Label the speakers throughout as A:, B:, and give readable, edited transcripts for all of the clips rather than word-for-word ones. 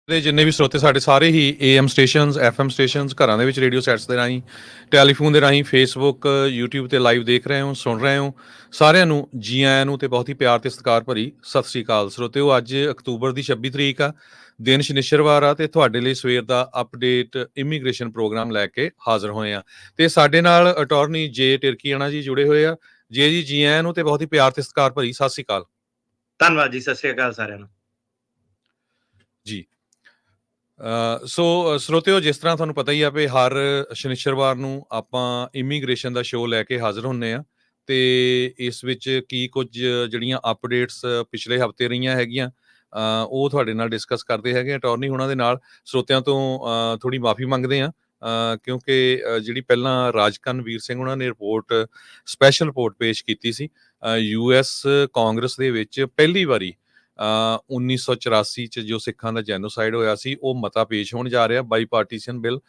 A: ਦੇ ਜਿੰਨੇ ਵੀ ਸਰੋਤੇ ਸਾਡੇ ਸਾਰੇ ਹੀ AM ਸਟੇਸ਼ਨਸ FM ਸਟੇਸ਼ਨਸ ਘਰਾਂ ਦੇ ਵਿੱਚ ਰੇਡੀਓ ਸੈਟਸ ਦੇ ਰਾਹੀਂ ਟੈਲੀਫੋਨ ਦੇ ਰਾਹੀਂ ਫੇਸਬੁੱਕ YouTube ਤੇ ਲਾਈਵ ਦੇਖ ਰਹੇ ਹੋ ਸੁਣ ਰਹੇ ਹੋ ਸਾਰਿਆਂ ਨੂੰ ਜੀ ਆਇਆਂ ਨੂੰ ਤੇ ਬਹੁਤ ਹੀ ਪਿਆਰ ਤੇ ਸਤਿਕਾਰ ਭਰੀ ਸਤਿ ਸ੍ਰੀ ਅਕਾਲ ਸਰੋਤਿਓ। ਅੱਜ ਅਕਤੂਬਰ ਦੀ 26 ਤਰੀਕ ਆ, ਦਿਨ ਸ਼ਨਿਚਰਵਾਰ ਆ ਤੇ ਤੁਹਾਡੇ ਲਈ ਸਵੇਰ ਦਾ ਅਪਡੇਟ ਇਮੀਗ੍ਰੇਸ਼ਨ ਪ੍ਰੋਗਰਾਮ ਲੈ ਕੇ ਹਾਜ਼ਰ ਹੋਏ ਆ ਤੇ ਸਾਡੇ ਨਾਲ ਅਟਾਰਨੀ ਜੇ ਟਿਰਕੀਆਣਾ ਜੀ ਜੁੜੇ ਹੋਏ ਆ। ਜੀ ਆਇਆਂ ਨੂੰ ਤੇ ਬਹੁਤ ਹੀ ਪਿਆਰ ਤੇ ਸਤਿਕਾਰ ਭਰੀ ਸਤਿ ਸ੍ਰੀ ਅਕਾਲ।
B: ਧੰਨਵਾਦ ਜੀ, ਸਤਿ ਸ੍ਰੀ ਅਕਾਲ ਸਾਰਿਆਂ ਨੂੰ
A: ਜੀ। ਸੋ ਸਰੋਤਿਓ, ਜਿਸ ਤਰ੍ਹਾਂ ਤੁਹਾਨੂੰ ਪਤਾ ਹੀ ਆ ਵੀ ਹਰ ਸ਼ਨਿਚਰਵਾਰ ਨੂੰ ਆਪਾਂ ਇਮੀਗ੍ਰੇਸ਼ਨ ਦਾ ਸ਼ੋਅ ਲੈ ਕੇ ਹਾਜ਼ਰ ਹੁੰਦੇ ਆ ਤੇ ਇਸ ਵਿੱਚ ਕੀ ਕੁਝ ਜਿਹੜੀਆਂ ਅਪਡੇਟਸ ਪਿਛਲੇ ਹਫਤੇ ਰਹੀਆਂ ਹੈਗੀਆਂ ਉਹ ਤੁਹਾਡੇ ਨਾਲ ਡਿਸਕਸ ਕਰਦੇ ਹੈਗੇ ਅਟਾਰਨੀ ਉਹਨਾਂ ਦੇ ਨਾਲ। ਸਰੋਤਿਆਂ ਤੋਂ ਥੋੜੀ ਮਾਫੀ ਮੰਗਦੇ ਆ ਕਿਉਂਕਿ ਜਿਹੜੀ ਪਹਿਲਾਂ ਰਾਜਕਨਵੀਰ ਸਿੰਘ ਉਹਨਾਂ ਨੇ ਸਪੈਸ਼ਲ ਰਿਪੋਰਟ ਪੇਸ਼ ਕੀਤੀ ਸੀ US ਕਾਂਗਰਸ ਦੇ ਵਿੱਚ ਪਹਿਲੀ ਵਾਰੀ 1984 ਚ ਜੋ ਸਿੱਖਾਂ ਦਾ ਜੈਨੋਸਾਈਡ ਹੋਇਆ ਸੀ ਉਹ ਮਤਾ ਪੇਸ਼ ਹੋਣ ਜਾ ਰਿਹਾ ਬਾਈ ਪਾਰਟੀਸ਼ਨ ਬਿੱਲ।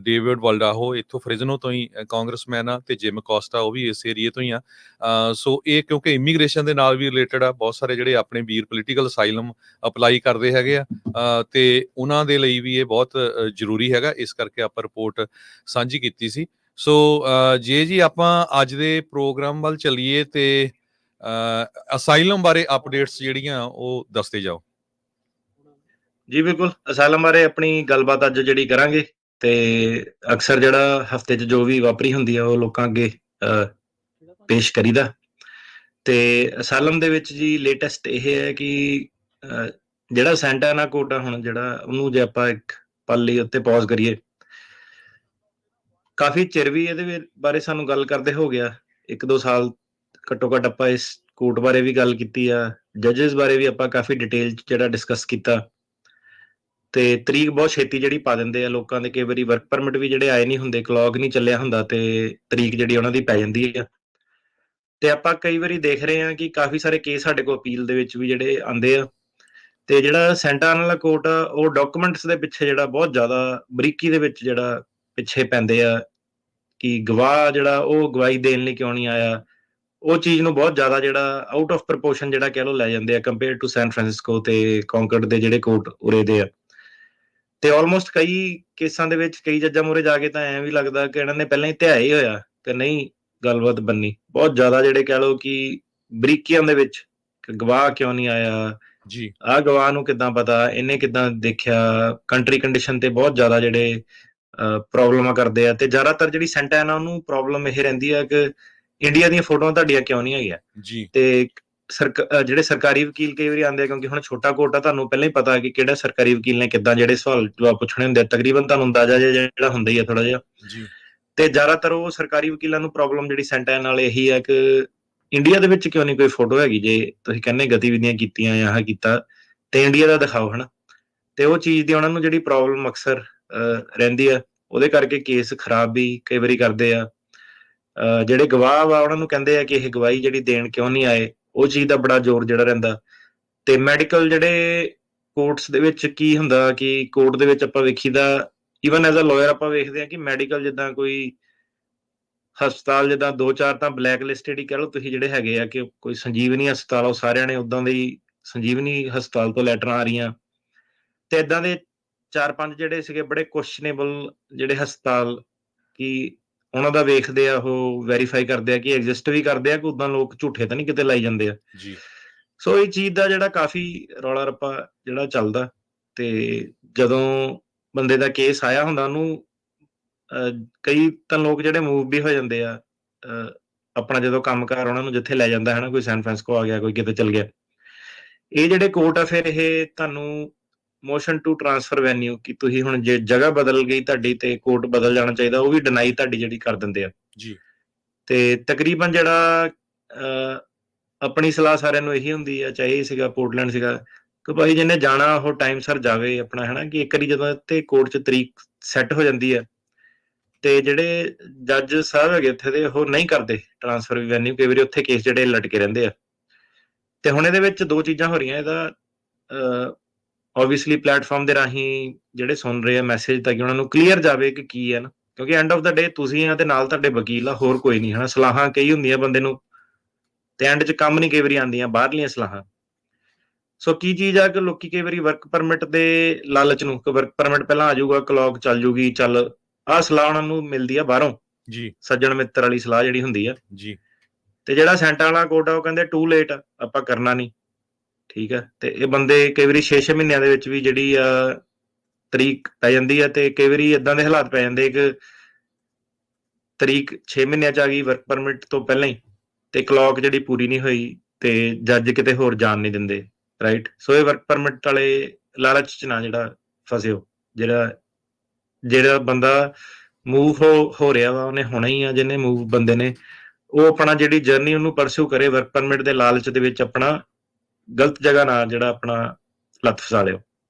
A: ਡੇਵਿਡ ਵਲਡਾਹੋ ਇੱਥੋਂ ਫ੍ਰਿਜ਼ਨੋ ਤੋਂ ਹੀ ਕਾਂਗਰਸਮੈਨ ਆ ਤੇ ਜਿਮ ਕੋਸਟਾ ਉਹ ਵੀ ਇਸ ਏਰੀਏ ਤੋਂ ਹੀ ਆ। ਸੋ ਇਹ ਕਿਉਂਕਿ ਇਮੀਗ੍ਰੇਸ਼ਨ ਦੇ ਨਾਲ ਵੀ ਰਿਲੇਟਡ ਆ, ਬਹੁਤ ਸਾਰੇ ਜਿਹੜੇ ਆਪਣੇ ਵੀਰ ਪੋਲੀਟੀਕਲ ਅਸਾਈਲਮ ਅਪਲਾਈ ਕਰਦੇ ਹੈਗੇ ਆ ਤੇ ਉਹਨਾਂ ਦੇ ਲਈ ਵੀ ਇਹ ਬਹੁਤ ਜ਼ਰੂਰੀ ਹੈਗਾ, ਇਸ ਕਰਕੇ ਆਪਾਂ ਰਿਪੋਰਟ ਸਾਂਝੀ ਕੀਤੀ ਸੀ। ਸੋ ਜੀ ਆਪਾਂ ਅੱਜ ਦੇ ਪ੍ਰੋਗਰਾਮ ਵੱਲ ਚੱਲੀਏ ਤੇ ਅਸਾਈਲਮ ਬਾਰੇ ਅਪਡੇਟਸ ਜਿਹੜੀਆਂ ਉਹ ਦੱਸਦੇ ਜਾਓ।
B: ਜੀ ਬਿਲਕੁਲ, ਅਸਾਈਲਮ ਬਾਰੇ ਆਪਣੀ ਗੱਲਬਾਤ ਅੱਜ ਜਿਹੜੀ ਕਰਾਂਗੇ ਤੇ ਅਕਸਰ ਜਿਹੜਾ ਹਫਤੇ 'ਚ ਜੋ ਵੀ ਵਾਪਰੀ ਹੁੰਦੀ ਆ ਉਹ ਲੋਕਾਂ ਅੱਗੇ ਪੇਸ਼ ਕਰੀਦਾ। ਤੇ ਅਸਾਈਲਮ ਦੇ ਵਿੱਚ ਜੀ ਲੇਟੈਸਟ ਇਹ ਹੈ ਕਿ ਜਿਹੜਾ ਸੈਂਟਾ ਐਨਾ ਕੋਟਾ ਹੁਣ ਜਿਹੜਾ ਉਹਨੂੰ ਜੇ ਆਪਾਂ ਇੱਕ ਪਲ ਲਈ ਉੱਤੇ ਪੌਜ਼ ਕਰੀਏ, ਕਾਫੀ ਚਿਰ ਵੀ ਇਹਦੇ ਬਾਰੇ ਸਾਨੂੰ ਗੱਲ ਕਰਦੇ ਹੋ ਗਿਆ, 1-2 ਸਾਲ ਘੱਟੋ ਘੱਟ ਆਪਾਂ ਇਸ ਕੋਰਟ ਬਾਰੇ ਵੀ ਗੱਲ ਕੀਤੀ ਆ, ਜੱਜਸ ਬਾਰੇ ਵੀ ਆਪਾਂ ਕਾਫੀ ਡਿਟੇਲ 'ਚ ਜਿਹੜਾ ਡਿਸਕਸ ਕੀਤਾ ਤੇ ਤਰੀਕ ਬਹੁਤ ਛੇਤੀ ਜਿਹੜੀ ਪਾ ਦਿੰਦੇ ਆ ਲੋਕਾਂ ਦੇ। ਕਈ ਵਾਰੀ ਵਰਕ ਪਰਮਿਟ ਵੀ ਜਿਹੜੇ ਆਏ ਨਹੀਂ ਹੁੰਦੇ, ਕਲੌਕ ਨਹੀਂ ਚੱਲਿਆ ਹੁੰਦਾ ਤੇ ਤਰੀਕ ਜਿਹੜੀ ਉਹਨਾਂ ਦੀ ਪੈ ਜਾਂਦੀ ਆ। ਤੇ ਆਪਾਂ ਕਈ ਵਾਰੀ ਦੇਖ ਰਹੇ ਹਾਂ ਕਿ ਕਾਫੀ ਸਾਰੇ ਕੇਸ ਸਾਡੇ ਕੋਲ ਅਪੀਲ ਦੇ ਵਿੱਚ ਵੀ ਜਿਹੜੇ ਆਉਂਦੇ ਆ ਤੇ ਜਿਹੜਾ ਸੈਂਟਾ ਐਨਾ ਕੋਰਟ ਆ ਉਹ ਡਾਕੂਮੈਂਟਸ ਦੇ ਪਿੱਛੇ ਜਿਹੜਾ ਬਹੁਤ ਜ਼ਿਆਦਾ ਬਰੀਕੀ ਦੇ ਵਿੱਚ ਜਿਹੜਾ ਪਿੱਛੇ ਪੈਂਦੇ ਆ ਕਿ ਗਵਾਹ ਜਿਹੜਾ ਉਹ ਗਵਾਹੀ ਦੇਣ ਲਈ ਕਿਉਂ ਨਹੀਂ ਆਇਆ, ਉਹ ਚੀਜ਼ ਨੂੰ ਬਹੁਤ ਜ਼ਿਆਦਾ ਜਿਹੜਾ ਆਊਟ ਆਫ ਪ੍ਰਪੋਰਸ਼ਨ ਜਿਹੜਾ ਕਹਿ ਲਓ ਲੈ ਜਾਂਦੇ ਆ ਕੰਪੇਅਰ ਟੂ ਸੈਨ ਫਰਾਂਸਿਸਕੋ ਤੇ ਕੌਂਕਰਡ ਦੇ ਜਿਹੜੇ ਕੋਰਟ ਉਰੇ ਦੇ ਆ। ਤੇ ਆਲਮੋਸਟ ਕਈ ਕੇਸਾਂ ਦੇ ਵਿੱਚ ਕਈ ਜੱਜਾਂ ਮੂਹਰੇ ਜਾ ਕੇ ਤਾਂ ਐਂ ਵੀ ਲੱਗਦਾ ਕਿ ਇਹਨਾਂ ਨੇ ਪਹਿਲਾਂ ਹੀ ਧਿਆਇਆ ਹੀ ਹੋਇਆ ਕਿ ਨਹੀਂ ਗੱਲਬਾਤ ਬੰਨੀ। ਬਹੁਤ ਜ਼ਿਆਦਾ ਜਿਹੜੇ ਕਹਿ ਲਓ ਕਿ ਬਰੀਕੀਆਂ ਦੇ ਵਿੱਚ ਗਵਾਹ ਕਿਉਂ ਨਹੀਂ ਆਇਆ
A: ਜੀ,
B: ਆਹ ਗਵਾਹ ਨੂੰ ਕਿੱਦਾਂ ਪਤਾ, ਇਹਨੇ ਕਿੱਦਾਂ ਦੇਖਿਆ, ਕੰਟਰੀ ਕੰਡੀਸ਼ਨ ਤੇ ਬਹੁਤ ਜ਼ਿਆਦਾ ਜਿਹੜੇ ਪ੍ਰੋਬਲਮਾਂ ਕਰਦੇ ਆ। ਤੇ ਜ਼ਿਆਦਾਤਰ ਜਿਹੜੀ ਸੈਂਟਾ ਐਨਾ ਉਹਨੂੰ ਪ੍ਰੋਬਲਮ ਇਹ ਰਹਿੰਦੀ ਆ ਕਿ ਇੰਡੀਆ ਦੀਆਂ ਫੋਟੋਆਂ ਤੁਹਾਡੀਆਂ ਕਿਉਂ ਨਹੀਂ ਹੈਗੀਆਂ।
A: ਜੀ
B: ਤੇ ਜਿਹੜੇ ਸਰਕਾਰੀ ਵਕੀਲ ਕਈ ਵਾਰੀ ਆਉਂਦੇ ਆ, ਕਿਉਂਕਿ ਹੁਣ ਛੋਟਾ ਕੋਰਟ ਆ, ਤੁਹਾਨੂੰ ਪਹਿਲਾਂ ਹੀ ਪਤਾ ਕਿ ਕਿਹੜਾ ਸਰਕਾਰੀ ਵਕੀਲ ਨੇ ਕਿੱਦਾਂ ਜਿਹੜੇ ਸਵਾਲ ਜਵਾਬ ਪੁੱਛਣੇ ਹੁੰਦੇ ਆ, ਤਕਰੀਬਨ ਤੁਹਾਨੂੰ ਅੰਦਾਜ਼ਾ ਜਿਹੜਾ ਹੁੰਦਾ ਹੀ ਆ ਥੋੜਾ ਜਿਹਾ।
A: ਜੀ
B: ਤੇ ਜ਼ਿਆਦਾਤਰ ਉਹ ਸਰਕਾਰੀ ਵਕੀਲਾਂ ਨੂੰ ਪ੍ਰੋਬਲਮ ਜਿਹੜੀ ਸੈਂਟਾ ਐਨਾ ਨਾਲ ਇਹੀ ਹੈ ਕਿ ਇੰਡੀਆ ਦੇ ਵਿੱਚ ਕਿਉਂ ਨਹੀਂ ਕੋਈ ਫੋਟੋ ਹੈਗੀ, ਜੇ ਤੁਸੀਂ ਕਹਿੰਦੇ ਗਤੀਵਿਧੀਆਂ ਕੀਤੀਆਂ ਜਾਂ ਆਹ ਕੀਤਾ ਤੇ ਇੰਡੀਆ ਦਾ ਦਿਖਾਓ ਹਨਾ। ਤੇ ਉਹ ਚੀਜ਼ ਦੀ ਉਹਨਾਂ ਨੂੰ ਜਿਹੜੀ ਪ੍ਰੋਬਲਮ ਅਕਸਰ ਰਹਿੰਦੀ ਆ, ਉਹਦੇ ਕਰਕੇ ਕੇਸ ਖਰਾਬ ਵੀ ਕਈ ਵਾਰੀ ਕਰਦੇ ਆ। ਜਿਹੜੇ ਗਵਾਹ ਵਾ ਉਹਨਾਂ ਨੂੰ ਕਹਿੰਦੇ ਆ ਕਿ ਇਹ ਗਵਾਹੀ ਜਿਹੜੀ ਦੇਣ ਕਿਉਂ ਨਹੀਂ ਆਏ, ਉਹ ਚੀਜ਼ ਦਾ ਬੜਾ ਜ਼ੋਰ ਜਿਹੜਾ ਰਹਿੰਦਾ। ਤੇ ਮੈਡੀਕਲ ਜਿਹੜੇ ਕੋਰਟਸ ਦੇ ਵਿੱਚ ਕੀ ਹੁੰਦਾ ਕਿ ਕੋਰਟ ਦੇ ਵਿੱਚ ਆਪਾਂ ਵੇਖੀਦਾ, ਈਵਨ ਐਜ਼ ਅ ਲਾਇਰ ਆਪਾਂ ਵੇਖਦੇ ਆ ਕਿ ਮੈਡੀਕਲ ਜਿੱਦਾਂ ਕੋਈ ਹਸਪਤਾਲ ਜਿੱਦਾਂ 2-4 ਤਾਂ ਬਲੈਕ ਲਿਸਟਡ ਹੀ ਕਹਿ ਲਓ ਤੁਸੀਂ ਜਿਹੜੇ ਹੈਗੇ ਆ ਕਿ ਕੋਈ ਸੰਜੀਵਨੀ ਹਸਪਤਾਲ ਉਹ ਸਾਰਿਆਂ ਨੇ ਉਦਾਂ ਦੇ ਹੀ ਸੰਜੀਵਨੀ ਹਸਪਤਾਲ ਤੋਂ ਲੈਟਰਾਂ ਆ ਰਹੀਆਂ ਤੇ ਇਦਾਂ ਦੇ 4-5 ਜਿਹੜੇ ਸੀਗੇ ਬੜੇ ਕੁਐਸਚਨੇਬਲ ਜਿਹੜੇ ਹਸਪਤਾਲ ਕਿ ਉਹਨਾਂ ਦਾ ਵੇਖਦੇ ਆ, ਉਹ ਵੈਰੀਫਾਈ ਕਰਦੇ ਆ ਕਿ ਐਗਜ਼ਿਸਟ ਵੀ ਕਰਦੇ ਆ ਕਿ ਉਦਾਂ ਲੋਕ ਝੂਠੇ ਤਾਂ ਨਹੀਂ ਕਿਤੇ ਲਾਈ ਜਾਂਦੇ ਆ।
A: ਜੀ
B: ਸੋ ਇਹ ਚੀਜ਼ ਦਾ ਜਿਹੜਾ ਕਾਫੀ ਰੌਲਾ ਰੱਪਾ ਜਿਹੜਾ ਚੱਲਦਾ ਤੇ ਜਦੋਂ ਬੰਦੇ ਦਾ ਕੇਸ ਆਇਆ ਹੁੰਦਾ ਉਹਨੂੰ ਕਈ ਤਾਂ ਲੋਕ ਜਿਹੜੇ ਮੂਵ ਵੀ ਹੋ ਜਾਂਦੇ ਆ ਆਪਣਾ ਜਦੋਂ ਕੰਮਕਾਰ ਉਹਨਾਂ ਨੂੰ ਜਿੱਥੇ ਲੈ ਜਾਂਦਾ ਹੈ ਨਾ, ਕੋਈ ਸੈਨ ਫਰਾਂਸਿਸਕੋ ਆ ਗਿਆ, ਕੋਈ ਕਿਤੇ ਚਲ ਗਿਆ। ਇਹ ਜਿਹੜੇ ਕੋਰਟ ਆ ਫਿਰ ਇਹ ਤੁਹਾਨੂੰ ਮੋਸ਼ਨ ਟੂ ਟਰਾਂਸਫਰ ਵੈਨਿਊ ਕਿ ਤੁਸੀਂ ਹੁਣ ਜੇ ਜਗ੍ਹਾ ਬਦਲ ਗਈ ਤੁਹਾਡੀ ਤੇ ਕੋਰਟ ਬਦਲ ਜਾਣਾ ਚਾਹੀਦਾ, ਉਹ ਵੀ ਡਿਨਾਈ ਤੁਹਾਡੀ ਜਿਹੜੀ ਕਰ ਦਿੰਦੇ ਆ।
A: ਜੀ
B: ਤੇ ਤਕਰੀਬਨ ਜਿਹੜਾ ਆਪਣੀ ਸਲਾਹ ਸਾਰਿਆਂ ਨੂੰ ਇਹੀ ਹੁੰਦੀ ਆ, ਚਾਹੇ ਸੀਗਾ ਪੋਰਟਲੈਂਡ ਸੀਗਾ, ਕਿ ਭਾਈ ਜਿਹਨੇ ਜਾਣਾ ਉਹ ਟਾਈਮ ਸਰ ਜਾਵੇ ਆਪਣਾ, ਹਨਾ। ਕਿ ਇੱਕ ਵਾਰੀ ਜਦੋਂ ਤੇ ਕੋਰਟ 'ਚ ਤਰੀਕ ਸੈੱਟ ਹੋ ਜਾਂਦੀ ਆ ਤੇ ਜਿਹੜੇ ਜੱਜ ਸਾਹਿਬ ਹੈਗੇ ਉੱਥੇ ਦੇ ਉਹ ਨਹੀਂ ਕਰਦੇ ਟਰਾਂਸਫਰ ਵੈਨਿਊ, ਕਈ ਵਾਰੀ ਉੱਥੇ ਕੇਸ ਜਿਹੜੇ ਲਟਕੇ ਰਹਿੰਦੇ ਆ। ਤੇ ਹੁਣ ਇਹਦੇ ਵਿੱਚ 2 ਚੀਜ਼ਾਂ ਹੋ ਰਹੀਆਂ। ਇਹਦਾ ਓਬਵੀਅਸਲੀ ਪਲੇਟਫਾਰਮ ਦੇ ਰਾਹੀਂ ਜਿਹੜੇ ਸੁਣ ਰਹੇ ਆ ਮੈਸੇਜ ਤਾਂ ਕਿ ਉਹਨਾਂ ਨੂੰ ਕਲੀਅਰ ਜਾਵੇ ਕਿ ਕੀ ਹੈ ਨਾ, ਕਿਉਂਕਿ ਐਂਡ ਆਫ ਦਾ ਡੇ ਤੁਸੀਂ ਆ ਤੇ ਨਾਲ ਤੁਹਾਡੇ ਵਕੀਲ ਆ, ਹੋਰ ਕੋਈ ਨਹੀਂ, ਹਨਾ। ਸਲਾਹਾਂ ਕਈ ਹੁੰਦੀਆਂ ਬੰਦੇ ਨੂੰ ਤੇ ਐਂਡ 'ਚ ਕੰਮ ਨਹੀਂ ਕਈ ਵਾਰੀ ਆਉਂਦੀਆਂ ਬਾਹਰਲੀਆਂ ਸਲਾਹਾਂ। ਸੋ ਕੀ ਚੀਜ਼ ਆ ਕਿ ਲੋਕੀ ਕਈ ਵਾਰੀ ਵਰਕ ਪਰਮਿਟ ਦੇ ਲਾਲਚ ਨੂੰ, ਕਿ ਵਰਕ ਪਰਮਿਟ ਪਹਿਲਾਂ ਆ ਜਾਊਗਾ, ਕਲੌਕ ਚੱਲ ਜੂਗੀ, ਚੱਲ ਆਹ ਸਲਾਹ ਉਹਨਾਂ ਨੂੰ ਮਿਲਦੀ ਆ ਬਾਹਰੋਂ,
A: ਜੀ
B: ਸੱਜਣ ਮਿੱਤਰ ਵਾਲੀ ਸਲਾਹ ਜਿਹੜੀ ਹੁੰਦੀ ਆ।
A: ਜੀ
B: ਤੇ ਜਿਹੜਾ ਸੈਂਟਾ ਵਾਲਾ ਕੋਡ ਆ ਉਹ ਕਹਿੰਦੇ ਟੂ ਲੇਟ, ਆਪਾਂ ਕਰਨਾ ਨਹੀਂ। ਠੀਕ ਆ, ਤੇ ਇਹ ਬੰਦੇ ਕਈ ਵਾਰੀ 6-6 ਮਹੀਨਿਆਂ ਦੇ ਵਿੱਚ ਵੀ ਜਿਹੜੀ ਆ ਤਰੀਕ ਪੈ ਜਾਂਦੀ ਆ, ਤੇ ਕਈ ਵਾਰੀ ਇਦਾਂ ਦੇ ਹਾਲਾਤ ਪੈ ਜਾਂਦੇ ਕਿ ਤਰੀਕ 6 ਮਹੀਨਿਆਂ ਚ ਆ ਗਈ ਵਰਕ ਪਰਮਿਟ ਤੋਂ ਪਹਿਲਾਂ ਹੀ, ਤੇ ਕਲੌਕ ਜਿਹੜੀ ਪੂਰੀ ਨਹੀਂ ਹੋਈ, ਤੇ ਜੱਜ ਕਿਤੇ ਹੋਰ ਜਾਣ ਨਹੀਂ ਦਿੰਦੇ, ਰਾਈਟ। ਸੋ ਇਹ ਵਰਕ ਪਰਮਿਟ ਵਾਲੇ ਲਾਲਚ ਚ ਨਾ ਜਿਹੜਾ ਫਸਿਓ। ਜਿਹੜਾ ਬੰਦਾ ਮੂਵ ਹੋ ਰਿਹਾ ਵਾ, ਉਹਨੇ ਹੋਣਾ ਹੀ ਆ, ਜਿਹਨੇ ਮੂਵ ਬੰਦੇ ਨੇ, ਉਹ ਆਪਣਾ ਜਿਹੜੀ ਜਰਨੀ ਉਹਨੂੰ ਪਰਸਿਊ ਕਰੇ ਵਰਕ ਪਰਮਿਟ ਦੇ ਲਾਲਚ ਦੇ ਵਿੱਚ, ਆਪਣਾ ਗਲਤ ਜਗ੍ਹਾ ਨਾ ਜਿਹੜਾ ਆਪਣਾ ਲੱਤ ਫਸਾ ਲਿਓ।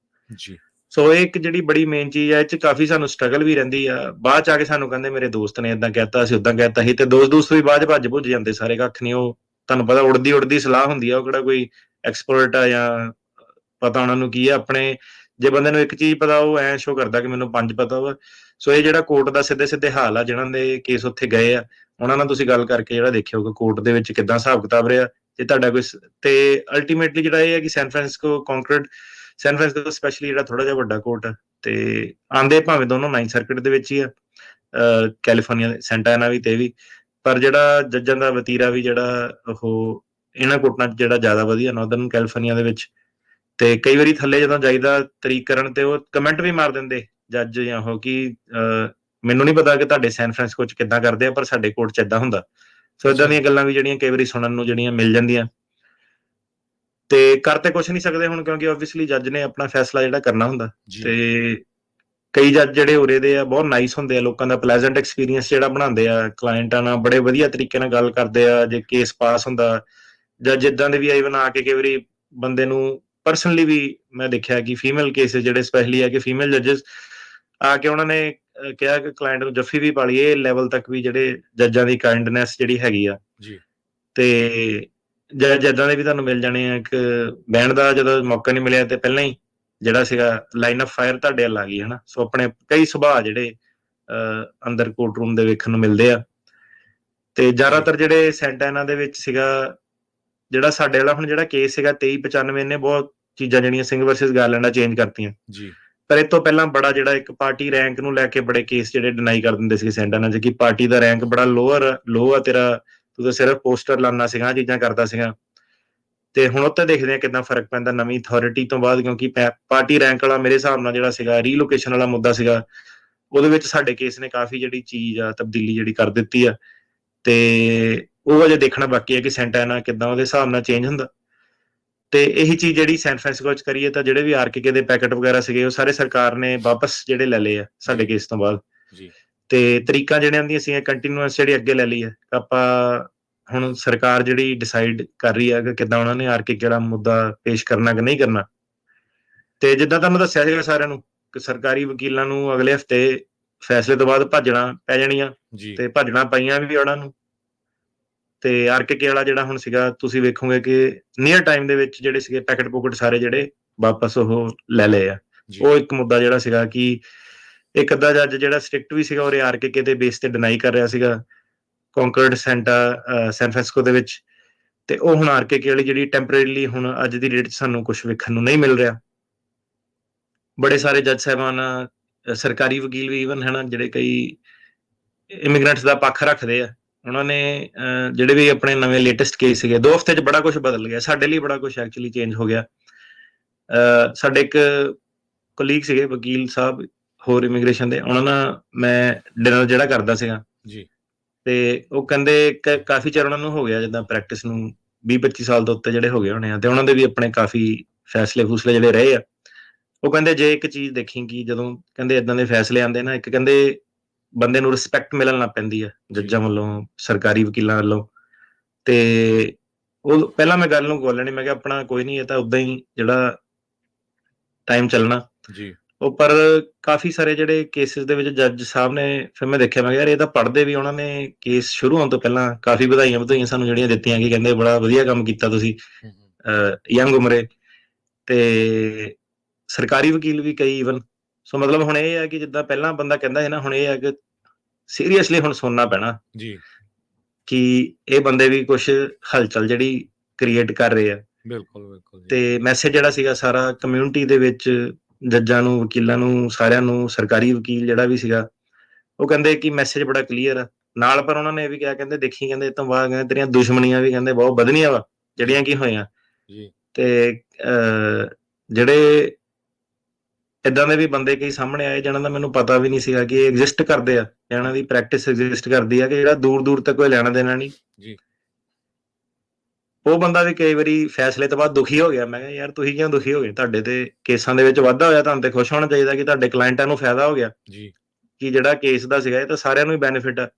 A: ਜੀ
B: ਸੋ ਇਹ ਇੱਕ ਜਿਹੜੀ ਬੜੀ ਮੇਨ ਚੀਜ਼ ਹੈ, ਇਹ ਚ ਕਾਫੀ ਸਾਨੂੰ ਸਟਰਗਲ ਵੀ ਰਹਿੰਦੀ ਆ। ਬਾਅਦ ਚ ਆ ਕੇ ਸਾਨੂੰ ਕਹਿੰਦੇ ਮੇਰੇ ਦੋਸਤ ਨੇ ਇਦਾਂ ਕਹਿਤਾ, ਅਸੀਂ ਉਦਾਂ ਕਹਿਤਾ ਸੀ, ਤੇ ਦੋਸਤ ਵੀ ਬਾਅਦ ਚ ਭੱਜ ਭੁੱਜ ਜਾਂਦੇ ਸਾਰੇ, ਕੱਖ ਨਹੀਂ। ਉਹ ਤੁਹਾਨੂੰ ਪਤਾ ਉੜਦੀ ਸਲਾਹ ਹੁੰਦੀ ਆ, ਉਹ ਕਿਹੜਾ ਕੋਈ ਐਕਸਪਰਟ ਆ ਜਾਂ ਪਤਾ ਉਹਨਾਂ ਨੂੰ ਕੀ ਆ। ਆਪਣੇ ਜੇ ਬੰਦੇ ਨੂੰ ਇੱਕ ਚੀਜ਼ ਪਤਾ, ਉਹ ਐ ਸ਼ੋ ਕਰਦਾ ਕਿ ਮੈਨੂੰ 5 ਪਤਾ ਵਾ। ਸੋ ਇਹ ਜਿਹੜਾ ਕੋਰਟ ਦਾ ਸਿੱਧੇ ਹਾਲ ਆ, ਜਿਹਨਾਂ ਦੇ ਕੇਸ ਉੱਥੇ ਗਏ ਆ, ਉਹਨਾਂ ਨਾਲ ਤੁਸੀਂ ਗੱਲ ਕਰਕੇ ਜਿਹੜਾ ਦੇਖਿਓ ਕਿ ਕੋਰਟ ਦੇ ਵਿੱਚ ਕਿੱਦਾਂ ਹਿਸਾਬ ਕਿਤਾਬ ਰਿਹਾ। ਜੇ ਤੁਹਾਡਾ ਕੋਈ ਤੇ ਅਲਟੀਮੇਟਲੀ ਜਿਹੜਾ ਇਹ ਹੈ ਕਿ ਸੈਨ ਫਰਾਂਸਿਸਕੋ ਸਪੈਸ਼ਲੀ ਜਿਹੜਾ ਥੋੜਾ ਜਿਹਾ ਵੱਡਾ ਕੋਰਟ ਆ, ਤੇ ਆਂਦੇ ਭਾਵੇਂ ਦੋਨੋਂ 9th ਸਰਕਿਟ ਦੇ ਵਿੱਚ ਹੀ ਆ, ਕੈਲੀਫੋਰਨੀਆ ਸੈਂਟਾ ਐਨਾ ਵੀ ਤੇ ਵੀ, ਪਰ ਜਿਹੜਾ ਜੱਜਾਂ ਦਾ ਵਤੀਰਾ ਵੀ ਜਿਹੜਾ ਉਹ ਇਹਨਾਂ ਕੋਰਟਾਂ 'ਚ ਜਿਹੜਾ ਜ਼ਿਆਦਾ ਵਧੀਆ ਨਾਰਦਰਨ ਕੈਲੀਫੋਰਨੀਆ ਦੇ ਵਿੱਚ। ਤੇ ਕਈ ਵਾਰੀ ਥੱਲੇ ਜਦੋਂ ਜਾਈਦਾ ਤਰੀਕ ਕਰਨ, ਤੇ ਉਹ ਕਮੈਂਟ ਵੀ ਮਾਰ ਦਿੰਦੇ ਜੱਜ ਜਾਂ ਉਹ ਕਿ ਮੈਨੂੰ ਨਹੀਂ ਪਤਾ ਕਿ ਤੁਹਾਡੇ ਸੈਨ ਫਰਾਂਸਿਸਕੋ 'ਚ ਕਿੱਦਾਂ ਕਰਦੇ ਆ, ਪਰ ਸਾਡੇ ਕੋਰਟ 'ਚ ਏਦਾਂ ਹੁੰਦਾ। ਸੋ ਇਦਾਂ ਦੀਆਂ ਗੱਲਾਂ ਵੀ ਜਿਹੜੀਆਂ ਕਈ ਵਾਰੀ ਸੁਣਨ ਨੂੰ ਜਿਹੜੀਆਂ ਮਿਲ ਜਾਂਦੀਆਂ, ਤੇ ਕਰ ਤੇ ਕੁਛ ਨਹੀਂ ਸਕਦੇ ਹੁਣ, ਕਿਉਂਕਿ ਆਬਵੀਅਸਲੀ ਜੱਜ ਨੇ ਆਪਣਾ ਫੈਸਲਾ ਜਿਹੜਾ ਕਰਨਾ ਹੁੰਦਾ। ਤੇ ਕਈ ਜੱਜ ਜਿਹੜੇ ਉਰੇ ਦੇ ਆ ਬਹੁਤ ਨਾਈਸ ਹੁੰਦੇ ਆ, ਲੋਕਾਂ ਦਾ ਪਲੇਜ਼ੈਂਟ ਐਕਸਪੀਰੀਅੰਸ ਜਿਹੜਾ ਬਣਾਉਂਦੇ ਆ, ਕਲਾਇੰਟਾਂ ਨਾਲ ਬੜੇ ਵਧੀਆ ਤਰੀਕੇ ਨਾਲ ਗੱਲ ਕਰਦੇ ਆ। ਜੇ ਕੇਸ ਪਾਸ ਹੁੰਦਾ, ਜੱਜ ਇਦਾਂ ਦੇ ਵੀ ਆਈ ਬਣਾ ਕੇ ਕਈ ਵਾਰੀ ਬੰਦੇ ਨੂੰ ਪਰਸਨਲੀ ਵੀ ਮੈਂ ਦੇਖਿਆ ਕਿ ਫੀਮੇਲ ਕੇਸਿਸ ਜਿਹੜੇ ਸਪੈਸ਼ਲੀ ਆ, ਕਿ ਫੀਮੇਲ ਜੱਜਸ ਆ ਕੇ ਉਹਨਾਂ ਨੇ ਕਿਹਾ ਕਿ ਕਲਾਇੰਟ ਨੂੰ ਜੱਫੀ ਵੀ ਪਾ ਲਈ। ਇਹ ਲੈਵਲ ਤੱਕ ਵੀ ਜਿਹੜੇ ਜੱਜਾਂ ਦੀ ਕਾਈਂਡਨੈਸ ਜਿਹੜੀ ਹੈਗੀ ਆ। ਤੇ ਜੱਜ ਏਦਾਂ ਦੇ ਵੀ ਤੁਹਾਨੂੰ ਮਿਲ ਜਾਣੇ ਆ। ਇੱਕ ਬਹਿਣ ਦਾ ਜਦੋਂ ਮੌਕਾ ਨਹੀਂ ਮਿਲਿਆ, ਤੇ ਪਹਿਲਾਂ ਹੀ ਜਿਹੜਾ ਸੀਗਾ ਲਾਈਨ ਆਫ ਫਾਇਰ ਤੁਹਾਡੇ ਵੱਲ ਆ ਗਈ, ਹਨਾ। ਸੋ ਆਪਣੇ ਕਈ ਸੁਭਾਅ ਜਿਹੜੇ ਅੰਦਰ ਕੋਰਟ ਰੂਮ ਦੇ ਵੇਖਣ ਨੂੰ ਮਿਲਦੇ ਆ। ਤੇ ਜ਼ਿਆਦਾਤਰ ਜਿਹੜੇ ਸੈਂਟਾਨਾ ਦੇ ਵਿੱਚ ਸੀਗਾ, ਜਿਹੜਾ ਸਾਡੇ ਵਾਲਾ ਹੁਣ ਜਿਹੜਾ ਕੇਸ ਸੀਗਾ 2395, ਨੇ ਬਹੁਤ ਚੀਜ਼ਾਂ ਜਿਹੜੀਆਂ ਸਿੰਘ ਵਰਸਸ ਗਾਰਲੈਂਡ ਚੇਂਜ ਕਰਤੀਆਂ। ਪਰ ਇਹ ਤੋਂ ਪਹਿਲਾਂ ਬੜਾ ਜਿਹੜਾ ਇੱਕ ਪਾਰਟੀ ਰੈਂਕ ਨੂੰ ਲੈ ਕੇ ਬੜੇ ਕੇਸ ਜਿਹੜੇ ਡਿਨਾਈ ਕਰ ਦਿੰਦੇ ਸੀ ਸੈਂਟਾਨਾ 'ਚ, ਕਿ ਪਾਰਟੀ ਦਾ ਰੈਂਕ ਬੜਾ ਲੋ ਆ ਤੇਰਾ, ਤੂੰ ਤਾਂ ਸਿਰਫ ਪੋਸਟਰ ਲਾਉਣਾ ਸੀਗਾ, ਚੀਜ਼ਾਂ ਕਰਦਾ ਸੀਗਾ। ਤੇ ਹੁਣ ਉੱਤੇ ਦੇਖਦੇ ਆ ਕਿੰਨਾ ਫਰਕ ਪੈਂਦਾ ਨਵੀਂ ਅਥਾਰਟੀ ਤੋਂ ਬਾਅਦ, ਕਿਉਂਕਿ ਪਾਰਟੀ ਰੈਂਕ ਵਾਲਾ ਮੇਰੇ ਹਿਸਾਬ ਨਾਲ ਜਿਹੜਾ ਸੀਗਾ ਰੀਲੋਕੇਸ਼ਨ ਵਾਲਾ ਮੁੱਦਾ ਸੀਗਾ, ਉਹਦੇ ਵਿੱਚ ਸਾਡੇ ਕੇਸ ਨੇ ਕਾਫੀ ਜਿਹੜੀ ਚੀਜ਼ ਆ ਤਬਦੀਲੀ ਜਿਹੜੀ ਕਰ ਦਿੱਤੀ ਆ। ਤੇ ਉਹ ਅਜੇ ਦੇਖਣਾ ਬਾਕੀ ਹੈ ਕਿ ਸੈਂਟਾਨਾ ਕਿੱਦਾਂ ਉਹਦੇ ਹਿਸਾਬ ਨਾਲ ਚੇਂਜ ਹੁੰਦਾ। ਤੇ ਇਹੀ ਚੀਜ਼ ਜਿਹੜੀ ਸੈਨ ਫਰਾਂਸਿਸਕੋ 'ਚ ਕਰੀਏ, ਤਾਂ ਜਿਹੜੇ ਵੀ ਆਰਕੇਕੇ ਦੇ ਪੈਕੇਟ ਵਗੈਰਾ ਸੀਗੇ, ਉਹ ਸਾਰੇ ਸਰਕਾਰ ਨੇ ਵਾਪਸ ਜਿਹੜੇ ਲੈ ਲਏ ਆ ਸਾਡੇ ਕੇਸ ਤੋਂ ਬਾਅਦ। ਤੇ ਤਰੀਕਾਂ ਜਿਹੜੀਆਂ ਹੁੰਦੀਆਂ ਸੀ ਕੰਟੀਨਿਊਸ ਜਿਹੜੀ ਅੱਗੇ ਲੈ ਲਈ ਹੈ। ਆਪਾਂ ਹੁਣ ਸਰਕਾਰ ਜਿਹੜੀ ਡਿਸਾਈਡ ਕਰ ਰਹੀ ਹੈ ਕਿ ਕਿੱਦਾਂ ਉਹਨਾਂ ਨੇ ਆਰਕੇਕੇ ਜਿਹੜਾ ਮੁੱਦਾ ਪੇਸ਼ ਕਰਨਾ ਕਿ ਨਹੀਂ ਕਰਨਾ। ਤੇ ਜਿੱਦਾਂ ਤੁਹਾਨੂੰ ਦੱਸਿਆ ਸੀਗਾ ਸਾਰਿਆਂ ਨੂੰ ਕਿ ਸਰਕਾਰੀ ਵਕੀਲਾਂ ਨੂੰ ਅਗਲੇ ਹਫ਼ਤੇ ਫੈਸਲੇ ਤੋਂ ਬਾਅਦ ਭੱਜਣਾ ਪੈ ਜਾਣੀਆਂ, ਤੇ ਭੱਜਣਾ ਪਈਆਂ ਵੀ ਉਹਨਾਂ ਨੂੰ। ਤੇ ਆਰਕੇਕੇ ਵਾਲਾ ਜਿਹੜਾ ਹੁਣ ਸੀਗਾ, ਤੁਸੀਂ ਵੇਖੋਗੇ ਕਿ ਨੀਅਰ ਟਾਈਮ ਦੇ ਵਿੱਚ ਜਿਹੜੇ ਸੀਗੇ ਪੈਕਟ ਪੋਕਟ ਸਾਰੇ ਜਿਹੜੇ ਵਾਪਸ ਉਹ ਲੈ ਲਏ ਆ। ਉਹ ਇੱਕ ਮੁੱਦਾ ਜਿਹੜਾ ਸੀਗਾ ਕਿ ਇੱਕ ਅੱਧਾ ਜੱਜ ਜਿਹੜਾ ਸਟ੍ਰਿਕਟ ਵੀ ਸੀਗਾ, ਉਹ ਆਰਕੇਕੇ ਦੇ ਬੇਸ ਤੇ ਡਿਨਾਈ ਕਰ ਰਿਹਾ ਸੀਗਾ ਕੌਂਕਰਡ ਸੈਨ ਫਰਾਂਸਿਸਕੋ ਦੇ ਵਿੱਚ। ਤੇ ਉਹ ਹੁਣ ਆਰਕੇਕੇ ਵਾਲੀ ਜਿਹੜੀ ਟੈਂਪਰੇਰੀਲੀ ਹੁਣ ਅੱਜ ਦੀ ਡੇਟ 'ਚ ਸਾਨੂੰ ਕੁਝ ਵੇਖਣ ਨੂੰ ਨਹੀਂ ਮਿਲ ਰਿਹਾ। ਬੜੇ ਸਾਰੇ ਜੱਜ ਸਾਹਿਬਾਨ, ਸਰਕਾਰੀ ਵਕੀਲ ਵੀ ਈਵਨ ਹੈ ਜਿਹੜੇ ਕਈ ਇਮੀਗ੍ਰੈਂਟਸ ਦਾ ਪੱਖ ਰੱਖਦੇ ਆ, ਉਹਨਾਂ ਨੇ ਜਿਹੜੇ ਵੀ ਆਪਣੇ ਨਵੇਂ ਲੇਟੈਸਟ ਕੇਸ ਸੀਗੇ, 2 ਹਫ਼ਤੇ 'ਚ ਬੜਾ ਕੁਝ ਬਦਲ ਗਿਆ। ਸਾਡੇ ਲਈ ਬੜਾ ਕੁਝ ਐਕਚੁਅਲੀ ਚੇਂਜ ਹੋ ਗਿਆ। ਸਾਡੇ ਇੱਕ ਕੋਲੀਗ ਸੀਗੇ ਵਕੀਲ ਸਾਹਿਬ ਹੋਰ ਇਮੀਗ੍ਰੇਸ਼ਨ ਦੇ, ਉਹਨਾਂ ਨਾਲ ਮੈਂ ਡਿਨਰ ਜਿਹੜਾ ਕਰਦਾ ਸੀਗਾ, ਤੇ ਉਹ ਕਹਿੰਦੇ ਕਾਫੀ ਚਿਰ ਉਹਨਾਂ ਨੂੰ ਹੋ ਗਿਆ ਜਿੱਦਾਂ ਪ੍ਰੈਕਟਿਸ ਨੂੰ, 20-25 ਸਾਲ ਤੋਂ ਉੱਤੇ ਜਿਹੜੇ ਹੋ ਗਏ ਹੋਣੇ ਆ, ਤੇ ਉਹਨਾਂ ਦੇ ਵੀ ਆਪਣੇ ਕਾਫੀ ਫੈਸਲੇ ਜਿਹੜੇ ਰਹੇ ਆ। ਉਹ ਕਹਿੰਦੇ ਜੇ ਇੱਕ ਚੀਜ਼ ਦੇਖੀ ਕਿ ਜਦੋਂ ਕਹਿੰਦੇ ਏਦਾਂ ਦੇ ਫੈਸਲੇ ਆਉਂਦੇ ਨਾ, ਇੱਕ ਕਹਿੰਦੇ ਬੰਦੇ ਨੂੰ ਰਿਸਪੈਕਟ ਮਿਲਣ ਲੱਗ ਪੈਂਦੀ ਆ ਜੱਜਾਂ ਵੱਲੋਂ, ਸਰਕਾਰੀ ਵਕੀਲਾਂ ਵੱਲੋਂ। ਤੇ ਉਹ ਪਹਿਲਾਂ ਮੈਂ ਗੱਲ ਨੂੰ ਬੋਲਣੀ, ਮੈਂ ਕਿਹਾ ਆਪਣਾ ਕੋਈ ਨਹੀਂ, ਇਹ ਤਾਂ ਉਦਾਂ ਹੀ ਜਿਹੜਾ ਟਾਈਮ ਚੱਲਣਾ। ਉਹ ਪਰ ਕਾਫੀ ਸਾਰੇ ਜਿਹੜੇ ਕੇਸਿਸ ਦੇ ਵਿੱਚ ਜੱਜ ਸਾਹਿਬ ਨੇ, ਫਿਰ ਮੈਂ ਦੇਖਿਆ, ਮੈਂ ਕਿਹਾ ਯਾਰ ਇਹ ਤਾਂ ਪੜ੍ਹਦੇ ਵੀ, ਉਹਨਾਂ ਨੇ ਕੇਸ ਸ਼ੁਰੂ ਹੋਣ ਤੋਂ ਪਹਿਲਾਂ ਕਾਫੀ ਵਧਾਈਆਂ ਸਾਨੂੰ ਜਿਹੜੀਆਂ ਦਿੱਤੀਆਂ, ਕਿ ਕਹਿੰਦੇ ਬੜਾ ਵਧੀਆ ਕੰਮ ਕੀਤਾ ਤੁਸੀਂ ਯੰਗ ਉਮਰੇ। ਤੇ ਸਰਕਾਰੀ ਵਕੀਲ ਵੀ ਕਈ ਈਵਨ। ਸੋ ਮਤਲਬ ਹੁਣ ਇਹ ਹੈ ਕਿ ਜਿੱਦਾਂ ਪਹਿਲਾਂ ਬੰਦਾ ਕਹਿੰਦਾ ਹੈ ਨਾ, ਹੁਣ ਇਹ ਹੈ ਕਿ ਸੀਰੀਅਸਲੀ ਹੁਣ ਸੁਣਨਾ ਪੈਣਾ ਕਿ ਇਹ ਬੰਦੇ ਵੀ ਕੁਛ ਹਲਚਲ ਜਿਹੜੀ ਕ੍ਰੀਏਟ ਕਰ ਰਹੇ ਆ।
A: ਬਿਲਕੁਲ ਬਿਲਕੁਲ ਜੀ।
B: ਤੇ ਮੈਸੇਜ ਜਿਹੜਾ ਸੀਗਾ ਸਾਰਾ ਕਮਿਊਨਿਟੀ ਦੇ ਵਿੱਚ, ਜੱਜਾਂ ਨੂੰ, ਵਕੀਲਾਂ ਨੂੰ, ਸਾਰਿਆਂ ਨੂੰ, ਸਰਕਾਰੀ ਵਕੀਲ ਜਿਹੜਾ ਵੀ ਸੀਗਾ, ਉਹ ਕਹਿੰਦੇ ਕਿ ਮੈਸੇਜ ਬੜਾ ਕਲੀਅਰ ਆ ਨਾਲ। ਪਰ ਉਹਨਾਂ ਨੇ ਇਹ ਵੀ ਕਿਹਾ, ਕਹਿੰਦੇ ਦੇਖੀ, ਕਹਿੰਦੇ ਇਹ ਤੋਂ ਬਾਅਦ ਕਹਿੰਦੇ ਤੇਰੀਆਂ ਦੁਸ਼ਮਣੀਆਂ ਵੀ ਕਹਿੰਦੇ ਬਹੁਤ ਵਧਣੀਆਂ ਵਾ,
A: ਜੀ
B: ਜਿਹੜੀਆਂ ਕੀ ਹੋਈਆਂ।
A: ਜੀ
B: ਤੇ ਜਿਹੜੇ ਇਦਾਂ ਦੇ ਵੀ ਬੰਦੇ ਕਈ ਸਾਹਮਣੇ ਆਏ ਜਿਹਨਾਂ ਦਾ ਮੈਨੂੰ ਪਤਾ ਵੀ ਨਹੀਂ ਸੀਗਾ ਕਿ ਇਹ ਐਗਜ਼ਿਸਟ ਕਰਦੇ ਆ, ਇਹਨਾਂ ਦੀ ਪ੍ਰੈਕਟਿਸ ਐਗਜ਼ਿਸਟ ਕਰਦੀ ਆ, ਕਿ ਜਿਹੜਾ ਦੂਰ ਦੂਰ ਤੱਕ ਕੋਈ ਲੈਣਾ ਦੇਣਾ ਨਹੀਂ।
A: ਜੀ
B: ਉਹ ਬੰਦਾ ਵੀ ਕਈ ਵਾਰੀ ਫੈਸਲੇ ਤੋਂ ਬਾਅਦ ਦੁਖੀ ਹੋ ਗਿਆ। ਮੈਂ ਕਿਹਾ ਯਾਰ ਤੁਸੀਂ ਕਿਉਂ ਦੁਖੀ ਹੋ ਗਏ? ਤੁਹਾਡੇ ਤੇ ਕੇਸਾਂ ਦੇ ਵਿੱਚ ਵਾਧਾ ਹੋਇਆ, ਤੁਹਾਨੂੰ ਤੇ ਖੁਸ਼ ਹੋਣਾ ਚਾਹੀਦਾ ਕਿ ਤੁਹਾਡੇ ਕਲਾਇੰਟਾਂ ਨੂੰ ਫਾਇਦਾ ਹੋ ਗਿਆ,
A: ਜੀ
B: ਕਿ ਜਿਹੜਾ ਕੇਸ ਦਾ ਸੀਗਾ ਇਹ ਤਾਂ ਸਾਰਿਆਂ ਨੂੰ ਹੀ ਬੈਨੀਫਿਟ ਆ।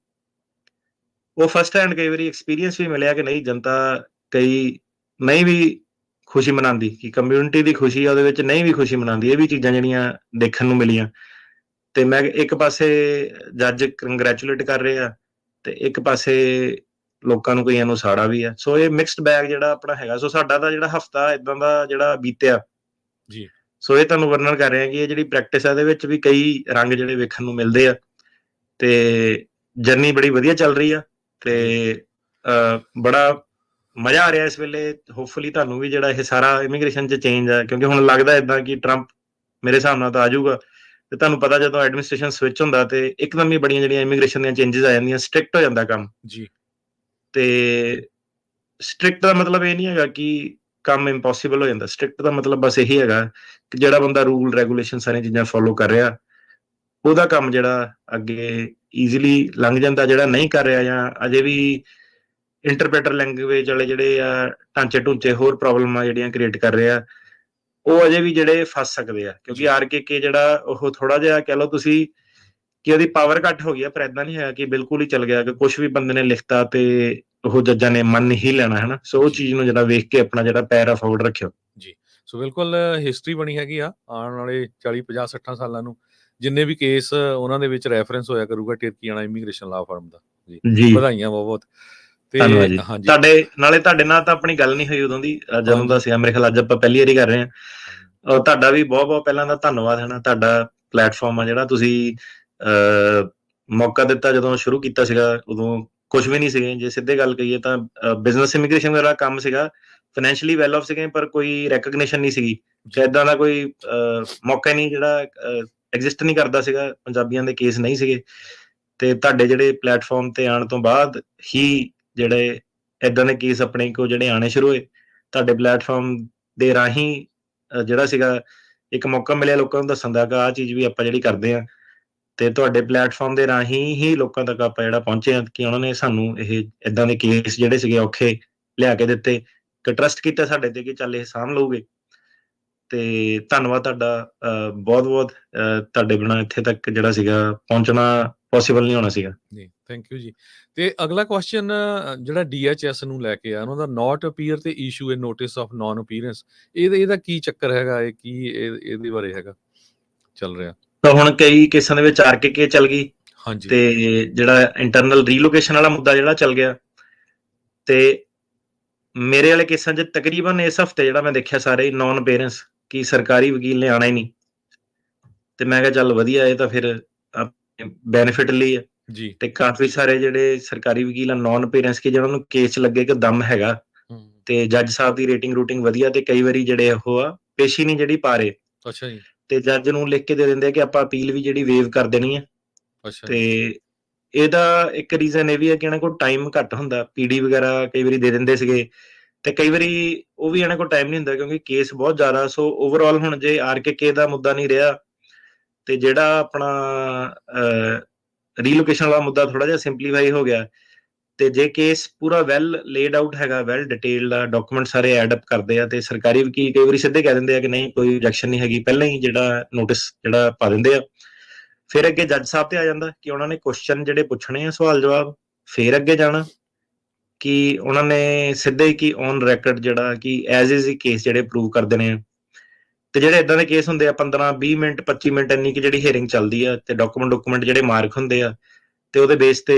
B: ਉਹ ਫਸਟ ਹੈਂਡ ਕਈ ਵਾਰੀ ਐਕਸਪੀਰੀਅੰਸ ਵੀ ਮਿਲਿਆ ਕਿ ਨਹੀਂ, ਜਨਤਾ ਕਈ ਨਹੀਂ ਵੀ ਖੁਸ਼ੀ ਮਨਾਉਂਦੀ, ਕਿ ਕਮਿਊਨਿਟੀ ਦੀ ਖੁਸ਼ੀ ਆ ਉਹਦੇ ਵਿੱਚ ਨਹੀਂ ਵੀ ਖੁਸ਼ੀ ਮਨਾਉਂਦੀ। ਇਹ ਵੀ ਚੀਜ਼ਾਂ ਜਿਹੜੀਆਂ ਦੇਖਣ ਨੂੰ ਮਿਲੀਆਂ। ਤੇ ਮੈਂ ਇੱਕ ਪਾਸੇ ਜੱਜ ਕੰਗ੍ਰੈਚੁਲੇਟ ਕਰ ਰਹੇ ਆ, ਤੇ ਇੱਕ ਪਾਸੇ ਲੋਕਾਂ ਨੂੰ ਕਈਆਂ ਨੂੰ ਸਾੜਾ ਵੀ ਆ। ਸੋ ਇਹ ਮਿਕਸਡ ਬੈਗ ਜਿਹੜਾ ਆਪਣਾ ਹੈਗਾ। ਸੋ ਸਾਡਾ ਤਾਂ ਜਿਹੜਾ ਹਫਤਾ ਇਦਾਂ ਦਾ ਜਿਹੜਾ ਬੀਤਿਆ,
A: ਜੀ
B: ਸੋ ਇਹ ਤੁਹਾਨੂੰ ਵਰਣਨ ਕਰ ਰਿਹਾ ਕਿ ਇਹ ਜਿਹੜੀ ਪ੍ਰੈਕਟਿਸ ਆ ਇਹਦੇ ਵਿੱਚ ਵੀ ਕਈ ਰੰਗ ਜਿਹੜੇ ਵੇਖਣ ਨੂੰ ਮਿਲਦੇ ਆ। ਤੇ ਜਰਨੀ ਬੜੀ ਵਧੀਆ ਚੱਲ ਰਹੀ ਆ, ਤੇ ਬੜਾ ਮਜ਼ਾ ਆ ਰਿਹਾ ਇਸ ਵੇਲੇ। ਹੋਪਫੁਲੀ ਤੁਹਾਨੂੰ ਵੀ ਜਿਹੜਾ ਇਹ ਸਾਰਾ ਇਮੀਗ੍ਰੇਸ਼ਨ 'ਚ ਚੇਂਜ ਆ, ਕਿਉਂਕਿ ਹੁਣ ਲੱਗਦਾ ਇਦਾਂ ਕਿ ਟਰੰਪ ਮੇਰੇ ਹਿਸਾਬ ਨਾਲ ਤਾਂ ਆ ਜਾਊਗਾ। ਤੇ ਤੁਹਾਨੂੰ ਪਤਾ ਜਦੋਂ ਐਡਮਿਨਿਸਟ੍ਰੇਸ਼ਨ ਸਵਿਚ ਹੁੰਦਾ ਤੇ ਇੱਕਦਮ ਹੀ ਬੜੀਆਂ ਜਿਹੜੀਆਂ ਇਮੀਗ੍ਰੇਸ਼ਨ ਦੀਆਂ ਚੇਂਜਸ ਆ ਜਾਂਦੀਆਂ, ਸਟ੍ਰਿਕਟ ਹੋ ਜਾਂਦਾ ਕੰਮ।
A: ਜੀ
B: ਤੇ ਸਟ੍ਰਿਕਟ ਦਾ ਮਤਲਬ ਇਹ ਨਹੀਂ ਹੈਗਾ ਕਿ ਕੰਮ ਇੰਪੋਸੀਬਲ ਹੋ ਜਾਂਦਾ। ਸਟ੍ਰਿਕਟ ਦਾ ਮਤਲਬ ਬਸ ਇਹੀ ਹੈਗਾ ਕਿ ਜਿਹੜਾ ਬੰਦਾ ਰੂਲ ਰੈਗੂਲੇਸ਼ਨ ਸਾਰੀਆਂ ਚੀਜ਼ਾਂ ਫੋਲੋ ਕਰ ਰਿਹਾ, ਉਹਦਾ ਕੰਮ ਜਿਹੜਾ ਅੱਗੇ ਈਜ਼ੀਲੀ ਲੰਘ ਜਾਂਦਾ। ਜਿਹੜਾ ਨਹੀਂ ਕਰ ਰਿਹਾ ਜਾਂ ਅਜੇ ਵੀ ਇੰਟਰਪ੍ਰੇਟਰ ਲੈਂਗੁਏਜ ਵਾਲੇ ਜਿਹੜੇ ਆ ਢਾਂਚੇ ਢੂੰਚੇ ਹੋਰ ਪ੍ਰੋਬਲਮਾਂ ਜਿਹੜੀਆਂ ਕ੍ਰੀਏਟ ਕਰ ਰਹੇ ਆ, ਉਹ ਅਜੇ ਵੀ ਜਿਹੜੇ ਫਸ ਸਕਦੇ ਆ। ਕਿਉਂਕਿ ਆਰਕੇਕੇ ਜਿਹੜਾ ਉਹ ਥੋੜਾ ਜਿਹਾ ਕਹਿ ਲਓ ਤੁਸੀਂ ਕਿ ਉਹਦੀ ਪਾਵਰ ਘੱਟ ਹੋ ਗਈ ਆ, ਪਰ ਏਦਾਂ ਨਹੀਂ ਹੈਗਾ ਕਿ ਬਿਲਕੁਲ ਹੀ ਚਲ ਗਿਆ, ਕਿ ਕੁਝ ਵੀ ਬੰਦੇ ਨੇ ਲਿਖਤਾ ਤੇ ਉਹ ਜੱਜਾਂ ਨੇ ਮੰਨ ਹੀ ਲੈਣਾ ਹੈ ਨਾ। ਸੋ ਉਹ ਚੀਜ਼ ਨੂੰ ਜਿਹੜਾ ਵੇਖ ਕੇ ਆਪਣਾ ਜਿਹੜਾ ਪੈਰ ਅਫੋਰਡ ਰੱਖਿਓ।
A: ਜੀ ਸੋ ਬਿਲਕੁਲ ਹਿਸਟਰੀ ਬਣੀ ਹੈਗੀ ਆ ਆਉਣ ਵਾਲੇ 40 50 60 ਸਾਲਾਂ ਨੂੰ, ਜਿੰਨੇ ਵੀ ਕੇਸ ਉਹਨਾਂ ਦੇ ਵਿੱਚ ਰੈਫਰੈਂਸ ਹੋਇਆ ਕਰੂਗਾ ਟਰਕੀਆਣਾ ਇਮੀਗ੍ਰੇਸ਼ਨ ਲਾ ਫਰਮ ਦਾ। ਜੀ ਵਧਾਈਆਂ ਬਹੁਤ ਬਹੁਤ।
B: ਧੰਨਵਾਦ ਜੀ।
A: ਹਾਂਜੀ
B: ਤੁਹਾਡੇ ਨਾਲ ਤਾਂ ਆਪਣੀ ਗੱਲ ਨਹੀਂ ਹੋਈ ਉਦੋਂ ਦੀ, ਜਦੋਂ ਦਾ ਸੀ। ਮੇਰੇ ਖਿਆਲ ਅੱਜ ਆਪਾਂ ਪਹਿਲੀ ਵਾਰੀ ਕਰ ਰਹੇ ਹਾਂ। ਤੁਹਾਡਾ ਵੀ ਬਹੁਤ ਬਹੁਤ ਪਹਿਲਾਂ ਦਾ ਧੰਨਵਾਦ ਹੈ ਨਾ। ਤੁਹਾਡਾ ਪਲੇਟਫਾਰਮ ਆ ਜਿਹੜਾ ਤੁਸੀਂ ਮੌਕਾ ਦਿੱਤਾ। ਜਦੋਂ ਸ਼ੁਰੂ ਕੀਤਾ ਸੀਗਾ ਉਦੋਂ ਕੁਝ ਵੀ ਨਹੀਂ ਸੀਗੇ। ਜੇ ਸਿੱਧੇ ਗੱਲ ਕਹੀਏ ਤਾਂ ਬਿਜ਼ਨਸ ਇਮੀਗ੍ਰੇਸ਼ਨ ਵਾਲਾ ਕੰਮ ਸੀਗਾ, ਫਾਈਨੈਂਸ਼ੀਅਲੀ ਵੈਲ ਆਫ ਸੀਗੇ, ਪਰ ਕੋਈ ਰੈਕਗਨੀਸ਼ਨ ਨਹੀਂ ਸੀਗੀ। ਇਦਾਂ ਦਾ ਕੋਈ ਮੌਕਾ ਨਹੀਂ ਜਿਹੜਾ ਐਗਜ਼ਿਸਟ ਨਹੀਂ ਕਰਦਾ ਸੀਗਾ। ਪੰਜਾਬੀਆਂ ਦੇ ਕੇਸ ਨਹੀਂ ਸੀਗੇ। ਤੇ ਤੁਹਾਡੇ ਜਿਹੜੇ ਪਲੇਟਫਾਰਮ ਤੇ ਆਉਣ ਤੋਂ ਬਾਅਦ ਹੀ ਜਿਹੜੇ ਇਦਾਂ ਦੇ ਕੇਸ ਆਪਣੇ ਕੋਲ ਜਿਹੜੇ ਆਣੇ ਸ਼ੁਰੂ ਹੋਏ, ਤੁਹਾਡੇ ਪਲੇਟਫਾਰਮ ਦੇ ਰਾਹੀਂ ਜਿਹੜਾ ਸੀਗਾ ਇੱਕ ਮੌਕਾ ਮਿਲਿਆ ਲੋਕਾਂ ਨੂੰ ਦੱਸਣ ਦਾ ਕਿ ਆਹ ਚੀਜ਼ ਵੀ ਆਪਾਂ ਜਿਹੜੀ ਕਰਦੇ ਆ। ਤੇ ਤੁਹਾਡੇ ਪਲੇਟਫਾਰਮ ਦੇ ਰਾਹੀਂ ਹੀ ਲੋਕਾਂ ਤੱਕ ਆਪਾਂ ਜਿਹੜਾ ਪਹੁੰਚੇ ਆ, ਕਿ ਉਹਨਾਂ ਨੇ ਸਾਨੂੰ ਇਹ ਇਦਾਂ ਦੇ ਕੇਸ ਜਿਹੜੇ ਸੀਗੇ ਔਖੇ ਲਿਆ ਕੇ ਦਿੱਤੇ, ਕਿ ਟਰਸਟ ਕੀਤਾ ਸਾਡੇ ਤੇ ਕਿ ਚੱਲ ਇਹ ਸਾਂਭ ਲਊਗੇ। ਤੇ ਧੰਨਵਾਦ ਤੁਹਾਡਾ ਬਹੁਤ ਬਹੁਤ। ਤੁਹਾਡੇ ਬਿਨਾਂ ਇੱਥੇ ਤੱਕ ਜਿਹੜਾ ਸੀਗਾ ਪਹੁੰਚਣਾ ਪੋਸੀਬਲ ਨਹੀਂ ਹੋਣਾ ਸੀਗਾ।
A: ਜੀ ਥੈਂਕ ਯੂ ਜੀ। ਤੇ ਅਗਲਾ ਕੁਐਸਚਨ ਜਿਹੜਾ DHS ਨੂੰ ਲੈ ਕੇ ਆ, ਉਹਨਾਂ ਦਾ ਨਾਟ ਅਪੀਅਰ ਤੇ issue a notice of non appearance, ਇਹਦਾ ਕੀ ਚੱਕਰ ਹੈਗਾ? ਇਹ ਕੀ ਇਹਦੇ ਬਾਰੇ ਹੈਗਾ ਚੱਲ ਰਿਹਾ?
B: ਤਾਂ ਹੁਣ ਕਈ ਕੇਸਾਂ ਦੇ ਵਿੱਚ ਆਰਕੇਕੇ ਚੱਲ ਗਈ।
A: ਹਾਂਜੀ
B: ਤੇ ਜਿਹੜਾ ਇੰਟਰਨਲ ਰੀਲੋਕੇਸ਼ਨ ਵਾਲਾ ਮੁੱਦਾ ਜਿਹੜਾ ਚੱਲ ਗਿਆ। ਤੇ ਮੇਰੇ ਵਾਲੇ ਕੇਸਾਂ 'ਚ ਤਕਰੀਬਨ ਇਸ ਹਫਤੇ ਜਿਹੜਾ ਮੈਂ ਦੇਖਿਆ ਸਾਰੇ ਨਾਨ ਅਪੀਅਰੈਂਸ, ਕਿ ਸਰਕਾਰੀ ਵਕੀਲ ਨੇ ਆਉਣਾ ਹੀ ਨਹੀਂ। ਤੇ ਮੈਂ ਕਿਹਾ ਚੱਲ ਵਧੀਆ, ਇਹ ਤਾਂ ਫਿਰ ਬੈਨੀਫਿਟ ਲਈ ਹੈ
A: ਜੀ।
B: ਤੇ ਕਾਫੀ ਸਾਰੇ ਜਿਹੜੇ ਸਰਕਾਰੀ ਵਕੀਲ ਆ ਨਾਨ ਅਪੀਅਰੈਂਸ, ਕਿ ਜਿਹਨਾਂ ਨੂੰ ਕੇਸ 'ਚ ਲੱਗੇ ਕਿ ਦਮ ਹੈਗਾ ਤੇ ਜੱਜ ਸਾਹਿਬ ਦੀ ਰੇਟਿੰਗ ਵਧੀਆ, ਤੇ ਕਈ ਵਾਰੀ ਜਿਹੜੇ ਉਹ ਆ ਪੇਸ਼ੀ ਨਹੀਂ ਜਿਹੜੀ ਪਾ ਰਹੇ।
A: ਅੱਛਾ ਜੀ।
B: ਤੇ ਜੱਜ ਨੂੰ ਲਿਖ ਕੇ ਦੇ ਦਿੰਦੇ ਆ ਕਿ ਆਪਾਂ ਅਪੀਲ ਵੀ ਜਿਹੜੀ ਵੇਵ ਕਰ ਦੇਣੀ ਹੈ।
A: ਅੱਛਾ।
B: ਤੇ ਇਹਦਾ ਇੱਕ ਰੀਜ਼ਨ ਇਹ ਵੀ ਹੈ ਕਿ ਇਹਨਾਂ ਕੋਲ ਟਾਈਮ ਘੱਟ ਹੁੰਦਾ। ਪੀਡੀ ਵਗੈਰਾ ਕਈ ਵਾਰੀ ਦੇ ਦਿੰਦੇ ਸੀਗੇ, ਤੇ ਕਈ ਵਾਰੀ ਉਹ ਵੀ ਇਹਨਾਂ ਕੋਲ ਟਾਈਮ ਨਹੀਂ ਹੁੰਦਾ ਕਿਉਂਕਿ ਕੇਸ ਬਹੁਤ ਜ਼ਿਆਦਾ। ਸੋ ਓਵਰਆਲ ਹੁਣ ਜੇ ਆਰਕੇਕੇ ਦਾ ਮੁੱਦਾ ਨਹੀਂ ਰਿਹਾ, ਤੇ ਜਿਹੜਾ ਆਪਣਾ ਰੀਲੋਕੇਸ਼ਨ ਵਾਲਾ ਮੁੱਦਾ ਥੋੜਾ ਜਿਹਾ ਸਿੰਪਲੀਫਾਈ ਹੋ ਗਿਆ। ਤੇ ਜੇ ਕੇਸ ਪੂਰਾ ਵੈਲ ਲੇਡ ਆਊਟ ਹੈਗਾ, ਵੈਲ ਡਿਟੇਲਡ ਆ, ਡਾਕੂਮੈਂਟ ਸਾਰੇ ਐਡ ਅਪ ਕਰਦੇ ਆ, ਤੇ ਸਰਕਾਰੀ ਵਕੀਲ ਕਈ ਵਾਰੀ ਸਿੱਧੇ ਕਹਿ ਦਿੰਦੇ ਆ ਕਿ ਨਹੀਂ ਕੋਈ ਰਿਜੈਕਸ਼ਨ ਨਹੀਂ ਹੈਗੀ, ਪਹਿਲਾਂ ਹੀ ਜਿਹੜਾ ਨੋਟਿਸ ਜਿਹੜਾ ਪਾ ਦਿੰਦੇ ਆ। ਫਿਰ ਅੱਗੇ ਜੱਜ ਸਾਹਿਬ ਤੇ ਆ ਜਾਂਦਾ ਕਿ ਉਹਨਾਂ ਨੇ ਕੁਐਸਚਨ ਜਿਹੜੇ ਪੁੱਛਣੇ ਆ, ਸਵਾਲ ਜਵਾਬ। ਫਿਰ ਅੱਗੇ ਜਾਣਾ ਕਿ ਉਹਨਾਂ ਨੇ ਸਿੱਧੇ ਹੀ ਕਿ ਔਨ ਰੈਕਰਡ ਜਿਹੜਾ ਕਿ ਐਜ਼ ਇਜ਼ ਹੀ ਕੇਸ ਜਿਹੜੇ ਪ੍ਰੂਵ ਕਰ ਦੇਣੇ ਆ। ਤੇ ਜਿਹੜੇ ਇਦਾਂ ਦੇ ਕੇਸ ਹੁੰਦੇ ਆ 15-20 ਮਿੰਟ 25 ਮਿੰਟ ਇੰਨੀ ਕਿ ਜਿਹੜੀ ਹੀਅਰਿੰਗ ਚੱਲਦੀ ਆ, ਤੇ ਡਾਕੂਮੈਂਟ ਜਿਹੜੇ ਮਾਰਕ ਹੁੰਦੇ ਆ, ਤੇ ਉਹਦੇ ਬੇਸ ਤੇ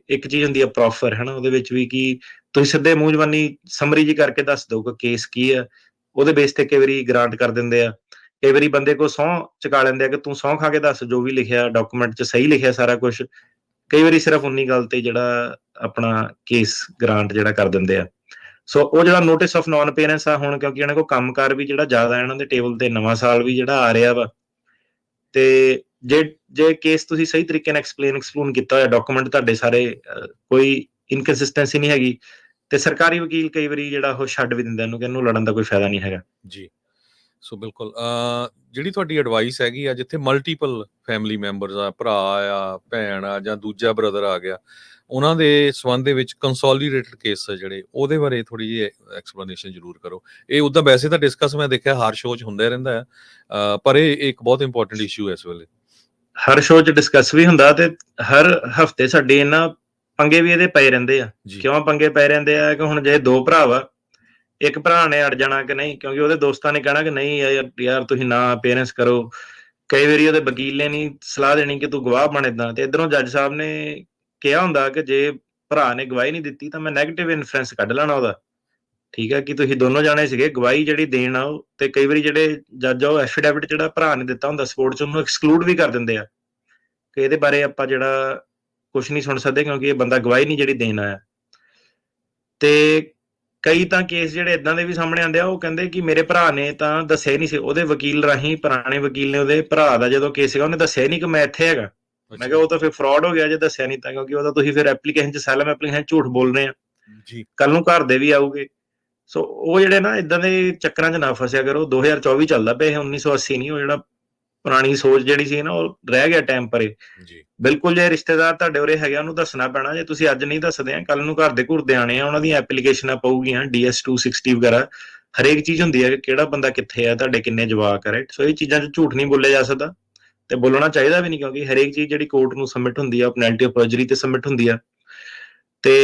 B: ਇੱਕ ਚੀਜ਼ ਹੁੰਦੀ ਆ ਪ੍ਰੋਫਰ, ਹੈ ਨਾ। ਉਹਦੇ ਵਿੱਚ ਵੀ ਕਿ ਤੁਸੀਂ ਸਿੱਧੇ ਮੂੰਹ ਜ਼ਬਾਨੀ ਸਮਰੀ ਜੀ ਕਰਕੇ ਦੱਸ ਦਿਓ ਕਿ ਕੇਸ ਕੀ ਆ। ਉਹਦੇ ਬੇਸ ਤੇ ਕਈ ਵਾਰੀ ਗ੍ਰਾਂਟ ਕਰ ਦਿੰਦੇ ਆ। ਕਈ ਵਾਰੀ ਬੰਦੇ ਕੋਲ ਸਹੁੰ ਚੁਕਾ ਲੈਂਦੇ ਆ ਕਿ ਤੂੰ ਸਹੁੰ ਖਾ ਕੇ ਦੱਸ ਜੋ ਵੀ ਲਿਖਿਆ ਡਾਕੂਮੈਂਟ 'ਚ ਸਹੀ ਲਿਖਿਆ ਸਾਰਾ ਕੁਝ। ਕਈ ਵਾਰੀ ਸਿਰਫ ਉਨੀ ਗੱਲ ਤੇ ਜਿਹੜਾ ਆਪਣਾ ਕੇਸ ਗ੍ਰਾਂਟ ਜਿਹੜਾ ਕਰ ਦਿੰਦੇ ਆ। ਸੋ ਉਹ ਜਿਹੜਾ ਨੋਟਿਸ ਆਫ ਨਾਨ ਅਪੀਅਰੈਂਸ ਆ ਹੁਣ, ਕਿਉਂਕਿ ਇਹਨਾਂ ਕੋਲ ਕੰਮਕਾਰ ਵੀ ਜਿਹੜਾ ਜ਼ਿਆਦਾ ਇਹਨਾਂ ਦੇ ਟੇਬਲ ਤੇ, ਨਵਾਂ ਸਾਲ ਵੀ ਜਿਹੜਾ ਆ ਰਿਹਾ ਵਾ, ਤੇ ਜੇ ਕੇਸ ਤੁਸੀਂ ਸਹੀ ਤਰੀਕੇ ਨਾਲ ਐਕਸਪਲੇਨ ਕੀਤਾ ਹੋਇਆ, ਡਾਕੂਮੈਂਟ ਤੁਹਾਡੇ ਸਾਰੇ, ਕੋਈ ਇਨਕਨਸਿਸਟੈਂਸੀ ਨਹੀਂ ਹੈਗੀ, ਤੇ ਸਰਕਾਰੀ ਵਕੀਲ ਕਈ ਵਾਰੀ ਜਿਹੜਾ ਉਹ ਛੱਡ ਵੀ ਦਿੰਦਾ ਇਹਨੂੰ, ਕਿ ਇਹਨੂੰ ਲੜਨ ਦਾ ਕੋਈ ਫਾਇਦਾ ਨਹੀਂ ਹੈਗਾ
A: ਜੀ। ਸੋ ਬਿਲਕੁਲ ਜਿਹੜੀ ਤੁਹਾਡੀ ਐਡਵਾਈਸ ਹੈਗੀ ਆ, ਜਿੱਥੇ ਮਲਟੀਪਲ ਫੈਮਿਲੀ ਮੈਂਬਰਸ ਆ, ਭਰਾ ਆ, ਭੈਣ ਆ, ਜਾਂ ਦੂਜਾ ਬ੍ਰਦਰ ਆ ਗਿਆ, ਉਹਨਾਂ ਦੇ ਸੰਬੰਧ ਦੇ ਵਿੱਚ ਕੰਸੋਲੀਡੇਟਡ ਕੇਸ ਜਿਹੜੇ, ਉਹਦੇ ਬਾਰੇ ਥੋੜੀ ਜਿਹੀ ਐਕਸਪਲੇਨੇਸ਼ਨ ਜ਼ਰੂਰ ਕਰੋ। ਇਹ ਉੱਦਾਂ ਵੈਸੇ ਤਾਂ ਡਿਸਕਸ ਮੈਂ ਦੇਖਿਆ ਹਰ ਸ਼ੋਅ 'ਚ ਹੁੰਦਾ ਰਹਿੰਦਾ ਹੈ, ਪਰ ਇਹ ਇੱਕ ਬਹੁਤ ਇੰਪੋਰਟੈਂਟ ਇਸ਼ੂ ਹੈ ਇਸ ਵੇਲੇ।
B: ਹਰ ਸ਼ੋਅ 'ਚ ਡਿਸਕਸ ਵੀ ਹੁੰਦਾ, ਤੇ ਹਰ ਹਫਤੇ ਸਾਡੇ ਇਹਨਾਂ ਪੰਗੇ ਵੀ ਇਹਦੇ ਪਏ ਰਹਿੰਦੇ ਆ। ਕਿਉਂ ਪੰਗੇ ਪਏ ਰਹਿੰਦੇ ਆ? ਕਿ ਹੁਣ ਜੇ ਦੋ ਭਰਾ ਵਾ, ਇੱਕ ਭਰਾ ਨੇ ਅੜ ਜਾਣਾ ਕਿ ਨਹੀਂ, ਕਿਉਂਕਿ ਉਹਦੇ ਦੋਸਤਾਂ ਨੇ ਕਹਿਣਾ ਕਿ ਨਹੀਂ ਯਾਰ ਤੁਸੀਂ ਨਾ ਅਪੀਅਰੈਂਸ ਕਰੋ। ਕਈ ਵਾਰੀ ਉਹਦੇ ਵਕੀਲ ਨੇ ਨਹੀਂ ਸਲਾਹ ਦੇਣੀ ਕਿ ਤੂੰ ਗਵਾਹ ਬਣ ਏਦਾਂ, ਤੇ ਇੱਧਰੋਂ ਜੱਜ ਸਾਹਿਬ ਨੇ ਕਿਹਾ ਹੁੰਦਾ ਕਿ ਜੇ ਭਰਾ ਨੇ ਗਵਾਹੀ ਨਹੀਂ ਦਿੱਤੀ ਤਾਂ ਮੈਂ ਨੈਗੇਟਿਵ ਇਨਫਰੈਂਸ ਕੱਢ ਲੈਣਾ ਉਹਦਾ। ਠੀਕ ਹੈ, ਕਿ ਤੁਸੀਂ ਦੋਨੋਂ ਜਾਣੇ ਸੀਗੇ, ਗਵਾਹੀ ਜਿਹੜੀ ਦੇਣ ਆਓ, ਤੇ ਕਈ ਵਾਰੀ ਜਿਹੜੇ ਜੱਜ ਆ ਉਹ ਐਫੀਡੈਵਿਟ ਜਿਹੜਾ ਭਰਾ ਨੇ ਦਿੱਤਾ ਹੁੰਦਾ ਸਪੋਰਟ 'ਚ, ਉਹਨੂੰ ਐਕਸਕਲੂਡ ਵੀ ਕਰ ਦਿੰਦੇ ਆ ਕਿ ਇਹਦੇ ਬਾਰੇ ਆਪਾਂ ਜਿਹੜਾ ਕੁਝ ਨਹੀਂ ਸੁਣ ਸਕਦੇ, ਕਿਉਂਕਿ ਇਹ ਬੰਦਾ ਗਵਾਹੀ ਨਹੀਂ ਜਿਹੜੀ ਦੇਣ ਆਇਆ। ਤੇ ਕਈ ਤਾਂ ਕੇਸ ਜਿਹੜੇ ਇਦਾਂ ਦੇ ਵੀ ਸਾਹਮਣੇ ਆਉਂਦੇ ਆ, ਉਹ ਕਹਿੰਦੇ ਕਿ ਮੇਰੇ ਭਰਾ ਨੇ ਤਾਂ ਦੱਸਿਆ ਹੀ ਨਹੀਂ ਸੀ, ਉਹਦੇ ਵਕੀਲ ਰਾਹੀਂ, ਪੁਰਾਣੇ ਵਕੀਲ ਨੇ ਉਹਦੇ ਭਰਾ ਦਾ ਜਦੋਂ ਕੇਸ ਸੀਗਾ, ਉਹਨੇ ਦੱਸਿਆ ਨਹੀਂ ਕਿ ਮੈਂ ਇੱਥੇ ਹੈਗਾ। ਮੈਂ ਕਿਹਾ ਉਹ ਤਾਂ ਫਿਰ ਫਰਾਡ ਹੋ ਗਿਆ ਜੇ ਦੱਸਿਆ ਨਹੀਂ ਤਾਂ, ਕਿਉਂਕਿ ਉਹਦਾ ਤੁਸੀਂ ਫਿਰ ਐਪਲੀਕੇਸ਼ਨ 'ਚ ਸੈਲਮ ਐਪਲੀਕੇਸ਼ਨ ਝੂਠ ਬੋਲ ਰਹੇ ਆ
A: ਜੀ,
B: ਕੱਲ ਨੂੰ ਘਰ ਦੇ ਵੀ ਆਊਗੇ। ਸੋ ਉਹ ਜਿਹੜੇ ਨਾ ਇਦਾਂ ਦੇ ਚੱਕਰਾਂ 'ਚ ਨਾ ਫਸਿਆ ਕਰੋ। 2024 ਚੱਲਦਾ ਪਿਆ, 1980 ਨਹੀਂ। ਉਹ ਜਿਹੜਾ ਪੁਰਾਣੀ ਸੋਚ ਜਿਹੜੀ ਸੀ ਨਾ, ਉਹ ਰਹਿ ਗਿਆ ਟਾਈਮ ਪਰੇ। ਬਿਲਕੁਲ, ਜੇ ਰਿਸ਼ਤੇਦਾਰ ਤੁਹਾਡੇ ਉਰੇ ਹੈਗੇ ਉਹਨੂੰ ਦੱਸਣਾ ਪੈਣਾ। ਜੇ ਤੁਸੀਂ ਅੱਜ ਨਹੀਂ ਦੱਸਦੇ ਆ, ਕੱਲ ਨੂੰ ਘਰ ਦੇ ਘੁਰਦੇ ਆਣੇ ਆ, ਉਹਨਾਂ ਦੀਆਂ ਐਪਲੀਕੇਸ਼ਨਾਂ ਪਊਗੀਆਂ, DS-260 ਵਗੈਰਾ, ਹਰੇਕ ਚੀਜ਼ ਹੁੰਦੀ ਹੈ ਕਿ ਕਿਹੜਾ ਬੰਦਾ ਕਿੱਥੇ ਆ, ਤੁਹਾਡੇ ਕਿੰਨੇ ਜਵਾਕ ਆ, ਰਾਈਟ। ਸੋ ਇਹ ਚੀਜ਼ਾਂ 'ਚ ਝੂਠ ਨਹੀਂ ਬੋਲਿਆ ਜਾ ਸਕਦਾ, ਤੇ ਬੋਲਣਾ ਚਾਹੀਦਾ ਵੀ ਨਹੀਂ, ਕਿਉਂਕਿ ਹਰੇਕ ਚੀਜ਼ ਜਿਹੜੀ ਕੋਰਟ ਨੂੰ ਸਬਮਿਟ ਹੁੰਦੀ ਆ, ਪੈਨਲਟੀ ਆਫ ਪਰਜਰੀ ਤੇ ਸਬਮਿਟ ਹੁੰਦੀ ਆ। ਤੇ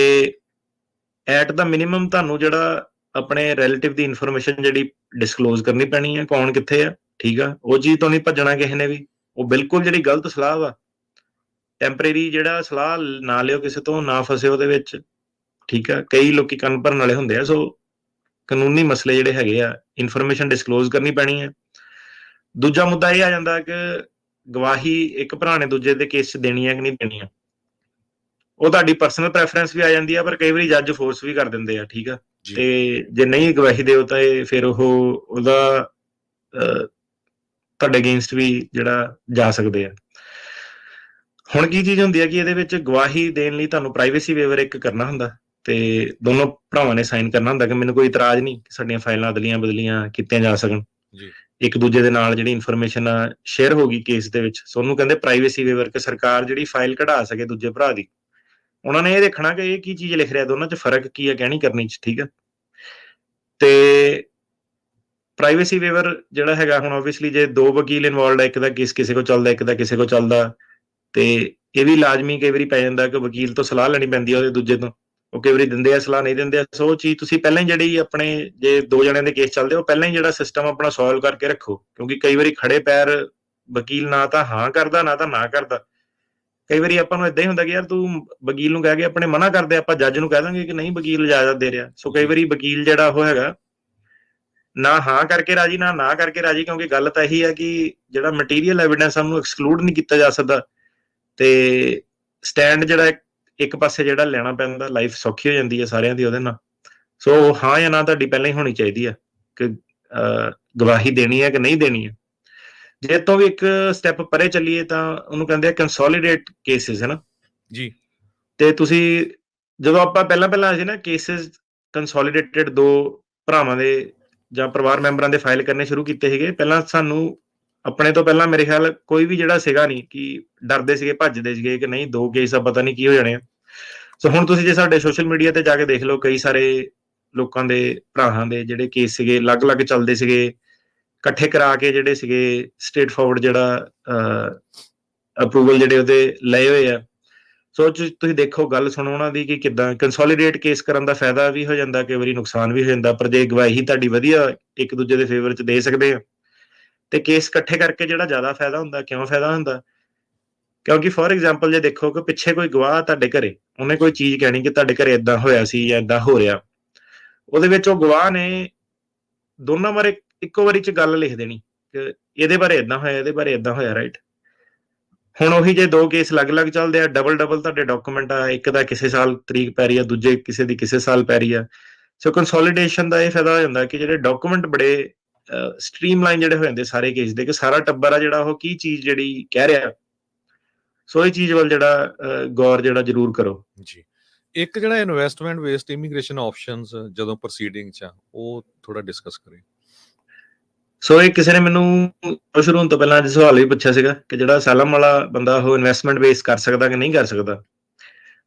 B: ਐਟ ਦਾ ਮਿਨੀਮਮ ਤੁਹਾਨੂੰ ਜਿਹੜਾ ਆਪਣੇ ਰਿਲੇਟਿਵ ਦੀ ਇਨਫੋਰਮੇਸ਼ਨ ਜਿਹੜੀ ਡਿਸਕਲੋਜ਼ ਕਰਨੀ ਪੈਣੀ ਹੈ, ਕੌਣ ਕਿੱਥੇ ਆ। ਠੀਕ ਆ, ਉਹ ਚੀਜ਼ ਤੋਂ ਨਹੀਂ ਭੱਜਣਾ ਕਿਸੇ ਨੇ ਵੀ। ਉਹ ਬਿਲਕੁਲ ਜਿਹੜੀ ਗਲਤ ਸਲਾਹ ਵਾ, ਟੈਂਪਰੇਰੀ ਜਿਹੜਾ ਸਲਾਹ ਨਾ ਲਿਓ ਕਿਸੇ ਤੋਂ, ਨਾ ਫਸਿਓ ਉਹਦੇ ਵਿੱਚ। ਠੀਕ ਆ, ਕਈ ਲੋਕੀ ਕੰਨ ਭਰਨ ਵਾਲੇ ਹੁੰਦੇ ਆ। ਸੋ ਕਾਨੂੰਨੀ ਮਸਲੇ ਜਿਹੜੇ ਹੈਗੇ ਆ, ਇਨਫੋਰਮੇਸ਼ਨ ਡਿਸਕਲੋਜ਼ ਕਰਨੀ ਪੈਣੀ ਹੈ। ਦੂਜਾ ਮੁੱਦਾ ਇਹ ਆ ਜਾਂਦਾ ਕਿ ਗਵਾਹੀ ਇੱਕ ਭਰਾ ਨੇ ਦੂਜੇ ਦੇ ਕੇਸ 'ਚ ਦੇਣੀ ਹੈ ਕਿ ਨਹੀਂ ਦੇਣੀ ਆ, ਉਹ ਤੁਹਾਡੀ ਪਰਸਨਲ ਪ੍ਰੈਫਰੈਂਸ ਵੀ ਆ ਜਾਂਦੀ ਆ, ਪਰ ਕਈ ਵਾਰੀ ਜੱਜ ਫੋਰਸ ਵੀ ਕਰ ਦਿੰਦੇ ਆ। ਠੀਕ ਆ, ਤੇ ਜੇ ਨਹੀਂ ਗਵਾਹੀ ਦਿਓ ਤਾਂ ਇਹ ਫਿਰ ਉਹਦਾ ਤੁਹਾਡੇ ਅਗੇਂਸਟ ਵੀ ਜਿਹੜਾ ਜਾ ਸਕਦੇ ਆ। ਹੁਣ ਕੀ ਚੀਜ਼ ਹੁੰਦੀ ਹੈ ਕਿ ਇਹਦੇ ਵਿੱਚ ਗਵਾਹੀ ਦੇਣ ਲਈ ਤੁਹਾਨੂੰ ਪ੍ਰਾਈਵੇਸੀ ਵੇਵਰ ਇੱਕ ਕਰਨਾ ਹੁੰਦਾ, ਤੇ ਦੋਨੋਂ ਭਰਾਵਾਂ ਨੇ ਸਾਈਨ ਕਰਨਾ ਹੁੰਦਾ ਕਿ ਮੈਨੂੰ ਕੋਈ ਇਤਰਾਜ਼ ਨਹੀਂ ਕਿ ਸਾਡੀਆਂ ਫਾਈਲਾਂ ਅਦਲੀਆਂ ਬਦਲੀਆਂ ਕੀਤੀਆਂ ਜਾ ਸਕਣ, ਇੱਕ ਦੂਜੇ ਦੇ ਨਾਲ ਜਿਹੜੀ ਇਨਫੋਰਮੇਸ਼ਨ ਸ਼ੇਅਰ ਹੋ ਗਈ ਕੇਸ ਦੇ ਵਿੱਚ। ਸੋ ਉਹਨੂੰ ਕਹਿੰਦੇ ਪ੍ਰਾਈਵੇਸੀ ਵੇਵਰ, ਕਿ ਸਰਕਾਰ ਜਿਹੜੀ ਫਾਈਲ ਕਢਾ ਸਕੇ ਦੂਜੇ ਭਰਾ ਦੀ। ਉਹਨਾਂ ਨੇ ਇਹ ਦੇਖਣਾ ਕਿ ਇਹ ਕੀ ਚੀਜ਼ ਲਿਖ ਰਿਹਾ, ਦੋਨਾਂ 'ਚ ਫਰਕ ਕੀ ਹੈ, ਕਹਿਣੀ ਕਰਨੀ 'ਚ। ਠੀਕ ਹੈ, ਤੇ ਪ੍ਰਾਈਵੇਸੀ ਵੇਵਰ ਜਿਹੜਾ ਹੈਗਾ, ਹੁਣ ਆਬਵੀਅਸਲੀ ਜੇ ਦੋ ਵਕੀਲ ਇਨਵੋਲਡ ਹੈ, ਇੱਕ ਦਾ ਕੇਸ ਕਿਸੇ ਕੋ ਚੱਲਦਾ, ਇੱਕ ਦਾ ਕਿਸੇ ਕੋ ਚੱਲਦਾ, ਤੇ ਇਹ ਵੀ ਲਾਜ਼ਮੀ ਕਈ ਵਾਰੀ ਪੈ ਜਾਂਦਾ ਕਿ ਵਕੀਲ ਤੋਂ ਸਲਾਹ ਲੈਣੀ ਪੈਂਦੀ ਹੈ ਉਹਦੇ ਦੂਜੇ ਤੋਂ। ਉਹ ਕਈ ਵਾਰੀ ਦਿੰਦੇ ਆ ਸਲਾਹ, ਨਹੀਂ ਦਿੰਦੇ ਆ। ਸੋ ਉਹ ਚੀਜ਼ ਤੁਸੀਂ ਪਹਿਲਾਂ ਹੀ ਜਿਹੜੀ ਆਪਣੇ, ਜੇ ਦੋ ਜਣਿਆਂ ਦੇ ਕੇਸ ਚੱਲਦੇ, ਉਹ ਪਹਿਲਾਂ ਹੀ ਜਿਹੜਾ ਸਿਸਟਮ ਆਪਣਾ ਸੋਲਵ ਕਰਕੇ ਰੱਖੋ, ਕਿਉਂਕਿ ਕਈ ਵਾਰੀ ਖੜੇ ਪੈਰ ਵਕੀਲ ਨਾ ਤਾਂ ਹਾਂ ਕਰਦਾ, ਨਾ ਤਾਂ ਨਾ ਕਰਦਾ। ਕਈ ਵਾਰੀ ਆਪਾਂ ਨੂੰ ਏਦਾਂ ਹੀ ਹੁੰਦਾ ਕਿ ਯਾਰ ਤੂੰ ਵਕੀਲ ਨੂੰ ਕਹਿ ਕੇ ਆਪਣੇ ਮਨਾ ਕਰਦੇ, ਆਪਾਂ ਜੱਜ ਨੂੰ ਕਹਿ ਦਾਂਗੇ ਕਿ ਨਹੀਂ ਵਕੀਲ ਇਜਾਜ਼ਤ ਦੇ ਰਿਹਾ। ਸੋ ਕਈ ਵਾਰੀ ਵਕੀਲ ਜਿਹੜਾ ਉਹ ਹੈਗਾ, ਨਾ ਹਾਂ ਕਰਕੇ ਰਾਜੀ, ਨਾ ਕਰਕੇ ਰਾਜੀ, ਕਿਉਂਕਿ ਗੱਲ ਤਾਂ ਇਹੀ ਹੈ ਕਿ ਜਿਹੜਾ ਮਟੀਰੀਅਲ ਐਵੀਡੈਂਸ ਉਹਨੂੰ ਐਕਸਕਲੂਡ ਨਹੀਂ ਕੀਤਾ ਜਾ ਸਕਦਾ, ਤੇ ਸਟੈਂਡ ਜਿਹੜਾ ਇੱਕ ਪਾਸੇ ਜਿਹੜਾ ਲੈਣਾ ਪੈਂਦਾ, ਲਾਈਫ ਸੌਖੀ ਹੋ ਜਾਂਦੀ ਹੈ ਸਾਰਿਆਂ ਦੀ ਉਹਦੇ ਨਾਲ। ਸੋ ਹਾਂ ਜਾਂ ਨਾ ਤੁਹਾਡੀ ਪਹਿਲਾਂ ਹੀ ਹੋਣੀ ਚਾਹੀਦੀ ਹੈ ਕਿ ਗਵਾਹੀ ਦੇਣੀ ਹੈ ਕਿ ਨਹੀਂ ਦੇਣੀ ਹੈ। ਜੇ ਤੋਂ ਵੀ ਇੱਕ ਸਟੈਪ ਪਰੇ ਚੱਲੀਏ ਤਾਂ ਉਹਨੂੰ ਕਹਿੰਦੇ ਆ ਕੰਸੋਲੀਡੇਟ ਕੇਸਿਸ, ਹੈ ਨਾ
A: ਜੀ।
B: ਤੇ ਤੁਸੀਂ ਜਦੋਂ ਆਪਾਂ ਪਹਿਲਾਂ ਸੀ ਨਾ ਕੇਸਿਸ ਕੰਸੋਲੀਡੇਟਡ, ਦੋ ਭਰਾਵਾਂ ਦੇ ਜਾਂ ਪਰਿਵਾਰ ਮੈਂਬਰਾਂ ਦੇ ਫਾਈਲ ਕਰਨੇ ਸ਼ੁਰੂ ਕੀਤੇ ਸੀਗੇ। ਪਹਿਲਾਂ ਸਾਨੂੰ ਆਪਣੇ ਤੋਂ ਪਹਿਲਾਂ ਮੇਰੇ ਖਿਆਲ ਕੋਈ ਵੀ ਜਿਹੜਾ ਸੀਗਾ ਨਹੀਂ, ਕਿ ਡਰਦੇ ਸੀਗੇ, ਭੱਜਦੇ ਸੀਗੇ ਕਿ ਨਹੀਂ ਦੋ ਕੇਸ ਆ, ਪਤਾ ਨਹੀਂ ਕੀ ਹੋ ਜਾਣੇ ਆ। ਸੋ ਹੁਣ ਤੁਸੀਂ ਜੇ ਸਾਡੇ ਸੋਸ਼ਲ ਮੀਡੀਆ ਤੇ ਜਾ ਕੇ ਦੇਖ ਲਓ, ਕਈ ਸਾਰੇ ਲੋਕਾਂ ਦੇ, ਭਰਾਵਾਂ ਦੇ ਜਿਹੜੇ ਕੇਸ ਸੀਗੇ ਅਲੱਗ-ਅਲੱਗ ਚੱਲਦੇ ਸੀਗੇ, ਇਕੱਠੇ ਕਰਾ ਕੇ ਜਿਹੜੇ ਸੀਗੇ ਸਟ੍ਰੇਟ ਫਾਰਵਰਡ ਜਿਹੜਾ ਅਪਰੂਵਲ ਜਿਹੜੇ ਉਹਦੇ ਲਏ ਹੋਏ ਆ। ਸੋ ਤੁਸੀਂ ਦੇਖੋ, ਗੱਲ ਸੁਣੋ ਉਹਨਾਂ ਦੀ ਕਿ ਕਿੱਦਾਂ ਕੰਸੋਲੀਡੇਟ ਕੇਸ ਕਰਨ ਦਾ ਫਾਇਦਾ ਵੀ ਹੋ ਜਾਂਦਾ, ਕਈ ਵਾਰੀ ਨੁਕਸਾਨ ਵੀ ਹੋ ਜਾਂਦਾ। ਪਰ ਜੇ ਗਵਾਹੀ ਤੁਹਾਡੀ ਵਧੀਆ ਇੱਕ ਦੂਜੇ ਦੇ ਫੇਵਰ 'ਚ ਦੇ ਸਕਦੇ ਆ, ਤੇ ਕੇਸ ਇਕੱਠੇ ਕਰਕੇ ਜਿਹੜਾ ਜ਼ਿਆਦਾ ਫਾਇਦਾ ਹੁੰਦਾ। ਕਿਉਂ ਫਾਇਦਾ ਹੁੰਦਾ? ਕਿਉਂਕਿ ਫੋਰ ਐਗਜ਼ਾਮਪਲ ਜੇ ਦੇਖੋ ਕਿ ਪਿੱਛੇ ਕੋਈ ਗਵਾਹ ਤੁਹਾਡੇ ਘਰੇ, ਉਹਨੇ ਕੋਈ ਚੀਜ਼ ਕਹਿਣੀ ਕਿ ਤੁਹਾਡੇ ਘਰੇ ਏਦਾਂ ਹੋਇਆ ਸੀ ਜਾਂ ਏਦਾਂ ਹੋ ਰਿਹਾ, ਉਹਦੇ ਵਿੱਚ ਉਹ ਗਵਾਹ ਨੇ ਦੋਨਾਂ ਬਾਰੇ ਇੱਕੋ ਵਾਰੀ 'ਚ ਗੱਲ ਲਿਖ ਦੇਣੀ ਕਿ ਇਹਦੇ ਬਾਰੇ ਏਦਾਂ ਹੋਇਆ, ਇਹਦੇ ਬਾਰੇ ਏਦਾਂ ਹੋਇਆ, ਰਾਈਟ। ਹੁਣ ਉਹੀ ਜੇ ਦੋ ਕੇਸ ਅਲੱਗ-ਅਲੱਗ ਚੱਲਦੇ ਆ, ਡਬਲ ਤੁਹਾਡੇ ਡਾਕੂਮੈਂਟ ਆ, ਇੱਕ ਦਾ ਕਿਸੇ ਸਾਲ ਤਰੀਕ ਪੈ ਰਹੀ ਆ, ਦੂਜੇ ਕਿਸੇ ਦੀ ਕਿਸੇ ਸਾਲ ਪੈ ਰਹੀ ਆ। ਸੋ ਕੰਸੋਲੀਡੇਸ਼ਨ ਦਾ ਇਹ ਫਾਇਦਾ ਹੋ ਜਾਂਦਾ ਕਿ ਜਿਹੜੇ ਡਾਕੂਮੈਂਟ ਬੜੇ ਸਟ੍ਰੀਮਲਾਈਨ ਜਿਹੜੇ ਹੋ ਜਾਂਦੇ ਸਾਰੇ ਕੇਸ ਦੇ, ਕਿ ਸਾਰਾ ਟੱਬਰ ਆ ਜਿਹੜਾ ਉਹ ਕੀ ਚੀਜ਼ ਜਿਹੜੀ ਕਹਿ ਰਿਹਾ, ਸੋ ਇਹ ਚੀਜ਼ ਵੱਲ ਜਿਹੜਾ ਗੌਰ ਜਿਹੜਾ ਜ਼ਰੂਰ ਕਰੋ।
A: ਜੀ, ਇੱਕ ਜਿਹੜਾ ਇਨਵੈਸਟਮੈਂਟ ਬੇਸਡ ਇਮੀਗ੍ਰੇਸ਼ਨ ਆਪਸ਼ਨਸ ਜਦੋਂ ਪ੍ਰੋਸੀਡਿੰਗ ਚ ਆ, ਉਹ ਥੋੜਾ ਡਿਸਕਸ ਕਰੇ।
B: ਸੋ ਇਹ ਕਿਸੇ ਨੇ ਮੈਨੂੰ ਸ਼ੁਰੂ ਹੋਣ ਤੋਂ ਪਹਿਲਾਂ ਅੱਜ ਸਵਾਲ ਵੀ ਪੁੱਛਿਆ ਸੀਗਾ ਕਿ ਜਿਹੜਾ ਅਸਾਲਮ ਵਾਲਾ ਬੰਦਾ ਉਹ ਇਨਵੈਸਟਮੈਂਟ ਬੇਸ ਕਰ ਸਕਦਾ ਕਿ ਨਹੀਂ ਕਰ ਸਕਦਾ।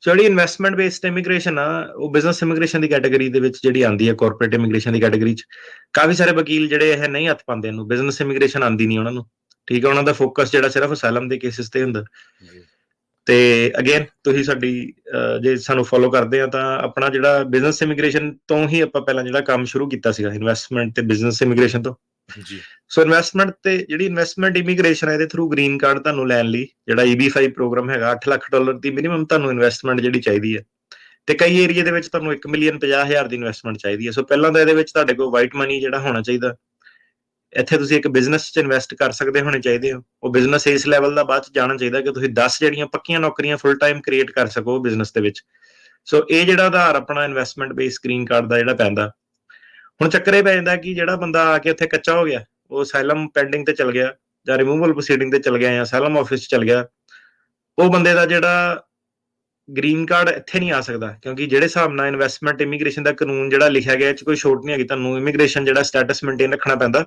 B: ਸੋ ਜਿਹੜੀ ਇਨਵੈਸਟਮੈਂਟ ਬੇਸਡ ਇਮੀਗ੍ਰੇਸ਼ਨ ਆ, ਉਹ ਬਿਜ਼ਨਸ ਇਮੀਗ੍ਰੇਸ਼ਨ ਦੀ ਕੈਟਾਗਰੀ ਦੇ ਵਿੱਚ ਜਿਹੜੀ ਆਉਂਦੀ ਹੈ, ਕਾਰਪੋਰੇਟ ਇਮੀਗ੍ਰੇਸ਼ਨ ਦੀ ਕੈਟਾਗਰੀ 'ਚ ਕਾਫੀ ਸਾਰੇ ਵਕੀਲ ਜਿਹੜੇ ਇਹ ਨਹੀਂ ਹੱਥ ਪਾਉਂਦੇ ਇਹਨੂੰ, ਬਿਜ਼ਨਸ ਇਮੀਗ੍ਰੇਸ਼ਨ ਆਉਂਦੀ ਨਹੀਂ ਉਹਨਾਂ ਨੂੰ, ਠੀਕ ਹੈ। ਉਹਨਾਂ ਦਾ ਫੋਕਸ ਜਿਹੜਾ ਸਿਰਫ ਅਸਾਲਮ ਦੇ ਕੇਸਿਸ ਤੇ ਹੁੰਦਾ। ਤੇ ਅਗੇਨ ਤੁਸੀਂ ਸਾਡੀ ਜੇ ਸਾਨੂੰ ਫੋਲੋ ਕਰਦੇ ਆ ਤਾਂ ਆਪਣਾ ਜਿਹੜਾ ਬਿਜ਼ਨਸ ਇਮੀਗ੍ਰੇਸ਼ਨ ਤੋਂ ਹੀ ਆਪਾਂ ਪਹਿਲਾਂ ਜਿਹੜਾ ਕੰਮ ਸ਼ੁਰੂ ਕੀਤਾ ਸੀਗਾ, ਇਨਵੈਸਟਮੈਂਟ ਤੇ ਬਿਜ਼ਨਸ ਇਮੀਗ੍ਰੇਸ਼ਨ ਤੋਂ। ਸੋ ਇਨਵੈਸਟਮੈਂਟ ਤੇ ਜਿਹੜੀ ਇਨਵੈਸਟਮੈਂਟ ਇਮੀਗ੍ਰੇਸ਼ਨ ਹੈ, ਇਹਦੇ ਥਰੂ ਗ੍ਰੀਨ ਕਾਰਡ ਤੁਹਾਨੂੰ ਲੈਣ ਲਈ ਜਿਹੜਾ EB-5 ਪ੍ਰੋਗਰਾਮ ਹੈਗਾ, $8 ਲੱਖ ਦੀ ਮਿਨੀਮਮ ਤੁਹਾਨੂੰ ਇਨਵੈਸਟਮੈਂਟ ਜਿਹੜੀ ਚਾਹੀਦੀ ਹੈ। ਤੇ ਕਈ ਏਰੀਆ ਦੇ ਵਿੱਚ ਤੁਹਾਨੂੰ 1,50,000 ਦੀ ਇਨਵੈਸਟਮੈਂਟ ਚਾਹੀਦੀ ਹੈ। ਸੋ ਪਹਿਲਾਂ ਤਾਂ ਇਹਦੇ ਵਿੱਚ ਤੁਹਾਡੇ ਕੋਲ ਵਾਈਟ ਮਨੀ ਜਿਹੜਾ ਹੋਣਾ ਚਾਹੀਦਾ। ਇੱਥੇ ਤੁਸੀਂ ਇੱਕ ਬਿਜ਼ਨਸ 'ਚ ਇਨਵੈਸਟ ਕਰ ਸਕਦੇ ਹੋਣੇ ਚਾਹੀਦੇ ਹੋ। ਉਹ ਬਿਜ਼ਨਸ ਇਸ ਲੈਵਲ ਦਾ ਬਾਅਦ 'ਚ ਜਾਣਾ ਚਾਹੀਦਾ ਕਿ ਤੁਸੀਂ 10 ਜਿਹੜੀਆਂ ਪੱਕੀਆਂ ਨੌਕਰੀਆਂ ਫੁੱਲ ਟਾਈਮ ਕ੍ਰੀਏਟ ਕਰ ਸਕੋ ਬਿਜ਼ਨਸ ਦੇ ਵਿੱਚ। ਸੋ ਇਹ ਜਿਹੜਾ ਆਧਾਰ ਆਪਣਾ ਇਨਵੈਸਟਮੈਂਟ ਬੇਸ ਗ੍ਰੀਨ ਕਾਰਡ ਦਾ ਜਿਹੜਾ ਪੈਂਦਾ। ਹੁਣ ਚੱਕਰ ਇਹ ਪੈ ਜਾਂਦਾ ਕਿ ਜਿਹੜਾ ਬੰਦਾ ਆ ਕੇ ਉੱਥੇ ਕੱਚਾ ਹੋ ਗਿਆ, ਉਹ ਅਸਾਈਲਮ ਪੈਂਡਿੰਗ ਤੇ ਚਲ ਗਿਆ ਜਾਂ ਰਿਮੂਵਲ ਪ੍ਰੋਸੀਡਿੰਗ ਤੇ ਚਲ ਗਿਆ ਜਾਂ ਅਸਾਈਲਮ ਆਫਿਸ 'ਚ ਚਲ ਗਿਆ, ਉਹ ਬੰਦੇ ਦਾ ਜਿਹੜਾ ਗ੍ਰੀਨ ਕਾਰਡ ਇੱਥੇ ਨਹੀਂ ਆ ਸਕਦਾ, ਕਿਉਂਕਿ ਜਿਹੜੇ ਹਿਸਾਬ ਨਾਲ ਇਨਵੈਸਟਮੈਂਟ ਇਮੀਗ੍ਰੇਸ਼ਨ ਦਾ ਕਾਨੂੰਨ ਜਿਹੜਾ ਲਿਖਿਆ ਗਿਆ, ਇਹ 'ਚ ਕੋਈ ਛੋਟ ਨਹੀਂ ਹੈਗੀ, ਤੁਹਾਨੂੰ ਇਮੀਗ੍ਰੇਸ਼ਨ ਜਿਹੜਾ ਸਟੇਟਸ ਮੇਨਟੇਨ ਰੱਖਣਾ ਪੈਂਦਾ।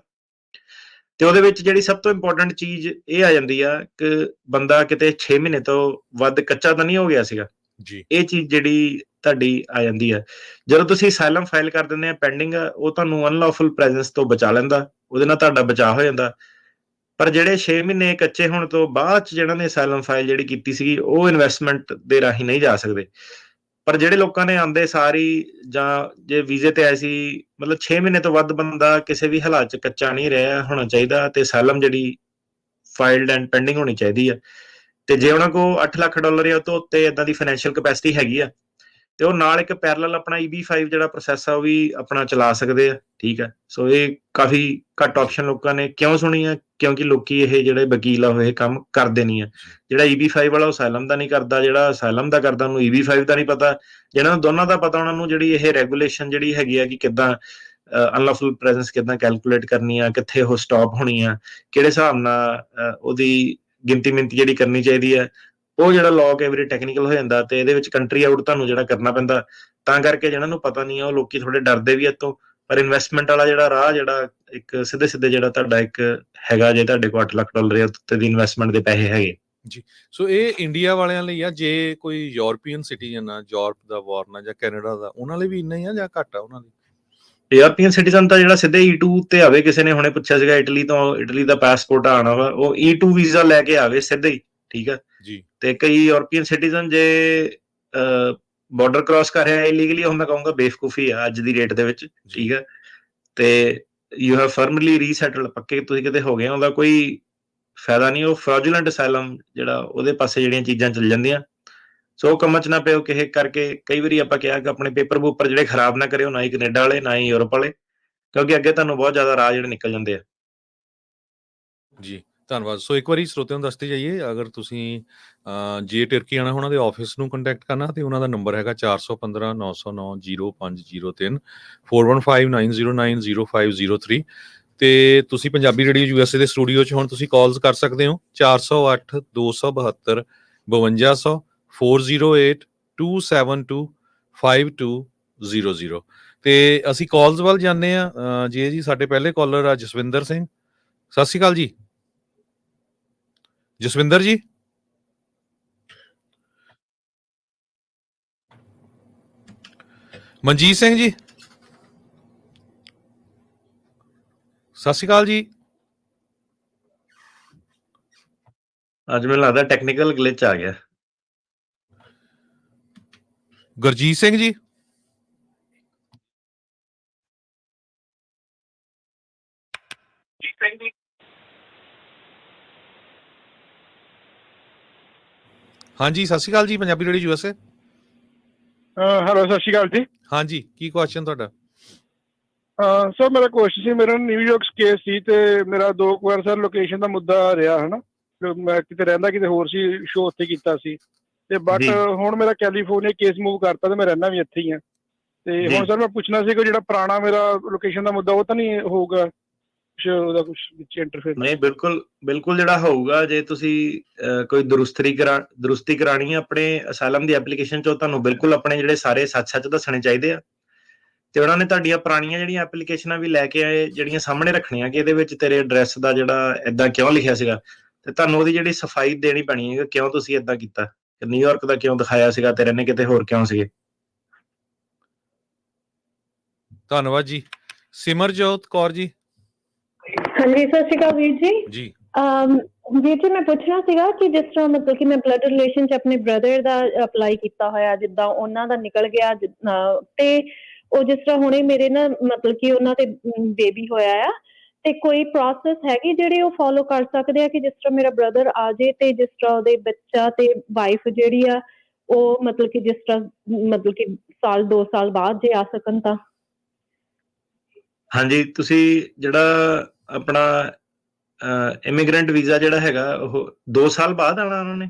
B: ਤੇ ਉਹਦੇ ਵਿੱਚ ਜਿਹੜੀ ਸਭ ਤੋਂ ਇੰਪੋਰਟੈਂਟ ਚੀਜ਼ ਇਹ ਆ ਜਾਂਦੀ ਆ ਕਿ ਬੰਦਾ ਕਿਤੇ 6 ਮਹੀਨੇ ਤੋਂ ਵੱਧ ਕੱਚਾ ਤਾਂ ਨਹੀਂ ਹੋ ਗਿਆ ਸੀਗਾ ਜੀ। ਇਹ ਚੀਜ਼ ਜਿਹੜੀ ਤੁਹਾਡੀ ਆ ਜਾਂਦੀ ਆ ਜਦੋਂ ਤੁਸੀਂ ਅਸਾਈਲਮ ਫਾਈਲ ਕਰ ਦਿੰਦੇ ਆ ਪੈਂਡਿੰਗ, ਉਹ ਤੁਹਾਨੂੰ ਅਨਲੌਫੁਲ ਪ੍ਰੈਜ਼ੈਂਸ ਤੋਂ ਬਚਾ ਲੈਂਦਾ, ਉਹਦੇ ਨਾਲ ਤੁਹਾਡਾ ਬਚਾਅ ਹੋ ਜਾਂਦਾ। ਪਰ ਜਿਹੜੇ 6 ਮਹੀਨੇ ਕੱਚੇ ਹੋਣ ਤੋਂ ਬਾਅਦ ਚ ਜਿਹਨਾਂ ਨੇ ਅਸਾਈਲਮ ਫਾਈਲ ਜਿਹੜੀ ਕੀਤੀ ਸੀਗੀ, ਉਹ ਇਨਵੈਸਟਮੈਂਟ ਦੇ ਰਾਹੀਂ ਨਹੀਂ ਜਾ ਸਕਦੇ। ਪਰ ਜਿਹੜੇ ਲੋਕਾਂ ਨੇ ਆਂਦੇ ਸਾਰੀ ਜਾਂ ਜੇ ਵੀਜ਼ੇ ਤੇ ਆਏ ਸੀ, ਮਤਲਬ 6 ਮਹੀਨੇ ਤੋਂ ਵੱਧ ਬੰਦਾ ਕਿਸੇ ਵੀ ਹਾਲਾਤ 'ਚ ਕੱਚਾ ਨਹੀਂ ਰਿਹਾ ਹੋਣਾ ਚਾਹੀਦਾ ਤੇ ਅਸਾਈਲਮ ਜਿਹੜੀ ਫਾਈਲਡ ਐਂਡ ਪੈਂਡਿੰਗ ਹੋਣੀ ਚਾਹੀਦੀ ਆ। ਤੇ ਜੇ ਉਹਨਾਂ ਕੋਲ $8 ਲੱਖ ਜਾਂ ਉਹ ਤੋਂ ਉੱਤੇ ਏਦਾਂ ਦੀ ਫਾਈਨੈਂਸ਼ੀਅਲ ਕੈਪੈਸਿਟੀ ਹੈਗੀ ਆ, ਤੇ ਉਹ ਨਾਲ ਇੱਕ ਪੈਰਲਲ ਆਪਣਾ EB-5 ਜਿਹੜਾ ਪ੍ਰੋਸੈਸ ਆ ਉਹ ਵੀ ਆਪਣਾ ਚਲਾ ਸਕਦੇ ਆ, ਠੀਕ ਹੈ। ਸੋ ਇਹ ਕਾਫੀ ਘੱਟ ਆਪਸ਼ਨ ਲੋਕਾਂ ਨੇ ਕਿਉਂ ਸੁਣੀ ਆ, ਕਿਉਂਕਿ ਲੋਕੀ ਇਹ ਜਿਹੜੇ ਵਕੀਲ ਆ ਉਹ ਇਹ ਕੰਮ ਕਰਦੇ ਨਹੀਂ ਆ। ਜਿਹੜਾ EB-5 ਵਾਲਾ ਉਹ ਅਸਾਈਲਮ ਦਾ ਨਹੀਂ ਕਰਦਾ, ਜਿਹੜਾ ਅਸਾਈਲਮ ਦਾ ਕਰਦਾ ਉਹਨੂੰ EB-5 ਦਾ ਨਹੀਂ ਪਤਾ। ਜਿਹਨਾਂ ਨੂੰ ਦੋਨਾਂ ਦਾ ਪਤਾ, ਉਹਨਾਂ ਨੂੰ ਜਿਹੜੀ ਇਹ ਰੈਗੂਲੇਸ਼ਨ ਜਿਹੜੀ ਹੈਗੀ ਆ ਕਿ ਕਿੱਦਾਂ ਅਨਲੌਫੁਲ ਪ੍ਰੈਜ਼ੈਂਸ ਕਿੱਦਾਂ ਕੈਲਕੂਲੇਟ ਕਰਨੀ ਆ, ਕਿੱਥੇ ਉਹ ਸਟਾਪ ਹੋਣੀ ਆ, ਕਿਹੜੇ ਹਿਸਾਬ ਨਾਲ ਉਹਦੀ ਗਿਣਤੀ ਮਿੰਤੀ ਜਿਹੜੀ ਕਰਨੀ ਚਾਹੀਦੀ ਹੈ, ਉਹ ਜਿਹੜਾ ਲਾਅ ਕਈ ਵਾਰੀ ਟੈਕਨੀਕਲ ਹੋ ਜਾਂਦਾ ਤੇ ਇਹਦੇ ਵਿੱਚ ਕੰਟਰੀ ਆਊਟ ਤੁਹਾਨੂੰ ਜਿਹੜਾ ਕਰਨਾ ਪੈਂਦਾ। ਤਾਂ ਕਰਕੇ ਜਿਹਨਾਂ ਨੂੰ ਪਤਾ ਨਹੀਂ ਆ ਉਹ ਲੋਕੀ ਥੋੜੇ ਡਰਦੇ ਵੀ ਇੱਥੋਂ। ਪਰ ਇਨਵੈਸਟਮੈਂਟ ਵਾਲਾ ਜਿਹੜਾ ਰਾਹ, ਜਿਹੜਾ ਇੱਕ ਸਿੱਧੇ ਸਿੱਧੇ ਜਿਹੜਾ ਤੁਹਾਡਾ ਇੱਕ ਹੈਗਾ, ਜੇ ਤੁਹਾਡੇ ਕੋਲ $8 ਲੱਖ ਜਾਂ ਉੱਤੇ ਦੀ ਇਨਵੈਸਟਮੈਂਟ ਦੇ ਪੈਸੇ ਹੈਗੇ
A: ਜੀ। ਸੋ ਇਹ ਇੰਡੀਆ ਵਾਲਿਆਂ ਲਈ ਆ, ਜੇ ਕੋਈ ਯੂਰਪੀਅਨ ਸਿਟੀਜ਼ਨ ਆ, ਯੂਰਪ ਦਾ ਵਾਰਨ ਆ ਜਾਂ ਕੈਨੇਡਾ ਦਾ, ਉਹਨਾਂ ਲਈ ਵੀ ਇੰਨਾ ਹੀ ਆ ਜਾਂ ਘੱਟ ਆ ਉਹਨਾਂ ਲਈ?
B: ਯੂਰਪੀਅਨ ਸਿਟੀਜ਼ਨ ਤਾਂ ਜਿਹੜਾ ਸਿੱਧੇ E2 ਤੇ ਆਵੇ, ਕਿਸੇ ਨੇ ਹੁਣੇ ਪੁੱਛਿਆ ਸੀਗਾ ਇਟਲੀ ਤੋਂ, ਇਟਲੀ ਦਾ ਪਾਸਪੋਰਟ ਆਣਾ ਵਾ, ਉਹ E2 ਵੀਜ਼ਾ ਲੈ ਕੇ ਆਵੇ ਸਿੱਧੇ ਹੀ, ਠੀਕ ਹੈ ਜੀ। ਤੇ ਕਈ ਯੂਰਪੀਅਨ ਸਿਟੀਜ਼ਨ ਜੇ ਬਾਰਡਰ ਕ੍ਰਾਸ ਕਰ ਰਿਹਾ ਇਲੀਗਲੀ, ਉਹ ਮੈਂ ਕਹੂੰਗਾ ਬੇਵਕੂਫੀ ਆ ਅੱਜ ਦੀ ਡੇਟ ਦੇ ਵਿੱਚ, ਠੀਕ ਹੈ। ਤੇ ਯੂ ਹੈਵ ਫਰਮਲੀ ਰੀਸੈਟਲਡ, ਪੱਕੇ ਤੁਸੀਂ ਕਿਤੇ ਹੋ ਗਏ, ਉਹਦਾ ਕੋਈ ਫਾਇਦਾ ਨਹੀਂ। ਉਹ ਫਰਾਜੂਲੈਂਟ ਅਸਾਈਲਮ ਜਿਹੜਾ ਉਹਦੇ ਪਾਸੇ ਜਿਹੜੀਆਂ ਚੀਜ਼ਾਂ ਚੱਲ ਜਾਂਦੀਆਂ। ਸੋ ਉਹ ਕੰਮਾਂ 'ਚ ਨਾ ਪਿਓ ਕਿਸੇ ਕਰਕੇ। ਕਈ ਵਾਰੀ ਆਪਾਂ ਕਿਹਾ ਕਿ ਆਪਣੇ ਪੇਪਰ ਪੂਪਰ ਜਿਹੜੇ ਖਰਾਬ ਨਾ ਕਰਿਓ, ਨਾ ਹੀ ਕੈਨੇਡਾ ਵਾਲੇ ਨਾ ਹੀ ਯੂਰਪ ਵਾਲੇ, ਕਿਉਂਕਿ ਅੱਗੇ ਤੁਹਾਨੂੰ ਬਹੁਤ ਜ਼ਿਆਦਾ ਰਾਹ ਜਿਹੜੇ ਨਿਕਲ ਜਾਂਦੇ ਆ
A: ਜੀ। ਧੰਨਵਾਦ। ਸੋ ਇੱਕ ਵਾਰੀ ਸਰੋਤਿਆਂ ਨੂੰ ਦੱਸਦੇ ਜਾਈਏ, ਅਗਰ ਤੁਸੀਂ ਜੇ ਟਰਕੀ ਆਉਣਾ, ਉਹਨਾਂ ਦੇ ਆਫਿਸ ਨੂੰ ਕੰਟੈਕਟ ਕਰਨਾ ਤੇ ਉਹਨਾਂ ਦਾ ਨੰਬਰ ਹੈਗਾ 415-909-0503 4159090503। ਤੇ ਤੁਸੀਂ ਪੰਜਾਬੀ ਰੇਡੀਓ USA ਦੇ ਸਟੂਡੀਓ 'ਚ ਹੁਣ ਤੁਸੀਂ ਕਾਲਸ ਕਰ ਸਕਦੇ ਹੋ 408-272-5200 408-272-5200। ਤੇ ਅਸੀਂ ਕਾਲਸ ਵੱਲ ਜਾਂਦੇ ਆ। ਜੀ ਸਾਡੇ ਪਹਿਲੇ ਕਾਲਰ ਆ ਜਸਵਿੰਦਰ ਸਿੰਘ। ਸਤਿ ਸ਼੍ਰੀ ਅਕਾਲ ਜੀ ਜਸਵਿੰਦਰ ਜੀ। ਮਨਜੀਤ ਸਿੰਘ ਜੀ, ਸਤਿ ਸ਼੍ਰੀ ਅਕਾਲ ਜੀ।
B: ਅੱਜ ਮੈਨੂੰ ਲੱਗਦਾ ਟੈਕਨੀਕਲ ਗਲਿਚ ਆ ਗਿਆ।
A: ਗੁਰਜੀਤ ਸਿੰਘ ਜੀ, ਹਾਂਜੀ ਸਤਿ ਸ਼੍ਰੀ ਅਕਾਲ ਜੀ। Punjabi radio USA।
C: ਹੈਲੋ, ਸਤਿ ਸ਼੍ਰੀ ਅਕਾਲ ਜੀ।
A: ਹਾਂਜੀ, ਕੀ ਕੁਐਸਚਨ ਤੁਹਾਡਾ?
C: ਸਰ ਮੇਰਾ ਕੁਐਸਚਨ ਸੀ, ਮੇਰਾ ਨਿਊਯਾਰਕ ਕੇਸ ਸੀ ਤੇ ਮੇਰਾ 2 ਵਾਰ ਸਰ ਲੋਕੇਸ਼ਨ ਦਾ ਮੁੱਦਾ ਰਿਹਾ ਹੈ ਨਾ। ਮੈਂ ਕਿਤੇ ਰਹਿੰਦਾ ਕਿਤੇ ਹੋਰ ਸੀ, ਸ਼ੋ ਉੱਥੇ ਕੀਤਾ ਸੀ ਤੇ ਬਟ ਹੁਣ ਮੇਰਾ ਕੈਲੀਫੋਰਨੀਆ ਕੇਸ ਮੂਵ ਕਰਤਾ ਤੇ ਮੈਂ ਰਹਿੰਦਾ ਵੀ ਇੱਥੇ ਹੀ ਹਾਂ। ਤੇ
B: ਜੀ।
C: ਹੁਣ ਸਰ ਮੈਂ ਪੁੱਛਣਾ ਸੀ ਕਿ ਜਿਹੜਾ ਪੁਰਾਣਾ ਮੇਰਾ ਲੋਕੇਸ਼ਨ ਦਾ ਮੁੱਦਾ ਉਹ ਤਾਂ ਨਹੀਂ ਹੋਊਗਾ ਕੁਛ ਉਹਦਾ ਕੁਛ ਵਿੱਚ ਇੰਟਰਫੇਅਰ?
B: ਨਹੀਂ, ਬਿਲਕੁਲ ਬਿਲਕੁਲ ਜਿਹੜਾ ਹੋਊਗਾ, ਜੇ ਤੁਸੀਂ ਕੋਈ ਦਰੁਸਤੀ ਕਰਾਣੀ ਹੈ ਆਪਣੇ ਅਸਾਈਲਮ ਦੀ ਐਪਲੀਕੇਸ਼ਨ 'ਚ, ਤੁਹਾਨੂੰ ਬਿਲਕੁਲ ਆਪਣੇ ਜਿਹੜੇ ਸਾਰੇ ਸੱਚ ਦੱਸਣੇ ਚਾਹੀਦੇ ਆ। ਤੇ ਉਹਨਾਂ ਨੇ ਤੁਹਾਡੀਆਂ ਪੁਰਾਣੀਆਂ ਜਿਹੜੀਆਂ ਐਪਲੀਕੇਸ਼ਨਾਂ ਵੀ ਲੈ ਕੇ ਆਏ, ਜਿਹੜੀਆਂ ਸਾਹਮਣੇ ਰੱਖਣੀਆਂ ਕਿ ਇਹਦੇ ਵਿੱਚ ਤੇਰੇ ਐਡਰੈਸ ਦਾ ਜਿਹੜਾ ਏਦਾਂ ਕਿਉਂ ਲਿਖਿਆ ਸੀਗਾ, ਤੇ ਤੁਹਾਨੂੰ ਉਹਦੀ ਜਿਹੜੀ ਸਫਾਈ ਦੇਣੀ ਪੈਣੀ ਹੈ ਕਿ ਕਿਉਂ ਤੁਸੀਂ ਏਦਾਂ ਕੀਤਾ, ਨਿਊਯਾਰਕ ਦਾ ਕਿਉਂ ਦਿਖਾਇਆ ਸੀਗਾ ਤੇਰੇ ਨੇ, ਕਿਤੇ ਹੋਰ ਕਿਉਂ ਸੀਗੇ।
A: ਧੰਨਵਾਦ ਜੀ। ਸਿਮਰਜੋਤ ਕੌਰ ਜੀ।
D: ਹਾਂਜੀ, ਸਤਿ ਸ਼੍ਰੀ ਅਕਾਲ ਵੀਰ ਜੀ।
A: ਜੀ
D: ਵੀਰ ਜੀ, ਮੈਂ ਪੁੱਛਣਾ ਸੀਗਾ ਕਿ ਜਿਸ ਤਰ੍ਹਾਂ ਮਤਲਬ ਕਿ ਮੈਂ ਬਲੱਡ ਰਿਲੇਸ਼ਨ 'ਚ ਆਪਣੇ ਬ੍ਰਦਰ ਦਾ ਅਪਲਾਈ ਕੀਤਾ ਹੋਇਆ, ਜਿੱਦਾਂ ਉਹਨਾਂ ਦਾ ਨਿਕਲ ਗਿਆ, ਤੇ ਉਹ ਜਿਸ ਤਰ੍ਹਾਂ ਹੁਣੇ ਮੇਰੇ ਨਾ ਮਤਲਬ ਕਿ ਉਹਨਾਂ ਦੇ ਬੇਬੀ ਹੋਇਆ ਆ, ਤੇ ਕੋਈ ਪ੍ਰੋਸੈਸ ਹੈਗੀ ਜਿਹੜੇ ਉਹ ਫੋਲੋ ਕਰ ਸਕਦੇ ਆ ਕਿ ਜਿਸ ਤਰ੍ਹਾਂ ਮੇਰਾ ਬ੍ਰਦਰ ਆ ਜੇ ਤੇ ਜਿਸ ਤਰ੍ਹਾਂ ਉਹਦੇ ਬੱਚਾ ਤੇ ਵਾਈਫ ਜਿਹੜੀ ਆ ਉਹ ਮਤਲਬ ਕਿ ਜਿਸ ਤਰ੍ਹਾਂ ਮਤਲਬ ਕਿ 1-2 ਸਾਲ ਬਾਅਦ ਜੇ ਆ ਸਕਣ ਤਾਂ?
B: ਹਾਂਜੀ, ਤੁਸੀਂ ਜਿਹੜਾ ਆਪਣਾ ਇਮੀਗ੍ਰੈਂਟ ਵੀਜ਼ਾ ਜਿਹੜਾ ਹੈਗਾ ਉਹ 2 ਸਾਲ ਬਾਅਦ ਆਉਣਾ ਉਹਨਾਂ ਨੇ?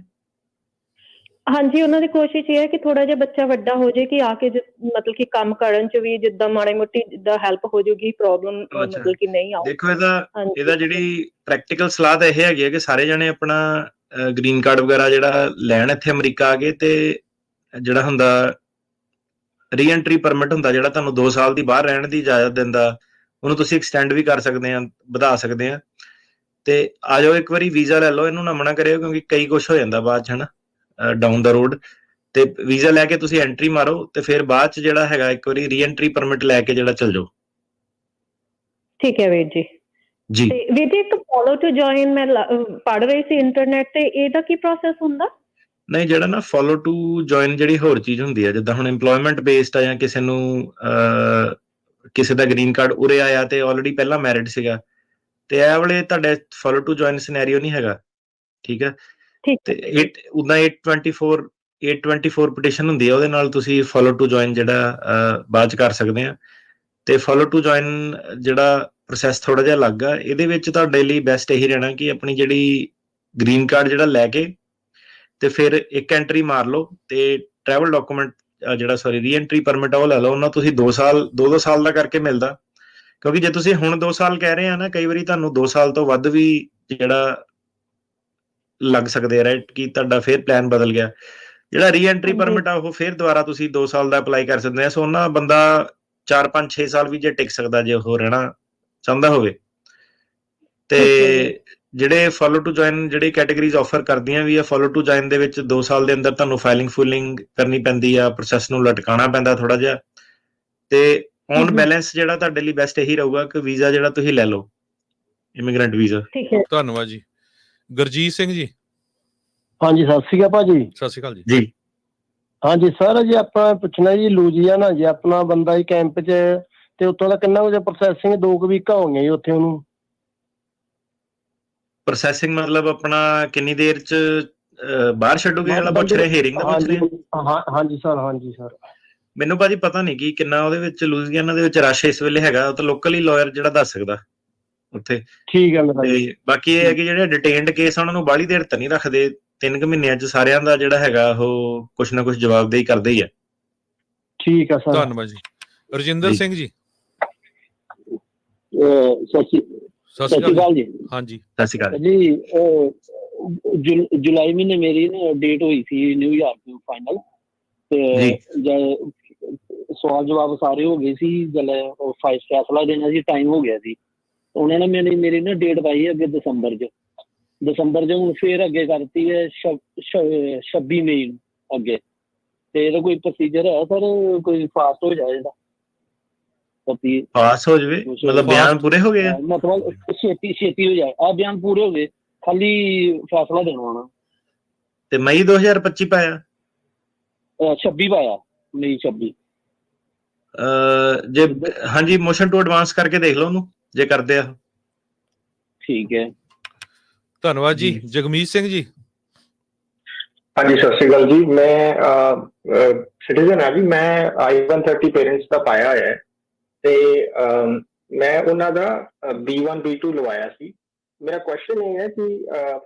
D: ਹਾਂਜੀ, ਉਹਨਾਂ ਦੀ ਕੋਸ਼ਿਸ਼ ਇਹ ਹੈ ਕਿ ਥੋੜਾ ਜਿਹਾ ਬੱਚਾ ਵੱਡਾ ਹੋ ਜਾਏ ਕਿ ਆ ਕੇ ਮਤਲਬ ਕਿ ਕੰਮ ਕਰਨ 'ਚ ਵੀ ਜਿੱਦਾਂ ਮਾੜੀ ਮੋਟੀ ਜਿੱਦਾਂ ਹੈਲਪ ਹੋ ਜਾਊਗੀ, ਪ੍ਰੋਬਲਮ
B: ਅੱਛਾ,
D: ਮਤਲਬ ਕਿ ਨਹੀਂ ਆਊ।
B: ਦੇਖੋ ਇਹਦਾ
D: ਹਾਂਜੀ
B: ਜਿਹੜੀ ਪ੍ਰੈਕਟੀਕਲ ਸਲਾਹ ਤਾਂ ਇਹ ਹੈਗੀ ਹੈ ਕਿ ਸਾਰੇ ਜਣੇ ਆਪਣਾ ਗ੍ਰੀਨ ਕਾਰਡ ਵਗੈਰਾ ਜਿਹੜਾ ਲੈਣ ਇੱਥੇ ਅਮਰੀਕਾ ਆ ਕੇ, ਤੇ ਜਿਹੜਾ ਹੁੰਦਾ ਰੀ ਐਂਟਰੀ ਪਰਮਿਟ ਹੁੰਦਾ ਜਿਹੜਾ ਤੁਹਾਨੂੰ 2 ਸਾਲ ਦੀ ਬਾਹਰ ਰਹਿਣ ਦੀ ਇਜਾਜ਼ਤ ਦਿੰਦਾ, ਉਹਨੂੰ ਤੁਸੀਂ ਐਕਸਟੈਂਡ ਵੀ ਕਰ ਸਕਦੇ ਆ, ਵਧਾ ਸਕਦੇ ਆ। ਤੇ ਆ ਜਾਓ, ਇੱਕ ਵਾਰੀ ਵੀਜ਼ਾ ਲੈ ਲਓ, ਇਹਨੂੰ ਨਾ ਮਨਾ ਕਰਿਓ ਕਿਉਂਕਿ ਕਈ ਕੁਛ ਹੋ ਜਾਂਦਾ ਬਾਅਦ 'ਚ, ਹਨਾ, ਡਾਊਨ ਦਾ ਰੋਡ। ਤੇ ਵੀਜ਼ਾ ਲੈ ਕੇ ਤੁਸੀਂ ਐਂਟਰੀ ਮਾਰੋ, ਤੇ ਫਿਰ ਬਾਅਦ 'ਚ ਜਿਹੜਾ ਹੈਗਾ ਇੱਕ ਵਾਰੀ ਰੀ ਐਂਟਰੀ ਪਰਮਿਟ ਲੈ ਕੇ ਜਿਹੜਾ ਚੱਲ ਜਾਓ।
D: ਠੀਕ ਹੈ ਵੀਰ ਜੀ।
B: ਜੀ,
D: ਤੇ ਵੀਰ ਜੀ, ਇੱਕ ਫੋਲੋ ਟੂ ਜੁਆਇਨ ਮੈਂ ਪੜ੍ਹ ਰਹੀ ਸੀ ਇੰਟਰਨੈਟ ਤੇ, ਇਹਦਾ ਕੀ ਪ੍ਰੋਸੈਸ ਹੁੰਦਾ?
B: ਨਹੀਂ, ਜਿਹੜਾ ਨਾ ਫੋਲੋ ਟੂ ਜੁਆਇਨ ਜਿਹੜੀ ਹੋਰ ਚੀਜ਼ ਹੁੰਦੀ ਹੈ, ਜਿੱਦਾਂ ਹੁਣ ਇੰਪਲੋਇਮੈਂਟ ਬੇਸਡ ਆ ਜਾਂ ਕਿਸੇ ਨੂੰ ਕਿਸੇ ਦਾ ਗ੍ਰੀਨ ਕਾਰਡ ਉਰੇ ਆਇਆ ਤੇ ਆਲਰੇਡੀ ਪਹਿਲਾਂ ਮੈਰਿਡ ਸੀਗਾ, ਤੇ ਇਹ ਵਾਲੇ ਤੁਹਾਡੇ ਫੋਲੋ ਟੂ ਜੁਆਇਨ ਸਿਨੈਰੀਓ ਨਹੀਂ ਹੈਗਾ, ਠੀਕ ਹੈ।
D: ਠੀਕ
B: ਤੇ ਉਦਾਂ 824 ਪਟੀਸ਼ਨ ਹੁੰਦੀ ਹੈ, ਉਹਦੇ ਨਾਲ ਤੁਸੀਂ ਫੋਲੋ ਟੂ ਜੁਆਇਨ ਜਿਹੜਾ ਬਾਅਦ 'ਚ ਕਰ ਸਕਦੇ ਆ। ਤੇ ਫੋਲੋ ਟੂ ਜੁਆਇਨ ਜਿਹੜਾ ਪ੍ਰੋਸੈਸ ਥੋੜਾ ਜਿਹਾ ਅਲੱਗ ਆ, ਇਹਦੇ ਵਿੱਚ ਤੁਹਾਡੇ ਲਈ ਬੈਸਟ ਇਹੀ ਰਹਿਣਾ ਕਿ ਆਪਣੀ ਜਿਹੜੀ ਗ੍ਰੀਨ ਕਾਰਡ ਜਿਹੜਾ ਲੈ ਕੇ ਤੇ ਫਿਰ ਇੱਕ ਐਂਟਰੀ ਮਾਰ ਲਓ, ਤੇ ਟਰੈਵਲ ਡਾਕੂਮੈਂਟ ਜਿਹੜਾ ਰੀ ਐਂਟਰੀ ਪਰਮਿਟ ਆ ਉਹ ਲੈ ਲਓ। ਉਹਨਾਂ ਤੁਸੀਂ 2 ਸਾਲ ਦਾ ਕਰਕੇ ਮਿਲਦਾ, ਕਿਉਂਕਿ ਜੇ ਤੁਸੀਂ ਹੁਣ 2 ਸਾਲ ਕਹਿ ਰਹੇ ਆ ਨਾ, ਕਈ ਵਾਰੀ ਤੁਹਾਨੂੰ 2 ਸਾਲ ਤੋਂ ਵੱਧ ਵੀ ਜਿਹੜਾ ਲੱਗ ਸਕਦੇ ਆ, ਰਾਈਟ, ਕਿ ਤੁਹਾਡਾ ਫਿਰ ਪਲਾਨ ਬਦਲ ਗਿਆ। ਜਿਹੜਾ ਰੀ ਐਂਟਰੀ ਪਰਮਿਟ ਆ ਉਹ ਫਿਰ ਦੁਬਾਰਾ ਤੁਸੀਂ 2 ਸਾਲ ਦਾ ਅਪਲਾਈ ਕਰ ਸਕਦੇ ਆ। ਸੋ ਉਹਨਾਂ ਬੰਦਾ 4-5-6 ਸਾਲ ਵੀ ਜੇ ਟਿਕ ਸਕਦਾ ਜੇ ਉਹ ਰਹਿਣਾ ਚਾਹੁੰਦਾ ਹੋਵੇ। ਤੇ ਜਿਹੜੇ ਫੋਲੋ ਟੂ ਜੁਆਇਨ ਜਿਹੜੀ ਕੈਟਾਗਰੀਜ਼ ਆਫਰ ਕਰਦੀਆਂ ਵੀ ਆ, ਫੋਲੋ ਟੂ ਜੁਆਇਨ ਦੇ ਵਿੱਚ 2 ਸਾਲ ਦੇ ਅੰਦਰ ਤੁਹਾਨੂੰ ਫਾਈਲਿੰਗ ਕਰਨੀ ਪੈਂਦੀ ਆ, ਪ੍ਰੋਸੈਸ ਨੂੰ ਲਟਕਾਉਣਾ ਪੈਂਦਾ ਥੋੜਾ ਜਿਹਾ। ਤੇ ਔਨ ਬੈਲੈਂਸ ਜਿਹੜਾ ਤੁਹਾਡੇ ਲਈ ਬੈਸਟ ਇਹੀ ਰਹੂਗਾ ਕਿ ਵੀਜ਼ਾ ਜਿਹੜਾ ਤੁਸੀਂ ਲੈ ਲਓ, ਇਮੀਗ੍ਰੈਂਟ ਵੀਜ਼ਾ।
D: ਠੀਕ ਹੈ,
A: ਧੰਨਵਾਦ ਜੀ। ਗੁਰਜੀਤ ਸਿੰਘ ਜੀ।
E: ਹਾਂਜੀ, ਸਤਿ ਸ਼੍ਰੀ ਅਕਾਲ ਭਾਜੀ।
A: ਸਤਿ ਸ਼੍ਰੀ ਅਕਾਲ ਜੀ।
B: ਜੀ,
E: ਹਾਂਜੀ ਸਰ, ਜੀ ਆਪਾਂ ਪੁੱਛਣਾ ਜੀ, ਲੂਜੀਆਨਾ ਜੇ ਆਪਣਾ ਬੰਦਾ ਜੀ ਕੈਂਪ 'ਚ, ਤੇ ਉੱਥੋਂ ਦਾ ਕਿੰਨਾ ਕੁ ਪ੍ਰੋਸੈਸਿੰਗ 2 ਵੀਕਾਂ ਹੋ ਗਈਆਂ ਜੀ ਉੱਥੇ ਉਹਨੂੰ?
B: ਪ੍ਰੋਸੈਸਿੰਗ ਮਤਲਬ ਆਪਣਾ ਕਿੰਨੀ ਦੇਰ 'ਚ ਬਾਹਰ ਛੱਡੋਗੇ ਵਾਲਾ ਪੁੱਛ ਰਹੇ, ਹੀਅਰਿੰਗ ਦਾ ਪੁੱਛ ਰਹੇ?
E: ਹਾਂਜੀ ਸਰ, ਹਾਂਜੀ ਸਰ।
B: ਮੈਨੂੰ ਭਾਜੀ ਪਤਾ ਨਹੀਂ ਕਿ ਕਿੰਨਾ ਉਹਦੇ ਵਿੱਚ ਲੂਜ਼ੀਆਨਾ ਦੇ ਵਿੱਚ ਰਸ਼ ਇਸ ਵੇਲੇ ਹੈਗਾ, ਉਹ ਤਾਂ ਲੋਕਲ ਹੀ ਲਾਇਰ ਜਿਹੜਾ ਦੱਸ ਸਕਦਾ ਉੱਥੇ।
E: ਠੀਕ ਹੈ ਮੇਰਾ ਜੀ।
B: ਤੇ ਬਾਕੀ ਇਹ ਹੈ ਕਿ ਜਿਹੜੇ ਡਿਟੇਨਡ ਕੇਸ ਆ ਉਹਨਾਂ ਨੂੰ ਬਾਹਲੀ ਦੇਰ ਤਾਂ ਨਹੀਂ ਰੱਖਦੇ, 3 ਕੁ ਮਹੀਨਿਆਂ 'ਚ ਸਾਰਿਆਂ ਦਾ ਜਿਹੜਾ ਹੈਗਾ ਉਹ ਕੁਛ ਨਾ ਕੁਛ ਜਵਾਬਦੇਹੀ ਕਰਦੇ ਹੀ ਆ।
E: ਠੀਕ ਹੈ ਸਰ।
A: ਧੰਨਵਾਦ ਜੀ। ਰਜਿੰਦਰ ਸਿੰਘ ਜੀ।
E: ਸਤਿ ਸ਼੍ਰੀ ਅਕਾਲ ਜੀ।
A: ਹਾਂਜੀ,
B: ਸਤਿ ਸ਼੍ਰੀ ਅਕਾਲ
E: ਜੀ। ਜੁਲਾਈ ਮਹੀਨੇ ਮੇਰੀ ਨਾ ਡੇਟ ਹੋਈ ਸੀ ਨਿਊਯਾਰਕ ਫਾਈਨਲ, ਤੇ ਸਵਾਲ ਜਵਾਬ ਸਾਰੇ ਹੋ ਗਏ ਸੀ, ਜਦੋਂ ਫੈਸਲਾ ਦੇਣਾ ਸੀ, ਟਾਈਮ ਹੋ ਗਿਆ ਸੀ। ਉਹਨਾਂ ਨੇ ਮੇਰੀ ਨਾ ਡੇਟ ਪਾਈ ਅੱਗੇ ਦਸੰਬਰ 'ਚ ਹੁਣ ਫੇਰ ਅੱਗੇ ਕਰਤੀ ਹੈ 26 ਮਈ ਨੂੰ ਅੱਗੇ। ਤੇ ਇਹਦਾ ਕੋਈ ਪ੍ਰੋਸੀਜਰ ਹੈ ਸਰ, ਕੋਈ ਫਾਸਟ ਹੋ ਜਾਏ ਇਹਦਾ?
B: ਪਾਸ ਹੋ ਜਾਵੇ ਮਤਲਬ ਬਿਆਨ ਪੂਰੇ ਹੋ ਗਏ?
E: ਮਤਲਬ ਛੇਤੀ ਹੋ ਜਾਏ, ਆ ਬਿਆਨ ਪੂਰੇ ਹੋ ਗਏ, ਖਾਲੀ ਫੈਸਲਾ ਦੇਣਾ ਹੋਣਾ।
B: ਤੇ ਮਈ 2025 ਪਾਇਆ?
E: 26 ਪਾਇਆ, ਮਈ 26।
B: ਜੇ ਹਾਂਜੀ, ਮੋਸ਼ਨ ਟੂ ਐਡਵਾਂਸ ਕਰਕੇ ਦੇਖ ਲਓ ਉਹਨੂੰ, ਜੇ ਕਰਦੇ ਆ।
E: ਠੀਕ ਹੈ,
A: ਧੰਨਵਾਦ ਜੀ। ਜਗਮੀਤ ਸਿੰਘ ਜੀ।
F: ਹਾਂਜੀ, ਸਤਿ ਸ਼੍ਰੀ ਅਕਾਲ ਜੀ। ਮੈਂ ਸਿਟੀਜ਼ਨ ਹਾਂ ਜੀ। ਮੈਂ I-130 ਪੇਰੈਂਟਸ ਦਾ ਪਾਇਆ ਹੋਇਆ ਹੈ, ਤੇ ਮੈਂ ਉਹਨਾਂ ਦਾ B1 B2 ਲਵਾਇਆ ਸੀ। ਮੇਰਾ ਕੁਐਸਚਨ ਇਹ ਹੈ ਕਿ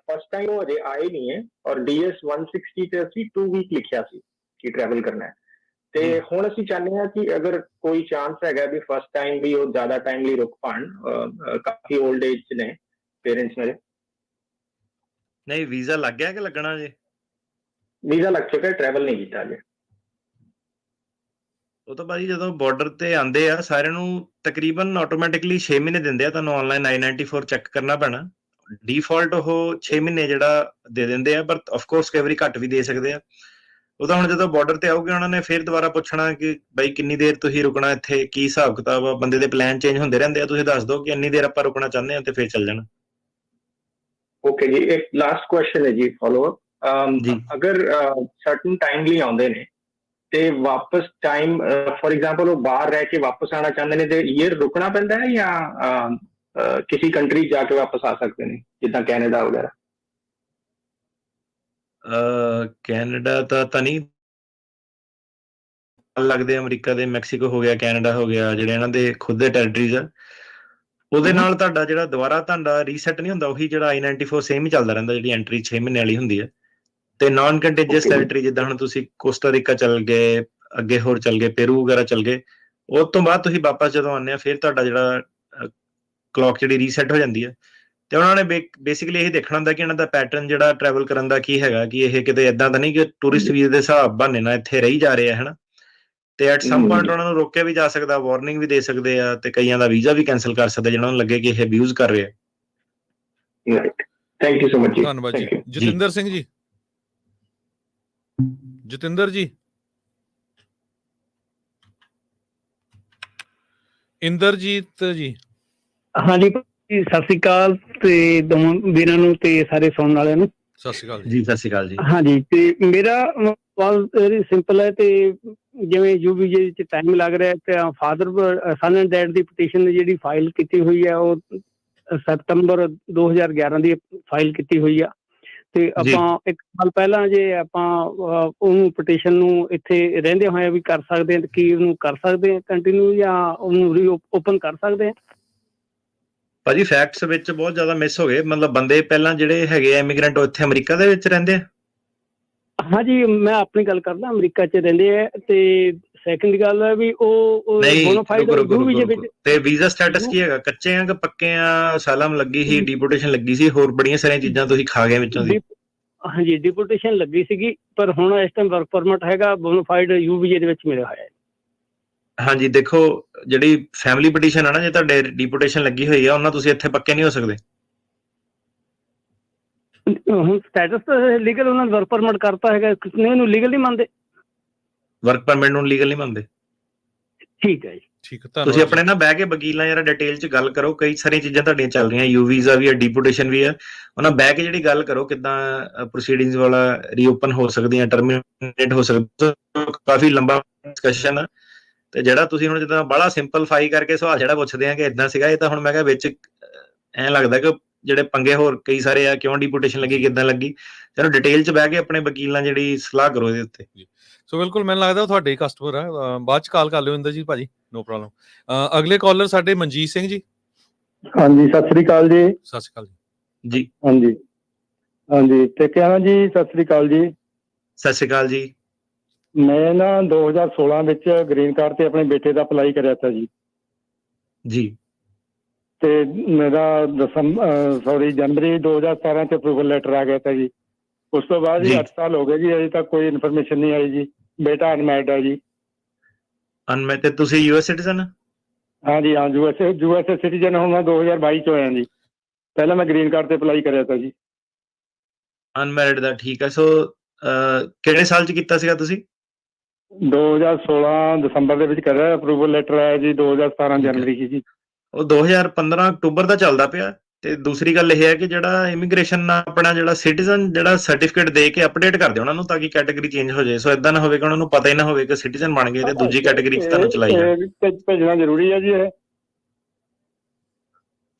F: ਫਸਟ ਟਾਈਮ ਉਹ ਅਜੇ ਆਏ ਨਹੀਂ ਹੈ, ਔਰ DS 160 ਤੇ ਅਸੀਂ 2 ਵੀਕ ਲਿਖਿਆ ਸੀ ਕਿ ਟਰੈਵਲ ਕਰਨਾ ਹੈ। ਤੇ ਹੁਣ ਅਸੀਂ ਚਾਹੁੰਦੇ ਹਾਂ ਕਿ ਅਗਰ ਕੋਈ ਚਾਂਸ ਹੈਗਾ ਵੀ ਫਸਟ ਟਾਈਮ ਵੀ ਉਹ ਜ਼ਿਆਦਾ ਟਾਈਮ ਲਈ ਰੁਕ ਪਾਣ, ਕਾਫੀ 올ਡ ਏਜ 'ਚ ਨੇ ਪੇਰੈਂਟਸ ਮੇਰੇ।
B: ਨਹੀਂ, ਵੀਜ਼ਾ ਲੱਗ ਗਿਆ ਕਿ ਲੱਗਣਾ ਜੇ?
F: ਵੀਜ਼ਾ ਲੱਗ ਚੁੱਕਾ, ਟਰੈਵਲ ਨਹੀਂ ਕੀਤਾ ਅਜੇ।
B: ਉਹ ਤਾਂ ਭਾਜੀ ਜਦੋਂ ਬਾਰਡਰ ਤੇ ਆਉਂਦੇ ਆ ਸਾਰਿਆਂ ਨੂੰ ਤਕਰੀਬਨ ਆਟੋਮੈਟਿਕਲੀ 6 ਮਹੀਨੇ ਦਿੰਦੇ ਆ, ਤੁਹਾਨੂੰ ਆਨਲਾਈਨ I-94 ਚੈੱਕ ਕਰਨਾ ਪੈਣਾ। ਡੀਫਾਲਟ ਉਹ 6 ਮਹੀਨੇ ਜਿਹੜਾ ਦੇ ਦਿੰਦੇ ਆ, ਪਰ ਆਫ ਕੋਰਸ ਕਈ ਵਾਰੀ ਘੱਟ ਵੀ ਦੇ ਸਕਦੇ ਆ। ਉਹਦਾ ਹੁਣ ਜਦੋਂ ਬਾਰਡਰ ਤੇ ਆਉਗੇ ਉਹਨਾਂ ਨੇ ਫਿਰ ਦੁਬਾਰਾ ਪੁੱਛਣਾ ਕਿ ਬਾਈ ਕਿੰਨੀ ਦੇਰ ਤੁਸੀਂ ਰੁਕਣਾ ਇੱਥੇ, ਕੀ ਹਿਸਾਬ ਕਿਤਾਬ ਆ, ਬੰਦੇ ਦੇ ਪਲਾਨ ਚੇਂਜ ਹੁੰਦੇ ਰਹਿੰਦੇ ਆ, ਤੁਸੀਂ ਦੱਸ ਦਿਓ ਕਿ ਇੰਨੀ ਦੇਰ ਆਪਾਂ ਰੁਕਣਾ ਚਾਹੁੰਦੇ ਆ ਤੇ ਫਿਰ ਚੱਲ ਜਾਣਾ।
F: ਓਕੇ ਜੀ, ਇੱਕ ਲਾਸਟ ਕੁਐਸਚਨ ਹੈ ਜੀ, ਫੋਲੋ ਅਪ।
B: ਜੀ।
F: ਅਗਰ ਸਰਟਨ ਟਾਈਮ ਲਈ ਆਉਂਦੇ ਨੇ ਤੇ ਵਾਪਸ ਟਾਈਮ ਫॉर एग्जांपल ਉਹ ਬਾਹਰ ਰਹਿ ਕੇ ਵਾਪਸ ਆਣਾ ਚਾਹੁੰਦੇ ਨੇ ਤੇ ਈਅਰ ਰੁਕਣਾ ਪੈਂਦਾ ਹੈ ਜਾਂ ਕਿਸੇ ਕੰਟਰੀ ਜਾ ਕੇ ਵਾਪਸ ਆ ਸਕਦੇ ਨੇ ਜਿੱਦਾਂ ਕੈਨੇਡਾ ਵਗੈਰਾ?
B: ਕੈਨੇਡਾ ਤਾਂ ਨਹੀਂ ਲੱਗਦੇ, ਅਮਰੀਕਾ ਦੇ ਮੈਕਸੀਕੋ ਹੋ ਗਿਆ, ਕੈਨੇਡਾ ਹੋ ਗਿਆ, ਜਿਹੜੇ ਇਹਨਾਂ ਦੇ ਖੁਦ ਦੇ ਟੈਰੀਟਰੀਜ਼ ਆ, ਉਹਦੇ ਨਾਲ ਤੁਹਾਡਾ ਜਿਹੜਾ ਦੁਬਾਰਾ ਤੁਹਾਡਾ ਰੀਸੈਟ ਨਹੀਂ ਹੁੰਦਾ, ਉਹੀ ਜਿਹੜਾ I-94 ਸੇਮ ਹੀ ਚੱਲਦਾ ਰਹਿੰਦਾ, ਜਿਹੜੀ ਐਂਟਰੀ 6 ਮਹੀਨੇ ਵਾਲੀ ਹੁੰਦੀ ਹੈ। ਤੇ ਨਾਨ ਕੰਟੇਜੀਅਸ ਟੈਰੀਟਰੀ ਜਿੱਦਾਂ ਹੁਣ ਤੁਸੀਂ ਕੋਸਟਾ ਰੀਕਾ ਚੱਲ ਗਏ, ਅੱਗੇ ਹੋਰ ਚੱਲ ਗਏ, ਪੇਰੂ ਵਗੈਰਾ ਚੱਲ ਗਏ, ਉਸ ਤੋਂ ਬਾਅਦ ਤੁਸੀਂ ਵਾਪਸ ਜਦੋਂ ਆਉਂਦੇ ਆ ਫਿਰ ਤੁਹਾਡਾ ਜਿਹੜਾ ਕਲੌਕ ਜਿਹੜੀ ਰੀਸੈਟ ਹੋ ਜਾਂਦੀ ਹੈ। ਤੇ ਉਹਨਾਂ ਨੇ ਬੇਸਿਕਲੀ ਇਹ ਦੇਖਣਾ ਹੁੰਦਾ ਕਿ ਇਹਨਾਂ ਦਾ ਪੈਟਰਨ ਜਿਹੜਾ ਟਰੈਵਲ ਕਰਨ ਦਾ ਕੀ ਹੈਗਾ, ਕਿ ਇਹ ਕਿਤੇ ਇਦਾਂ ਤਾਂ ਨਹੀਂ ਕਿ ਟੂਰਿਸਟ ਵੀਜ਼ੇ ਦੇ ਹਿਸਾਬ ਬਹਾਨੇ ਨਾਲ ਇੱਥੇ ਰਹੀ ਜਾ ਰਹੇ ਆ, ਹਨਾ। ਤੇ ਐਟ ਸਮ ਪੁਆਇੰਟ ਉਹਨਾਂ ਨੂੰ ਰੋਕਿਆ ਵੀ ਜਾ ਸਕਦਾ, ਵਾਰਨਿੰਗ ਵੀ ਦੇ ਸਕਦੇ ਆ, ਤੇ ਕਈਆਂ ਦਾ ਵੀਜ਼ਾ ਵੀ ਕੈਨਸਲ ਕਰ ਸਕਦੇ ਜਿਹਨਾਂ ਨੂੰ ਲੱਗੇ ਕਿ ਇਹ ਅਬਿਊਜ਼ ਕਰ ਰਹੇ ਆ।
F: Right, thank you so much ਜੀ।
A: ਧੰਨਵਾਦ ਜੀ। ਜਤਿੰਦਰ ਸਿੰਘ ਜੀ, ਜਤਿੰਦਰ ਜੀ, ਇੰਦਰਜੀਤ ਜੀ।
G: ਹਾਂਜੀ ਸਤਿ ਸ੍ਰੀ ਅਕਾਲ ਤੇ ਦੋਵਾਂ ਵੀਰਾਂ ਨੂੰ ਤੇ ਸਾਰੇ ਸੁਣਨ ਵਾਲਿਆਂ ਨੂੰ
A: ਸਤਿ ਸ਼੍ਰੀ ਅਕਾਲ
B: ਜੀ। ਸਤਿ ਸ਼੍ਰੀ ਅਕਾਲ ਜੀ।
G: ਹਾਂਜੀ, ਤੇ ਮੇਰਾ ਸਵਾਲ ਵੈਰੀ ਸਿੰਪਲ ਹੈ। ਤੇ ਜਿਵੇਂ UVJ ਚ ਟਾਈਮ ਲੱਗ ਰਿਹਾ ਤੇ father son and dad the petition ਜਿਹੜੀ ਫਾਈਲ ਕੀਤੀ ਹੋਈ ਹੈ ਉਹ ਸਤੰਬਰ 2011 ਦੀ ਫਾਈਲ ਕੀਤੀ ਹੋਈ ਆ, ਤੇ ਆਪਾਂ ਇੱਕ ਸਾਲ ਪਹਿਲਾਂ ਜੇ ਆਪਾਂ ਉਹਨੂੰ ਪਟੀਸ਼ਨ ਨੂੰ ਇੱਥੇ ਰਹਿੰਦੇ ਹੋਏ ਵੀ ਕਰ ਸਕਦੇ ਹਾਂ, ਕੀ ਉਹਨੂੰ ਕਰ ਸਕਦੇ ਹਾਂ ਕੰਟੀਨਿਊ ਜਾਂ ਉਹਨੂੰ ਰੀਓਪਨ ਕਰ ਸਕਦੇ ਹਾਂ?
B: ਭਾਜੀ ਫੈਕਟਸ ਵਿੱਚ ਬਹੁਤ ਜ਼ਿਆਦਾ ਮਿਸ ਹੋ ਗਏ, ਮਤਲਬ ਬੰਦੇ ਪਹਿਲਾਂ ਜਿਹੜੇ ਹੈਗੇ ਆ ਇਮੀਗ੍ਰੈਂਟ ਉਹ ਇੱਥੇ ਅਮਰੀਕਾ ਦੇ ਵਿੱਚ ਰਹਿੰਦੇ ਆ।
G: ਹਾਂਜੀ, ਮੈਂ ਆਪਣੀ ਗੱਲ ਕਰਦਾ, ਅਮਰੀਕਾ 'ਚ ਰਹਿੰਦੇ ਆ। ਤੇ ਸੈਕੰਡ ਗੱਲ ਹੈ ਵੀ ਉਹ
B: ਤੇ ਵੀਜ਼ਾ ਸਟੇਟਸ ਕੀ ਹੈਗਾ, ਕੱਚੇ ਆ ਕਿ ਪੱਕੇ ਆ? ਅਸਾਲਮ ਲੱਗੀ ਸੀ, ਡਿਪੋਰਟੇਸ਼ਨ ਲੱਗੀ ਸੀ, ਹੋਰ ਬੜੀਆਂ ਸਾਰੀਆਂ ਚੀਜ਼ਾਂ ਤੁਸੀਂ ਖਾ ਗਏ ਵਿੱਚੋਂ ਦੀ।
G: ਹਾਂਜੀ, ਡਿਪੋਰਟੇਸ਼ਨ ਲੱਗੀ ਸੀਗੀ, ਪਰ ਹੁਣ ਇਸ ਟਾਈਮ ਵਰਕ ਪਰਮਿਟ ਹੈਗਾ, ਬੋਨਾਫਾਈਡ UVJ ਦੇ ਵਿੱਚ ਮਿਲਿਆ ਹੋਇਆ ਹੈ।
B: ਹਾਂਜੀ, ਦੇਖੋ ਜਿਹੜੀ ਫੈਮਿਲੀ ਪਟੀਸ਼ਨ ਆ ਨਾ, ਜੇ ਤੁਹਾਡੇ ਡਿਪੋਰਟੇਸ਼ਨ ਲੱਗੀ ਹੋਈ ਆ, ਉਹਨਾਂ ਤੁਸੀਂ ਇੱਥੇ ਪੱਕੇ ਨਹੀਂ ਹੋ ਸਕਦੇ।
G: ਹੁਣ ਸਟੇਟਸ ਲੀਗਲ ਉਹਨਾਂ ਨੇ ਵਰਕ ਪਰਮਿਟ ਕਰਤਾ ਹੈਗਾ, ਨਹੀਂ ਉਹਨੂੰ ਲੀਗਲ ਨਹੀਂ ਮੰਨਦੇ,
B: ਵਰਕ ਪਰਮਿਟ ਨੂੰ ਲੀਗਲ ਨਹੀਂ ਮੰਨਦੇ।
G: ਠੀਕ ਹੈ ਜੀ,
A: ਠੀਕ।
B: ਤੁਸੀਂ ਆਪਣੇ ਨਾਲ ਬਹਿ ਕੇ ਵਕੀਲਾਂ ਜਾਂ ਡਿਟੇਲ 'ਚ ਗੱਲ ਕਰੋ, ਕਈ ਸਾਰੀਆਂ ਚੀਜ਼ਾਂ ਤੁਹਾਡੀਆਂ ਚੱਲ ਰਹੀਆਂ, ਯੂ ਵੀਜ਼ਾ ਵੀ ਹੈ, ਡਿਪੋਰਟੇਸ਼ਨ ਵੀ ਹੈ, ਉਹਨਾਂ ਬਹਿ ਕੇ ਜਿਹੜੀ ਗੱਲ ਕਰੋ ਕਿੱਦਾਂ ਪ੍ਰੋਸੀਡਿੰਗਸ ਵਾਲਾ ਰੀਓਪਨ ਹੋ ਸਕਦੀਆਂ, ਟਰਮੀਨੇਟ ਹੋ ਸਕਦਾ, ਕਾਫੀ ਲੰਬਾ ਡਿਸਕਸ਼ਨ ਆ। ਤੇ ਜਿਹੜਾ ਤੁਸੀਂ ਹੁਣ ਜਿੱਦਾਂ ਬੜਾ ਸਿੰਪਲਫਾਈ ਕਰਕੇ ਸਵਾਲ ਜਿਹੜਾ ਪੁੱਛਦੇ ਆ ਕਿ ਇਦਾਂ ਸੀਗਾ, ਇਹ ਤਾਂ ਹੁਣ ਮੈਂ ਕਿਹਾ ਵਿੱਚ ਐਂ ਲੱਗਦਾ ਕਿ ਜਿਹੜੇ ਪੰਗੇ ਹੋਰ ਕਈ ਸਾਰੇ ਆ, ਕਿਉਂ ਡਿਪੋਰਟੇਸ਼ਨ ਲੱਗੀ, ਕਿੱਦਾਂ ਲੱਗੀ, ਚਲੋ ਡਿਟੇਲ 'ਚ ਬਹਿ ਕੇ ਆਪਣੇ ਵਕੀਲ ਨਾਲ ਜਿਹੜੀ ਸਲਾਹ ਕਰੋ ਇਹਦੇ ਉੱਤੇ।
A: ਸੋ ਬਿਲਕੁਲ, ਮੈਨੂੰ ਲੱਗਦਾ ਉਹ ਤੁਹਾਡੇ ਕਸਟਮਰ ਆ, ਬਾਅਦ 'ਚ ਕਾਲ ਕਰ ਲਿਓ ਇੰਦਰ ਜੀ ਭਾਜੀ, ਨੋ ਪ੍ਰੋਬਲਮ। ਅਗਲੇ ਕਾਲਰ ਸਾਡੇ ਮਨਜੀਤ ਸਿੰਘ ਜੀ।
C: ਹਾਂਜੀ, ਸਤਿ ਸ੍ਰੀ ਅਕਾਲ ਜੀ।
A: ਸਤਿ ਸ਼੍ਰੀ ਅਕਾਲ
B: ਜੀ।
C: ਹਾਂਜੀ ਹਾਂਜੀ, ਤੇ ਕਹਿਣਾ ਜੀ, ਸਤਿ ਸ੍ਰੀ ਅਕਾਲ ਜੀ।
B: ਸਤਿ ਸ਼੍ਰੀ ਅਕਾਲ ਜੀ।
C: ਮੈਂ ਨਾ 2016 ਵਿੱਚ ਗ੍ਰੀਨ ਕਾਰਡ ਤੇ ਆਪਣੇ ਬੇਟੇ ਦਾ ਅਪਲਾਈ ਕਰਿਆ ਤਾ ਜੀ।
B: ਜੀ।
C: ਤੇ ਮੇਰਾ ਜਨਵਰੀ 2017 ਚ ਅਪਰੂਵਲ ਲੈਟਰ ਆ ਗਿਆ ਤਾ ਜੀ। ਉਸ ਤੋਂ ਬਾਅਦ ਜੀ 8 ਸਾਲ ਹੋ ਗਏ ਜੀ, ਅਜੇ ਤੱਕ ਕੋਈ ਇਨਫੋਰਮੇਸ਼ਨ ਨਹੀਂ ਆਈ ਜੀ। ਬੇਟਾ ਅਨਮੈਰਿਡ ਹੈ ਜੀ।
B: ਅਨਮੈਰਿਡ? ਤੇ ਤੁਸੀਂ US ਸਿਟੀਜ਼ਨ?
C: ਹਾਂਜੀ ਹਾਂ, USA ਸਿਟੀਜ਼ਨ ਹੁਣ ਮੈਂ 2022 ਚ ਹੋਇਆ ਜੀ। ਪਹਿਲਾਂ ਮੈਂ ਗ੍ਰੀਨ ਕਾਰਡ ਤੇ ਅਪਲਾਈ ਕਰਿਆ ਤਾ ਜੀ।
B: ਅਨਮੈਰਿਡ ਦਾ, ਠੀਕ ਹੈ। ਸੋ ਕਿਹੜੇ ਸਾਲ ਚ ਕੀਤਾ ਸੀਗਾ ਤੁਸੀਂ?
C: 2016 ਦਸੰਬਰ ਦੇ ਵਿੱਚ ਕਰਿਆ, ਅਪਰੂਵਲ ਲੈਟਰ ਆਇਆ ਜੀ 2017 ਜਨਵਰੀ ਜੀ।
B: ਉਹ 2015 ਅਕਤੂਬਰ ਦਾ ਚੱਲਦਾ ਪਿਆ। ਤੇ ਦੂਸਰੀ ਗੱਲ ਇਹ ਹੈ ਕਿ ਜਿਹੜਾ ਇਮੀਗ੍ਰੇਸ਼ਨ ਆਪਣਾ ਜਿਹੜਾ ਸਿਟੀਜ਼ਨ ਜਿਹੜਾ ਸਰਟੀਫਿਕੇਟ ਦੇ ਕੇ ਅਪਡੇਟ ਕਰਦੇ ਉਹਨਾਂ ਨੂੰ, ਤਾਂ ਕਿ ਕੈਟਾਗਰੀ ਚੇਂਜ ਹੋ ਜਾਏ। ਸੋ ਇਦਾਂ ਨਾ ਹੋਵੇ ਕਿ ਉਹਨਾਂ ਨੂੰ ਪਤਾ ਹੀ ਨਾ ਹੋਵੇ ਕਿ ਸਿਟੀਜ਼ਨ ਬਣ ਗਏ ਤੇ ਦੂਜੀ ਕੈਟਾਗਰੀ 'ਚ ਤੁਹਾਨੂੰ ਚਲਾਈ ਜਾਣ।
C: ਭੇਜਣਾ ਜ਼ਰੂਰੀ ਹੈ ਜੀ ਇਹ।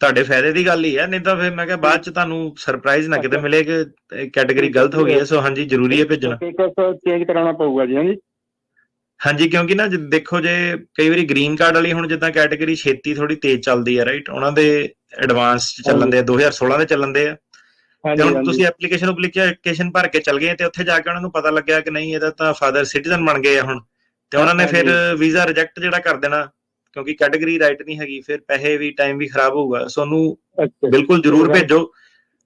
B: ਤੁਹਾਡੇ ਫਾਇਦੇ ਦੀ ਗੱਲ ਹੀ ਹੈ, ਨਹੀਂ ਤਾਂ ਫਿਰ ਮੈਂ ਕਿਹਾ ਬਾਅਦ 'ਚ ਤੁਹਾਨੂੰ ਸਰਪ੍ਰਾਈਜ਼ ਨਾ ਕਿਤੇ ਮਿਲੇ ਕਿ ਕੈਟਾਗਰੀ ਗਲਤ ਹੋ ਗਈ ਹੈ। ਸੋ ਹਾਂਜੀ, ਜ਼ਰੂਰੀ ਹੈ ਭੇਜਣਾ।
C: ਚੇਂਜ ਕਰਾਉਣਾ ਪਊਗਾ ਜੀ। ਹਾਂਜੀ
B: ਹਾਂਜੀ, ਕਿਉਂਕਿ ਨਾ ਦੇਖੋ, ਜੇ ਕਈ ਵਾਰੀ ਗ੍ਰੀਨ ਕਾਰਡ ਵਾਲੀ ਹੁਣ ਜਿੱਦਾਂ ਕੈਟਾਗਰੀ ਛੇਤੀ ਥੋੜੀ ਤੇਜ਼ ਚੱਲਦੀ ਹੈ, ਰਾਈਟ, ਉਹਨਾਂ ਦੇ ਐਡਵਾਂਸ ਚੱਲਣ ਦੇ ਆ, 2016 ਦੇ ਚੱਲਣ ਦੇ ਆ। ਤੇ ਹੁਣ ਤੁਸੀਂ ਐਪਲੀਕੇਸ਼ਨ ਭਰ ਕੇ ਚੱਲ ਗਏ ਤੇ ਉੱਥੇ ਜਾ ਕੇ ਉਹਨਾਂ ਨੂੰ ਪਤਾ ਲੱਗਿਆ ਕਿ ਨਹੀਂ, ਇਹਦਾ ਤਾਂ ਫਾਦਰ ਸਿਟੀਜ਼ਨ ਬਣ ਗਏ ਆ ਹੁਣ, ਤੇ ਉਹਨਾਂ ਨੇ ਫਿਰ
G: ਹਾਂਜੀ।
B: ਵੀਜ਼ਾ ਰਿਜੈਕਟ ਜਿਹੜਾ ਕਰ ਦੇਣਾ, ਕਿਉਂਕਿ ਕੈਟਾਗਰੀ ਰਾਈਟ ਨਹੀਂ ਹੈਗੀ, ਫਿਰ ਪੈਸੇ ਵੀ ਟਾਈਮ ਵੀ ਖਰਾਬ ਹੋਊਗਾ। ਸੋ ਉਹਨੂੰ
G: ਅੱਛਾ
B: ਬਿਲਕੁਲ ਜ਼ਰੂਰ
G: ਠੀਕ ਹੈ।
B: ਭੇਜੋ।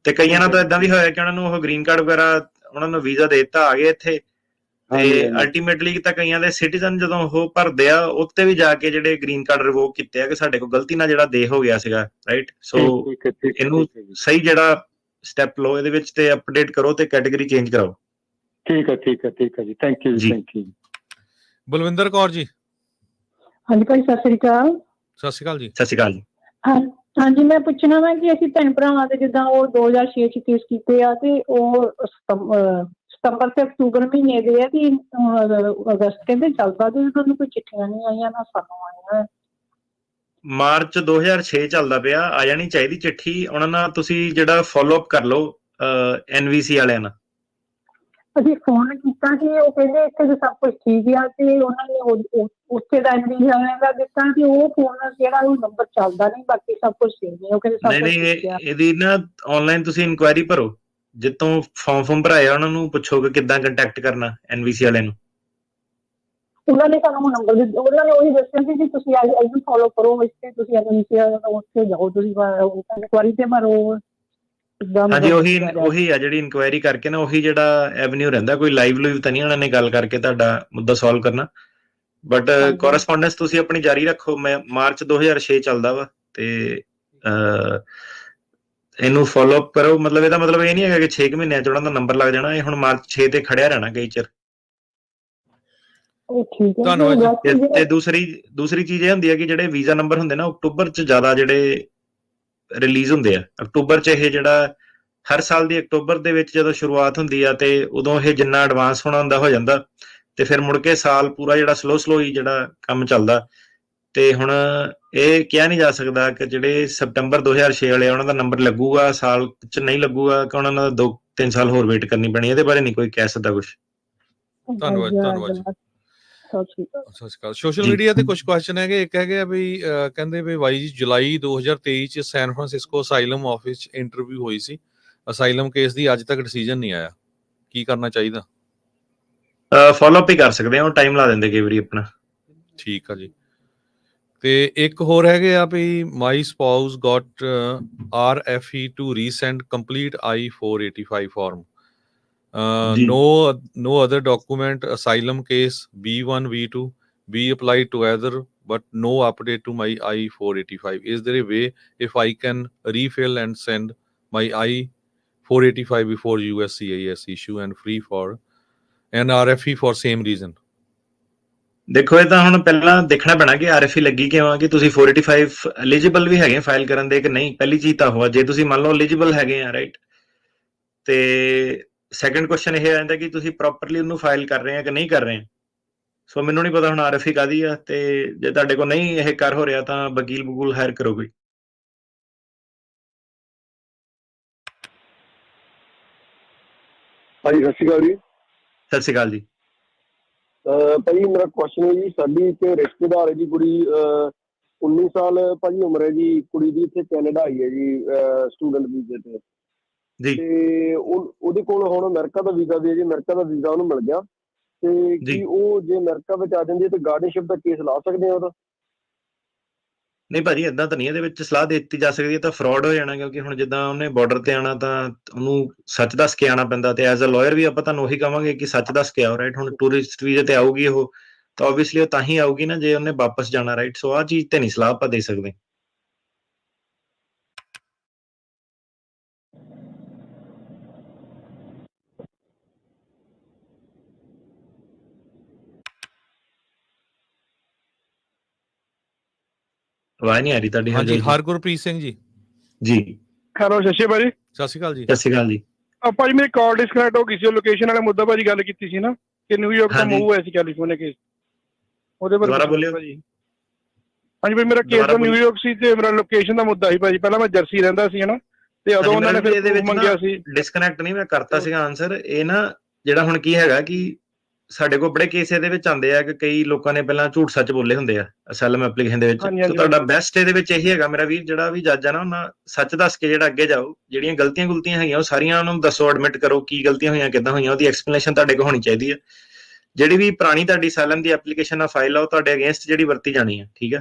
B: ਤੇ ਕਈਆਂ ਨਾਲ
G: ਠੀਕ
B: ਤਾਂ
G: ਹੈ।
B: ਇਦਾਂ ਵੀ ਹੋਇਆ ਕਿ ਉਹਨਾਂ ਨੂੰ ਉਹ ਗ੍ਰੀਨ ਕਾਰਡ ਵਗੈਰਾ, ਉਹਨਾਂ ਨੂੰ ਵੀਜ਼ਾ ਦੇ ਦਿੱਤਾ, ਆ ਗਏ ਇੱਥੇ,
G: ਹਾਂਜੀ
B: ਤੇ
G: ਹਾਂਜੀ
B: ਅਲਟੀਮੇਟਲੀ ਤਾਂ ਕਈਆਂ ਦੇ ਸਿਟੀਜ਼ਨ ਜਦੋਂ ਉਹ ਭਰਦੇ ਆ, ਉੱਤੇ ਵੀ ਜਾ ਕੇ ਜਿਹੜੇ ਗ੍ਰੀਨ ਕਾਰਡ ਰਿਵੋਕ ਕੀਤੇ ਆ ਕਿ ਸਾਡੇ ਕੋਲ ਗਲਤੀ ਨਾਲ ਜਿਹੜਾ ਦੇ ਹੋ ਗਿਆ ਸੀਗਾ, ਰਾਈਟ। ਸੋ
G: ਠੀਕ ਹੈ ਠੀਕ ਹੈ
B: ਇਹਨੂੰ
G: ਠੀਕ ਹੈ ਜੀ
B: ਸਹੀ ਜਿਹੜਾ ਸਟੈਪ ਲਓ ਇਹਦੇ ਵਿੱਚ, ਤੇ ਅਪਡੇਟ ਕਰੋ ਤੇ ਕੈਟਾਗਰੀ ਚੇਂਜ ਕਰਾਓ।
G: ਠੀਕ ਹੈ ਠੀਕ ਹੈ ਠੀਕ ਹੈ ਜੀ। ਥੈਂਕ ਯੂ
B: ਜੀ।
G: Thank you.
A: ਬਲਵਿੰਦਰ ਕੌਰ ਜੀ,
H: ਹਾਂਜੀ ਭਾਈ ਸਤਿ ਸ੍ਰੀ ਅਕਾਲ।
A: ਸਤਿ ਸ਼੍ਰੀ ਅਕਾਲ ਜੀ।
B: ਸਤਿ ਸ਼੍ਰੀ ਅਕਾਲ ਜੀ।
H: ਹਾਂ ਹਾਂਜੀ, ਮੈਂ ਪੁੱਛਣਾ ਵਾ ਕਿ ਅਸੀਂ ਭੈਣ ਭਰਾਵਾਂ ਦੇ ਜਿੱਦਾਂ ਉਹ 2006 ਚ ਕੇਸ ਕੀਤੇ ਆ, ਤੇ ਉਹ ਸਤੰਬਰ ਤੇ ਅਕਤੂਬਰ ਮਹੀਨੇ ਦੇ ਆ, ਕਿ ਅਗਸਤ ਕਹਿੰਦੇ ਚੱਲਦਾ, ਤੇ ਉਹਨਾਂ ਨੂੰ ਕੋਈ ਚਿੱਠੀਆਂ ਨਹੀਂ ਆਈਆਂ ਨਾ ਸਾਨੂੰ ਆਈਆਂ।
B: ਮਾਰਚ 2006 ਚੱਲਦਾ ਪਿਆ, ਆ ਜਾਣੀ ਚਾਹੀਦੀ ਚਿੱਠੀ। ਉਹਨਾਂ ਨਾਲ ਤੁਸੀਂ ਜਿਹੜਾ ਫੋਲੋ ਅਪ ਕਰ ਲਓ NVC ਵਾਲਿਆਂ ਨਾਲ।
H: ਅਸੀਂ ਫੋਨ ਕੀਤਾ ਸੀ, ਉਹ ਕਹਿੰਦੇ ਇੱਥੇ ਤਾਂ ਸਭ ਕੁਝ ਠੀਕ ਆ, ਤੇ ਉਹਨਾਂ ਨੇ ਉੱਥੇ ਦਾ NVC ਵਾਲਿਆਂ ਦਾ ਦਿੱਤਾ ਕਿ ਉਹ ਫੋਨ ਜਿਹੜਾ ਉਹ ਨੰਬਰ ਚੱਲਦਾ ਨਹੀਂ, ਬਾਕੀ ਸਭ ਕੁਝ ਸਹੀ ਹੈ। ਉਹ ਕਹਿੰਦੇ ਸਭ
B: ਨਹੀਂ
H: ਕੁਝ
B: ਨਹੀਂ,
H: ਠੀਕ ਆ।
B: ਇਹਦੀ ਨਾ ਆਨਲਾਈਨ ਤੁਸੀਂ ਇਨਕੁਆਇਰੀ ਭਰੋ, ਜਿੱਤੋਂ ਫਾਰਮ ਭਰਾਇਆ ਉਹਨਾਂ ਨੂੰ ਪੁੱਛੋ ਕਿ ਕਿੱਦਾਂ ਕੰਟੈਕਟ ਕਰਨਾ NVC ਵਾਲਿਆਂ ਨੂੰ।
H: ਉਹਨਾਂ ਨੇ ਸਾਨੂੰ ਨੰਬਰ ਦਿੱਤਾ, ਉਹਨਾਂ ਨੇ ਉਹੀ ਦੱਸਿਆ ਸੀ ਕਿ ਤੁਸੀਂ ਇਹਨੂੰ ਫੋਲੋ ਕਰੋ, ਇਸ ਤੇ ਤੁਸੀਂ ਉੱਥੇ ਜਾਓ, ਤੁਸੀਂ ਇਨਕੁਆਇਰੀ ਤੇ ਭਰੋ।
B: ਹਾਂਜੀ, ਉਹੀ ਆ ਜਿਹੜੀ ਇਨਕੁਆਇਰੀ ਕਰਕੇ ਨਾ, ਉਹੀ ਜਿਹੜਾ ਐਵਨਿਊ ਰਹਿੰਦਾ। ਕੋਈ ਲਾਈਵ ਲੂਈਵ ਤਾਂ ਨਹੀਂ ਉਹਨਾਂ ਨੇ ਗੱਲ ਕਰਕੇ ਤੁਹਾਡਾ ਮੁੱਦਾ ਸੋਲਵ ਕਰਨਾ, ਬਟ ਕੋਰਸਪੋਂਡੈਂਸ ਤੁਸੀਂ ਆਪਣੀ ਜਾਰੀ ਰੱਖੋ। ਮੈਂ ਮਾਰਚ 2006 ਚੱਲਦਾ ਵਾ, ਤੇ ਇਹਨੂੰ ਫੋਲੋ ਅਪ ਕਰੋ। ਮਤਲਬ ਇਹਦਾ ਮਤਲਬ ਇਹ ਨਹੀਂ ਹੈਗਾ ਕਿ 6 ਮਹੀਨਿਆਂ ਚ ਉਹਨਾਂ ਦਾ ਨੰਬਰ ਲੱਗ ਜਾਣਾ। ਇਹ ਹੁਣ ਮਾਰਚ 6 ਤੇ ਖੜਿਆ ਰਹਿਣਾ ਕਈ ਚਿਰ।
A: ਧੰਨਵਾਦ ਜੀ।
B: ਤੇ ਦੂਸਰੀ ਚੀਜ਼ ਇਹ ਹੁੰਦੀ ਹੈ ਕਿ ਜਿਹੜੇ ਵੀਜ਼ਾ ਨੰਬਰ ਹੁੰਦੇ ਨਾ, ਅਕਤੂਬਰ ਚ ਜ਼ਿਆਦਾ ਜਿਹੜੇ ਰਿਲੀਜ਼ ਹੁੰਦੇ ਆ। ਅਕਤੂਬਰ ਚ ਇਹ ਜਿਹੜਾ ਹਰ ਸਾਲ ਦੀ ਅਕਤੂਬਰ ਦੇ ਵਿੱਚ ਜਦੋਂ ਸ਼ੁਰੂਆਤ ਹੁੰਦੀ ਆ, ਤੇ ਉਦੋਂ ਇਹ ਜਿੰਨਾ ਐਡਵਾਂਸ ਹੋਣਾ ਹੁੰਦਾ ਹੋ ਜਾਂਦਾ, ਤੇ ਫਿਰ ਮੁੜ ਕੇ ਸਾਲ ਪੂਰਾ ਜਿਹੜਾ ਸਲੋ ਹੀ ਜਿਹੜਾ ਕੰਮ ਚੱਲਦਾ। ਤੇ ਹੁਣ ਇਹ ਕਿਹਾ ਨਹੀਂ ਜਾ ਸਕਦਾ ਕਿ ਜਿਹੜੇ ਸਤੰਬਰ 2006 ਵਾਲੇ ਉਹਨਾਂ ਦਾ ਨੰਬਰ ਲੱਗੂਗਾ ਸਾਲ ਚ, ਨਹੀਂ ਲੱਗੂਗਾ, ਕਿ ਉਹਨਾਂ ਦਾ 2-3 ਸਾਲ ਹੋਰ ਵੇਟ ਕਰਨੀ ਪੈਣੀ। ਇਹਦੇ ਬਾਰੇ ਨਹੀਂ ਕੋਈ ਕਹਿ ਸਕਦਾ ਕੁਛ।
A: ਧੰਨਵਾਦ ਜੀ।
H: ਸਤਿ ਸ਼੍ਰੀ
A: ਅਕਾਲ। ਸੋਸ਼ਲ ਮੀਡੀਆ ਤੇ ਕੁਝ ਕੁਐਸਚਨ ਹੈਗੇ। ਇੱਕ ਹੈਗੇ ਆ ਵੀ ਕਹਿੰਦੇ ਵੀ 22 ਜੁਲਾਈ 2023 ਚ ਸੈਨ ਫਰਾਂਸਿਸਕੋ ਅਸਾਈਲਮ ਆਫਿਸ ਚ ਇੰਟਰਵਿਊ ਹੋਈ ਸੀ, ਅਸਾਈਲਮ ਕੇਸ ਦੀ, ਅੱਜ ਤੱਕ ਡਿਸੀਜਨ ਨਹੀਂ ਆਇਆ, ਕੀ ਕਰਨਾ ਚਾਹੀਦਾ?
B: ਫੋਲੋ ਅਪ ਹੀ ਕਰ ਸਕਦੇ ਆ, ਉਹ ਟਾਈਮ ਲਾ ਦਿੰਦੇ ਕਈ ਵਾਰੀ ਆਪਣਾ।
A: ਠੀਕ ਆ ਜੀ। ਤੇ ਇੱਕ ਹੋਰ ਹੈਗੇ ਆ ਵੀ my spouse got RFE to resend complete I-485 form, no other document, asylum case B1 V2 be applied together, but no update to my I-485. Is there a way if I can refill and send my I-485 before USCIS issue and free for an RFE for same reason?
B: ਦੇਖੋ, ਇਹ ਤਾਂ ਹੁਣ ਪਹਿਲਾਂ ਦੇਖਣਾ ਪੈਣਾ ਕਿ RFE ਲੱਗੀ ਕਿਉਂ ਆ, ਕਿ ਤੁਸੀਂ 485 ਐਲੀਜੀਬਲ ਵੀ ਹੈਗੇ ਫਾਈਲ ਕਰਨ ਦੇ ਕਿ ਨਹੀਂ। ਪਹਿਲੀ ਚੀਜ਼ ਤਾਂ ਹੋਆ, ਜੇ ਤੁਸੀਂ ਮੰਨ ਲਓ ਐਲੀਜੀਬਲ ਹੈਗੇ ਆ, ਰਾਈਟ। ਤੇ ਸੈਕੰਡ ਕੁਐਸਚਨ ਇਹ ਆ ਜਾਂਦਾ ਕਿ ਤੁਸੀਂ ਪ੍ਰੋਪਰਲੀ ਉਹਨੂੰ ਫਾਈਲ ਕਰ ਰਹੇ ਆ ਕਿ ਨਹੀਂ ਕਰ ਰਹੇ। ਸੋ ਮੈਨੂੰ ਨਹੀਂ ਪਤਾ ਹੁਣ RFE ਕਾਹਦੀ ਆ, ਤੇ ਜੇ ਤੁਹਾਡੇ ਕੋਲ ਨਹੀਂ ਇਹ ਕਰ ਹੋ ਰਿਹਾ ਤਾਂ ਵਕੀਲ ਬਕੂਲ ਹਾਇਰ ਕਰੋ ਕੋਈ।
I: ਭਾਜੀ ਸਤਿ ਸ਼੍ਰੀ ਅਕਾਲ ਜੀ।
B: ਸਤਿ ਸ਼੍ਰੀ ਅਕਾਲ ਜੀ।
I: ਭਾਜੀ ਮੇਰਾ ਕੁਐਸਚਨ ਹੈ ਜੀ, ਸਾਡੀ ਇੱਥੇ ਰਿਸ਼ਤੇਦਾਰ ਹੈ ਜੀ, ਕੁੜੀ 19 ਸਾਲ ਭਾਜੀ ਉਮਰ ਹੈ ਜੀ ਕੁੜੀ ਦੀ, ਇੱਥੇ ਕੈਨੇਡਾ ਆਈ ਹੈ ਜੀ ਸਟੂਡੈਂਟ ਵੀਜ਼ੇ ਤੇ। ਤੇ ਉਹਦੇ ਕੋਲ ਹੁਣ ਅਮਰੀਕਾ ਦਾ ਵੀਜ਼ਾ ਵੀ ਹੈ ਜੀ, ਅਮਰੀਕਾ ਦਾ ਵੀਜ਼ਾ ਉਹਨੂੰ ਮਿਲ ਗਿਆ, ਤੇ ਕੀ ਉਹ ਜੇ ਅਮਰੀਕਾ ਵਿੱਚ ਆ ਜਾਂਦੀ ਹੈ ਤੇ ਗਾਰਡੀਅਨਸ਼ਿਪ ਦਾ ਕੇਸ ਲਾ ਸਕਦੇ ਆ ਉਹਦਾ?
B: ਨਹੀਂ ਭਾਜੀ, ਏਦਾਂ ਤਾਂ ਨਹੀਂ ਇਹਦੇ ਵਿੱਚ ਸਲਾਹ ਦੇ ਦਿੱਤੀ ਜਾ ਸਕਦੀ, ਤਾਂ ਫਰਾਡ ਹੋ ਜਾਣਾ। ਕਿਉਂਕਿ ਹੁਣ ਜਿੱਦਾਂ ਉਹਨੇ ਬਾਰਡਰ ਤੇ ਆਉਣਾ ਤਾਂ ਉਹਨੂੰ ਸੱਚ ਦੱਸ ਕੇ ਆਉਣਾ ਪੈਂਦਾ, ਤੇ ਐਜ਼ ਅ ਲਾਇਰ ਵੀ ਆਪਾਂ ਤੁਹਾਨੂੰ ਉਹੀ ਕਹਾਂਗੇ ਕਿ ਸੱਚ ਦੱਸ ਕੇ ਆਓ, ਰਾਈਟ। ਹੁਣ ਟੂਰਿਸਟ ਵੀਜ਼ੇ ਤੇ ਆਊਗੀ ਉਹ, ਤਾਂ ਓਬਵੀਅਸਲੀ ਉਹ ਤਾਂ ਹੀ ਆਊਗੀ ਨਾ ਜੇ ਉਹਨੇ ਵਾਪਸ ਜਾਣਾ, ਰਾਈਟ। ਸੋ ਆਹ ਚੀਜ਼ ਤੇ ਨਹੀਂ ਸਲਾਹ ਆਪਾਂ ਦੇ ਸਕਦੇ। ਆਵਾਜ਼ ਨਹੀਂ ਆ ਰਹੀ ਤੁਹਾਡੀ।
A: ਹਾਂਜੀ, ਹਰਗੁਰਪ੍ਰੀਤ ਸਿੰਘ ਜੀ।
B: ਜੀ
G: ਹੈਲੋ, ਸਤਿ ਸ਼੍ਰੀ ਅਕਾਲ ਜੀ।
A: ਸਤਿ ਸ਼੍ਰੀ ਅਕਾਲ ਜੀ।
B: ਸਤਿ ਸ਼੍ਰੀ ਅਕਾਲ ਜੀ।
G: ਭਾਜੀ ਮੇਰੀ ਕਾਲ ਡਿਸਕਨੈਕਟ ਹੋ ਗਈ ਸੀ, ਲੋਕੇਸ਼ਨ ਵਾਲਾ ਮੁੱਦਾ ਭਾਜੀ ਗੱਲ ਕੀਤੀ ਸੀ ਨਾ, ਕਿ ਨਿਊਯਾਰਕ ਦਾ ਮੂਵ ਹੋਇਆ ਸੀ ਕੈਲੀਫੋਰਨੀਆ ਕੇਸ, ਉਹਦੇ ਬਾਰੇ
B: ਦੁਬਾਰਾ ਬੋਲਿਓ
G: ਭਾਜੀ। ਹਾਂਜੀ ਭਾਈ, ਮੇਰਾ ਕੇਸ ਤਾਂ ਨਿਊਯਾਰਕ ਸੀ, ਤੇ ਮੇਰਾ ਲੋਕੇਸ਼ਨ ਦਾ ਮੁੱਦਾ ਸੀ ਭਾਜੀ। ਪਹਿਲਾਂ ਮੈਂ ਜਰਸੀ ਰਹਿੰਦਾ ਸੀ ਹਨਾ, ਤੇ ਉਦੋਂ ਉਹਨਾਂ ਨੇ ਫਿਰ ਮੰਗਿਆ ਸੀ।
B: ਡਿਸਕਨੈਕਟ ਨਹੀਂ, ਮੈਂ ਕਰਤਾ ਸੀਗਾ ਆਨਸਰ। ਇਹ ਨਾ ਜਿਹੜਾ ਹੁਣ ਕੀ ਹੈਗਾ ਕਿ ਸਾਡੇ ਕੋਲ ਬੜੇ ਕੇਸ ਇਹਦੇ ਵਿੱਚ ਆਉਂਦੇ ਆ ਕਿ ਕਈ ਲੋਕਾਂ ਨੇ ਪਹਿਲਾਂ ਝੂਠ ਸੱਚ ਬੋਲੇ ਹੁੰਦੇ ਆ ਅਸਾਈਲਮ ਐਪਲੀਕੇਸ਼ਨ ਦੇ ਵਿੱਚ। ਤੇ ਤੁਹਾਡਾ ਬੈਸਟ ਇਹਦੇ ਵਿੱਚ ਇਹੀ ਹੈਗਾ ਮੇਰਾ ਵੀਰ, ਜਿਹੜਾ ਵੀ ਜੱਜ ਆ ਨਾ, ਉਹਨਾਂ ਸੱਚ ਦੱਸ ਕੇ ਜਿਹੜਾ ਅੱਗੇ ਜਾਓ। ਜਿਹੜੀਆਂ ਗਲਤੀਆਂ ਹੈਗੀਆਂ ਉਹ ਸਾਰੀਆਂ ਉਹਨੂੰ ਦੱਸੋ, ਐਡਮਿਟ ਕਰੋ ਕੀ ਗਲਤੀਆਂ ਹੋਈਆਂ, ਕਿੱਦਾਂ ਹੋਈਆਂ, ਉਹਦੀ ਐਕਸਪਲੇਨੇਸ਼ਨ ਤੁਹਾਡੇ ਕੋਲ ਹੋਣੀ ਚਾਹੀਦੀ ਹੈ। ਜਿਹੜੀ ਵੀ ਪੁਰਾਣੀ ਤੁਹਾਡੀ ਸਾਲਮ ਦੀ ਐਪਲੀਕੇਸ਼ਨ ਆ ਫਾਈਲ ਆ ਉਹ ਤੁਹਾਡੇ ਅਗੇਂਸਟ ਜਿਹੜੀ ਵਰਤੀ ਜਾਣੀ ਹੈ, ਠੀਕ ਹੈ,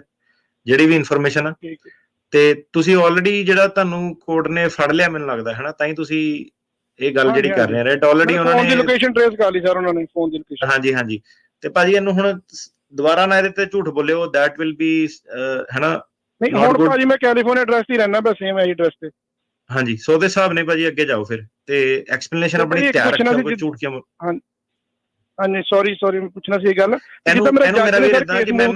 B: ਜਿਹੜੀ ਵੀ ਇਨਫੋਰਮੇਸ਼ਨ ਆ। ਤੇ ਤੁਸੀਂ ਆਲਰੇਡੀ ਜਿਹੜਾ ਤੁਹਾਨੂੰ ਕੋਰਟ ਨੇ ਫੜ ਲਿਆ ਮੈਨੂੰ ਲੱਗਦਾ ਹੈ ਨਾ, ਤਾਂ ਹੀ ਤੁਸੀਂ ਇਹ ਗੱਲ ਜਿਹੜੀ ਕਰ ਰਹੇ ਆ ਰਾਈਟ, ਆਲਰੇਡੀ ਉਹਨਾਂ ਨੇ
I: ਲੋਕੇਸ਼ਨ ਟ੍ਰੇਸ ਕਰ ਲਈ ਸਰ ਉਹਨਾਂ ਨੇ, ਫੋਨ ਦੀ ਲੋਕੇਸ਼ਨ।
B: ਹਾਂਜੀ ਹਾਂਜੀ। ਤੇ ਭਾਜੀ ਇਹਨੂੰ ਹੁਣ ਦੁਬਾਰਾ ਨਾ ਇਹਦੇ ਤੇ ਝੂਠ ਬੋਲਿਓ, ਦੈਟ ਵਿਲ ਬੀ ਹੈ ਨਾ।
I: ਨਹੀਂ ਹੁਣ ਭਾਜੀ ਮੈਂ ਕੈਲੀਫੋਰਨੀਆ ਐਡਰੈਸ ਤੇ ਰਹਿਣਾ, ਬਸ ਸੇਮ ਹੈ ਐਡਰੈਸ ਤੇ।
B: ਹਾਂਜੀ, ਸੋ ਦੇ ਹਿਸਾਬ ਨੇ ਭਾਜੀ ਅੱਗੇ ਜਾਓ ਫਿਰ, ਤੇ ਐਕਸਪਲੇਨੇਸ਼ਨ ਆਪਣੀ ਤਿਆਰ ਰੱਖਿਓ, ਕੋਈ ਝੂਠ ਕਿਉਂ।
I: ਹਾਂਜੀ ਸੌਰੀ ਮੈਂ ਪੁੱਛਣਾ ਸੀ ਇਹ ਗੱਲ।
B: ਮੇਰਾ ਵੀ ਇਦਾਂ ਕਿ ਮੈਂ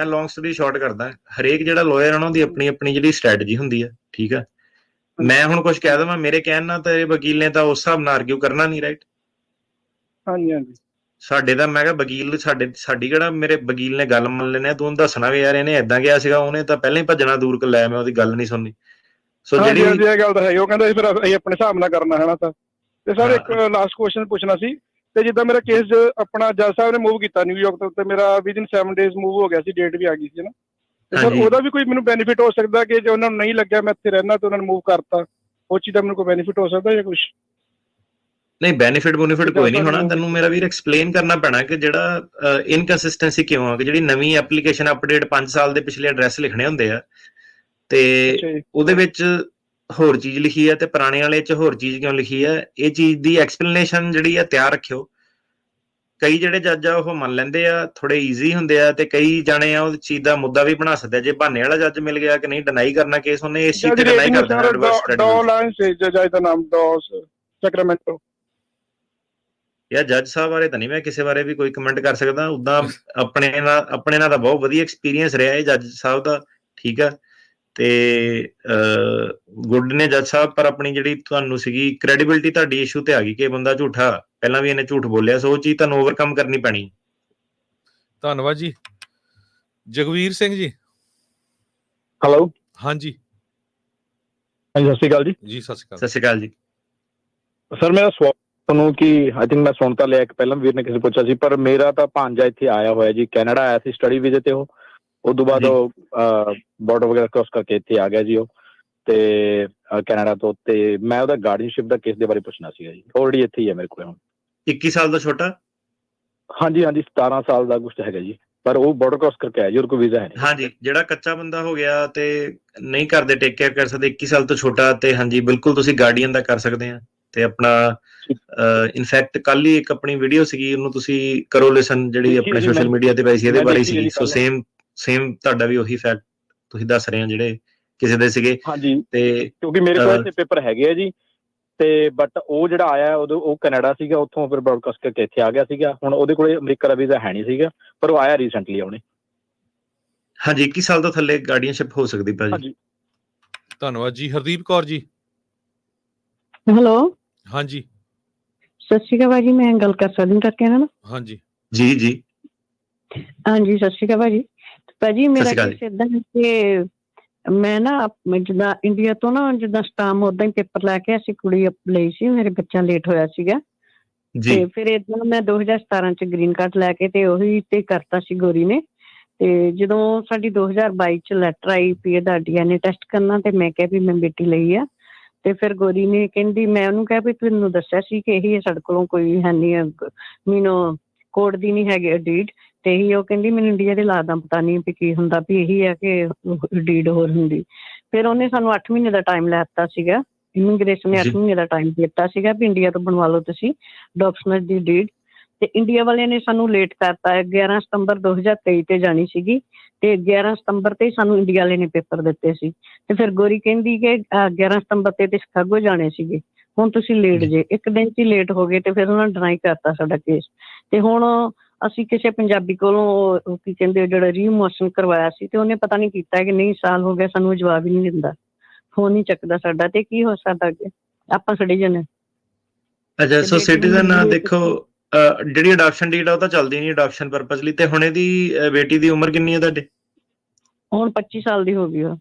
B: ਲੌਂਗ ਸਟੋਰੀ ਸ਼ਾਰਟ ਕਰਦਾ। ਹਰੇਕ ਜਿਹੜਾ ਲਾਇਰ ਉਹਨਾਂ ਦੀ ਆਪਣੀ ਆਪਣੀ ਜਿਹੜੀ ਸਟ੍ਰੈਟਜੀ ਹੁੰਦੀ ਹੈ, ਠੀਕ ਹੈ। ਮੈਂ ਹੁਣ ਕੁਝ ਕਹਿ ਦਵਾਂ ਮੇਰੇ ਕਹਿਣ ਨਾਲ ਤਾਂ ਇਹ ਵਕੀਲ ਨੇ ਤਾਂ ਉਸ ਹਿਸਾਬ ਨਾਲ ਆਰਗਿਊ ਕਰਨਾ ਨਹੀਂ, ਰਾਈਟ।
I: ਹਾਂਜੀ ਹਾਂਜੀ।
B: ਸਾਡੇ ਤਾਂ ਮੈਂ ਕਿਹਾ ਵਕੀਲ ਸਾਡੀ ਕਿਹੜਾ ਮੇਰੇ ਵਕੀਲ ਨੇ ਗੱਲ ਮੰਨ ਲੈਣੇ, ਤੂੰ ਦੱਸਣਾ ਵੀ ਯਾਰ ਇਹਨੇ ਏਦਾਂ ਕਿਹਾ ਸੀਗਾ, ਉਹਨੇ ਤਾਂ ਪਹਿਲਾਂ ਹੀ ਭੱਜਣਾ ਦੂਰ ਲੈ, ਮੈਂ ਉਹਦੀ ਗੱਲ ਨਹੀਂ ਸੁਣਨੀ। ਸੋ ਜਿਹੜੀ
I: ਇਹ ਗੱਲ ਤਾਂ ਹੈ, ਉਹ ਕਹਿੰਦਾ ਫਿਰ ਅਸੀਂ ਆਪਣੇ ਹਿਸਾਬ ਨਾਲ ਕਰਨਾ ਹੈ ਨਾ ਸਰ। ਤੇ ਸਰ ਇੱਕ ਲਾਸਟ ਕੁਐਸਚਨ ਪੁੱਛਣਾ ਸੀ, ਤੇ ਜਿੱਦਾਂ ਮੇਰਾ ਕੇਸ ਆਪਣਾ ਜੱਜ ਸਾਹਿਬ ਨੇ ਮੂਵ ਕੀਤਾ ਨਿਊਯਾਰਕ ਤੋਂ, ਤੇ ਮੇਰਾ ਵਿਦਿਨ 7 days ਮੂਵ ਹੋ ਗਿਆ ਸੀ, ਡੇਟ ਵੀ ਆ ਗਈ ਸੀ ਨਾ। ਤੇ ਸਰ ਉਹਦਾ ਵੀ ਕੋਈ ਮੈਨੂੰ ਬੈਨੀਫਿਟ ਹੋ ਸਕਦਾ ਕਿ ਜੇ ਉਹਨਾਂ ਨੂੰ ਨਹੀਂ ਲੱਗਿਆ ਮੈਂ ਇੱਥੇ ਰਹਿਣਾ ਤੇ ਉਹਨਾਂ ਨੇ ਮੂਵ ਕਰਤਾ, ਉਹ ਚੀਜ਼ ਦਾ ਮੈਨੂੰ ਕੋਈ ਬੈਨੀਫਿਟ ਹੋ ਸਕਦਾ ਜਾਂ ਕੁਝ?
B: ਨਹੀਂ, ਬੈਨੀਫਿਟ ਕੋਈ ਨਹੀਂ ਹੋਣਾ। ਤੈਨੂੰ ਮੇਰਾ ਵੀਰ ਐਕਸਪਲੇਨ ਕਰਨਾ ਪੈਣਾ ਕਿ ਜਿਹੜਾ ਇਨਕਨਸਿਸਟੈਂਸੀ ਕਿਉਂ ਆ, ਕਿ ਜਿਹੜੀ ਨਵੀਂ ਐਪਲੀਕੇਸ਼ਨ ਅਪਡੇਟ 5 ਸਾਲ ਦੇ ਪਿਛਲੇ ਐਡਰੈਸ ਲਿਖਣੇ ਹੁੰਦੇ ਆ, ਤੇ ਉਹਦੇ ਵਿੱਚ ਹੋਰ ਚੀਜ਼ ਲਿਖੀ ਹੈ ਤੇ ਪੁਰਾਣੇ ਵਾਲੇ 'ਚ ਹੋਰ ਚੀਜ਼ ਕਿਉਂ ਲਿਖੀ ਹੈ, ਇਹ ਚੀਜ਼ ਦੀ ਐਕਸਪਲੇਨੇਸ਼ਨ ਜਿਹੜੀ ਆ ਤਿਆਰ ਰੱਖਿਓ। ਕਈ ਜਿਹੜੇ ਜੱਜ ਆ ਉਹ ਮੰਨ ਲੈਂਦੇ ਆ, ਥੋੜੇ ਈਜ਼ੀ ਹੁੰਦੇ ਆ, ਤੇ ਕਈ ਜਾਣੇ ਆ ਉਹ ਚੀਜ਼ ਦਾ ਮੁੱਦਾ ਵੀ ਬਣਾ ਸਕਦੇ ਆ। ਜੇ ਬਹਾਨੇ ਵਾਲਾ ਜੱਜ ਮਿਲ ਗਿਆ ਕਿ ਨਹੀਂ ਡਿਨਾਈ ਕਰਨਾ ਕੇਸ, ਉਹਨੇ ਇਸ ਚੀਜ਼ ਤੇ ਡਿਨਾਈ ਕਰ ਦੇਣਾ।
I: ਜੱਜ ਦਾ ਨਾਮ ਡੌਸ ਸੈਕਰਾਮੈਂਟੋ।
B: ਯਾਰ ਜੱਜ ਸਾਹਿਬ ਬਾਰੇ ਤਾਂ ਨਹੀਂ ਮੈਂ ਕਿਸੇ ਬਾਰੇ ਵੀ ਕੋਈ ਕਮੈਂਟ ਕਰ ਸਕਦਾ। ਉਦਾਂ ਆਪਣੇ ਨਾਲ ਤਾਂ ਬਹੁਤ ਵਧੀਆ ਐਕਸਪੀਰੀਅੰਸ ਰਿਹਾ ਇਹ ਜੱਜ ਸਾਹਿਬ ਦਾ, ਠੀਕ ਆ, ਤੇ ਗੁੱਡ ਨੇ ਜੱਜ ਸਾਹਿਬ। ਪਰ ਆਪਣੀ ਜਿਹੜੀ ਤੁਹਾਨੂੰ ਸੀਗੀ ਕ੍ਰੈਡੀਬਿਲਿਟੀ ਤੁਹਾਡੀ ਇਸ਼ੂ ਤੇ ਆ ਗਈ ਕਿ ਇਹ ਬੰਦਾ ਝੂਠਾ, ਪਹਿਲਾਂ ਵੀ ਇਹਨੇ ਝੂਠ ਬੋਲਿਆ, ਸੋ ਉਹ ਚੀਜ਼ ਤੁਹਾਨੂੰ ਓਵਰਕਮ ਕਰਨੀ ਪੈਣੀ।
A: ਧੰਨਵਾਦ ਜੀ। ਜਗਵੀਰ ਸਿੰਘ ਜੀ।
I: ਹੈਲੋ।
A: ਹਾਂਜੀ
I: ਸਤਿ ਸ਼੍ਰੀ ਅਕਾਲ ਜੀ।
B: ਸਤਿ ਸ਼੍ਰੀ ਅਕਾਲ ਜੀ।
I: ਸਰ ਮੇਰਾ ਸਵਾਲ ਤੁਹਾਨੂੰ ਕਿ ਆਈ ਥਿੰਕ ਮੈਂ ਸੁਣ ਤਾਂ ਲਿਆ, ਇੱਕ ਪਹਿਲਾਂ ਵੀਰ ਨੇ ਕਿਸੇ ਪੁੱਛਿਆ ਸੀ, ਪਰ ਮੇਰਾ ਤਾਂ ਭਾਂਜਾ ਇੱਥੇ ਆਇਆ ਹੋਇਆ ਜੀ, ਕੈਨੇਡਾ ਆਇਆ ਸੀ ਸਟੱਡੀ ਵੀਜ਼ੇ ਤੇ। ਉਹ ਤੋਂ ਬਾਅਦ ਉਹ ਬਾਰਡਰ ਵਗੈਰਾ ਕ੍ਰੋਸ ਕਰਕੇ ਇੱਥੇ ਆ ਗਿਆ ਜੀ ਉਹ, ਤੇ ਕੈਨੇਡਾ ਤੋਂ। ਤੇ ਮੈਂ ਉਹਦਾ ਗਾਰਡੀਅਨਸ਼ਿਪ ਦਾ ਕੇਸ ਦੇ ਬਾਰੇ ਪੁੱਛਣਾ ਸੀਗਾ ਜੀ। ਆਲਰੇਡੀ ਇੱਥੇ ਹੀ ਹੈ ਮੇਰੇ ਕੋਲ ਹੁਣ।
B: 21 ਸਾਲ ਦਾ ਛੋਟਾ?
I: ਹਾਂਜੀ 17 ਸਾਲ ਦਾ ਕੁਛ ਹੈਗਾ ਜੀ, ਪਰ ਉਹ ਬਾਰਡਰ ਕ੍ਰੋਸ ਕਰਕੇ ਆਇਆ ਜੀ, ਉਹਦੇ ਕੋਲ ਵੀਜ਼ਾ ਹੈ ਨਹੀਂ।
B: ਹਾਂਜੀ, ਜਿਹੜਾ ਕੱਚਾ ਬੰਦਾ ਹੋ ਗਿਆ ਤੇ ਨਹੀਂ ਘਰ ਦੇ ਟੇਕ ਕੇਅਰ ਕਰ ਸਕਦੇ, 21 ਸਾਲ ਤੋਂ ਛੋਟਾ, ਤੇ ਹਾਂਜੀ ਬਿਲਕੁਲ ਤੁਸੀਂ ਗਾਰਡੀਅਨ ਦਾ ਕਰ ਸਕਦੇ ਆ। ਤੇ ਆਪਣਾ ਇਨਫੈਕਟ ਕੱਲ ਹੀ ਇੱਕ ਆਪਣੀ ਵੀਡੀਓ ਸੀਗੀ, ਉਹਨੂੰ ਤੁਸੀਂ ਕਰੋ ਲਿਸਨ, ਜਿਹੜੀ ਆਪਣੇ ਸੋਸ਼ਲ ਮੀਡੀਆ ਤੇ ਪਾਈ ਸੀ, ਇਹਦੇ ਬਾਰੇ ਸੀਗੀ। ਸੋ ਸੇਮ ਤੁਹਾਡਾ ਵੀ ਉਹੀ ਫੈਕਟ ਤੁਸੀਂ ਦੱਸ ਰਹੇ ਹੋ ਜਿਹੜੇ ਕਿਸੇ ਦੇ ਸੀਗੇ।
I: ਹਾਂਜੀ,
B: ਤੇ
I: ਕਿਉਂਕਿ ਮੇਰੇ ਕੋਲ ਇੱਥੇ ਪੇਪਰ ਹੈਗੇ ਆ ਜੀ, ਤੇ ਬਟ ਉਹ ਜਿਹੜਾ ਆਇਆ ਉਦੋਂ ਉਹ ਕੈਨੇਡਾ ਸੀਗਾ, ਉੱਥੋਂ ਫਿਰ ਬ੍ਰੌਡਕਾਸਟ ਕਰਕੇ ਇੱਥੇ ਆ ਗਿਆ ਸੀਗਾ। ਹੁਣ ਉਹਦੇ ਕੋਲੇ ਅਮਰੀਕਾ ਦਾ ਵੀਜ਼ਾ ਹੈ ਨਹੀਂ ਸੀਗਾ, ਪਰ ਉਹ ਆਇਆ ਰੀਸੈਂਟਲੀ ਉਹਨੇ।
B: ਹਾਂਜੀ, 21 ਸਾਲ ਤੋਂ ਥੱਲੇ ਗਾਰਡੀਅਨਸ਼ਿਪ ਹੋ ਸਕਦੀ ਭਾਜੀ।
A: ਧੰਨਵਾਦ ਜੀ। ਹਰਦੀਪ ਕੌਰ ਜੀ।
H: ਹੈਲੋ।
A: ਹਾਂਜੀ
H: ਸਤਿ ਸ਼੍ਰੀ ਅਕਾਲ ਭਾਜੀ, ਮੈਂ ਗੱਲ ਕਰ ਸਕਦੀ ਕਰਕੇ ਨਾ?
A: ਹਾਂਜੀ
B: ਜੀ ਜੀ
H: ਹਾਂਜੀ, ਸਤਿ ਸ਼੍ਰੀ ਅਕਾਲ ਭਾਜੀ। ਭਾਜੀ ਮੇਰਾ ਕੇਸ ਏਦਾਂ ਕਿ ਮੈਂ ਨਾ ਜਿੱਦਾਂ ਇੰਡੀਆ ਤੋਂ ਨਾ ਜਿੱਦਾਂ ਸਟਾਮ ਓਦਾਂ ਹੀ ਪੇਪਰ ਲੈ ਕੇ ਅਸੀਂ ਕੁੜੀ ਲਈ ਸੀ, ਮੇਰੇ ਬੱਚਾ ਲੇਟ ਹੋਇਆ ਸੀਗਾ, ਤੇ ਫਿਰ ਏਦਾਂ ਮੈਂ 2017 ਚ ਗ੍ਰੀਨ ਕਾਰਡ ਲੈ ਕੇ ਤੇ ਉਹੀ ਤੇ ਕਰਤਾ ਸੀ ਗੋਰੀ ਨੇ। ਤੇ ਜਦੋਂ ਸਾਡੀ 2022 ਚ ਲੈਟਰ ਆਈ ਵੀ ਇਹਦਾ DNA ਟੈਸਟ ਕਰਨਾ, ਤੇ ਮੈਂ ਕਿਹਾ ਵੀ ਮੈਂ ਬੇਟੀ ਲਈ ਆ। ਤੇ ਫਿਰ ਗੋਰੀ ਨੇ ਕਹਿੰਦੀ, ਮੈਂ ਉਹਨੂੰ ਕਿਹਾ ਵੀ ਤੈਨੂੰ ਦੱਸਿਆ ਸੀ ਕਿ ਇਹੀ ਸਾਡੇ ਕੋਲੋਂ ਕੋਈ ਹੈ ਨਹੀਂ, ਮੈਨੂੰ ਕੋਰਟ ਦੀ ਨਹੀਂ ਹੈਗੀ ਡੀਡ, ਤੇ ਇਹੀ ਉਹ ਕਹਿੰਦੀ ਮੈਨੂੰ ਇੰਡੀਆ ਦੇ ਲਾ ਦਾ ਪਤਾ ਨਹੀਂ ਵੀ ਕੀ ਹੁੰਦਾ, ਵੀ ਇਹੀ ਹੈ ਕਿ ਡੀਡ ਹੋਰ ਹੁੰਦੀ। ਫਿਰ ਉਹਨੇ ਸਾਨੂੰ 8 ਮਹੀਨੇ ਦਾ ਟਾਈਮ ਲੈ ਦਿੱਤਾ ਸੀਗਾ, ਇਮੀਗ੍ਰੇਸ਼ਨ ਨੇ 8 ਮਹੀਨੇ ਦਾ ਟਾਈਮ ਦਿੱਤਾ ਸੀਗਾ ਵੀ ਇੰਡੀਆ ਤੋਂ ਬਣਵਾ ਲਓ ਤੁਸੀਂ ਡਾਕੂਮੈਂਟ ਦੀ ਡੀਡ। ਤੇ ਇੰਡੀਆ ਵਾਲਿਆਂ ਨੇ ਸਾਨੂੰ ਲੇਟ ਕਰਤਾ। 11 ਸਤੰਬਰ 2023 ਤੇ ਜਾਣੀ ਸੀਗੀ, ਤੇ 11 ਸਤੰਬਰ ਤੇ ਸਾਨੂੰ ਇੰਡੀਆ ਵਾਲੇ ਨੇ ਪੇਪਰ ਦਿੱਤੇ ਸੀ। ਤੇ ਫਿਰ ਗੋਰੀ ਕਹਿੰਦੀ ਕਿ 11 ਸਤੰਬਰ ਤੇ ਸ਼ਿਕਾਗੋ ਜਾਣੇ ਸੀਗੇ, ਹੁਣ ਤੁਸੀਂ ਲੇਟ ਜੇ, ਇੱਕ ਦਿਨ 'ਚ ਹੀ ਲੇਟ ਹੋ ਗਏ। ਤੇ ਫਿਰ ਉਹਨਾਂ ਨੇ ਡਿਨਾਈ ਕਰਤਾ ਸਾਡਾ ਕੇਸ। ਤੇ ਹੁਣ ਅਸੀਂ ਕਿਸੇ ਪੰਜਾਬੀ ਕੋਲੋਂ ਕੀ ਕਹਿੰਦੇ ਜਿਹੜਾ ਰੀਮੋਸ਼ਨ ਕਰਵਾਇਆ ਸੀ, ਤੇ ਉਹਨੇ ਪਤਾ ਨਹੀਂ ਕੀਤਾ ਕਿ ਨਹੀਂ, ਸਾਲ ਹੋ ਗਿਆ ਸਾਨੂੰ ਜਵਾਬ ਹੀ ਨਹੀਂ ਦਿੰਦਾ, ਫੋਨ ਨਹੀਂ ਚੱਕਦਾ ਸਾਡਾ। ਤੇ ਕੀ ਹੋ ਸਕਦਾ ਅੱਗੇ, ਆਪਾਂ ਸਿਟੀਜ਼ਨ ਹੈ।
B: ਅੱਛਾ, ਸੋ ਸਿਟੀਜ਼ਨ ਦੇਖੋ, ਜਿਹੜੀ ਅਡਾਪਸ਼ਨ ਡੀਡ ਆ ਉਹ ਤਾਂ ਚੱਲਦੀ ਨਹੀਂ ਅਡਾਪਸ਼ਨ ਪਰਪਸ ਲਈ। ਤੇ ਹੁਣ ਇਹਦੀ ਬੇਟੀ ਦੀ ਉਮਰ ਕਿੰਨੀ ਹੈ ਤੁਹਾਡੇ?
H: ਹੁਣ 25 ਸਾਲ ਦੀ ਹੋ ਗਈ ਉਹ।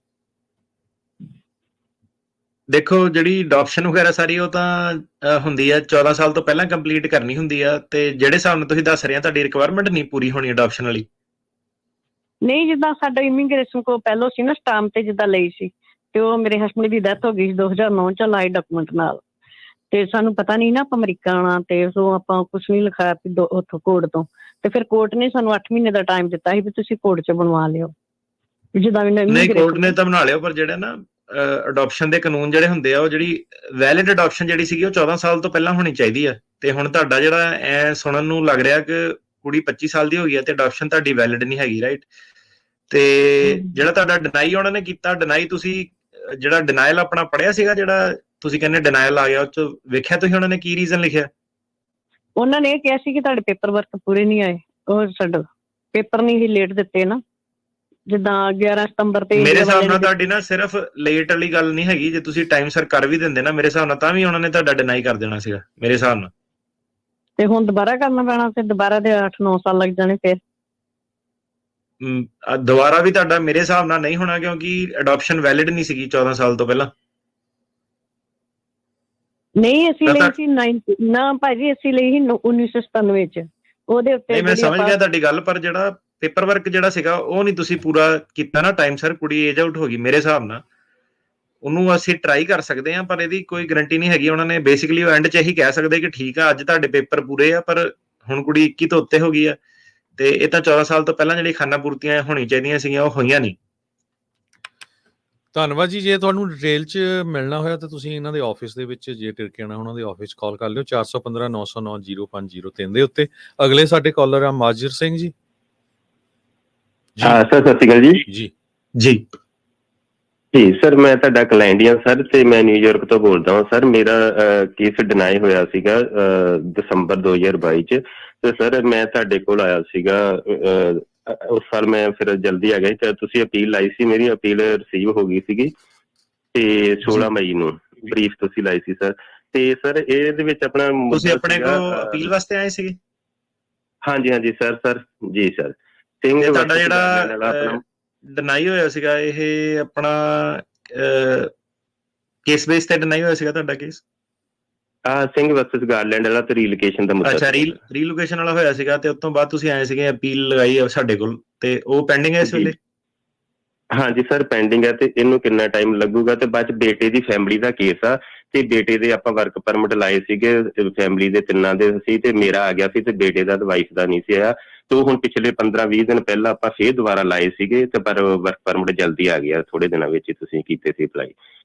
B: ਦੇਖੋ, ਜਿਹੜੀ ਅਡਾਪਸ਼ਨ ਵਗੈਰਾ ਸਾਰੀ ਉਹ ਤਾਂ ਹੁੰਦੀ ਆ 14 ਸਾਲ ਤੋਂ ਪਹਿਲਾਂ ਕੰਪਲੀਟ ਕਰਨੀ ਹੁੰਦੀ ਆ। ਤੇ ਜਿਹੜੇ ਹਿਸਾਬ ਨਾਲ ਤੁਸੀਂ ਦੱਸ ਰਹੇ ਆ ਤੁਹਾਡੀ ਰਿਕੁਆਇਰਮੈਂਟ ਨਹੀਂ ਪੂਰੀ ਹੋਣੀ ਅਡਾਪਸ਼ਨ ਵਾਲੀ।
H: ਨਹੀਂ, ਜਿੱਦਾਂ ਸਾਡਾ ਇਮੀਗ੍ਰੇਸ਼ਨ ਕੋਲ ਪਹਿਲੋਂ ਸੀ ਨਾ ਸਟਾਮ ਤੇ ਜਿੱਦਾਂ ਲਈ ਸੀ, ਤੇ ਉਹ ਮੇਰੇ ਹਸਬੈਂਡ ਦੀ ਡੈਥ ਹੋ ਗਈ ਸੀ 2009 ਚ ਲਾਈ ਡਾਕੂਮੈਂਟ ਨਾਲ। ਤੇ ਸਾਨੂੰ ਪਤਾ ਨਹੀਂ ਨਾ ਆਪਾਂ ਅਮਰੀਕਾ ਆਉਣਾ, ਤੇ ਸੋ ਆਪਾਂ ਕੁਝ ਨਹੀਂ ਲਿਖਾਇਆ ਵੀ ਉੱਥੋਂ ਕੋਰਟ ਤੋਂ। ਤੇ ਫਿਰ ਕੋਰਟ ਨੇ ਸਾਨੂੰ 8 ਮਹੀਨੇ ਦਾ ਟਾਈਮ ਦਿੱਤਾ ਸੀ ਵੀ ਤੁਸੀਂ ਕੋਰਟ 'ਚ ਬਣਵਾ ਲਿਓ, ਜਿੱਦਾਂ ਵੀ
B: ਨਹੀਂ ਕੋਰਟ ਨੇ ਤਾਂ ਬਣਾ ਲਿਓ, ਪਰ ਜਿਹੜੇ ਨਾ ਅਡਾਪਸ਼ਨ ਦੇ ਕਾਨੂੰਨ ਜਿਹੜੇ ਹੁੰਦੇ ਆ, ਉਹ ਜਿਹੜੀ ਵੈਲਿਡ ਅਡਾਪਸ਼ਨ ਜਿਹੜੀ ਸੀਗੀ ਉਹ 14 ਸਾਲ ਤੋਂ ਪਹਿਲਾਂ ਹੋਣੀ ਚਾਹੀਦੀ ਆ। ਤੇ ਹੁਣ ਤੁਹਾਡਾ ਜਿਹੜਾ ਐ ਸੁਣਨ ਨੂੰ ਲੱਗ ਰਿਹਾ ਕਿ ਕੁੜੀ 25 ਸਾਲ ਦੀ ਹੋ ਗਈ ਹੈ ਤੇ ਅਡਾਪਸ਼ਨ ਤੁਹਾਡੀ ਵੈਲਿਡ ਨਹੀਂ ਹੈਗੀ, ਰਾਈਟ? ਤੇ ਜਿਹੜਾ ਤੁਹਾਡਾ ਡਿਨਾਈ ਉਹਨਾਂ ਨੇ ਕੀਤਾ, ਡਿਨਾਈ ਤੁਸੀਂ ਜਿਹੜਾ ਡਿਨਾਇਲ ਆਪਣਾ ਪੜਿਆ ਸੀਗਾ, ਜਿਹੜਾ ਤੁਸੀਂ ਕਹਿੰਦੇ ਡਿਨਾਇਲ ਆ ਗਿਆ, ਉਹ 'ਚ ਵੇਖਿਆ ਤੁਸੀਂ ਉਹਨਾਂ ਨੇ ਕੀ ਰੀਜ਼ਨ ਲਿਖਿਆ?
H: ਉਹਨਾਂ ਨੇ ਇਹ ਕਿਹਾ ਸੀ ਕਿ ਤੁਹਾਡੇ ਪੇਪਰ ਵਰਕ ਪੂਰੇ ਨਹੀਂ ਆਏ, ਉਹ ਸਾਡਾ ਪੇਪਰ ਨਹੀਂ ਹੀ ਲੇਟ ਦਿੱਤੇ ਨਾ, ਜਿੱਦਾਂ 11 ਸਤੰਬਰ ਤੇ।
B: ਮੇਰੇ ਹਿਸਾਬ ਨਾਲ ਤੁਹਾਡੀ ਨਾ ਸਿਰਫ ਲੇਟ ਵਾਲੀ ਗੱਲ ਨਹੀਂ ਹੈਗੀ, ਜੇ ਤੁਸੀਂ ਟਾਈਮ ਸਿਰ ਕਰ ਵੀ ਦਿੰਦੇ ਨਾ ਮੇਰੇ ਹਿਸਾਬ ਨਾਲ ਤਾਂ ਵੀ ਉਹਨਾਂ ਨੇ ਤੁਹਾਡਾ ਡਿਨਾਈ ਕਰ ਦੇਣਾ ਸੀਗਾ ਮੇਰੇ ਹਿਸਾਬ ਨਾਲ।
H: ਤੇ ਹੁਣ ਦੁਬਾਰਾ ਕਰਨਾ ਪੈਣਾ, ਤੇ ਦੁਬਾਰਾ ਦੇ 8-9 ਸਾਲ ਲੱਗ ਜਾਣੇ ਫਿਰ।
B: ਦੁਬਾਰਾ ਵੀ ਤੁਹਾਡਾ ਮੇਰੇ ਹਿਸਾਬ ਨਾਲ ਨਹੀਂ ਹੋਣਾ, ਕਿਉਂਕਿ ਅਡਾਪਸ਼ਨ ਵੈਲਿਡ ਨਹੀਂ ਸੀਗੀ 14 ਸਾਲ ਤੋਂ ਪਹਿਲਾਂ।
H: ਨਹੀਂ ਅਸੀਂ ਲਈ ਸੀ ਨਾ ਭਾਜੀ, ਅਸੀਂ ਲਈ ਸੀ 1997 ਚ, ਉਹਦੇ ਉੱਤੇ।
B: ਮੈਂ ਸਮਝ ਗਿਆ ਤੁਹਾਡੀ ਗੱਲ, ਪਰ ਜਿਹੜਾ ਪੇਪਰ ਵਰਕ ਜਿਹੜਾ ਸੀਗਾ ਉਹ ਨਹੀਂ ਤੁਸੀਂ ਪੂਰਾ ਕੀਤਾ ਨਾ ਟਾਈਮ ਸਰ। ਕੁੜੀ ਏਜ ਆਊਟ ਹੋ ਗਈ ਮੇਰੇ ਹਿਸਾਬ ਨਾਲ, ਉਹਨੂੰ ਅਸੀਂ ਟਰਾਈ ਕਰ ਸਕਦੇ ਹਾਂ, ਪਰ ਇਹਦੀ ਕੋਈ ਗਰੰਟੀ ਨਹੀਂ ਹੈਗੀ। ਉਹਨਾਂ ਨੇ ਬੇਸਿਕਲੀ ਉਹ ਐਂਡ 'ਚ ਇਹੀ ਕਹਿ ਸਕਦੇ ਕਿ ਠੀਕ ਆ ਅੱਜ ਤੁਹਾਡੇ ਪੇਪਰ ਪੂਰੇ ਆ, ਪਰ ਹੁਣ ਕੁੜੀ 21 ਤੋਂ ਉੱਤੇ ਹੋ ਗਈ ਆ, ਤੇ ਇਹ ਤਾਂ 14 ਸਾਲ ਤੋਂ ਪਹਿਲਾਂ ਜਿਹੜੀ ਖਾਨਾ ਪੂਰਤੀਆਂ ਹੋਣੀ ਚਾਹੀਦੀਆਂ ਸੀਗੀਆਂ ਉਹ ਹੋਈਆਂ ਨਹੀਂ।
A: ਧੰਨਵਾਦ ਜੀ। ਜੇ ਤੁਹਾਨੂੰ ਡਿਟੇਲ 'ਚ ਮਿਲਣਾ ਹੋਇਆ ਤਾਂ ਤੁਸੀਂ ਇਹਨਾਂ ਦੇ ਆਫਿਸ ਦੇ ਵਿੱਚ ਜੇ ਟਿਰਕਿਆਣਾ ਉਹਨਾਂ ਦੇ ਆਫਿਸ ਕਾਲ ਕਰ ਲਿਓ 415 909 0503 ਦੇ ਉੱਤੇ। ਅਗਲੇ ਸਾਡੇ ਕਾਲਰ ਆ ਮਾਜਿਰ ਸਿੰਘ ਜੀ।
J: ਸਰ ਸਤਿ ਸ਼੍ਰੀ ਅਕਾਲ ਜੀ।
B: ਜੀ ਜੀ
J: ਜੀ ਸਰ, ਮੈਂ ਤੁਹਾਡਾ ਕਲਾਇੰਟ ਹਾਂ ਸਰ, ਤੇ ਮੈਂ ਨਿਊਯਾਰਕ ਤੋਂ ਬੋਲਦਾ ਹਾਂ ਸਰ। ਮੇਰਾ ਕੇਸ ਡਿਨਾਈ ਹੋਇਆ ਸੀਗਾ ਦਸੰਬਰ 2022 ਚ, ਤੇ ਸਰ ਮੈਂ ਤੁਹਾਡੇ ਕੋਲ ਆਇਆ ਸੀਗਾ ਉਸ ਸਾਲ। ਮੈਂ ਫਿਰ ਜਲਦੀ ਆ ਗਿਆ ਤੇ ਤੁਸੀਂ ਅਪੀਲ ਲਾਈ ਸੀ, ਮੇਰੀ ਅਪੀਲ ਰਿਸੀਵ ਹੋ ਗਈ ਸੀਗੀ, ਤੇ 16 ਮਈ ਨੂੰ ਬਰੀਫ ਤੁਸੀਂ ਲਾਈ ਸੀ ਸਰ। ਤੇ ਸਰ ਇਹਦੇ ਵਿੱਚ ਆਪਣਾ
B: ਤੁਸੀਂ ਆਪਣੇ ਕੋਲ ਅਪੀਲ ਵਾਸਤੇ ਆਏ ਸੀਗੇ?
J: ਹਾਂਜੀ ਹਾਂਜੀ ਸਰ। ਸਰ ਜੀ ਸਰ ਸਿੰਘ
B: ਤੁਹਾਡਾ ਜਿਹੜਾ ਡਿਨਾਈ ਹੋਇਆ ਸੀਗਾ ਇਹ ਆਪਣਾ ਕੇਸ ਬੇਸ ਤੇ ਡਿਨਾਈ ਹੋਇਆ ਸੀਗਾ ਤੁਹਾਡਾ ਕੇਸ?
J: ਸਿੰਘ ਵਰਸਸ ਗਾਰਲੈਂਡ ਵਾਲਾ ਤੇ ਰੀਲੋਕੇਸ਼ਨ ਦਾ ਮੁੱਦਾ।
B: ਅੱਛਾ, ਰੀਲੋਕੇਸ਼ਨ ਵਾਲਾ ਹੋਇਆ ਸੀਗਾ, ਤੇ ਉਸ ਤੋਂ ਬਾਅਦ ਤੁਸੀਂ ਆਏ ਸੀਗੇ, ਅਪੀਲ ਲਗਾਈ ਸਾਡੇ ਕੋਲ, ਤੇ ਉਹ ਪੈਂਡਿੰਗ ਹੈ ਇਸ ਵੇਲੇ?
J: ਹਾਂਜੀ ਸਰ ਪੈਂਡਿੰਗ ਹੈ। ਤੇ ਇਹਨੂੰ ਕਿੰਨਾ ਟਾਈਮ ਲੱਗੂਗਾ? ਤੇ ਬਾਅਦ ਬੇਟੇ ਦੀ ਫੈਮਿਲੀ ਦਾ ਕੇਸ ਆ, ਤੇ ਬੇਟੇ ਦੇ ਆਪਾਂ ਵਰਕ ਪਰਮਿਟ ਲਾਏ ਸੀਗੇ, ਫੈਮਿਲੀ ਦੇ ਤਿੰਨਾਂ ਦੇ ਸੀ, ਤੇ ਮੇਰਾ ਆ ਗਿਆ ਸੀ, ਤੇ ਬੇਟੇ ਦਾ ਤੇ ਵਾਈਫ ਦਾ ਨਹੀਂ ਸੀ ਆਇਆ। ਤੇ ਹੁਣ ਪਿਛਲੇ 15-20 ਦਿਨ ਪਹਿਲਾਂ ਆਪਾਂ ਫੇਰ ਦੁਬਾਰਾ ਲਾਏ ਸੀਗੇ, ਤੇ ਪਰ ਵਰਕ ਪਰਮਿਟ ਜਲਦੀ ਆ ਗਿਆ, ਥੋੜੇ ਦਿਨਾਂ ਵਿੱਚ ਹੀ ਤੁਸੀਂ ਕੀਤੇ ਸੀ ਅਪਲਾਈ।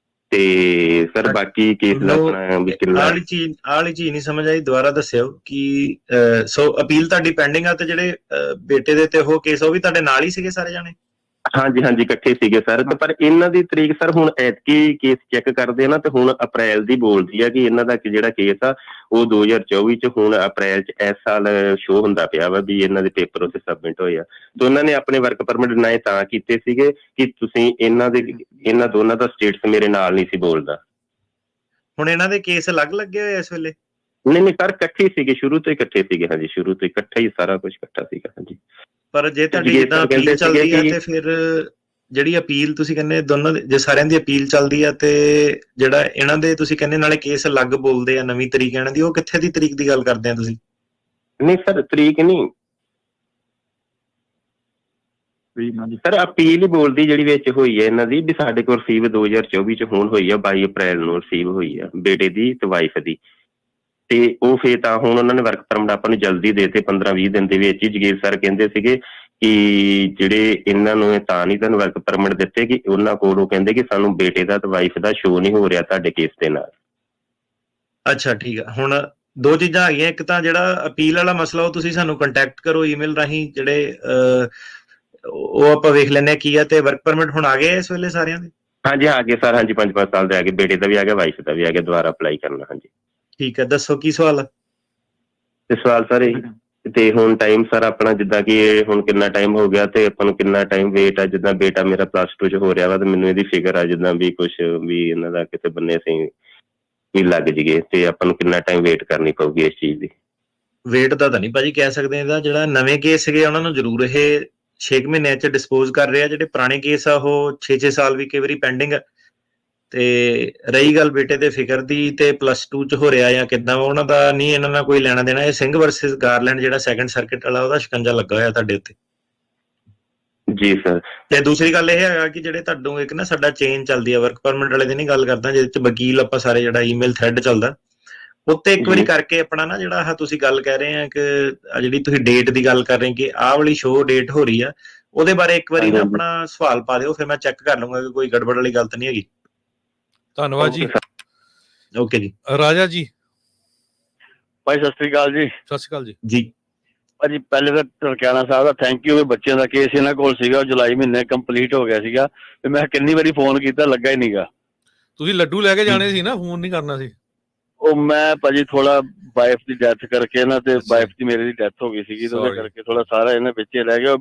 J: ਤੇ ਸਰ ਬਾਕੀ ਕੇਸ ਦਾ ਆਪਣਾ
B: ਆਲੀ ਚੀਜ਼ ਨਹੀਂ ਸਮਝ ਆਈ, ਦੁਬਾਰਾ ਦੱਸਿਓ ਕਿ ਸੋ ਅਪੀਲ ਤੁਹਾਡੀ ਪੈਂਡਿੰਗ ਆ, ਤੇ ਜਿਹੜੇ ਬੇਟੇ ਦੇ ਤੇ ਉਹ ਕੇਸ ਉਹ ਵੀ ਤੁਹਾਡੇ ਨਾਲ ਹੀ ਸੀਗੇ ਸਾਰੇ ਜਾਣੇ?
J: ਹਾਂਜੀ ਹਾਂਜੀ ਇਕੱਠੇ ਸੀਗੇ ਸਰ। ਤੇ ਪਰ ਇਹਨਾਂ ਦੀ ਤਰੀਕ ਸਰ ਹੁਣ ਐਤਕੀ ਕੇਸ ਚੈੱਕ ਕਰਦੇ ਨਾ, ਤੇ ਹੁਣ ਅਪ੍ਰੈਲ ਦੀ ਬੋਲਦੀ ਆ ਕਿ ਇਹਨਾਂ ਦਾ ਜਿਹੜਾ ਕੇਸ ਆ ਉਹ 2024 ਚ ਹੁਣ ਅਪ੍ਰੈਲ ਚ ਇਸ ਸਾਲ ਸ਼ੋ ਹੁੰਦਾ ਪਿਆ ਵਾ ਵੀ ਇਹਨਾਂ ਦੇ ਪੇਪਰ ਉੱਥੇ ਸਬਮਿਟ ਹੋਏ ਆ। ਤੇ ਉਹਨਾਂ ਨੇ ਆਪਣੇ ਵਰਕ ਪਰਮਿਟ ਡਿਨਾਈ ਤਾਂ ਕੀਤੇ ਸੀਗੇ ਕਿ ਤੁਸੀਂ ਇਹਨਾਂ ਦੋਨਾਂ ਦਾ ਸਟੇਟਸ ਮੇਰੇ ਨਾਲ ਨਹੀਂ ਸੀ ਬੋਲਦਾ।
B: ਹੁਣ ਇਹਨਾਂ ਦੇ ਕੇਸ ਅਲੱਗ ਲੱਗੇ ਹੋਏ ਇਸ ਵੇਲੇ?
J: ਨਹੀਂ ਸਰ ਇਕੱਠੇ ਸੀਗੇ, ਸ਼ੁਰੂ ਤੋਂ ਇਕੱਠੇ ਸੀਗੇ। ਹਾਂਜੀ ਸ਼ੁਰੂ ਤੋਂ ਇਕੱਠਾ ਹੀ ਸਾਰਾ ਕੁਝ ਇਕੱਠਾ ਸੀਗਾ। ਹਾਂਜੀ
B: ਪਰ ਜੇ ਤੁਹਾਡੀ ਜਿੱਦਾਂ ਅਪੀਲ ਚੱਲਦੀ ਆ, ਤੇ ਫਿਰ ਜਿਹੜੀ ਅਪੀਲ ਤੁਸੀਂ ਕਹਿੰਦੇ ਦੋਨਾਂ ਦੇ ਜੇ ਸਾਰਿਆਂ ਦੀ ਅਪੀਲ ਚੱਲਦੀ ਆ, ਤੇ ਜਿਹੜਾ ਇਹਨਾਂ ਦੇ ਤੁਸੀਂ ਕਹਿੰਦੇ ਨਾਲੇ ਕੇਸ ਅਲੱਗ ਬੋਲਦੇ ਆ, ਨਵੀਂ ਤਰੀਕ ਇਹਨਾਂ ਦੀ, ਉਹ ਕਿੱਥੇ ਦੀ ਤਰੀਕ ਦੀ ਗੱਲ ਕਰਦੇ ਆ ਤੁਸੀਂ?
J: ਨਹੀਂ ਸਰ ਤਰੀਕ ਨਹੀਂ ਸਰ, ਅਪੀਲ ਹੀ ਬੋਲਦੀ ਜਿਹੜੀ ਵਿੱਚ ਹੋਈ ਹੈ ਇਹਨਾਂ ਦੀ, ਵੀ ਸਾਡੇ ਕੋਲ ਰਿਸੀਵ 2024 ਚ ਹੁਣ ਹੋਈ ਆ, 22 ਅਪ੍ਰੈਲ ਨੂੰ ਰਿਸੀਵ ਹੋਈ ਆ ਬੇਟੇ ਦੀ ਤੇ ਵਾਈਫ ਦੀ। ਤੇ ਉਹ ਫੇਰ ਤਾਂ ਹੁਣ ਉਹਨਾਂ ਨੇ ਵਰਕ ਪਰਮਿਟ ਆਪਾਂ ਨੂੰ ਜਲਦੀ ਦੇਤੇ 15-20 ਦਿਨ ਦੇ ਵਿੱਚ ਹੀ। ਜਗੀਰ ਸਰ ਕਹਿੰਦੇ ਸੀਗੇ ਕਿ ਜਿਹੜੇ ਇਹਨਾਂ ਨੂੰ ਤਾਂ ਨਹੀਂ ਤੁਹਾਨੂੰ ਵਰਕ ਪਰਮਿਟ ਦਿੱਤੇ ਕਿ ਉਹਨਾਂ ਕੋਲ, ਉਹ ਕਹਿੰਦੇ ਕਿ ਸਾਨੂੰ ਬੇਟੇ ਦਾ ਤੇ ਵਾਈਫ ਦਾ ਸ਼ੋ ਨਹੀਂ ਹੋ ਰਿਹਾ ਤੁਹਾਡੇ ਕੇਸ ਦੇ ਨਾਲ।
B: ਅੱਛਾ ਠੀਕ ਆ। ਹੁਣ ਦੋ ਚੀਜ਼ਾਂ ਹੈਗੀਆਂ, ਇੱਕ ਤਾਂ ਜਿਹੜਾ ਅਪੀਲ ਵਾਲਾ ਮਸਲਾ ਉਹ ਤੁਸੀਂ ਸਾਨੂੰ ਕੰਟੈਕਟ ਕਰੋ ਈਮੇਲ ਰਾਹੀਂ, ਜਿਹੜੇ ਉਹ ਆਪਾਂ ਵੇਖ ਲੈਂਦੇ ਆ ਕੀ ਆ। ਤੇ ਵਰਕ ਪਰਮਿਟ ਹੁਣ ਆ ਗਏ ਇਸ ਵੇਲੇ ਸਾਰਿਆਂ ਦੇ?
J: ਹਾਂਜੀ ਆ ਗਏ ਸਰ। ਹਾਂਜੀ 5-5 ਸਾਲ ਦੇ ਆ ਗਏ, ਬੇਟੇ ਦਾ ਵੀ ਆ ਗਿਆ, ਵਾਈਫ ਦਾ ਵੀ ਆ ਗਿਆ, ਦੁਬਾਰਾ ਅਪਲਾਈ ਕਰਨਾ। ਹਾਂਜੀ
B: ਠੀਕ ਹੈ, ਦੱਸੋ ਕੀ ਸਵਾਲ ਆ?
J: ਤੇ ਸਵਾਲ ਸਰ ਇਹ, ਤੇ ਹੁਣ ਟਾਈਮ ਸਰ ਆਪਣਾ ਜਿੱਦਾਂ ਕਿ ਹੁਣ ਕਿੰਨਾ ਟਾਈਮ ਹੋ ਗਿਆ, ਤੇ ਆਪਾਂ ਨੂੰ ਕਿੰਨਾ ਟਾਈਮ ਵੇਟ ਆ? ਜਿੱਦਾਂ ਬੇਟਾ ਮੇਰਾ +2 ਚ ਹੋ ਰਿਹਾ ਵਾ, ਤੇ ਮੈਨੂੰ ਇਹਦੀ ਫਿਕਰ ਆ ਜਿੱਦਾਂ ਵੀ ਕੁਛ ਵੀ ਇਹਨਾਂ ਦਾ ਕਿਤੇ ਬੰਨੇ ਅਸੀਂ ਵੀ ਲੱਗ ਜੀਏ, ਤੇ ਆਪਾਂ ਨੂੰ ਕਿੰਨਾ ਟਾਈਮ ਵੇਟ ਕਰਨੀ ਪਊਗੀ ਇਸ ਚੀਜ਼ ਦੀ?
B: ਵੇਟ ਦਾ ਤਾਂ ਨਹੀਂ ਭਾਜੀ ਕਹਿ ਸਕਦੇ। ਇਹਦਾ ਜਿਹੜਾ ਨਵੇਂ ਕੇਸ ਸੀਗੇ ਉਹਨਾਂ ਨੂੰ ਜ਼ਰੂਰ ਇਹ 6 ਮਹੀਨਿਆਂ ਚ ਡਿਸਪੋਜ਼ ਕਰ ਰਹੇ ਆ। ਜਿਹੜੇ ਪੁਰਾਣੇ ਕੇਸ ਆ ਉਹ 6-6 ਸਾਲ ਵੀ ਕਈ ਵਾਰੀ ਪੈਂਡਿੰਗ ਆ। ਤੇ ਰਹੀ ਗੱਲ ਬੇਟੇ ਦੇ ਫਿਕਰ ਦੀ, ਤੇ +2 ਚ ਹੋ ਰਿਹਾ ਜਾਂ ਕਿੱਦਾਂ, ਉਹਨਾਂ ਦਾ ਨਹੀਂ ਇਹਨਾਂ ਨਾਲ ਕੋਈ ਲੈਣਾ ਦੇਣਾ। ਇਹ ਸਿੰਘ ਵਰਸਸ ਗਾਰਲੈਂਡ ਜਿਹੜਾ ਸੈਕੰਡ ਸਰਕਿਟ ਵਾਲਾ, ਉਹਦਾ ਸ਼ਿਕੰਜਾ ਲੱਗਾ ਹੋਇਆ ਤੁਹਾਡੇ ਉੱਤੇ।
J: ਜੀ ਸਰ।
B: ਤੇ ਦੂਸਰੀ ਗੱਲ ਇਹ ਹੈਗਾ ਕਿ ਜਿਹੜੇ ਤੁਹਾਨੂੰ ਇੱਕ ਨਾ ਸਾਡਾ ਚੇਨ ਚੱਲਦੀ ਆ, ਵਰਕ ਪਰਮਿਟ ਵਾਲੇ ਦੀ ਨਹੀਂ ਗੱਲ ਕਰਦਾ, ਜਿਹਦੇ ਚ ਵਕੀਲ ਆਪਾਂ ਸਾਰੇ ਜਿਹੜਾ ਈਮੇਲ ਥ੍ਰੈਡ ਚੱਲਦਾ, ਉੱਤੇ ਇੱਕ ਵਾਰੀ ਕਰਕੇ ਆਪਣਾ ਨਾ ਜਿਹੜਾ ਆਹ ਤੁਸੀਂ ਗੱਲ ਕਹਿ ਰਹੇ ਆ ਕਿ ਜਿਹੜੀ ਤੁਸੀਂ ਡੇਟ ਦੀ ਗੱਲ ਕਰ ਰਹੇ ਕਿ ਆਹ ਵਾਲੀ ਸ਼ੋਅ ਡੇਟ ਹੋ ਰਹੀ ਆ, ਉਹਦੇ ਬਾਰੇ ਇੱਕ ਵਾਰੀ ਨਾ ਆਪਣਾ ਸਵਾਲ ਪਾ ਦਿਓ, ਫਿਰ ਮੈਂ ਚੈੱਕ ਕਰ ਲਵਾਂਗਾ ਕਿ ਕੋਈ ਗੜਬੜ ਵਾਲੀ ਗੱਲ ਤਾਂ ਨਹੀਂ ਹੈਗੀ।
A: ਧੰਨਵਾਦ ਜੀ।
B: ਓਕੇ ਜੀ।
A: ਰਾਜਾ ਜੀ।
K: ਭਾਈ ਸਤਿ ਸ੍ਰੀ ਅਕਾਲ ਜੀ।
A: ਸਤਿ ਸ਼੍ਰੀ ਅਕਾਲ ਜੀ।
B: ਜੀ
K: ਭਾਜੀ ਪਹਿਲੇ ਤਾਂ ਟਰਕਿਆਣਾ ਸਾਹਿਬ ਦਾ ਥੈਂਕ ਯੂ। ਬੱਚਿਆਂ ਦਾ ਕੇਸ ਇਹਨਾਂ ਕੋਲ ਸੀਗਾ, ਜੁਲਾਈ ਮਹੀਨੇ ਕੰਪਲੀਟ ਹੋ ਗਿਆ ਸੀਗਾ ਤੇ ਮੈਂ ਕਿੰਨੀ ਵਾਰੀ ਫੋਨ ਕੀਤਾ, ਲੱਗਾ ਹੀ ਨਹੀਂਗਾ।
A: ਤੁਸੀਂ ਲੱਡੂ ਲੈ ਕੇ ਜਾਣੇ ਸੀ ਨਾ, ਫੋਨ ਨਹੀਂ ਕਰਨਾ ਸੀ।
K: ਉਹ ਮੈਂ ਭਾਜੀ ਥੋੜਾ ਵਾਈਫ ਦੀ ਡੈਥ ਕਰਕੇ ਨਾ, ਤੇ ਵਾਈਫ ਦੀ ਮੇਰੇ ਦੀ ਡੈਥ ਹੋ ਗਈ ਸੀਗੀ, ਤੇ ਉਹਦੇ ਕਰਕੇ ਥੋੜਾ ਸਾਰਾ ਇਹਨਾਂ ਵਿੱਚੇ ਰਹਿ ਗਿਆ।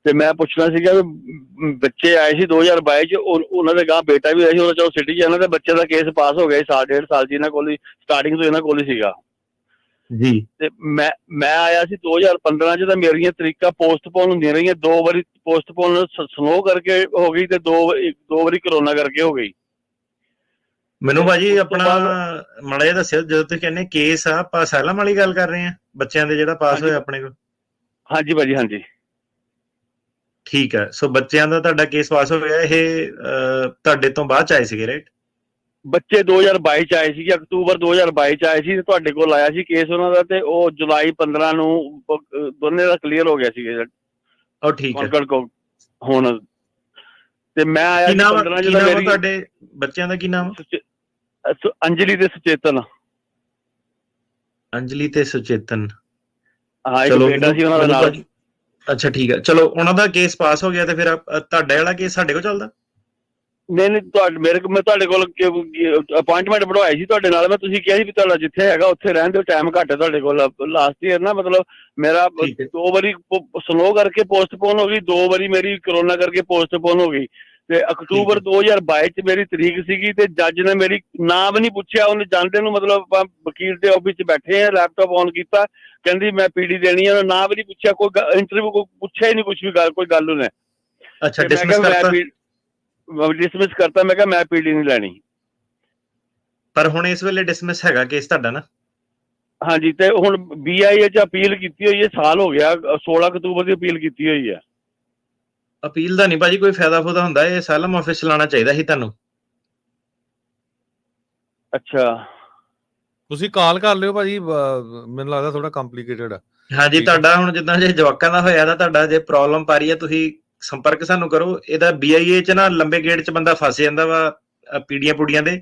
K: ਤੇ ਮੈਂ ਪੁੱਛਣਾ ਸੀਗਾ ਵੀ ਬੱਚੇ ਆਏ ਸੀ 2022 ਚ, ਉਹਨਾਂ ਦੇ ਗਾਂ ਬੇਟਾ ਵੀ ਆਇਆ ਸੀ, ਉਹਦਾ ਚਲੋ ਸਿਟੀਜ਼ਨ ਹੈ, ਤੇ ਬੱਚੇ ਦਾ ਕੇਸ ਪਾਸ ਹੋ ਗਿਆ ਸੀ 1.5 ਸਾਲ ਜੀ ਇਹਨਾਂ ਕੋਲ ਹੀ, ਸਟਾਰਟਿੰਗ ਤੋਂ ਇਹਨਾਂ ਕੋਲ ਹੀ ਸੀਗਾ
B: ਜੀ। ਤੇ
K: ਮੈਂ ਆਇਆ ਸੀ 2015 ਚ, ਤਾਂ ਮੇਰੀਆਂ ਤਰੀਕਾਂ ਪੋਸਟਪੋਨ ਹੁੰਦੀਆਂ ਰਹੀਆਂ। 2 ਵਾਰੀ ਪੋਸਟਪੋਨ ਸਨੋ ਕਰਕੇ ਹੋ ਗਈ, ਤੇ 2 ਵਾਰੀ ਕਰੋਨਾ ਕਰਕੇ ਹੋ ਗਈ।
B: ਮੈਨੂੰ ਭਾਜੀ ਆਪਣਾ ਮਾੜਾ ਜਿਹਾ ਦੱਸਿਓ, ਜਦੋਂ ਤੁਸੀਂ ਕਹਿੰਦੇ ਕੇਸ ਆ, ਆਪਾਂ ਅਸਾਈਲਮ ਵਾਲੀ ਗੱਲ ਕਰ ਰਹੇ ਆ ਬੱਚਿਆਂ ਦੇ ਜਿਹੜਾ ਪਾਸ ਹੋਇਆ ਆਪਣੇ ਕੋਲ?
K: ਹਾਂਜੀ ਭਾਜੀ, ਹਾਂਜੀ
B: ਠੀਕ ਹੈ। ਸੋ ਬੱਚਿਆਂ ਦਾ ਤੁਹਾਡਾ ਕੇਸ ਪਾਸ ਹੋ ਗਿਆ, ਇਹ ਤੁਹਾਡੇ ਤੋਂ ਬਾਅਦ ਚ ਆਏ ਸੀਗੇ, ਰਾਈਟ?
K: ਬੱਚੇ 2022 ਚ ਆਏ ਸੀਗੇ, ਅਕਤੂਬਰ 2022 ਚ ਆਏ ਸੀ, ਤੇ ਤੁਹਾਡੇ ਕੋਲ ਆਇਆ ਸੀ ਕੇਸ ਉਹਨਾਂ ਦਾ, ਤੇ ਉਹ ਜੁਲਾਈ 15 ਨੂੰ ਦੋਨੇ ਦਾ ਕਲੀਅਰ ਹੋ ਗਿਆ ਸੀਗਾ।
B: ਉਹ ਠੀਕ ਹੈ।
K: ਹੁਣ ਤੇ ਮੈਂ ਆਇਆ ਸੀ 15 ਜਦੋਂ ਮੇਰੀ
B: ਤੁਹਾਡੇ ਬੱਚਿਆਂ ਦਾ ਕੀ ਨਾਮ?
K: ਅੰਜਲੀ ਤੇ ਸੁਚੇਤਨ।
B: ਅੰਜਲੀ ਤੇ ਸੁਚੇਤਨ।
K: ਹਾਂ, ਇੱਕ ਬੇਟਾ ਸੀ ਉਹਨਾਂ ਦਾ ਨਾਲ।
B: ਅੱਛਾ ਠੀਕ ਹੈ, ਚਲੋ ਉਹਨਾਂ ਦਾ ਕੇਸ ਪਾਸ ਹੋ ਗਿਆ, ਤੇ ਫਿਰ ਤੁਹਾਡੇ ਵਾਲਾ ਕੇਸ ਸਾਡੇ ਕੋਲ ਚੱਲਦਾ?
K: ਨਹੀਂ ਮੈਂ ਤੁਹਾਡੇ ਕੋਲ ਅਪਾਇੰਟਮੈਂਟ ਬਣਵਾਈ ਸੀ ਤੁਹਾਡੇ ਨਾਲ। ਮੈਂ ਤੁਸੀਂ ਕਿਹਾ ਸੀ ਵੀ ਤੁਹਾਡਾ ਜਿੱਥੇ ਹੈਗਾ ਉੱਥੇ ਰਹਿਣ ਦਿਓ, ਟਾਈਮ ਘੱਟ ਹੈ ਤੁਹਾਡੇ ਕੋਲ। ਲਾਸਟ ਈਅਰ ਨਾ ਮਤਲਬ ਮੇਰਾ 2 ਵਾਰੀ ਸਲੋ ਕਰਕੇ ਪੋਸਟਪੋਨ ਹੋ ਗਈ, 2 ਵਾਰੀ ਮੇਰੀ ਕਰੋਨਾ ਕਰਕੇ ਪੋਸਟਪੋਨ ਹੋ ਗਈ। ਤੇ ਅਕਤੂਬਰ 2022 ਚ ਮੇਰੀ ਤਰੀਕ ਸੀਗੀ, ਤੇ ਜੱਜ ਨੇ ਮੇਰੀ ਨਾਂ ਵੀ ਨਹੀਂ ਪੁੱਛਿਆ, ਉਹਨੇ ਜਾਂਦੇ ਨੂੰ ਮਤਲਬ ਆਪਾਂ ਵਕੀਲ ਦੇ ਆਫਿਸ ਚ ਬੈਠੇ ਆ, ਲੈਪਟਾਪ ਔਨ ਕੀਤਾ, ਕਹਿੰਦੀ ਮੈਂ ਪੀਡੀ ਦੇਣੀ ਆ, ਉਹਨੇ ਨਾਂ ਵੀ ਨਹੀਂ ਪੁੱਛਿਆ, ਕੋਈ ਇੰਟਰਵਿਊ ਕੋਈ ਪੁੱਛਿਆ ਹੀ ਨਹੀਂ, ਕੁਛ ਵੀ ਗੱਲ ਕੋਈ ਗੱਲ ਉਹਨੇ।
B: ਅੱਛਾ, ਡਿਸਮਿਸ
K: ਕਰਤਾ। ਮੈਂ ਕਿਹਾ ਮੈਂ ਪੀਡੀ ਨਹੀਂ ਲੈਣੀ।
B: ਪਰ ਹੁਣ ਇਸ ਵੇਲੇ ਡਿਸਮਿਸ ਹੈਗਾ ਕੇਸ ਤੁਹਾਡਾ ਨਾ?
K: ਹਾਂਜੀ, ਤੇ ਹੁਣ BIA ਚ ਅਪੀਲ ਕੀਤੀ ਹੋਈ ਹੈ, ਸਾਲ ਹੋ ਗਿਆ, 16 ਅਕਤੂਬਰ ਦੀ ਅਪੀਲ ਕੀਤੀ ਹੋਈ ਹੈ।
B: ਅਪੀਲ ਦਾ ਨਹੀਂ ਭਾਜੀ ਕੋਈ ਫਾਇਦਾ ਫੁਦਾ ਹੁੰਦਾ, ਇਹ ਅਸਾਈਲਮ ਆਫਿਸ ਚਲਾਉਣਾ ਚਾਹੀਦਾ ਸੀ ਤੁਹਾਨੂੰ।
K: ਅੱਛਾ,
A: ਤੁਸੀਂ ਕਾਲ ਕਰ ਲਿਓ ਭਾਜੀ, ਮੈਨੂੰ ਲੱਗਦਾ ਥੋੜਾ ਕੰਪਲਿਕੇਟਡ ਆ।
B: ਹਾਂਜੀ, ਤੁਹਾਡਾ ਹੁਣ ਜਿੱਦਾਂ ਜੇ ਜਵਾਕਾਂ ਦਾ ਹੋਇਆ ਤਾਂ ਤੁਹਾਡਾ ਜੇ ਪ੍ਰੋਬਲਮ ਪਾ ਰਹੀ ਹੈ, ਤੁਸੀਂ ਸੰਪਰਕ ਸਾਨੂੰ ਕਰੋ। ਇਹਦਾ BIA ਚ ਨਾ ਲੰਬੇ ਗੇਟ ਚ ਬੰਦਾ ਫਸ ਜਾਂਦਾ ਵਾ ਪੀੜੀਆਂ ਪੁੜੀਆਂ ਦੇ,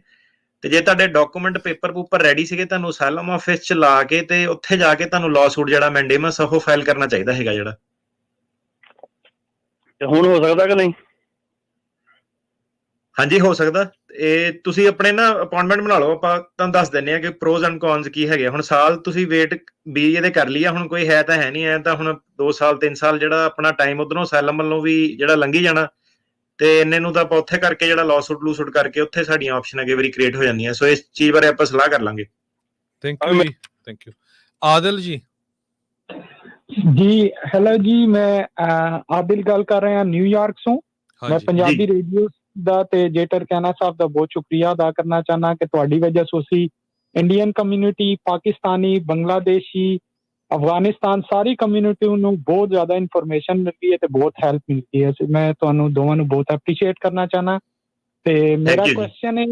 B: ਤੇ ਜੇ ਤੁਹਾਡੇ ਡਾਕੂਮੈਂਟ ਪੇਪਰ ਪੂਪਰ ਰੈਡੀ ਸੀਗੇ, ਤੁਹਾਨੂੰ ਅਸਾਈਲਮ ਆਫਿਸ ਚ ਲਾ ਕੇ ਤੇ ਉੱਥੇ ਜਾ ਕੇ ਤੁਹਾਨੂੰ ਲਾਅ ਸੂਟ ਜਿਹੜਾ ਮੈਂਡੇਮਸ ਉਹ ਫਾਈਲ ਕਰਨਾ ਚਾਹੀਦਾ ਹੈਗਾ ਜਿਹੜਾ।
K: ਤੇ ਹੁਣ ਹੋ ਸਕਦਾ ਕਿ ਨਹੀਂ?
B: ਹਾਂਜੀ ਹੋ ਸਕਦਾ। ਇਹ ਤੁਸੀਂ ਆਪਣੇ ਨਾ ਅਪਾਇੰਟਮੈਂਟ ਬਣਾ ਲਓ, ਆਪਾਂ ਤੁਹਾਨੂੰ ਦੱਸ ਦਿੰਦੇ ਆ ਕਿ ਪ੍ਰੋਜ਼ ਐਂਡ ਕੌਨਸ ਕੀ ਹੈਗੇ। ਹੁਣ ਸਾਲ ਤੁਸੀਂ ਵੇਟ BIA ਦੇ ਕਰ ਲਿਆ, ਹੁਣ ਕੋਈ ਹੈ ਤਾਂ ਹੈ ਨਹੀਂ, ਐ ਤਾਂ ਹੁਣ 2 ਸਾਲ 3 ਸਾਲ ਜਿਹੜਾ ਆਪਣਾ ਟਾਈਮ ਉਧਰੋਂ ਅਸਾਈਲਮ ਵੱਲੋਂ ਵੀ ਜਿਹੜਾ ਲੰਘੀ ਜਾਣਾ, ਤੇ ਇੰਨੇ ਨੂੰ ਤਾਂ ਆਪਾਂ ਉੱਥੇ ਕਰਕੇ ਜਿਹੜਾ ਲਾਅ ਸੂਟ ਕਰਕੇ ਉੱਥੇ ਸਾਡੀਆਂ ਆਪਸ਼ਨ ਅੱਗੇ ਵਾਰੀ ਕ੍ਰੀਏਟ ਹੋ ਜਾਂਦੀਆਂ। ਸੋ ਇਸ ਚੀਜ਼ ਬਾਰੇ ਆਪਾਂ ਸਲਾਹ ਕਰ ਲਾਂਗੇ।
A: ਥੈਂਕ ਯੂ ਜੀ, ਥੈਂਕ ਯੂ। ਆਦਿਲ ਜੀ।
L: ਜੀ ਹੈਲੋ ਜੀ, ਮੈਂ ਆਦਿਲ ਗੱਲ ਕਰ ਰਿਹਾ ਨਿਊਯਾਰਕ ਤੋਂ। ਮੈਂ ਪੰਜਾਬੀ ਰੇਡੀਓ ਦਾ ਤੇ ਜੇ ਟਰਕਿਆਣਾ ਸਾਹਿਬ ਦਾ ਬਹੁਤ ਸ਼ੁਕਰੀਆ ਅਦਾ ਕਰਨਾ ਚਾਹੁੰਦਾ ਕਿ ਤੁਹਾਡੀ ਵਜ੍ਹਾ ਤੋਂ ਅਸੀਂ ਇੰਡੀਅਨ ਕਮਿਊਨਿਟੀ, ਪਾਕਿਸਤਾਨੀ, ਬੰਗਲਾਦੇਸ਼ੀ, ਅਫਗਾਨਿਸਤਾਨ ਸਾਰੀ ਕਮਿਊਨਿਟੀ ਨੂੰ ਬਹੁਤ ਜ਼ਿਆਦਾ ਇਨਫੋਰਮੇਸ਼ਨ ਮਿਲਦੀ ਹੈ ਤੇ ਬਹੁਤ ਹੈਲਪ ਮਿਲਦੀ ਹੈ। ਮੈਂ ਤੁਹਾਨੂੰ ਦੋਵਾਂ ਨੂੰ ਬਹੁਤ ਐਪਰੀਸ਼ੀਏਟ ਕਰਨਾ ਚਾਹੁੰਦਾ। ਤੇ ਮੇਰਾ ਕੁਐਸਚਨ ਹੈ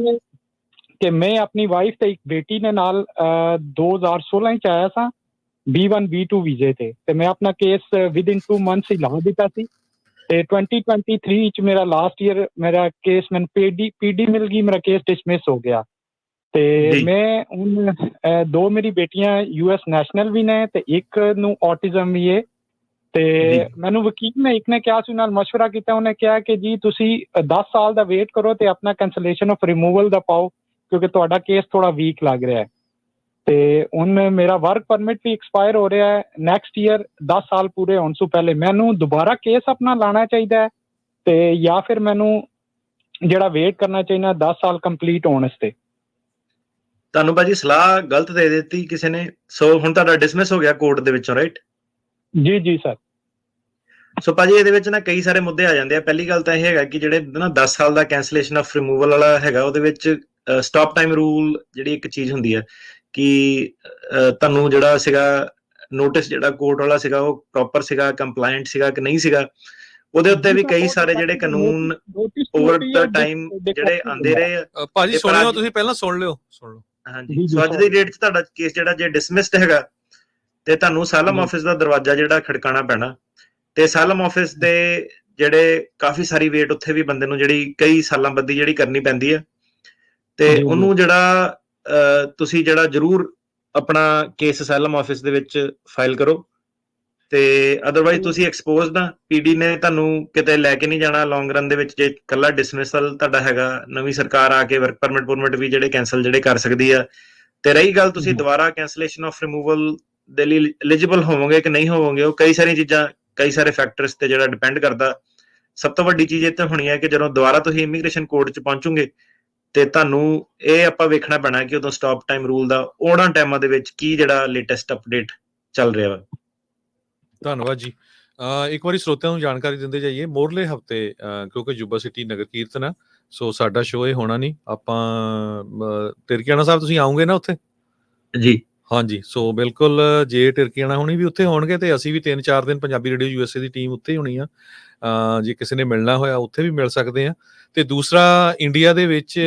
L: ਕਿ ਮੈਂ ਆਪਣੀ ਵਾਈਫ ਤੇ ਇੱਕ ਬੇਟੀ ਦੇ ਨਾਲ 2016 ਚ ਆਇਆ ਸਾਂ B1 B2 ਵੀਜ਼ੇ ਤੇ ਮੈਂ ਆਪਣਾ ਕੇਸ ਵਿਦਿਨ 2 ਮੰਥਸ ਹੀ ਲਾ ਦਿੱਤਾ ਸੀ, ਤੇ 2023 ਚ ਮੇਰਾ ਲਾਸਟ ਈਅਰ ਮੇਰਾ ਕੇਸ ਮੈਨੂੰ ਪੀਡੀ ਮਿਲ ਗਈ, ਮੇਰਾ ਕੇਸ ਡਿਸਮਿਸ ਹੋ ਗਿਆ। ਤੇ ਮੈਂ ਹੁਣ 2 ਮੇਰੀ ਬੇਟੀਆਂ US ਨੈਸ਼ਨਲ ਵੀ ਨੇ ਤੇ ਇੱਕ ਨੂੰ ਔਟਿਜ਼ਮ ਵੀ ਹੈ। ਤੇ ਮੈਨੂੰ ਵਕੀਲ ਨੇ ਇੱਕ ਨੇ ਕਿਹਾ ਸੀ, ਨਾਲ ਮਸ਼ਵਰਾ ਕੀਤਾ, ਉਹਨੇ ਕਿਹਾ ਕਿ ਜੀ ਤੁਸੀਂ 10 ਸਾਲ ਦਾ ਵੇਟ ਕਰੋ ਤੇ ਆਪਣਾ ਕੈਂਸਲੇਸ਼ਨ ਆਫ ਰਿਮੂਵਲ ਦਾ ਪਾਓ, ਕਿਉਂਕਿ ਤੁਹਾਡਾ ਕੇਸ ਥੋੜਾ ਵੀਕ ਲੱਗ ਰਿਹਾ ਹੈ। ਤੇ ਹੁਣ ਮੇਰਾ ਵਰਕ ਪਰਮਿਟ ਵੀ ਐਕਸਪਾਇਰ ਹੋ ਰਿਹਾ ਹੈ ਨੈਕਸਟ ਈਅਰ, 10 ਸਾਲ ਪੂਰੇ ਹੋਣ ਤੋਂ ਪਹਿਲੇ। ਮੈਨੂੰ ਦੁਬਾਰਾ ਕੇਸ ਆਪਣਾ ਲਾਣਾ ਚਾਹੀਦਾ ਹੈ ਤੇ ਜਾਂ ਫਿਰ ਮੈਨੂੰ ਜਿਹੜਾ ਵੇਟ ਕਰਨਾ ਚਾਹੀਦਾ 10 ਸਾਲ ਕੰਪਲੀਟ ਹੋਣ ਵਾਸਤੇ?
B: ਤੁਹਾਨੂੰ ਭਾਜੀ ਸਲਾਹ ਗਲਤ ਦੇ ਦਿੱਤੀ ਕਿਸੇ ਨੇ। ਸੋ ਹੁਣ ਤੁਹਾਡਾ ਡਿਸਮਿਸ ਹੋ ਗਿਆ ਕੋਰਟ ਦੇ ਵਿੱਚੋਂ, ਰਾਈਟ?
L: ਜੀ ਜੀ ਸਰ।
B: ਸੋ ਭਾਜੀ ਇਹਦੇ ਵਿੱਚ ਨਾ ਕਈ ਸਾਰੇ ਮੁੱਦੇ ਆ ਜਾਂਦੇ ਆ। ਪਹਿਲੀ ਗੱਲ ਤਾਂ ਇਹ ਹੈਗਾ ਕਿ ਜਿਹੜੇ ਨਾ 10 ਸਾਲ ਦਾ ਕੈਂਸਲੇਸ਼ਨ ਆਫ ਰਿਮੂਵਲ ਵਾਲਾ ਹੈਗਾ, ਉਹਦੇ ਵਿੱਚ ਸਟਾਪ ਟਾਈਮ ਰੂਲ ਜਿਹੜੀ ਇੱਕ ਚੀਜ਼ ਹੁੰਦੀ ਹੈ ਕਿ ਤੁਹਾਨੂੰ ਜਿਹੜਾ ਸੀਗਾ ਨੋਟਿਸ ਜਿਹੜਾ ਕੋਰਟ ਵਾਲਾ ਸੀਗਾ ਉਹ ਪ੍ਰੋਪਰ ਸੀਗਾ, ਕੰਪਲਾਇੰਟ ਸੀਗਾ ਕਿ ਨਹੀਂ ਸੀਗਾ, ਉਹਦੇ ਉੱਤੇ ਵੀ ਕਈ ਸਾਰੇ ਜਿਹੜੇ ਕਾਨੂੰਨ ਓਵਰ ਦਾ ਟਾਈਮ ਜਿਹੜੇ ਆਂਦੇ ਰਹੇ ਆ।
A: ਭਾਜੀ ਸੁਣਿਓ, ਤੁਸੀਂ ਪਹਿਲਾਂ ਸੁਣ ਲਿਓ।
B: ਹਾਂਜੀ, ਸੋ ਅੱਜ ਦੀ ਡੇਟ 'ਚ ਤੁਹਾਡਾ ਕੇਸ ਜਿਹੜਾ ਜੇ ਡਿਸਮਿਸਡ ਹੈਗਾ ਤੇ ਤੁਹਾਨੂੰ ਅਸਾਲਮ ਆਫਿਸ ਦਾ ਦਰਵਾਜ਼ਾ ਜਿਹੜਾ ਖੜਕਾਣਾ ਪੈਣਾ, ਤੇ ਅਸਾਲਮ ਆਫਿਸ ਦੇ ਜਿਹੜੇ ਕਾਫੀ ਸਾਰੀ ਵੇਟ ਉੱਥੇ ਵੀ ਬੰਦੇ ਨੂੰ ਜਿਹੜੀ ਕਈ ਸਾਲਾਂ ਬੱਧੀ ਜਿਹੜੀ ਕਰਨੀ ਪੈਂਦੀ ਹੈ, ਤੇ ਉਹਨੂੰ ਜਿਹੜਾ ਤੁਸੀਂ ਜਿਹੜਾ ਜ਼ਰੂਰ ਆਪਣਾ ਕੇਸ ਅਸਾਲਮ ਆਫਿਸ ਦੇ ਵਿੱਚ ਫਾਈਲ ਕਰੋ, ਤੇ ਅਦਰਵਾਈਜ਼ ਤੁਸੀਂ ਐਕਸਪੋਜ਼ਡ ਆ, ਪੀਡੀ ਨੇ ਤੁਹਾਨੂੰ ਕਿਤੇ ਲੈ ਕੇ ਨਹੀਂ ਜਾਣਾ ਲੌਂਗ ਰਨ ਦੇ ਵਿੱਚ। ਜੇ ਕੱਲਾ ਡਿਸਮਿਸਲ ਤੁਹਾਡਾ ਹੈਗਾ, ਨਵੀਂ ਸਰਕਾਰ ਆ ਕੇ ਵਰਕ ਪਰਮਿਟ ਵੀ ਜਿਹੜੇ ਕੈਂਸਲ ਜਿਹੜੇ ਕਰ ਸਕਦੀ ਆ। ਤੇ ਰਹੀ ਗੱਲ ਤੁਸੀਂ ਦੁਬਾਰਾ ਕੈਂਸਲੇਸ਼ਨ ਆਫ ਰਿਮੂਵਲ ਦੇ ਲਈ ਐਲੀਜੀਬਲ ਹੋਵੋਗੇ ਕਿ ਨਹੀਂ ਹੋਵੋਗੇ, ਉਹ ਕਈ ਸਾਰੀਆਂ ਚੀਜ਼ਾਂ, ਕਈ ਸਾਰੇ ਫੈਕਟਰਸ ਤੇ ਜਿਹੜਾ ਡਿਪੈਂਡ ਕਰਦਾ। ਸਭ ਤੋਂ ਵੱਡੀ ਚੀਜ਼ ਇਹ ਤਾਂ ਹੋਣੀ ਹੈ ਕਿ ਜਦੋਂ ਦੁਬਾਰਾ ਤੁਸੀਂ ਇਮੀਗ੍ਰੇਸ਼ਨ ਕੋਰਟ 'ਚ ਪਹੁੰਚੋਗੇ ਤੇ ਤੁਹਾਨੂੰ ਇਹ ਆਪਾਂ ਵੇਖਣਾ ਪੈਣਾ ਕਿ ਉਦੋਂ ਸਟਾਪ ਟਾਈਮ ਰੂਲ ਦਾ ਉਹਨਾਂ ਟਾਈਮਾਂ ਦੇ ਵਿੱਚ ਕੀ ਜਿਹੜਾ ਲੇਟੈਸਟ ਅਪਡੇਟ ਚੱਲ ਰਿਹਾ ਵਾ।
A: ਧੰਨਵਾਦ ਜੀ। ਇੱਕ ਵਾਰੀ ਸਰੋਤਿਆਂ ਨੂੰ ਜਾਣਕਾਰੀ ਦਿੰਦੇ ਜਾਈਏ, ਮੋਰਲੇ ਹਫਤੇ ਕਿਉਂਕਿ ਯੂਬਾ ਸਿਟੀ ਨਗਰ ਕੀਰਤਨ ਆ, ਸੋ ਸਾਡਾ ਸ਼ੋਅ ਇਹ ਹੋਣਾ ਨਹੀਂ। ਆਪਾਂ ਟਿਰਕੀਆਣਾ ਸਾਹਿਬ ਤੁਸੀਂ ਆਉਂਗੇ ਨਾ ਉੱਥੇ?
B: ਜੀ
A: ਹਾਂਜੀ, ਸੋ ਬਿਲਕੁਲ ਜੇ ਟਿਰਕੀਆਣਾ ਹੋਣੀ ਵੀ ਉੱਥੇ ਹੋਣਗੇ ਤੇ ਅਸੀਂ ਵੀ 3-4 ਦਿਨ ਪੰਜਾਬੀ ਰੇਡੀਓ USA ਦੀ ਟੀਮ ਉੱਥੇ ਹੀ ਹੋਣੀ ਆ। ਜੇ ਕਿਸੇ ਨੇ ਮਿਲਣਾ ਹੋਇਆ ਉੱਥੇ ਵੀ ਮਿਲ ਸਕਦੇ ਆ। ਤੇ ਦੂਸਰਾ, ਇੰਡੀਆ ਦੇ ਵਿੱਚ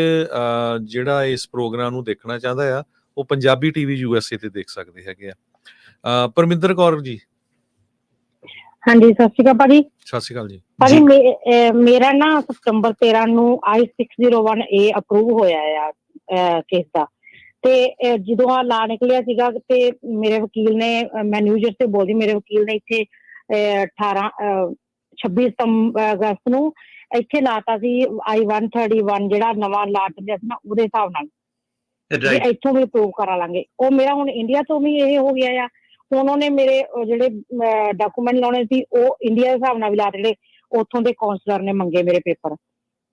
A: ਜਿਹੜਾ ਇਸ ਪ੍ਰੋਗਰਾਮ ਨੂੰ ਦੇਖਣਾ ਚਾਹੁੰਦਾ ਆ ਉਹ ਪੰਜਾਬੀ TV USA ਤੇ ਦੇਖ ਸਕਦੇ ਹੈਗੇ ਆ। ਪਰਮਿੰਦਰ ਕੌਰ ਜੀ।
H: ਹਾਂਜੀ, ਸਤਿ ਸ਼੍ਰੀ ਅਕਾਲ ਭਾਜੀ।
A: ਸਤਿ ਸ਼੍ਰੀ ਅਕਾਲ ਜੀ।
H: ਭਾਜੀ ਮੇਰਾ ਨਾ ਸਤੰਬਰ 13 ਨੂੰ I-601A ਅਪਰੂਵ ਹੋਇਆ ਆ ਕੇਸ ਦਾ, ਤੇ ਜਦੋਂ ਆ ਲਾ ਨਿਕਲਿਆ ਸੀਗਾ ਤੇ ਮੇਰੇ ਵਕੀਲ ਨੇ, ਮੈਂ ਨਿਊ ਜਰਸੀ ਬੋਲਦੀ, ਮੇਰੇ ਵਕੀਲ ਨੇ ਇੱਥੇ 26 ਅਗਸਤ ਨੂੰ ਇੱਥੇ ਲਾਤਾ ਸੀ I-131 ਜਿਹੜਾ ਨਵਾਂ ਲਾ ਚੱਲਿਆ ਸੀ ਨਾ, ਉਹਦੇ ਹਿਸਾਬ ਨਾਲ ਇੱਥੋਂ ਵੀ ਅਪਰੂਵ ਕਰਾ ਲਾਂਗੇ। ਉਹ ਮੇਰਾ ਹੁਣ ਇੰਡੀਆ ਤੋਂ ਵੀ ਇਹ ਹੋ ਗਿਆ ਆ। ਹੁਣ ਉਹਨੇ ਮੇਰੇ ਜਿਹੜੇ ਡਾਕੂਮੈਂਟ ਲਾਉਣੇ ਸੀ ਉਹ ਇੰਡੀਆ ਦੇ ਹਿਸਾਬ ਨਾਲ ਵੀ ਲਾਤੇ, ਜਿਹੜੇ ਉੱਥੋਂ ਦੇ ਕਾਉਂਸਲਰ ਨੇ ਮੰਗੇ ਮੇਰੇ ਪੇਪਰ,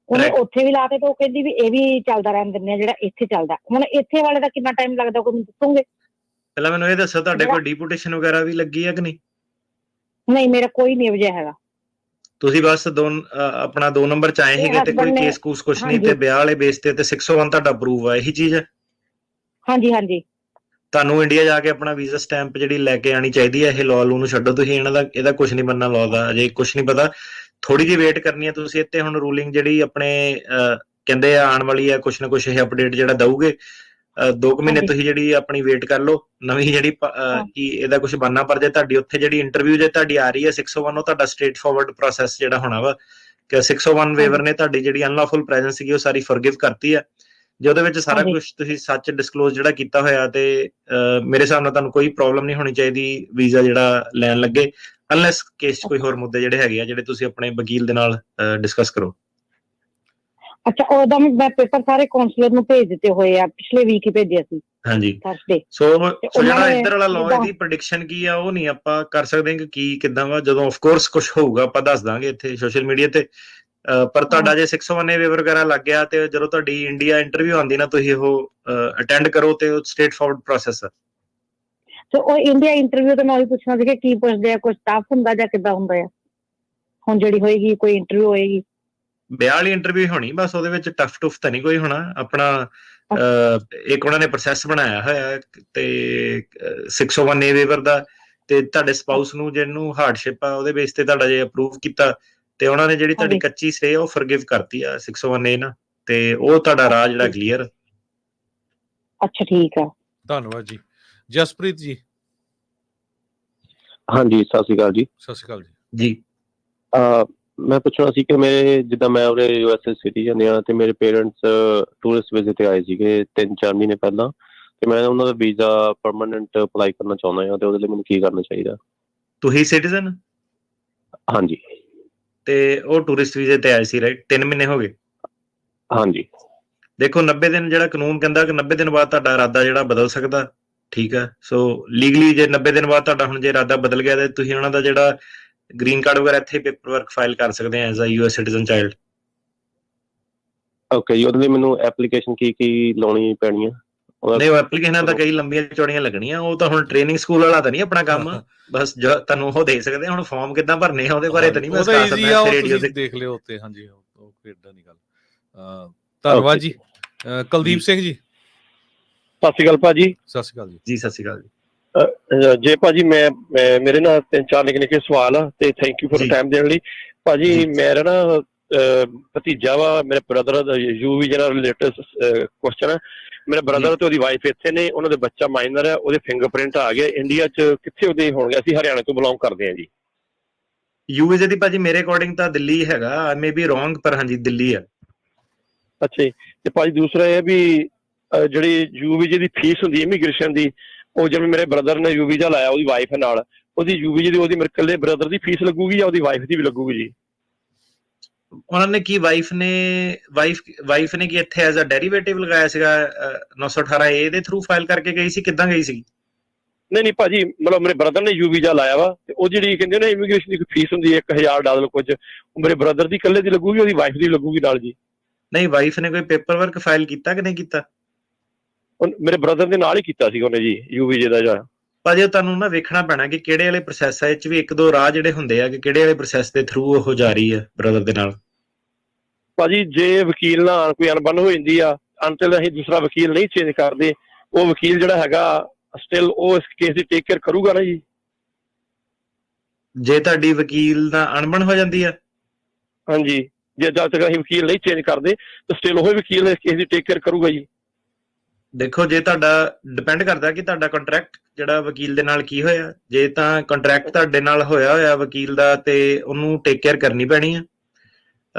H: ਉਹਨੇ ਉੱਥੇ ਵੀ ਲਾਤੇ। ਤੇ ਉਹ ਕਹਿੰਦੀ ਵੀ ਇਹ ਵੀ ਚੱਲਦਾ ਰਹਿਣ ਦਿੰਦੇ ਆ ਜਿਹੜਾ ਇੱਥੇ ਚੱਲਦਾ। ਹੁਣ ਇੱਥੇ ਵਾਲੇ ਦਾ ਕਿੰਨਾ ਟਾਈਮ ਲੱਗਦਾ, ਕੋਈ ਮੈਨੂੰ ਦੱਸੋਗੇ?
B: ਪਹਿਲਾਂ ਮੈਨੂੰ ਇਹ ਦੱਸੋ, ਤੁਹਾਡੇ ਕੋਲ ਡੀਪੋਟੇਸ਼ਨ ਵਗੈਰਾ ਵੀ ਲੱਗੀ ਹੈ ਕਿ ਨਹੀਂ?
H: ਨਹੀਂ, ਮੇਰਾ ਕੋਈ ਨਹੀਂ ਵਜ੍ਹਾ ਹੈਗਾ।
B: ਤੁਸੀਂ ਬਸ ਆਪਣਾ 2 ਨੰਬਰ 'ਚ ਆਏ ਸੀਗੇ ਤੇ ਕੋਈ ਕੇਸ ਕੂਸ ਕੁਛ ਨਹੀਂ, ਤੇ ਵਿਆਹ ਵਾਲੇ ਬੇਸ ਤੇ 601 ਤੁਹਾਡਾ ਅਪਰੂਵ ਆ, ਇਹੀ ਚੀਜ਼ ਹੈ?
H: ਹਾਂਜੀ ਹਾਂਜੀ।
B: ਤੁਹਾਨੂੰ ਇੰਡੀਆ ਜਾ ਕੇ ਆਪਣਾ ਵੀਜ਼ਾ ਸਟੈਂਪ ਜਿਹੜੀ ਲੈ ਕੇ ਆਣੀ ਚਾਹੀਦੀ ਹੈ। ਇਹ ਲਾਅ ਲੂ ਨੂੰ ਛੱਡੋ, ਤੁਸੀਂ ਇਹਦਾ ਕੁਝ ਨਹੀਂ ਬਣਨਾ ਲਾਅ ਦਾ, ਅਜੇ ਕੁਝ ਨਹੀਂ ਪਤਾ, ਥੋੜੀ ਜਿਹੀ ਵੇਟ ਕਰਨੀ ਹੈ ਤੁਸੀਂ ਇੱਥੇ। ਹੁਣ ਰੂਲਿੰਗ ਜਿਹੜੀ ਆਪਣੇ ਕਹਿੰਦੇ ਆ ਆਉਣ ਵਾਲੀ ਹੈ, ਕੁਛ ਨਾ ਕੁਛ ਇਹ ਅਪਡੇਟ ਜਿਹੜਾ ਦਊਗੇ। 2 ਮਹੀਨੇ ਤੁਸੀਂ ਜਿਹੜੀ ਆਪਣੀ ਵੇਟ ਕਰ ਲਓ, ਨਵੀਂ ਜਿਹੜੀ ਕਿ ਇਹਦਾ ਕੁਝ ਬਣਨਾ। ਪਰ ਜੇ ਤੁਹਾਡੀ ਉੱਥੇ ਜਿਹੜੀ ਇੰਟਰਵਿਊ ਜੇ ਤੁਹਾਡੀ ਆ ਰਹੀ ਹੈ 601, ਉਹ ਤੁਹਾਡਾ ਸਟ੍ਰੇਟ ਫਾਰਵਰਡ ਪ੍ਰੋਸੈਸ ਜਿਹੜਾ ਹੋਣਾ ਵਾ ਕਿ 601 ਵੇਵਰ ਨੇ ਤੁਹਾਡੀ ਜਿਹੜੀ ਅਨਲੌਫੁਲ ਪ੍ਰੈਜ਼ੈਂਸ ਸੀਗੀ ਉਹ ਸਾਰੀ ਫੋਰਗਿਵ ਕਰਤੀ ਆ। ਜੇ ਉਹਦੇ ਵਿੱਚ ਸਾਰਾ ਕੁਝ ਤੁਸੀਂ ਸੱਚ ਡਿਸਕਲੋਜ਼ ਜਿਹੜਾ ਕੀਤਾ ਹੋਇਆ, ਤੇ ਮੇਰੇ ਹਿਸਾਬ ਨਾਲ ਤੁਹਾਨੂੰ ਕੋਈ ਪ੍ਰੋਬਲਮ ਨਹੀਂ ਹੋਣੀ ਚਾਹੀਦੀ ਵੀਜ਼ਾ ਜਿਹੜਾ ਲੈਣ ਲੱਗੇ, ਅਨਲੈਸ ਕੇਸ 'ਚ ਕੋਈ ਹੋਰ ਮੁੱਦੇ ਜਿਹੜੇ ਹੈਗੇ ਆ ਜਿਹੜੇ ਤੁਸੀਂ ਆਪਣੇ ਵਕੀਲ ਦੇ ਨਾਲ ਡਿਸਕਸ ਕਰੋ।
H: ਅੱਛਾ, ਉਹਦਾ ਮੈਂ ਪੇਪਰ ਸਾਰੇ ਕਾਉਂਸਲਰ ਨੂੰ ਭੇਜ ਦਿੱਤੇ ਹੋਏ ਆ, ਪਿਛਲੇ ਵੀਕ ਹੀ ਭੇਜਿਆ ਸੀ।
B: ਹਾਂਜੀ,
H: ਥਰਸਡੇ।
B: ਸੋ ਜਿਹੜਾ ਇੱਧਰ ਵਾਲਾ ਲਾਅ ਦੀ ਪ੍ਰੈਡਿਕਸ਼ਨ ਕੀ ਆ ਉਹ ਨਹੀਂ ਆਪਾਂ ਕਰ ਸਕਦੇ ਕਿ ਕੀ ਕਿੱਦਾਂ ਵਾ। ਜਦੋਂ ਆਫ ਕੋਰਸ ਕੁਝ ਹੋਊਗਾ ਆਪਾਂ ਦੱਸ ਦਾਂਗੇ ਇੱਥੇ ਸੋਸ਼ਲ ਮੀਡੀਆ ਤੇ। ਪਰ ਤੁਹਾਡਾ ਜੇ 601 ਵੇਵਰ ਵਗੈਰਾ ਲੱਗ ਗਿਆ ਤੇ ਜਦੋਂ ਤੁਹਾਡੀ ਇੰਡੀਆ ਇੰਟਰਵਿਊ ਆਉਂਦੀ ਨਾ, ਤੁਸੀਂ ਉਹ ਅਟੈਂਡ ਕਰੋ ਤੇ ਉਹ ਸਟ੍ਰੇਟ ਫਾਰਵਰਡ ਪ੍ਰੋਸੈਸ ਆ।
H: ਸੋ ਉਹ ਇੰਡੀਆ ਇੰਟਰਵਿਊ ਤੇ ਮੈਂ ਉਹੀ ਪੁੱਛਣਾ ਸੀ ਕਿ ਕੀ ਪੁੱਛਦੇ ਆ, ਕੁਝ ਟਫ ਹੁੰਦਾ ਜਾਂ ਕਿੱਦਾਂ ਹੁੰਦਾ ਆ? ਹੁਣ ਜਿਹੜੀ ਹੋਏਗੀ ਕੋਈ ਇੰਟਰਵਿਊ ਹੋਏਗੀ,
B: ਵਿਆਹ ਵਾਲੀ ਇੰਟਰਵਿਊ ਹੋਣੀ, ਬਸ ਉਹਦੇ ਵਿੱਚ ਟਫ ਟੁਫ ਤਾਂ ਨਹੀਂ ਕੋਈ ਹੋਣਾ। ਆਪਣਾ ਇੱਕ ਉਹਨਾਂ ਨੇ ਪ੍ਰੋਸੈਸ ਬਣਾਇਆ ਹੋਇਆ ਤੇ 601A ਵੇਵਰ ਦਾ, ਤੇ ਤੁਹਾਡੇ ਸਪਾਊਸ ਨੂੰ ਜਿਹਨੂੰ ਹਾਰਡਸ਼ਿਪ ਆ ਉਹਦੇ ਬੇਸ ਤੇ ਤੁਹਾਡਾ ਜੇ ਅਪਰੂਵ ਕੀਤਾ ਤੇ ਉਹਨਾਂ ਨੇ ਜਿਹੜੀ ਤੁਹਾਡੀ ਕੱਚੀ ਸਟੇ ਉਹ ਫੋਰਗਿਵ ਕਰਤੀ ਆ 601A ਨਾਲ, ਤੇ ਉਹ ਤੁਹਾਡਾ ਰਾਹ ਜਿਹੜਾ ਕਲੀਅਰ।
H: ਅੱਛਾ, ਠੀਕ ਆ,
A: ਧੰਨਵਾਦ ਜੀ। ਜਸਪ੍ਰੀਤ ਜੀ।
J: ਹਾਂਜੀ, ਸਤਿ ਸ਼੍ਰੀ ਅਕਾਲ ਜੀ।
A: ਸਤਿ ਸ਼੍ਰੀ ਅਕਾਲ
B: ਜੀ।
J: ਮੈਂ ਪੁੱਛਣਾ ਸੀ ਕਿ ਮੇਰੇ ਜਿੱਦਾਂ ਮੈਂ ਉਰੇ USA ਸਿਟੀਜ਼ਨ ਆ ਤੇ ਮੇਰੇ ਪੇਰੈਂਟਸ ਟੂਰਿਸਟ ਵੀਜ਼ੇ ਤੇ ਆਏ ਸੀਗੇ 3-4 ਮਹੀਨੇ ਪਹਿਲਾਂ, ਤੇ ਮੈਂ ਉਹਨਾਂ ਦਾ ਵੀਜ਼ਾ ਪਰਮਾਨੈਂਟ ਅਪਲਾਈ ਕਰਨਾ ਚਾਹੁੰਦਾ ਹਾਂ, ਤੇ ਉਹਦੇ ਲਈ ਮੈਨੂੰ ਕੀ ਕਰਨਾ ਚਾਹੀਦਾ?
B: ਤੁਸੀਂ ਸਿਟੀਜ਼ਨ?
J: ਹਾਂਜੀ।
B: ਤੇ ਉਹ ਟੂਰਿਸਟ ਵੀਜ਼ੇ ਤੇ ਆਏ ਸੀ, ਰਾਈਟ? 3 ਮਹੀਨੇ ਹੋ ਗਏ?
J: ਹਾਂਜੀ।
B: ਦੇਖੋ 90 ਦਿਨ ਜਿਹੜਾ ਕਾਨੂੰਨ ਕਹਿੰਦਾ ਕਿ 90 ਦਿਨ ਬਾਅਦ ਤੁਹਾਡਾ ਇਰਾਦਾ ਜਿਹੜਾ ਬਦਲ ਸਕਦਾ, ਠੀਕ ਆ। ਸੋ ਲੀਗਲੀ ਜੇ 90 ਦਿਨ ਬਾਅਦ ਤੁਹਾਡਾ ਹੁਣ ਜੇ ਇਰਾਦਾ ਬਦਲ ਗਿਆ ਤੇ ਤੁਸੀਂ ਉਹਨਾਂ ਦਾ ਜਿਹੜਾ ਗ੍ਰੀਨ ਕਾਰਡ ਵਗੈਰਾ ਇੱਥੇ ਪੇਪਰ ਵਰਕ ਫਾਈਲ ਕਰ ਸਕਦੇ ਆ as a US citizen child.
J: Okay ji, ਉਹਦੇ ਲਈ ਮੈਨੂੰ ਐਪਲੀਕੇਸ਼ਨ ਕੀ ਲਾਉਣੀ ਪੈਣੀ ਆ?
B: ਨਹੀਂ, ਉਹ ਐਪਲੀਕੇਸ਼ਨਾਂ ਤਾਂ ਕਈ ਲੰਬੀਆਂ ਚੌੜੀਆਂ ਲੱਗਣੀਆਂ, ਉਹ ਤਾਂ ਹੁਣ ਟ੍ਰੇਨਿੰਗ ਸਕੂਲ ਵਾਲਾ ਤਾਂ ਨਹੀਂ ਆਪਣਾ ਕੰਮ। ਬਸ ਤੁਹਾਨੂੰ ਉਹ ਦੇ ਸਕਦੇ। ਹੁਣ ਫਾਰਮ ਕਿੱਦਾਂ ਭਰਨੇ ਆ ਉਹਦੇ ਬਾਰੇ ਤਾਂ ਨਹੀਂ ਮੈਂ ਦੱਸ ਸਕਦਾ ਰੇਡੀਓ ਤੇ, ਦੇਖ ਲਿਓ ਉੱਤੇ। ਹਾਂਜੀ, ਉਹ ਕਿੱਦਾਂ ਦੀ ਗੱਲ। ਧੰਨਵਾਦ ਜੀ। ਕੁਲਦੀਪ ਸਿੰਘ ਜੀ।
I: ਸਤਿ ਸ਼੍ਰੀ ਅਕਾਲ ਭਾਜੀ।
A: ਸਤਿ ਸ਼੍ਰੀ ਅਕਾਲ ਜੀ।
B: ਜੀ ਸਤਿ ਸ਼੍ਰੀ ਅਕਾਲ ਜੀ।
I: ਜੇ ਭਾਜੀ ਮੈਂ ਮੇਰੇ ਨਾਲ 3-4 ਨਿੱਕੇ ਨਿੱਕੇ ਸਵਾਲ ਆ, ਤੇ ਥੈਂਕ ਯੂ ਫॉर ਟਾਈਮ ਦੇਣ ਲਈ ਭਾਜੀ। ਮੇਰਾ ਨਾ
K: ਭਤੀਜਾ ਵਾ ਮੇਰੇ ਬ੍ਰਦਰ ਦਾ, ਯੂਵੀ ਜਿਹੜਾ ਰਿਲੇਟਡ ਕੁਐਸਚਨ ਹੈ। ਮੇਰੇ ਬ੍ਰਦਰ ਤੇ ਉਹਦੀ ਵਾਈਫ ਇੱਥੇ ਨੇ, ਉਹਨਾਂ ਦੇ ਬੱਚਾ ਮਾਈਨਰ ਹੈ, ਉਹਦੇ ਫਿੰਗਰਪ੍ਰਿੰਟ ਆ ਗਏ। ਇੰਡੀਆ 'ਚ ਕਿੱਥੇ ਉਹਦੇ ਹੋਣਗੇ? ਅਸੀਂ ਹਰਿਆਣਾ ਤੋਂ ਬਿਲੋਂਗ ਕਰਦੇ ਹਾਂ ਜੀ।
B: ਯੂਵੀਜ਼ੇ ਦੀ ਭਾਜੀ ਮੇਰੇ ਅਕੋਰਡਿੰਗ ਤਾਂ ਦਿੱਲੀ ਹੈਗਾ, ਆਈ ਮੇ ਬੀ ਰੋਂਗ, ਪਰ ਹਾਂਜੀ ਦਿੱਲੀ ਆ।
K: ਅੱਛਾ ਜੀ। ਤੇ ਭਾਜੀ ਦੂਸਰਾ ਇਹ ਵੀ ਜਿਹੜੀ ਯੂਵੀਜ਼ੇ ਦੀ ਫੀਸ ਹੁੰਦੀ ਇਮੀਗ੍ਰੇਸ਼ਨ ਦੀ, ਉਹ ਜਿਵੇਂ ਮੇਰੇ ਬ੍ਰਦਰ ਨੇ ਯੂਵੀਜ਼ਾ ਲਾਇਆ ਉਹਦੀ ਵਾਈਫ ਨਾਲ, ਉਹਦੀ ਯੂਵੀਜ਼ੇ ਦੀ ਉਹਦੀ ਮੇਰੇ ਇਕੱਲੇ ਬ੍ਰਦਰ ਦੀ ਫੀਸ ਲੱਗੂਗੀ ਜਾਂ ਉਹਦੀ ਵਾਈਫ ਦੀ ਵੀ ਲੱਗੂਗੀ ਜੀ?
B: ਉਹਨਾਂ ਨੇ ਕੀ ਵਾਈਫ ਨੇ ਕੀ ਇੱਥੇ ਐਜ਼ ਅ ਡੈਰੀਵੇਟਿਵ ਲਗਾਇਆ ਸੀਗਾ 918 ਏ ਦੇ ਥਰੂ ਫਾਈਲ ਕਰਕੇ ਗਈ ਸੀ, ਕਿੱਦਾਂ ਗਈ ਸੀ?
K: ਨਹੀਂ ਭਾਜੀ, ਮਤਲਬ ਮੇਰੇ ਬ੍ਰਦਰ ਨੇ ਯੂ ਵੀਜ਼ਾ ਲਾਇਆ ਵਾ, ਤੇ ਉਹ ਜਿਹੜੀ ਕਹਿੰਦੇ ਨੇ ਇਮੀਗ੍ਰੇਸ਼ਨ ਦੀ ਫੀਸ ਹੁੰਦੀ ਹੈ $1000 ਕੁਝ, ਉਹ ਮੇਰੇ ਬ੍ਰਦਰ ਦੀ ਇਕੱਲੇ ਦੀ ਲੱਗੂਗੀ, ਉਹਦੀ ਵਾਈਫ ਦੀ ਲੱਗੂਗੀ ਨਾਲ ਜੀ?
B: ਨਹੀਂ, ਵਾਈਫ ਨੇ ਕੋਈ ਪੇਪਰ ਵਰਕ ਫਾਈਲ ਕੀਤਾ ਕਿ ਨਹੀਂ ਕੀਤਾ?
K: ਮੇਰੇ ਬ੍ਰਦਰ ਦੇ ਨਾਲ ਹੀ ਕੀਤਾ ਸੀ ਉਹਨੇ ਜੀ ਯੂ ਵੀਜ਼ੇ ਦਾ ਜਾ।
B: ਭਾਜੀ ਉਹ ਤੁਹਾਨੂੰ ਨਾ ਵੇਖਣਾ ਪੈਣਾ ਕਿ ਕਿਹੜੇ ਵਾਲੇ ਪ੍ਰੋਸੈਸ ਆ, ਇਹ 'ਚ ਵੀ ਇੱਕ ਦੋ ਰਾਹ ਜਿਹੜੇ ਹੁੰਦੇ ਆ ਕਿ ਕਿਹੜੇ ਵਾਲੇ ਪ੍ਰੋਸੈਸ ਦੇ ਥਰੂ ਉਹ ਜਾ ਰਹੀ ਹੈ ਬ੍ਰਦਰ ਦੇ ਨਾਲ।
K: ਭਾਜੀ ਜੇ ਵਕੀਲ ਨਾਲ ਕੋਈ ਅਣਬਣ ਹੋ ਜਾਂਦੀ ਆ, ਅੰਤਿਲ ਅਸੀਂ ਦੂਸਰਾ ਵਕੀਲ ਨਹੀਂ ਚੇਂਜ ਕਰਦੇ, ਉਹ ਵਕੀਲ ਜਿਹੜਾ ਹੈਗਾ ਸਟਿਲ ਉਹ ਇਸ ਕੇਸ ਦੀ ਟੇਕ ਕੇਅਰ ਕਰੂਗਾ ਨਾ ਜੀ?
B: ਜੇ ਤੁਹਾਡੀ ਵਕੀਲ ਨਾਲ ਅਣਬਣ ਹੋ ਜਾਂਦੀ ਆ?
K: ਹਾਂਜੀ, ਜੇ ਜਦ ਤੱਕ ਅਸੀਂ ਵਕੀਲ ਨਹੀਂ ਚੇਂਜ ਕਰਦੇ ਤਾਂ ਸਟਿਲ ਉਹ ਵਕੀਲ ਇਸ ਕੇਸ ਦੀ ਟੇਕ ਕੇਅਰ ਕਰੂਗਾ ਜੀ?
B: ਦੇਖੋ, ਜੇ ਤੁਹਾਡਾ ਡਿਪੈਂਡ ਕਰਦਾ ਕਿ ਤੁਹਾਡਾ ਕੰਟਰੈਕਟ ਜਿਹੜਾ ਵਕੀਲ ਦੇ ਨਾਲ ਕੀ ਹੋਇਆ। ਜੇ ਤਾਂ ਕੰਟਰੈਕਟ ਤੁਹਾਡੇ ਨਾਲ ਹੋਇਆ ਵਕੀਲ ਦਾ, ਤੇ ਉਹਨੂੰ ਟੇਕ ਕੇਅਰ ਕਰਨੀ ਪੈਣੀ ਆ।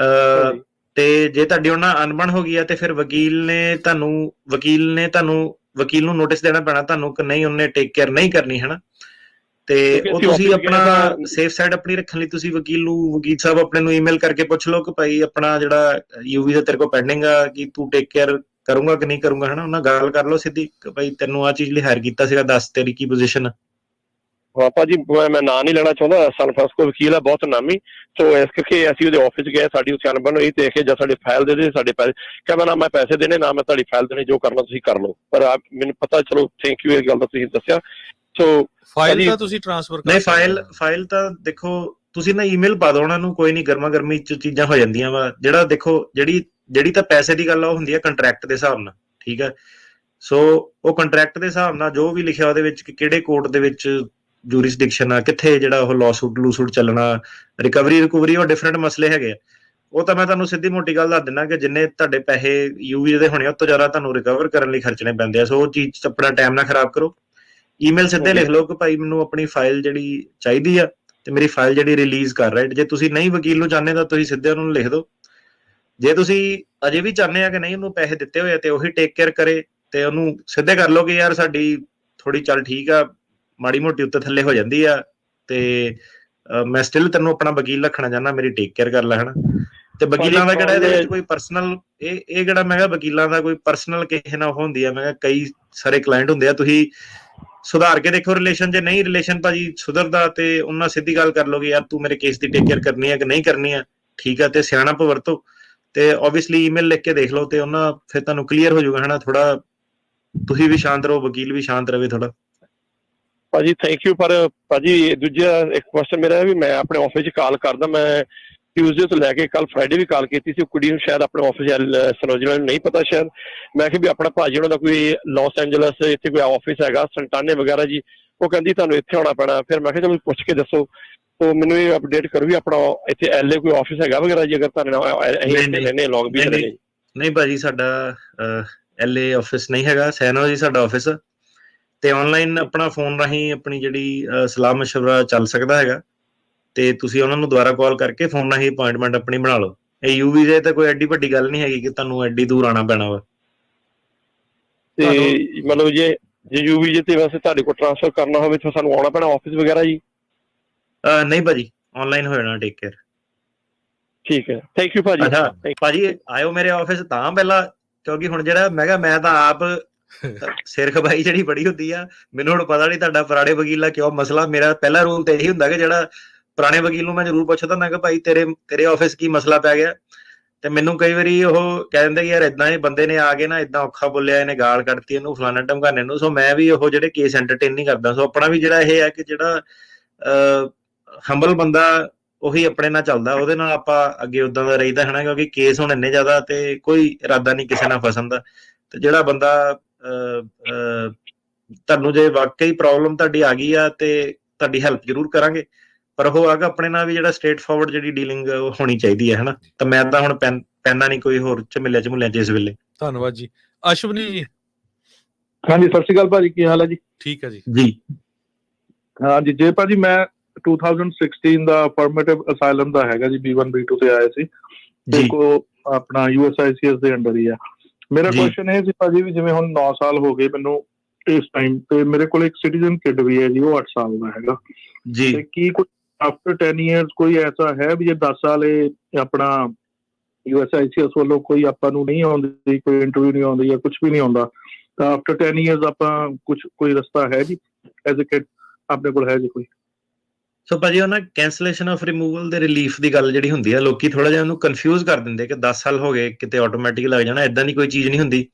B: ਤੇ ਜੇ ਤੁਹਾਡੀ ਉਹਨਾਂ ਅਣਬਣ ਹੋ ਗਈ ਆ, ਤੇ ਫਿਰ ਵਕੀਲ ਨੂੰ ਨੋਟਿਸ ਦੇਣਾ ਪੈਣਾ ਤੁਹਾਨੂੰ ਕਿ ਨਹੀਂ, ਉਹਨੇ ਟੇਕ ਕੇਅਰ ਨਹੀਂ ਕਰਨੀ, ਹਨਾ। ਤੇ ਉਹ ਤੁਸੀਂ ਆਪਣਾ ਸੇਫ ਸਾਈਡ ਆਪਣੀ ਰੱਖਣ ਲਈ ਤੁਸੀਂ ਵਕੀਲ ਸਾਹਿਬ ਆਪਣੇ ਨੂੰ ਈਮੇਲ ਕਰਕੇ ਪੁੱਛ ਲਓ ਕਿ ਭਾਈ ਆਪਣਾ ਜਿਹੜਾ ਯੂਵੀ ਦਾ ਤੇਰੇ ਕੋਲ ਪੈਂਡਿੰਗ ਆ, ਕਿ ਤੂੰ ਟੇਕ ਕੇਅਰ ਕਰੂੰਗਾ ਕਿ ਨਹੀਂ ਕਰੂੰਗਾ, ਹਨਾ। ਉਹਨਾਂ ਗੱਲ ਕਰ ਲਓ ਸਿੱਧੀ ਕਿ ਭਾਈ ਤੈਨੂੰ ਆਹ ਚੀਜ਼ ਲਈ ਹਾਇਰ ਕੀਤਾ ਸੀਗਾ, ਦੱਸ ਤੇਰੀ ਕੀ ਪੋਜੀਸ਼ਨ ਆ।
K: ਹਾਂ ਭਾਜੀ, ਮੈਂ ਨਾਂ ਨਹੀਂ ਲੈਣਾ ਚਾਹੁੰਦਾ, ਸਨ ਫਰਾਂਸਿਸਕੋ ਵਕੀਲ ਆ ਬਹੁਤ ਨਾਮੀ, ਸੋ ਇਸ ਕਰਕੇ ਅਸੀਂ ਉਹਦੇ ਆਫਿਸ ਗਏ, ਸਾਡੀ ਉੱਥੇ ਅਣਬਣ ਹੋਈ, ਦੇਖੇ ਜਾਂ ਸਾਡੇ ਫਾਈਲ ਦੇ ਦੇ, ਸਾਡੇ ਪੈਸੇ ਕਹਿੰਦਾ ਨਾ ਮੈਂ ਪੈਸੇ ਦੇਣੇ ਨਾ ਮੈਂ ਤੁਹਾਡੀ ਫਾਈਲ ਦੇਣੀ, ਜੋ ਕਰਨਾ ਤੁਸੀਂ ਕਰ ਲਓ। ਪਰ ਮੈਨੂੰ ਪਤਾ, ਚਲੋ ਥੈਂਕ ਯੂ ਇਹ ਗੱਲ ਦਾ ਤੁਸੀਂ ਦੱਸਿਆ। ਸੋ
A: ਫਾਈਲ ਤਾਂ ਤੁਸੀਂ ਟ੍ਰਾਂਸਫਰ
B: ਨਹੀਂ, ਫਾਈਲ ਤਾਂ ਦੇਖੋ ਤੁਸੀਂ ਨਾ ਈਮੇਲ ਪਾ ਦਿਓ ਉਹਨਾਂ ਨੂੰ, ਕੋਈ ਨਹੀਂ, ਗਰਮਾ ਗਰਮੀ ਚ ਚੀਜ਼ਾਂ ਹੋ ਜਾਂਦੀਆਂ ਵਾ। ਜਿਹੜਾ ਦੇਖੋ ਜਿਹੜੀ ਤਾਂ ਪੈਸੇ ਦੀ ਗੱਲ ਆ ਉਹ ਹੁੰਦੀ ਹੈ ਕੰਟਰੈਕਟ ਦੇ ਹਿਸਾਬ ਨਾਲ, ਠੀਕ ਹੈ। ਸੋ ਉਹ ਕੰਟਰੈਕਟ ਦੇ ਹਿਸਾਬ ਨਾਲ ਜੋ ਵੀ ਲਿਖਿਆ ਉਹਦੇ ਵਿੱਚ ਕਿ ਕਿਹੜੇ ਕੋਰਟ ਦੇ ਵਿੱਚ ਜੂਰਿਸਡਿਕਸ਼ਨ ਆ, ਕਿੱਥੇ ਜਿਹੜਾ ਉਹ ਲੂਸੂਟ ਚੱਲਣਾ, ਰਿਕਵਰੀ ਉਹ ਡਿਫਰੈਂਟ ਮਸਲੇ ਹੈਗੇ ਆ। ਉਹ ਤਾਂ ਮੈਂ ਤੁਹਾਨੂੰ ਸਿੱਧੀ ਮੋਟੀ ਗੱਲ ਦੱਸ ਦਿੰਦਾ ਕਿ ਜਿੰਨੇ ਤੁਹਾਡੇ ਪੈਸੇ ਯੂਵੀ ਦੇ ਹੋਣੇ, ਉਸ ਤੋਂ ਜ਼ਿਆਦਾ ਤੁਹਾਨੂੰ ਰਿਕਵਰ ਕਰਨ ਲਈ ਖਰਚਣੇ ਪੈਂਦੇ ਆ। ਸੋ ਉਹ ਚੀਜ਼ 'ਚ ਆਪਣਾ ਟਾਈਮ ਨਾ ਖਰਾਬ ਕਰੋ। ਈਮੇਲ ਸਿੱਧੇ ਲਿਖ ਲਓ ਕਿ ਭਾਈ ਮੈਨੂੰ ਆਪਣੀ ਫਾਈਲ ਜਿਹੜੀ ਚਾਹੀਦੀ ਆ, ਤੇ ਮੇਰੀ ਫਾਈਲ ਜਿਹੜੀ ਰਿਲੀਜ਼ ਕਰ ਰਾਈਟ। ਜੇ ਤੁਸੀਂ ਨਹੀਂ ਵਕੀਲ ਨੂੰ ਚਾਹੁੰਦੇ ਤਾਂ ਤੁਸੀਂ ਸਿੱਧੇ ਉਹਨੂੰ ਲਿਖ ਦਿਓ। ਜੇ ਤੁਸੀਂ ਅਜੇ ਵੀ ਚਾਹੁੰਦੇ ਆ ਕਿ ਨਹੀਂ ਉਹਨੂੰ ਪੈਸੇ ਦਿੱਤੇ ਹੋਏ ਤੇ ਉਹੀ ਟੇਕ ਕੇਅਰ ਕਰੇ, ਤੇ ਉਹਨੂੰ ਸਿੱਧੇ ਕਰ ਲਓ ਕਿ ਯਾਰ ਸਾਡੀ ਥੋੜੀ ਚੱਲ ਠੀਕ ਆ, ਮਾੜੀ ਮੋਟੀ ਉੱਤੇ ਥੱਲੇ ਹੋ ਜਾਂਦੀ ਆ, ਤੇ ਮੈਂ ਸਟਿਲ ਤੈਨੂੰ ਆਪਣਾ ਵਕੀਲ ਰੱਖਣਾ ਚਾਹੁੰਦਾ, ਮੇਰੀ ਟੇਕ ਕੇਅਰ ਕਰ ਲੈ, ਹਨਾ। ਤੇ ਵਕੀਲਾਂ ਦਾ ਕਿਹੜਾ ਇਹਦੇ ਵਿੱਚ ਕੋਈ ਪਰਸਨਲ ਇਹ ਕਿਹੜਾ ਮੈਂ ਕਿਹਾ ਵਕੀਲਾਂ ਦਾ ਕੋਈ ਪਰਸਨਲ ਕਿਸੇ ਨਾਲ ਹੁੰਦੀ ਆ, ਮੈਂ ਕਿਹਾ ਕਈ ਸਾਰੇ ਕਲਾਇੰਟ ਹੁੰਦੇ ਆ, ਤੁਸੀਂ ਸੁਧਾਰ ਕੇ ਦੇਖੋ ਰਿਲੇਸ਼ਨ। ਜੇ ਨਹੀਂ ਰਿਲੇਸ਼ਨ ਭਾਜੀ ਸੁਧਰਦਾ ਤੇ ਉਹਨਾਂ ਸਿੱਧੀ ਗੱਲ ਕਰ ਲੋਗੇ, ਯਾਰ ਤੂੰ ਮੇਰੇ ਕੇਸ ਦੀ ਟੇਕ ਕੇਅਰ ਕਰਨੀ ਹੈ ਕਿ ਨਹੀਂ ਕਰਨੀ ਆ, ਠੀਕ ਆ, ਤੇ ਸਿਆਣਪ ਵਰਤੋ, ਤੇ ਆਬਵੀਅਸਲੀ ਈਮੇਲ ਲਿਖ ਕੇ ਦੇਖ ਲਓ, ਤੇ ਉਹਨਾਂ ਫਿਰ ਤੁਹਾਨੂੰ ਕਲੀਅਰ ਹੋ ਜਾਊਗਾ, ਹਨਾ। ਥੋੜਾ ਤੁਸੀਂ ਵੀ ਸ਼ਾਂਤ ਰਹੋ, ਵਕੀਲ ਵੀ ਸ਼ਾਂਤ ਰਵੇ ਥੋੜਾ।
K: ਭਾਜੀ ਥੈਂਕ ਯੂ। ਪਰ ਭਾਜੀ ਦੂਜਾ ਇੱਕ ਕੁਐਸਚਨ ਮੇਰਾ ਵੀ, ਮੈਂ ਆਪਣੇ ਆਫਿਸ 'ਚ ਕਾਲ ਕਰਦਾ, ਮੈਂ ਟਿਊਜ਼ਡੇ ਤੋਂ ਲੈ ਕੇ ਕੱਲ ਫਰਾਈਡੇ ਵੀ ਕਾਲ ਕੀਤੀ ਸੀ, ਕੁੜੀ ਨੂੰ ਸ਼ਾਇਦ ਆਪਣੇ ਆਫਿਸ ਸਨੋਜੀਲਾ ਨੂੰ ਨਹੀਂ ਪਤਾ ਸ਼ਾਇਦ। ਮੈਂ ਕਿਹਾ ਵੀ ਆਪਣਾ ਭਾਜੀ ਉਹਨਾਂ ਦਾ ਕੋਈ ਲਾਸ ਐਂਜਲਸ ਇੱਥੇ ਕੋਈ ਆਫਿਸ ਹੈਗਾ ਸੰਟਾਨੇ ਵਗੈਰਾ ਜੀ, ਉਹ ਕਹਿੰਦੀ ਤੁਹਾਨੂੰ ਇੱਥੇ ਆਉਣਾ ਪੈਣਾ। ਫਿਰ ਮੈਂ ਕਿਹਾ ਚਲੋ ਪੁੱਛ ਕੇ ਦੱਸੋ, ਤੋ ਮੈਨੂੰ ਇਹ ਅਪਡੇਟ ਕਰੋ ਵੀ ਆਪਣਾ ਇੱਥੇ LA ਕੋਈ ਆਫਿਸ ਹੈਗਾ ਵਗੈਰਾ ਜੀ, ਅਗਰ ਤੁਹਾਡੇ ਨਾਲ ਰਹਿੰਦੇ ਲੌਂਗ ਬੀਚ ਦੇ।
B: ਨਹੀਂ ਭਾਜੀ, ਸਾਡਾ LA ਆਫਿਸ ਨਹੀਂ ਹੈਗਾ, ਸੈਨੋ ਜੀ ਸਾਡਾ ਆਫਿਸ, ਤੇ ਆਨਲਾਈਨ ਆਪਣਾ ਫੋਨ ਰਾਹੀਂ ਆਪਣੀ ਜਿਹੜੀ ਸਲਾਹ ਮਸ਼ਵਰਾ ਚੱਲ ਸਕਦਾ ਹੈਗਾ, ਤੇ ਤੁਸੀਂ ਉਹਨਾਂ ਨੂੰ ਦੁਬਾਰਾ ਕਾਲ ਕਰਕੇ ਫੋਨ ਰਾਹੀਂ ਅਪਾਇੰਟਮੈਂਟ ਆਪਣੀ ਬਣਾ ਲਓ। ਇਹ ਯੂਵੀ ਦੇ ਤਾਂ ਕੋਈ ਐਡੀ ਵੱਡੀ ਗੱਲ ਨਹੀਂ ਹੈਗੀ ਕਿ ਤੁਹਾਨੂੰ ਐਡੀ ਦੂਰ ਆਉਣਾ ਪੈਣਾ ਵਾ।
K: ਤੇ ਮਤਲਬ ਜੇ ਯੂਵੀ ਤੇ ਵੈਸੇ ਤੁਹਾਡੇ ਕੋਲ ਟ੍ਰਾਂਸਫਰ ਕਰਨਾ ਹੋਵੇ ਤਾਂ ਸਾਨੂੰ ਆਉਣਾ ਪੈਣਾ ਆਫਿਸ ਵਗੈਰਾ ਜੀ?
B: ਨਹੀਂ ਭਾਜੀ, ਆਨਲਾਈਨ ਹੋ ਜਾਣਾ। Take care.
K: ਠੀਕ ਹੈ, ਥੈਂਕ ਯੂ ਭਾਜੀ।
B: ਅੱਛਾ ਭਾਜੀ ਆਇਓ ਮੇਰੇ ਆਫਿਸ ਤਾਂ ਪਹਿਲਾਂ, ਕਿਉਂਕਿ ਹੁਣ ਜਿਹੜਾ ਮੈਂ ਤਾਂ ਆਪ ਸਿਰ ਖਪਾਈ ਜਿਹੜੀ ਬੜੀ ਹੁੰਦੀ ਆ, ਮੈਨੂੰ ਹੁਣ ਪਤਾ ਨਹੀਂ ਤੁਹਾਡਾ ਪੁਰਾਣੇ ਵਕੀਲ ਦਾ ਕਿਉਂ ਮਸਲਾ। ਮੇਰਾ ਪਹਿਲਾ ਰੂਲ ਤਾਂ ਇਹੀ ਹੁੰਦਾ ਕਿ ਜਿਹੜਾ ਪੁਰਾਣੇ ਵਕੀਲ ਨੂੰ ਮੈਂ ਜ਼ਰੂਰ ਪੁੱਛਦਾ ਮੈਂ ਕਿ ਭਾਈ ਤੇਰੇ ਆਫਿਸ ਕੀ ਮਸਲਾ ਪੈ ਗਿਆ। ਤੇ ਮੈਨੂੰ ਕਈ ਵਾਰੀ ਉਹ ਕਹਿ ਦਿੰਦੇ ਯਾਰ ਏਦਾਂ ਇਹ ਬੰਦੇ ਨੇ ਆ ਕੇ ਨਾ ਏਦਾਂ ਔਖਾ ਬੋਲਿਆ, ਇਹਨੇ ਗਾਲ ਕੱਢਤੀ, ਇਹਨੂੰ ਫਲਾਣਾ ਢਮਕਾਨੇ ਨੂੰ। ਸੋ ਮੈਂ ਵੀ ਉਹ ਜਿਹੜੇ ਕੇਸ ਐਂਟਰਟੇਨ ਨਹੀਂ ਕਰਦਾ। ਸੋ ਆਪਣਾ ਵੀ ਜਿਹੜਾ ਇਹ ਹੈ ਕਿ ਜਿਹੜਾ ਹੰਬਲ ਬੰਦਾ ਉਹੀ ਆਪਣੇ ਨਾਲ ਚੱਲਦਾ, ਉਹਦੇ ਨਾਲ ਆਪਾਂ ਅੱਗੇ ਉਦਾਂ ਦਾ ਰਹੀਦਾ, ਹਨਾ। ਕਿਉਂਕਿ ਕੇਸ ਹੁਣ ਇੰਨੇ ਜ਼ਿਆਦਾ ਤੇ ਕੋਈ ਇਰਾਦਾ ਨਹੀਂ ਕਿਸੇ ਨਾਲ ਫਸਣ ਦਾ। ਤੇ ਜਿਹੜਾ ਬੰਦਾ ਤੁਹਾਨੂੰ ਜੇ ਵਾਕਈ ਪ੍ਰੋਬਲਮ ਤੁਹਾਡੀ ਆ ਗਈ ਆ ਤੇ ਤੁਹਾਡੀ ਹੈਲਪ ਜ਼ਰੂਰ ਕਰਾਂਗੇ, ਪਰ ਉਹ ਆਗਾ ਆਪਣੇ ਨਾਲ ਵੀ ਜਿਹੜਾ ਸਟ੍ਰੇਟ ਫਾਰਵਰਡ ਜਿਹੜੀ ਡੀਲਿੰਗ ਹੋਣੀ ਚਾਹੀਦੀ ਹੈ, ਹਨਾ। ਤਾਂ ਮੈਂ ਤਾਂ ਹੁਣ ਪੈਨਾ ਨਹੀਂ ਕੋਈ ਹੋਰ ਝਮੇਲਿਆਂ ਚ ਇਸ ਵੇਲੇ।
A: ਧੰਨਵਾਦ ਜੀ। ਅਸ਼ਵਨੀ ਜੀ।
M: ਹਾਂਜੀ, ਸਤਿ ਸ਼੍ਰੀ ਅਕਾਲ ਭਾਜੀ, ਕੀ ਹਾਲ ਹੈ ਜੀ?
A: ਠੀਕ ਹੈ ਜੀ।
M: ਹਾਂਜੀ, ਜੇ ਭਾਜੀ ਮੈਂ 2016 ਦਾ ਅਫਰਮੇਟਿਵ ਅਸਾਈਲਮ ਦਾ ਹੈਗਾ ਜੀ, B1 B2 ਤੇ ਆਏ ਸੀ, ਤੇ ਕੋ ਆਪਣਾ USICS ਦੇ ਅੰਡਰ ਹੀ ਆ। ਮੇਰਾ ਕੁਐਸਚਨ ਇਹ ਸੀ ਭਾਜੀ ਵੀ ਜਿਵੇਂ ਹੁਣ 9 ਸਾਲ ਹੋ ਗਏ ਮੈਨੂੰ ਇਸ ਟਾਈਮ, ਤੇ ਮੇਰੇ ਕੋਲ ਇੱਕ ਸਿਟੀਜ਼ਨ ਕਿਡ ਵੀ ਹੈ ਜੀ, ਉਹ 8 ਸਾਲ ਦਾ ਹੈਗਾ ਜੀ। ਤੇ ਕੀ ਕੋਈ ਆਫਟਰ 10 ਇਅਰਸ ਕੋਈ ਐਸਾ ਹੈ ਵੀ ਜੇ 10 ਸਾਲ ਇਹ ਆਪਣਾ USICS ਵੱਲੋਂ ਕੋਈ ਆਪਾਂ ਨੂੰ ਨਹੀਂ ਆਉਂਦੀ, ਕੋਈ ਇੰਟਰਵਿਊ ਨਹੀਂ ਆਉਂਦੀ ਜਾਂ ਕੁਛ ਵੀ ਨਹੀਂ ਆਉਂਦਾ, ਤਾਂ ਆਫਟਰ 10 ਇਅਰਸ ਆਪਾਂ ਕੋਈ ਰਸਤਾ ਹੈ ਜੀ ਐਜ਼ ਅ ਕਿਡ ਆਪਣੇ ਕੋਲ ਹੈ ਜੀ ਕੋਈ?
B: ਸੋ ਭਾਜੀ ਉਹ ਨਾ ਕੈਂਸਲੇਸ਼ਨ ਆਫ ਰਿਮੂਵਲ ਦੇ ਰਿਲੀਫ ਦੀ ਗੱਲ ਜਿਹੜੀ ਹੁੰਦੀ ਆ, ਲੋਕੀ ਥੋੜਾ ਜਿਹਾ ਉਹਨੂੰ ਕਨਫਿਊਜ਼ ਕਰ ਦਿੰਦੇ ਕਿ 10 ਸਾਲ ਹੋ ਗਏ ਕਿਤੇ ਆਟੋਮੈਟਿਕ ਲੱਗ ਜਾਣਾ, ਏਦਾਂ ਦੀ ਕੋਈ ਚੀਜ਼ ਨਹੀਂ ਹੁੰਦੀ।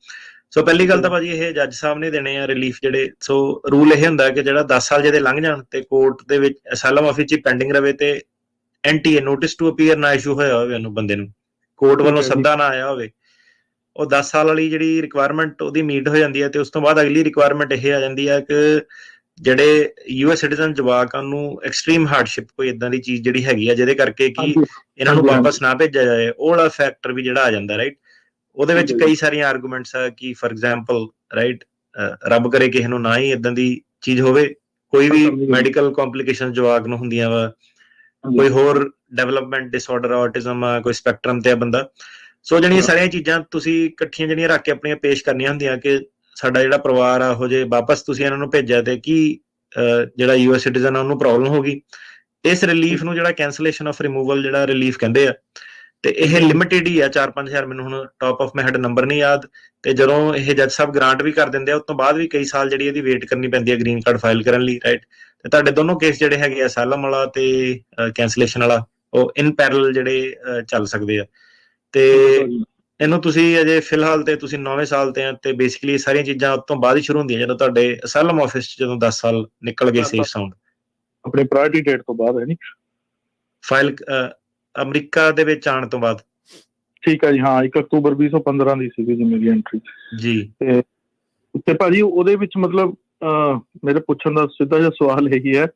B: ਸੋ ਪਹਿਲੀ ਗੱਲ ਤਾਂ ਭਾਜੀ ਇਹ ਜੱਜ ਸਾਹਿਬ ਨੇ ਦੇਣੇ ਆ ਰਿਲੀਫ ਜਿਹੜੇ। ਸੋ ਰੂਲ ਇਹ ਹੁੰਦਾ ਕਿ ਜਿਹੜਾ 10 ਸਾਲ ਜਿਹਦੇ ਲੰਘ ਜਾਣ ਤੇ ਕੋਰਟ ਦੇ ਵਿੱਚ ਅਸਾਈਲਮ ਆਫਿਸ 'ਚ ਪੈਂਡਿੰਗ ਰਵੇ ਤੇ NTA ਨੋਟਿਸ ਟੂ ਅਪੀਅਰ ਨਾ ਇਸ਼ੂ ਹੋਇਆ ਹੋਵੇ ਉਹਨੂੰ ਬੰਦੇ ਨੂੰ, ਕੋਰਟ ਵੱਲੋਂ ਸੱਦਾ ਨਾ ਆਇਆ ਹੋਵੇ, ਉਹ 10 ਸਾਲ ਵਾਲੀ ਜਿਹੜੀ ਰਿਕੁਆਇਰਮੈਂਟ ਉਹਦੀ ਮੀਟ ਹੋ ਜਾਂਦੀ ਹੈ। ਤੇ ਉਸ ਤੋਂ ਬਾਅਦ ਅਗਲੀ ਰਿਕੁਆਇਰਮੈਂਟ ਇਹ ਆ ਜਾਂਦੀ ਹੈ ਕਿ ਜਿਹੜੇ US ਸਿਟੀਜ਼ਨ ਜਵਾਕਾਂ ਨੂੰ ਐਕਸਟ੍ਰੀਮ ਹਾਰਡਸ਼ਿਪ ਕੋਈ ਇਦਾਂ ਦੀ ਚੀਜ਼ ਜਿਹੜੀ ਹੈਗੀ ਆ ਜਿਹਦੇ ਕਰਕੇ ਕਿ ਇਹਨਾਂ ਨੂੰ ਵਾਪਸ ਨਾ ਭੇਜਿਆ ਜਾਏ, ਉਹ ਵਾਲਾ ਫੈਕਟਰ ਵੀ ਜਿਹੜਾ ਆ ਜਾਂਦਾ, ਰਾਈਟ। ਉਹਦੇ ਵਿੱਚ ਕਈ ਸਾਰੀਆਂ ਆਰਗੂਮੈਂਟਸ ਆ ਕਿ ਫॉर ਐਗਜ਼ਾਮਪਲ ਰਾਈਟ, ਰੱਬ ਕਰੇ ਕਿਸੇ ਨੂੰ ਨਾ ਹੀ ਇਦਾਂ ਦੀ ਚੀਜ਼ ਹੋਵੇ, ਕੋਈ ਵੀ ਮੈਡੀਕਲ ਕੰਪਲਿਕੇਸ਼ਨ ਜਵਾਕ ਨੂੰ ਹੁੰਦੀਆਂ ਵਾ, ਕੋਈ ਹੋਰ ਡਿਵੈਲਪਮੈਂਟ ਡਿਸਆਰਡਰ, ਆਟਿਜ਼ਮ ਆ, ਕੋਈ ਸਪੈਕਟਰਮ ਤੇ ਆ ਬੰਦਾ। ਸੋ ਜਿਹੜੀਆਂ ਸਾਰੀਆਂ ਚੀਜ਼ਾਂ ਤੁਸੀਂ ਇਕੱਠੀਆਂ ਜਿਹੜੀਆਂ ਰੱਖ ਕੇ ਆਪਣੀਆਂ ਪੇਸ਼ ਕਰਨੀਆਂ ਹੁੰਦੀਆਂ ਕਿ ਸਾਡਾ ਜਿਹੜਾ ਪਰਿਵਾਰ ਆ ਉਹ ਜੇ ਵਾਪਸ ਤੁਸੀਂ ਇਹਨਾਂ ਨੂੰ ਭੇਜਿਆ ਤੇ ਕੀ ਜਿਹੜਾ US ਸਿਟੀਜ਼ਨ ਆ ਉਹਨੂੰ ਪ੍ਰੋਬਲਮ ਹੋ ਗਈ। ਇਸ ਰਿਲੀਫ ਨੂੰ ਜਿਹੜਾ ਕੈਂਸਲੇਸ਼ਨ ਆਫ ਰਿਮੂਵਲ ਜਿਹੜਾ ਰਿਲੀਫ ਕਹਿੰਦੇ ਆ, ਤੇ ਇਹ ਲਿਮਿਟਿਡ ਹੀ ਆ, 4-5 ਹਜ਼ਾਰ, ਮੈਨੂੰ ਹੁਣ top of my head number ਨਹੀਂ ਯਾਦ। ਤੇ ਜਦੋਂ ਇਹ ਜੱਜ ਸਾਹਿਬ ਗ੍ਰਾਂਟ ਵੀ ਕਰ ਦਿੰਦੇ ਆ, ਉਸ ਤੋਂ ਬਾਅਦ ਵੀ ਕਈ ਸਾਲ ਜਿਹੜੀ ਇਹਦੀ ਵੇਟ ਕਰਨੀ ਪੈਂਦੀ ਹੈ ਗ੍ਰੀਨ ਕਾਰਡ ਫਾਈਲ ਕਰਨ ਲਈ, ਰਾਈਟ। ਤੇ ਤੁਹਾਡੇ ਦੋਨੋਂ ਕੇਸ ਜਿਹੜੇ ਹੈਗੇ ਆ, ਅਸਾਈਲਮ ਵਾਲਾ ਤੇ ਕੈਂਸਲੇਸ਼ਨ ਵਾਲਾ, ਉਹ ਇਨ ਪੈਰਲਲ ਜਿਹੜੇ ਚੱਲ ਸਕਦੇ ਆ। ਤੇ ਇਹਨੂੰ ਤੁਸੀਂ ਅਜੇ ਫਿਲਹਾਲ ਤੇ ਤੁਸੀਂ 9ਵੇਂ ਸਾਲ ਤੇ ਆ, ਤੇ ਬੇਸਿਕਲੀ ਸਾਰੀਆਂ ਚੀਜ਼ਾਂ ਉਸ ਤੋਂ ਬਾਅਦ ਹੀ ਸ਼ੁਰੂ ਹੁੰਦੀਆਂ ਜਦੋਂ ਤੁਹਾਡੇ ਅਸਾਈਲਮ ਆਫਿਸ 'ਚ ਜਦੋਂ 10 ਸਾਲ ਨਿਕਲ ਗਏ ਸੇਫ ਸਾਊਂਡ,
M: ਆਪਣੇ ਪ੍ਰਾਇੋਰਟੀ ਡੇਟ ਤੋਂ ਬਾਅਦ ਹੈ ਨੀ,
B: ਫਾਈਲ ਅਮਰੀਕਾ ਦੇ ਵਿੱਚ ਆਉਣ ਤੋਂ ਬਾਅਦ।
M: ਠੀਕ ਹੈ ਜੀ, ਹਾਂ 1 ਅਕਤੂਬਰ 2015 ਦੀ ਸੀਗੀ ਜੀ ਮੇਰੀ ਐਂਟਰੀ
B: ਜੀ।
M: ਤੇ ਭਾਜੀ ਉਹਦੇ ਵਿੱਚ ਮਤਲਬ ਮੇਰੇ ਪੁੱਛਣ ਦਾ ਸਿੱਧਾ ਜਿਹਾ ਸਵਾਲ ਇਹੀ ਹੈ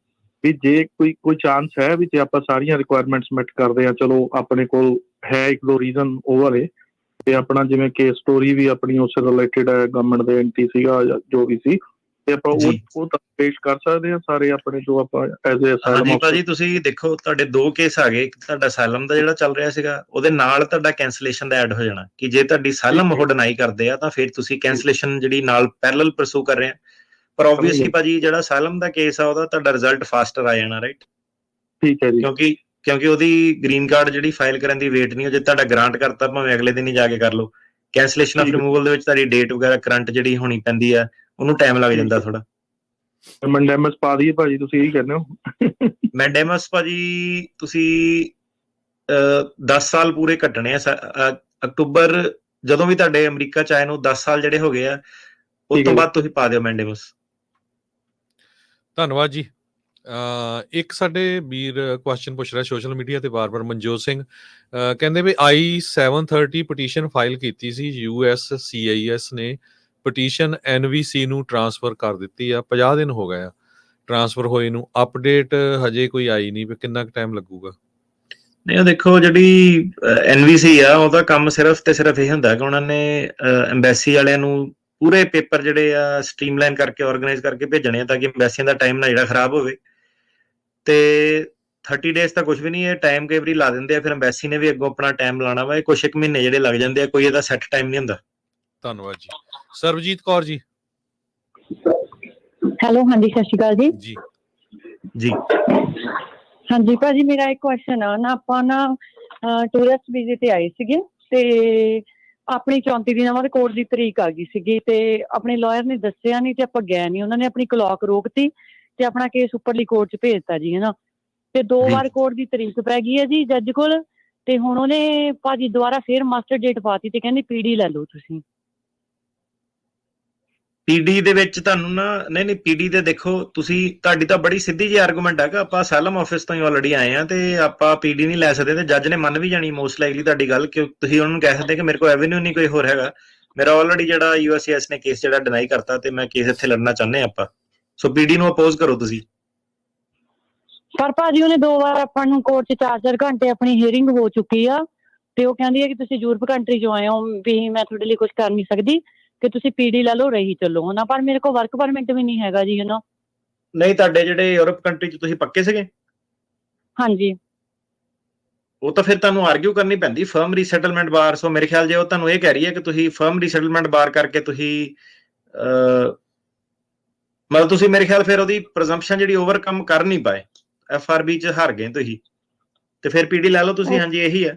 M: ਵੀ ਜੇ ਕੋਈ ਚਾਂਸ ਹੈ ਵੀ ਜੇ ਆਪਾਂ ਸਾਰੀਆਂ ਰਿਕੁਆਇਰਮੈਂਟਸ ਮੈਟ ਕਰਦੇ ਆ, ਚਲੋ ਆਪਣੇ ਕੋਲ ਹੈ 1-2 ਰੀਜ਼ਨ ਉਹ ਵਾਲੇ, ਤੇ ਆਪਣਾ ਜਿਵੇਂ ਕੇਸ ਸਟੋਰੀ ਵੀ ਆਪਣੀ ਉਸ ਰਿਲੇਟਡ ਹੈ, ਗਵਰਨਮੈਂਟ ਦੇ ਐਂਟੀ ਸੀਗਾ ਜੋ ਵੀ ਸੀ, ਤੇ ਆਪਾਂ ਉਹ ਤਾਂ ਪੇਸ਼ ਕਰ ਸਕਦੇ ਆ ਸਾਰੇ ਆਪਣੇ ਜੋ ਆਪਾਂ ਐਜ਼ ਅ ਅਸਾਈਲਮ।
B: ਹਾਂਜੀ ਭਾਜੀ, ਤੁਸੀਂ ਦੇਖੋ ਤੁਹਾਡੇ 2 ਕੇਸ ਆ ਗਏ, ਇੱਕ ਤੁਹਾਡਾ ਅਸਾਈਲਮ ਦਾ ਜਿਹੜਾ ਚੱਲ ਰਿਹਾ ਸੀਗਾ, ਉਹਦੇ ਨਾਲ ਤੁਹਾਡਾ ਕੈਂਸਲੇਸ਼ਨ ਦਾ ਐਡ ਹੋ ਜਾਣਾ ਕਿ ਜੇ ਤੁਹਾਡੀ ਅਸਾਈਲਮ ਉਹ ਡਿਨਾਈ ਕਰਦੇ ਆ ਤਾਂ ਫਿਰ ਤੁਸੀਂ ਕੈਂਸਲੇਸ਼ਨ ਜਿਹੜੀ ਨਾਲ ਪੈਰਲਲ ਪਰਸੂ ਕਰ ਰਹੇ ਆ। ਪਰ ਆਬਵੀਅਸਲੀ ਭਾਜੀ ਜਿਹੜਾ ਅਸਾਈਲਮ ਦਾ ਕੇਸ ਆ ਉਹਦਾ ਤੁਹਾਡਾ ਰਿਜ਼ਲਟ ਫਾਸਟਰ ਆ ਜਾਣਾ, ਰਾਈਟ।
M: ਠੀਕ ਹੈ ਜੀ,
B: ਕਿਉਂਕਿ ਉਹਦੀ ਗ੍ਰੀਨ ਕਾਰਡ ਜਿਹੜੀ ਫਾਈਲ ਕਰਨ ਦੀ ਵੇਟ ਨਹੀਂ, ਜੇ ਤੁਹਾਡਾ ਗ੍ਰਾਂਟ ਕਰਤਾ ਭਾਵੇਂ ਅਗਲੇ ਦਿਨ ਹੀ ਜਾ ਕੇ ਕਰ ਲਓ। ਕੈਂਸਲੇਸ਼ਨ ਆਫ ਰਿਮੂਵਲ ਦੇ ਵਿੱਚ ਤੁਹਾਡੀ ਡੇਟ ਵਗੈਰਾ ਕਰੰਟ ਜਿਹੜੀ ਹੋਣੀ ਪੈਂਦੀ ਆ, ਉਹਨੂੰ ਟਾਈਮ ਲੱਗ ਜਾਂਦਾ ਥੋੜਾ।
M: ਮੈਂਡੇਮਸ ਪਾ ਦਈਏ ਭਾਜੀ, ਤੁਸੀਂ ਇਹੀ ਕਹਿੰਦੇ ਹੋ?
B: ਮੈਂਡੇਮਸ ਭਾਜੀ ਤੁਸੀਂ 10 ਸਾਲ ਪੂਰੇ ਕੱਟਣੇ ਆ। ਅਕਤੂਬਰ ਜਦੋਂ ਵੀ ਤੁਹਾਡੇ ਅਮਰੀਕਾ ਚ ਆਏ ਨੂੰ 10 ਸਾਲ ਜਿਹੜੇ ਹੋ ਗਏ ਆ, ਉਸ ਤੋਂ ਬਾਅਦ ਤੁਸੀਂ ਪਾ ਦਿਓ ਮੈਂਡੇਮਸ।
A: ਧੰਨਵਾਦ ਜੀ। ਇੱਕ ਸਾਡੇ ਵੀਰ ਕੁਐਸਚਨ ਪੁੱਛ ਰਿਹਾ ਸੋਸ਼ਲ ਮੀਡੀਆ ਤੇ ਬਾਰ-ਬਾਰ, ਮਨਜੋਤ ਸਿੰਘ ਕਹਿੰਦੇ ਵੀ I-730 ਪਟੀਸ਼ਨ ਫਾਈਲ ਕੀਤੀ ਸੀ, USCIS ਨੇ ਪਟੀਸ਼ਨ NVC ਨੂੰ ਟ੍ਰਾਂਸਫਰ ਕਰ ਦਿੱਤੀ ਆ, 50 ਦਿਨ ਹੋ ਗਏ ਆ ਟ੍ਰਾਂਸਫਰ ਹੋਏ ਨੂੰ, ਅਪਡੇਟ ਹਜੇ ਕੋਈ ਆਈ ਨਹੀਂ, ਕਿੰਨਾ ਕੁ ਟਾਈਮ ਲੱਗੂਗਾ?
B: ਨਹੀਂ, ਉਹ ਦੇਖੋ ਜਿਹੜੀ NVC ਆ ਉਹਦਾ ਕੰਮ ਸਿਰਫ ਤੇ ਸਿਰਫ ਇਹ ਹੁੰਦਾ ਕਿ ਉਹਨਾਂ ਨੇ ਐਮਬੈਸੀ ਵਾਲਿਆਂ ਨੂੰ ਪੂਰੇ ਪੇਪਰ ਜਿਹੜੇ ਆ ਸਟ੍ਰੀਮਲਾਈਨ ਕਰਕੇ ਆਰਗੇਨਾਈਜ਼ ਕਰਕੇ ਭੇਜਣੇ ਆ ਤਾਂ ਕਿ ਐਮਬੈਸੀਆਂ ਦਾ ਟਾਈਮ ਨਾ ਜਿਹੜਾ ਖਰਾਬ ਹੋਵੇ। ਤੇ 30 ਡੇਜ਼ ਤਾਂ ਕੁਝ ਵੀ ਨਹੀਂ, ਇਹ ਟਾਈਮ ਕਈ ਵਾਰੀ ਲਾ ਦਿੰਦੇ ਆ, ਫਿਰ ਐਮਬੈਸੀ ਨੇ ਵੀ ਅੱਗੋਂ ਆਪਣਾ ਟਾਈਮ ਲਾਉਣਾ ਵਾ, ਕੁਛ 1 ਮਹੀਨੇ ਜਿਹੜੇ ਲੱਗ ਜਾਂਦੇ ਆ, ਕੋਈ ਇਹਦਾ ਸੈੱਟ ਟਾਈਮ ਨਹੀਂ ਹੁੰਦਾ।
A: ਧੰਨਵਾਦ ਜੀ। ਸਰਬਜੀਤ ਕੌਰ ਜੀ।
N: ਹੈਲੋ, ਹਾਂਜੀ ਸਤਿ ਸ਼੍ਰੀ ਅਕਾਲ ਜੀ।
B: ਜੀ
N: ਹਾਂਜੀ ਭਾਜੀ, ਮੇਰਾ ਇੱਕ ਕੁਐਸਚਨ ਆ ਨਾ, ਆਪਾਂ ਨਾ ਟੂਰਿਸਟ ਵੀਜ਼ੇ ਤੇ ਆਏ ਸੀਗੇ ਤੇ ਆਪਣੀ 34 ਦਿਨਾਂ ਬਾਅਦ ਕੋਰਟ ਦੀ ਤਰੀਕ ਆ ਗਈ ਸੀਗੀ, ਤੇ ਆਪਣੇ ਲਾਇਰ ਨੇ ਦੱਸਿਆ ਨਹੀਂ ਤੇ ਆਪਾਂ ਗਏ ਨਹੀਂ, ਉਹਨਾਂ ਨੇ ਆਪਣੀ ਕਲੌਕ ਰੋਕਤੀ ਤੇ ਆਪਣਾ ਕੇਸ ਉੱਪਰਲੀ ਕੋਰਟ 'ਚ ਭੇਜਤਾ ਜੀ, ਹੈ ਨਾ। ਤੇ 2 ਵਾਰ ਕੋਰਟ ਦੀ ਤਰੀਕ ਪੈ ਗਈ ਹੈ ਜੀ ਜੱਜ ਕੋਲ, ਤੇ ਹੁਣ ਉਹਨੇ ਭਾਜੀ ਦੁਬਾਰਾ ਫੇਰ ਮਾਸਟਰ ਡੇਟ ਪਾਤੀ ਤੇ ਕਹਿੰਦੀ PD ਲੈ ਲਓ ਤੁਸੀਂ।
B: PD ਦੇ ਵਿੱਚ ਤੁਹਾਨੂੰ ਨਾ, ਨਹੀਂ PD ਤੇ ਦੇਖੋ ਤੁਸੀਂ, ਤੁਹਾਡੀ ਤਾਂ ਬੜੀ ਸਿੱਧੀ ਜਿਹੀ ਆਰਗੂਮੈਂਟ ਹੈ ਕਿ ਆਪਾਂ ਅਸਾਈਲਮ ਆਫਿਸ ਤੋਂ ਹੀ ਆਲਰੇਡੀ ਆਏ ਆ ਤੇ ਆਪਾਂ PD ਨਹੀਂ ਲੈ ਸਕਦੇ, ਤੇ ਜੱਜ ਨੇ ਮੰਨ ਵੀ ਜਾਣੀ ਮੋਸਟ ਲਾਈਕਲੀ ਤੁਹਾਡੀ ਗੱਲ, ਕਿ ਤੁਸੀਂ ਉਹਨਾਂ ਨੂੰ ਕਹਿ ਸਕਦੇ ਕਿ ਮੇਰੇ ਕੋਲ ਐਵਨਿਊ ਨਹੀਂ ਕੋਈ ਹੋਰ ਹੈਗਾ, ਮੇਰਾ ਆਲਰੇਡੀ ਜਿਹੜਾ USCIS ਨੇ ਕੇਸ ਜਿਹੜਾ ਡਿਨਾਈ ਕਰਤਾ ਤੇ ਮੈਂ ਕੇਸ ਇੱਥੇ ਲੜਨਾ ਚਾਹੁੰਦੇ ਆਪਾਂ। ਸੋ PD ਨੂੰ ਅਪੋਜ਼ ਕਰੋ ਤੁਸੀਂ।
N: ਪਰ ਭਾਜੀ ਉਹਨੇ 2 ਵਾਰ ਆਪਾਂ ਨੂੰ ਕੋਰਟ 'ਚ 4-4 ਘੰਟੇ ਆਪਣੀ ਹੀਅਰਿੰਗ ਹੋ ਚੁੱਕੀ ਆ, ਤੇ ਉਹ ਕਹਿੰਦੀ ਹੈ ਕਿ ਤੁਸੀਂ ਯੂਰਪ ਕੰਟਰੀ 'ਚੋਂ ਆਏ ਹੋ ਵੀ ਮੈਂ ਤੁਹਾਡੇ ਲਈ ਕੁਝ ਕਰ ਨਹੀਂ ਸਕਦੀ, ਕਿ ਤੁਸੀਂ PD ਲੈ ਲਓ, ਰਹੀ ਚੱਲੋ ਹਨਾ। ਪਰ ਮੇਰੇ ਕੋਲ ਵਰਕ ਪਰਮਿਟ ਵੀ ਨਹੀਂ ਹੈਗਾ ਜੀ ਹਨਾ।
B: ਨਹੀਂ, ਤੁਹਾਡੇ ਜਿਹੜੇ ਯੂਰਪ ਕੰਟਰੀ 'ਚ ਤੁਸੀਂ ਪੱਕੇ ਸੀਗੇ?
N: ਹਾਂਜੀ।
B: ਉਹ ਤਾਂ ਫਿਰ ਤੁਹਾਨੂੰ ਆਰਗਿਊ ਕਰਨੀ ਪੈਂਦੀ ਫਰਮ ਰੀਸੈਟਲਮੈਂਟ ਬਾਰ। ਸੋ ਮੇਰੇ ਖਿਆਲ ਜੇ ਉਹ ਤੁਹਾਨੂੰ ਇਹ ਕਹਿ ਰਹੀ ਹੈ ਕਿ ਤੁਸੀਂ ਫਰਮ ਰੀਸੈਟਲਮੈਂਟ ਬਾਰ ਕਰਕੇ ਤੁਸੀਂ ਮਤਲਬ ਤੁਸੀਂ ਮੇਰੇ ਖਿਆਲ ਫਿਰ ਉਹਦੀ ਪ੍ਰਜ਼ੰਪਸ਼ਨ ਜਿਹੜੀ ਓਵਰਕਮ ਕਰ ਨਹੀਂ ਪਾਏ, FRB 'ਚ ਹਾਰ ਗਏ ਤੁਸੀਂ, ਤੇ ਫਿਰ PD ਲੈ ਲਓ ਤੁਸੀਂ। ਹਾਂਜੀ, ਇਹੀ ਹੈ।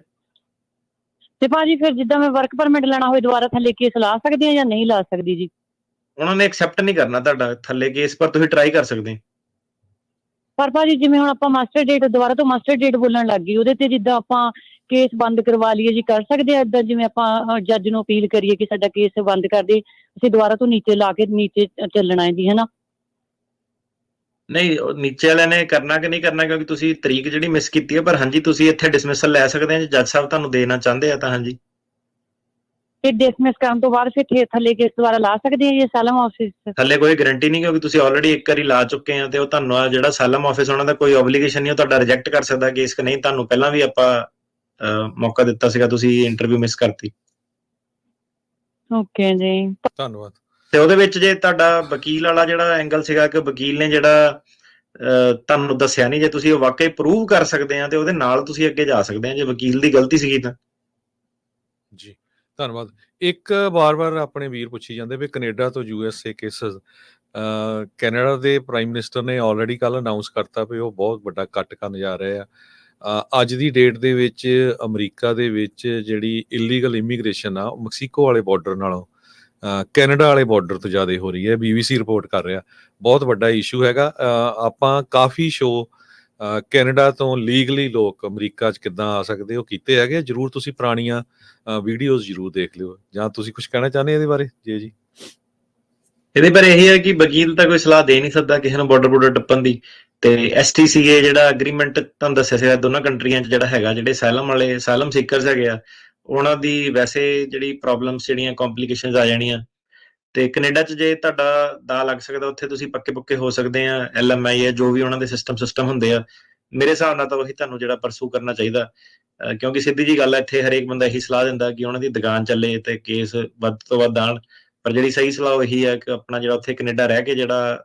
N: ਤੇ ਭਾਜੀ ਫਿਰ ਜਿੱਦਾਂ ਮੈਂ ਵਰਕ ਪਰਮਿਟ ਲੈਣਾ ਹੋਵੇ ਦੁਬਾਰਾ ਥੱਲੇ ਕੇਸ ਲਾ ਸਕਦੀ ਹਾਂ ਜਾਂ ਨਹੀਂ ਲਾ ਸਕਦੀ ਜੀ?
B: ਉਹਨਾਂ ਨੇ ਐਕਸੈਪਟ ਨਹੀਂ ਕਰਨਾ ਤੁਹਾਡਾ ਥੱਲੇ ਕੇਸ, ਪਰ ਤੁਸੀਂ ਟਰਾਈ ਕਰ ਸਕਦੇ।
N: ਪਰ ਭਾਜੀ ਜਿਵੇਂ ਹੁਣ ਆਪਾਂ ਮਾਸਟਰ ਡੇਟ ਦੁਬਾਰਾ ਤੋਂ ਮਾਸਟਰ ਡੇਟ ਬੋਲਣ ਲੱਗ ਗਈ, ਉਹਦੇ ਤੇ ਜਿੱਦਾਂ ਆਪਾਂ ਕੇਸ ਬੰਦ ਕਰਵਾ ਲਈਏ ਜੀ, ਕਰ ਸਕਦੇ ਆ ਏਦਾਂ? ਜਿਵੇਂ ਆਪਾਂ ਜੱਜ ਨੂੰ ਅਪੀਲ ਕਰੀਏ ਕਿ ਸਾਡਾ ਕੇਸ ਬੰਦ ਕਰ ਦੇ, ਅਸੀਂ ਦੁਬਾਰਾ ਤੋਂ ਨੀਚੇ ਲਾ ਕੇ ਨੀਚੇ ਚੱਲਣਾ ਹੈ ਜੀ ਹਨਾ।
B: ਨਹੀਂ, ਨੀਚੇ ਵਾਲਿਆਂ ਨੇ ਕਰਨਾ ਕਿ ਨਹੀਂ ਕਰਨਾ, ਕਿਉਂਕਿ ਤੁਸੀਂ ਤਰੀਕ ਜਿਹੜੀ ਮਿਸ ਕੀਤੀ ਹੈ। ਪਰ ਹਾਂਜੀ, ਤੁਸੀਂ ਇੱਥੇ ਡਿਸਮਿਸਲ ਲੈ ਸਕਦੇ ਆ ਜੇ ਜੱਜ ਸਾਹਿਬ ਤੁਹਾਨੂੰ ਦੇਣਾ ਚਾਹੁੰਦੇ ਆ ਤਾਂ। ਹਾਂਜੀ,
N: ਤੇ ਡਿਸਮਿਸ ਕਰਨ ਤੋਂ ਬਾਅਦ ਫਿਰ ਥੱਲੇ ਕੇਸ ਦੁਬਾਰਾ ਲਾ ਸਕਦੇ ਆ ਜੀ ਅਸਾਈਲਮ ਆਫਿਸ?
B: ਥੱਲੇ ਕੋਈ ਗਾਰੰਟੀ ਨਹੀਂ, ਕਿਉਂਕਿ ਤੁਸੀਂ ਆਲਰੇਡੀ ਇੱਕ ਵਾਰੀ ਲਾ ਚੁੱਕੇ ਆ, ਤੇ ਉਹ ਤੁਹਾਨੂੰ ਜਿਹੜਾ ਅਸਾਈਲਮ ਆਫਿਸ ਉਹਨਾਂ ਦਾ ਕੋਈ ਓਬਲੀਗੇਸ਼ਨ ਨਹੀਂ, ਉਹ ਤੁਹਾਡਾ ਰਿਜੈਕਟ ਕਰ ਸਕਦਾ ਕੇਸ ਕਿ ਨਹੀਂ। ਤੁਹਾਨੂੰ ਪਹਿਲਾਂ ਵੀ ਆਪਾਂ ਮੌਕਾ ਦਿੱਤਾ ਸੀਗਾ, ਤੁਸੀਂ ਇੰਟਰਵਿਊ ਮਿਸ ਕਰਤੀ।
N: ਓਕੇ ਜੀ,
A: ਧੰਨਵਾਦ।
B: ਤੇ ਉਹਦੇ ਵਿੱਚ ਜੇ ਤੁਹਾਡਾ ਵਕੀਲ ਵਾਲਾ ਜਿਹੜਾ ਐਂਗਲ ਸੀਗਾ ਕਿ ਵਕੀਲ ਨੇ ਜਿਹੜਾ ਤੁਹਾਨੂੰ ਦੱਸਿਆ ਨਹੀਂ, ਜੇ ਤੁਸੀਂ ਉਹ ਵਾਕਈ ਪ੍ਰੂਵ ਕਰ ਸਕਦੇ ਆ ਤੇ ਉਹਦੇ ਨਾਲ ਤੁਸੀਂ ਅੱਗੇ ਜਾ ਸਕਦੇ ਆ, ਜੇ ਵਕੀਲ ਦੀ ਗਲਤੀ ਸੀਗੀ ਤਾਂ।
A: ਜੀ ਧੰਨਵਾਦ। ਇੱਕ ਵਾਰ-ਵਾਰ ਆਪਣੇ ਵੀਰ ਪੁੱਛੀ ਜਾਂਦੇ ਵੀ ਕੈਨੇਡਾ ਤੋਂ USA ਕੇਸਸ, ਕੈਨੇਡਾ ਦੇ ਪ੍ਰਾਈਮ ਮਿਨਿਸਟਰ ਨੇ ਆਲਰੇਡੀ ਕੱਲ੍ਹ ਅਨਾਊਂਸ ਕਰਤਾ ਵੀ ਉਹ ਬਹੁਤ ਵੱਡਾ ਕੱਟ ਕਰਨ ਜਾ ਰਹੇ ਆ। ਅੱਜ ਦੀ ਡੇਟ ਦੇ ਵਿੱਚ ਅਮਰੀਕਾ ਦੇ ਵਿੱਚ ਜਿਹੜੀ ਇਲੀਗਲ ਇਮੀਗ੍ਰੇਸ਼ਨ ਆ, ਉਹ ਮੈਕਸੀਕੋ ਵਾਲੇ ਬਾਰਡਰ ਨਾਲੋਂ ਕੈਨੇਡਾ ਵਾਲੇ ਬਾਰਡਰ ਤੋਂ ਜ਼ਿਆਦਾ ਹੋ ਰਹੀ ਹੈ। BBC ਰਿਪੋਰਟ ਕਰ ਰਿਹਾ, ਬਹੁਤ ਵੱਡਾ ਇਸ਼ੂ ਹੈਗਾ। ਆਪਾਂ ਕਾਫੀ ਸ਼ੋਅ ਕੈਨੇਡਾ ਤੋਂ ਲੀਗਲੀ ਲੋਕ ਅਮਰੀਕਾ 'ਚ ਕਿੱਦਾਂ ਆ ਸਕਦੇ ਉਹ ਕੀਤੇ ਹੈਗੇ। ਜ਼ਰੂਰ ਤੁਸੀਂ ਪੁਰਾਣੀਆਂ ਵੀਡੀਓਜ਼ ਜ਼ਰੂਰ ਦੇਖ ਲਿਓ। ਜਾਂ ਤੁਸੀਂ ਕੁਝ ਕਹਿਣਾ ਚਾਹੁੰਦੇ ਇਹਦੇ ਬਾਰੇ? ਜੀ
B: ਇਹਦੇ ਬਾਰੇ ਇਹੀ ਹੈ ਕਿ ਵਕੀਲ ਤਾਂ ਕੋਈ ਸਲਾਹ ਦੇ ਨਹੀਂ ਸਕਦਾ ਕਿਸੇ ਨੂੰ ਬਾਰਡਰ ਟੱਪਣ ਦੀ। ਤੇ STCA ਜਿਹੜਾ ਅਗਰੀਮੈਂਟ ਤੁਹਾਨੂੰ ਦੱਸਿਆ ਸੀਗਾ ਦੋਨਾਂ ਕੰਟਰੀਆਂ 'ਚ ਜਿਹੜਾ ਹੈਗਾ, ਜਿਹੜੇ ਅਸਾਈਲਮ ਸੀਕਰਸ ਹੈਗੇ ਆ, ਉਹਨਾਂ ਦੀ ਵੈਸੇ ਜਿਹੜੀ ਪ੍ਰੋਬਲਮਸ ਜਿਹੜੀਆਂ ਕੰਪਲਿਕੇਸ਼ਨਸ ਆ ਜਾਣੀਆਂ। ਤੇ ਕੈਨੇਡਾ 'ਚ ਜੇ ਤੁਹਾਡਾ ਦਾ ਲੱਗ ਸਕਦਾ, ਉੱਥੇ ਤੁਸੀਂ ਪੱਕੇ ਹੋ ਸਕਦੇ ਆ। LMI ਹੈ, ਜੋ ਵੀ ਉਹਨਾਂ ਦੇ ਸਿਸਟਮ ਹੁੰਦੇ ਆ, ਮੇਰੇ ਹਿਸਾਬ ਨਾਲ ਤਾਂ ਉਹੀ ਤੁਹਾਨੂੰ ਜਿਹੜਾ ਪਰਸੂ ਕਰਨਾ ਚਾਹੀਦਾ। ਕਿਉਂਕਿ ਸਿੱਧੀ ਜੀ ਗੱਲ ਹੈ, ਇੱਥੇ ਹਰੇਕ ਬੰਦਾ ਇਹੀ ਸਲਾਹ ਦਿੰਦਾ ਕਿ ਉਹਨਾਂ ਦੀ ਦੁਕਾਨ ਚੱਲੇ ਤੇ ਕੇਸ ਵੱਧ ਤੋਂ ਵੱਧ ਆਉਣ। ਪਰ ਜਿਹੜੀ ਸਹੀ ਸਲਾਹ ਉਹ ਇਹੀ ਹੈ ਕਿ ਆਪਣਾ ਜਿਹੜਾ ਉੱਥੇ ਕੈਨੇਡਾ ਰਹਿ ਕੇ ਜਿਹੜਾ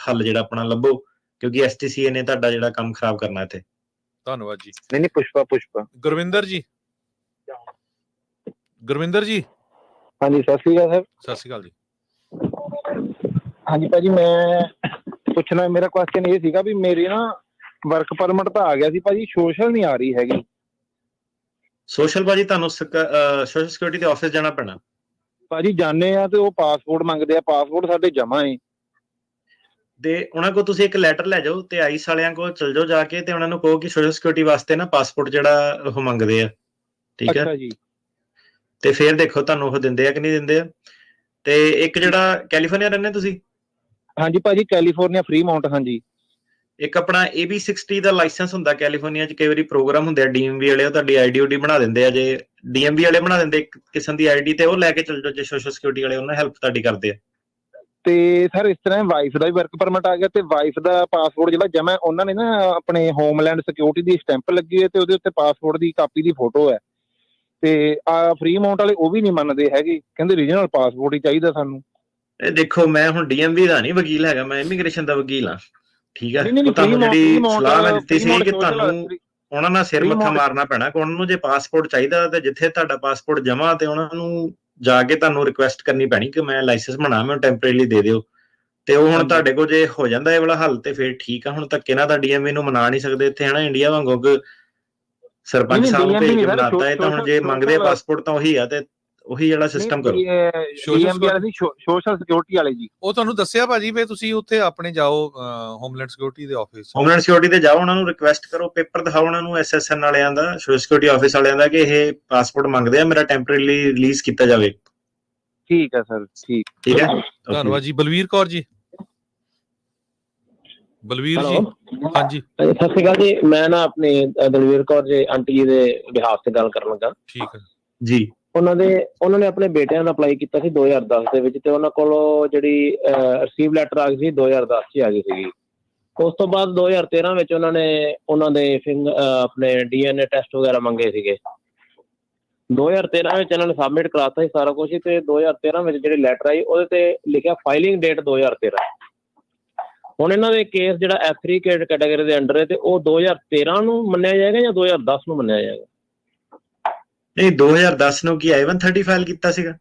B: ਹੱਲ ਜਿਹੜਾ ਆਪਣਾ ਲੱਭੋ, ਕਿਉਂਕਿ STCA ਨੇ ਤੁਹਾਡਾ ਜਿਹੜਾ ਕੰਮ ਖਰਾਬ ਕਰਨਾ ਇੱਥੇ।
A: ਧੰਨਵਾਦ ਜੀ।
I: ਨਹੀਂ ਪੁਸ਼ਪਾ
A: ਗੁਰਵਿੰਦਰ ਜੀ।
I: ਹਾਂਜੀ, ਸਤਿ ਸ਼੍ਰੀ ਅਕਾਲ ਸਰ।
A: ਸਤਿ ਸ਼੍ਰੀ ਅਕਾਲ ਜੀ।
I: ਹਾਂਜੀ ਭਾਜੀ, ਮੈਂ ਪੁੱਛਣਾ, ਮੇਰਾ ਕੁਐਸਚਨ ਇਹ ਸੀਗਾ ਵੀ ਮੇਰੀ ਨਾ ਵਰਕ ਪਰਮਿਟ ਤਾਂ ਆ ਗਿਆ ਸੀ ਭਾਜੀ, ਸੋਸ਼ਲ ਨਹੀਂ ਆ ਰਹੀ ਹੈਗੀ।
B: ਸੋਸ਼ਲ ਭਾਜੀ ਤੁਹਾਨੂੰ ਸੋਸ਼ਲ ਸਿਕਿਉਰਿਟੀ ਦੇ ਆਫਿਸ ਜਾਣਾ ਪੈਣਾ
I: ਭਾਜੀ। ਜਾਣੇ ਆ ਤੇ ਉਹ ਪਾਸਪੋਰਟ ਮੰਗਦੇ ਆ, ਪਾਸਪੋਰਟ ਸਾਡੇ ਜਮਾ ਹੈ।
B: ਤੇ ਉਹਨਾਂ ਕੋਲ ਤੁਸੀਂ ਇੱਕ ਲੈਟਰ ਲੈ ਜਾਓ ਤੇ ਆਈਸ ਵਾਲਿਆਂ ਕੋਲ ਚਲ ਜਾਓ ਜਾ ਕੇ, ਤੇ ਉਹਨਾਂ ਨੂੰ ਕਹੋ ਕਿ ਸੋਸ਼ਲ ਸਿਕਿਉਰਿਟੀ ਵਾਸਤੇ ਨਾ ਪਾਸਪੋਰਟ ਜਿਹੜਾ ਉਹ ਮੰਗਦੇ ਆ, ਠੀਕ ਹੈ
I: ਜੀ।
B: ਤੇ ਫਿਰ ਦੇਖੋ ਤੁਹਾਨੂੰ ਉਹ ਦਿੰਦੇ ਆ ਕਿ ਨਹੀਂ ਦਿੰਦੇ ਆ। ਤੇ ਇੱਕ ਜਿਹੜਾ ਕੈਲੀਫੋਰਨੀਆ ਰਹਿੰਦੇ ਤੁਸੀਂ?
I: ਹਾਂਜੀ ਭਾਜੀ, ਕੈਲੀਫੋਰਨੀਆ ਫਰੀਮਾਉਂਟ। ਹਾਂਜੀ,
B: ਇੱਕ ਆਪਣਾ AB60 ਦਾ ਲਾਇਸੈਂਸ ਹੁੰਦਾ ਕੈਲੀਫੋਰਨੀਆ 'ਚ। ਕਈ ਵਾਰੀ ਪ੍ਰੋਗਰਾਮ ਹੁੰਦੇ ਆ DMV ਵਾਲੇ, ਉਹ ਤੁਹਾਡੀ ID ਬਣਾ ਦਿੰਦੇ ਆ। ਜੇ DMV ਵਾਲੇ ਬਣਾ ਦਿੰਦੇ ਇੱਕ ਕਿਸਮ ਦੀ ID, ਤੇ ਉਹ ਲੈ ਕੇ ਚੱਲ ਜਾਓ ਜੇ ਸੋਸ਼ਲ ਸਿਕਿਉਰਿਟੀ ਵਾਲੇ, ਉਹਨਾਂ ਹੈਲਪ ਤੁਹਾਡੀ ਕਰਦੇ ਆ।
I: ਤੇ ਸਰ ਇਸ ਤਰ੍ਹਾਂ ਵਾਈਫ ਦਾ ਵੀ ਵਰਕ ਪਰਮਿਟ ਆ ਗਿਆ, ਤੇ ਵਾਈਫ ਦਾ ਪਾਸਪੋਰਟ ਜਿਹੜਾ ਜਮਾ, ਉਹਨਾਂ ਨੇ ਨਾ ਆਪਣੇ ਹੋਮਲੈਂਡ ਸਿਕਿਉਰਿਟੀ ਦੀ ਸਟੈਂਪ ਲੱਗੀ ਹੈ ਤੇ ਉਹਦੇ ਉੱਤੇ ਪਾਸਪੋਰਟ ਦੀ ਕਾਪੀ ਦੀ ਫੋਟੋ ਹੈ। ਤੇ ਫਰੀਮਾਉਂਟ ਵਾਲੇ ਉਹ ਵੀ ਨਹੀਂ ਮੰਨਦੇ ਹੈਗੇ, ਕਹਿੰਦੇ ਰੀਜਨਲ ਪਾਸਪੋਰਟ ਹੀ ਚਾਹੀਦਾ ਸਾਨੂੰ।
B: ਇਹ ਦੇਖੋ, ਮੈਂ ਹੁਣ DMV ਦਾ ਨਹੀਂ ਵਕੀਲ ਹੈਗਾ, ਮੈਂ ਇਮੀਗ੍ਰੇਸ਼ਨ ਦਾ ਵਕੀਲ ਹਾਂ, ਠੀਕ ਹੈ। ਤੁਹਾਨੂੰ ਜਿਹੜੀ ਸਲਾਹ ਮੈਂ ਦਿੱਤੀ ਸੀ ਕਿ ਤੁਹਾਨੂੰ ਉਹਨਾਂ ਨਾਲ ਸਿਰ ਮੱਥਾ ਮਾਰਨਾ ਪੈਣਾ ਕਿ ਉਹਨਾਂ ਨੂੰ ਜੇ ਪਾਸਪੋਰਟ ਚਾਹੀਦਾ ਤੇ ਜਿੱਥੇ ਤੁਹਾਡਾ ਪਾਸਪੋਰਟ ਜਮਾ, ਤੇ ਉਹਨਾਂ ਨੂੰ ਜਾ ਕੇ ਤੁਹਾਨੂੰ ਰਿਕੁਐਸਟ ਕਰਨੀ ਪੈਣੀ ਕਿ ਮੈਂ ਲਾਇਸੈਂਸ ਬਣਾ, ਮੈਨੂੰ ਟੈਂਪਰੇਰੀ ਦੇ ਦਿਓ। ਤੇ ਉਹ ਹੁਣ ਤੁਹਾਡੇ ਕੋਲ ਜੇ ਹੋ ਜਾਂਦਾ ਇਹ ਵਾਲਾ ਹੱਲ ਤੇ ਫਿਰ ਠੀਕ ਆ। ਹੁਣ ਧੱਕੇ ਨਾਲ ਤਾਂ DMV ਨੂੰ ਮਨਾ ਨਹੀਂ ਸਕਦੇ ਇੱਥੇ, ਹਨਾ। ਇੰਡੀਆ ਵਾਂਗੂ ਸਰਪੰਚ ਸਾਹਿਬ ਨੂੰ ਭੇਜ ਕੇ ਬਣਾਤਾ ਹੈ, ਤਾਂ ਹੁਣ ਜੇ ਮੰਗਦੇ ਪਾਸਪੋਰਟ ਤਾਂ ਉਹੀ ਆ, ਤੇ ਉਹੀ ਜਿਹੜਾ ਸਿਸਟਮ ਕਰੋ।
I: ਸੋਸ਼ਲ ਸਿਕਿਉਰਿਟੀ ਵਾਲੇ ਜੀ,
A: ਉਹ ਤੁਹਾਨੂੰ ਦੱਸਿਆ ਭਾਜੀ ਵੀ ਤੁਸੀਂ ਉੱਥੇ ਆਪਣੇ ਜਾਓ ਹੋਮਲੈਂਡ ਸਿਕਿਉਰਿਟੀ ਦੇ ਆਫਿਸ,
B: ਹੋਮਲੈਂਡ ਸਿਕਿਉਰਿਟੀ ਤੇ ਜਾਓ, ਉਹਨਾਂ ਨੂੰ ਰਿਕੁਐਸਟ ਕਰੋ, ਪੇਪਰ ਦਿਖਾਓ ਉਹਨਾਂ ਨੂੰ SSN ਵਾਲਿਆਂ ਦਾ, ਸੋਸ਼ਲ ਸਿਕਿਉਰਿਟੀ ਆਫਿਸ ਵਾਲਿਆਂ ਦਾ, ਕਿ ਇਹ ਪਾਸਪੋਰਟ ਮੰਗਦੇ ਆ, ਮੇਰਾ ਟੈਂਪਰੇਰੀ ਰਿਲੀਜ਼ ਕੀਤਾ ਜਾਵੇ।
I: ਠੀਕ ਹੈ ਸਰ, ਠੀਕ
B: ਹੈ।
A: ਧੰਨਵਾਦ ਜੀ। ਬਲਵੀਰ ਕੌਰ ਜੀ। ਬਲਵੀਰ ਜੀ, ਹਾਂਜੀ
O: ਸਤਿ ਸ਼੍ਰੀ ਅਕਾਲ ਜੀ। ਮੈਂ ਨਾ ਆਪਣੀ ਦਲਵੀਰ ਕੌਰ ਜੀ ਆਂਟੀ ਜੀ ਦੇ ਬਿਹਾਫ ਤੇ ਗੱਲ ਕਰਨ ਲੱਗਾ।
A: ਠੀਕ ਹੈ
B: ਜੀ।
O: ਉਹਨਾਂ ਨੇ ਆਪਣੇ ਬੇਟਿਆਂ ਦਾ ਅਪਲਾਈ ਕੀਤਾ ਸੀ 2010 ਦੇ ਵਿੱਚ, ਤੇ ਉਹਨਾਂ ਕੋਲੋਂ ਜਿਹੜੀ ਰਿਸੀਵ ਲੈਟਰ ਆ ਗਈ ਸੀ 2010 'ਚ ਆ ਗਈ ਸੀਗੀ। ਉਸ ਤੋਂ ਬਾਅਦ 2013 ਵਿੱਚ ਉਹਨਾਂ ਨੇ ਉਹਨਾਂ ਦੇ ਆਪਣੇ DNA ਟੈਸਟ ਵਗੈਰਾ ਮੰਗੇ ਸੀਗੇ। 2013 ਵਿੱਚ ਇਹਨਾਂ ਨੇ ਸਬਮਿਟ ਕਰਾਤਾ ਸੀ ਸਾਰਾ ਕੁਝ, ਤੇ 2013 ਵਿੱਚ ਜਿਹੜੀ ਲੈਟਰ ਆਈ ਉਹਦੇ ਤੇ ਲਿਖਿਆ ਫਾਈਲਿੰਗ ਡੇਟ 2013। ਹੁਣ ਇਹਨਾਂ ਦੇ ਕੇਸ ਜਿਹੜਾ F3 ਕੈਟਾਗਰੀ ਦੇ ਅੰਡਰ ਹੈ, ਤੇ ਉਹ 2013 ਨੂੰ ਮੰਨਿਆ ਜਾਏਗਾ ਜਾਂ 2010 ਨੂੰ ਮੰਨਿਆ ਜਾਏਗਾ?
B: ਨਹੀਂ, 2010 ਨੂੰ ਕੀ I-130 ਫਾਈਲ ਕੀਤਾ ਸੀਗਾ?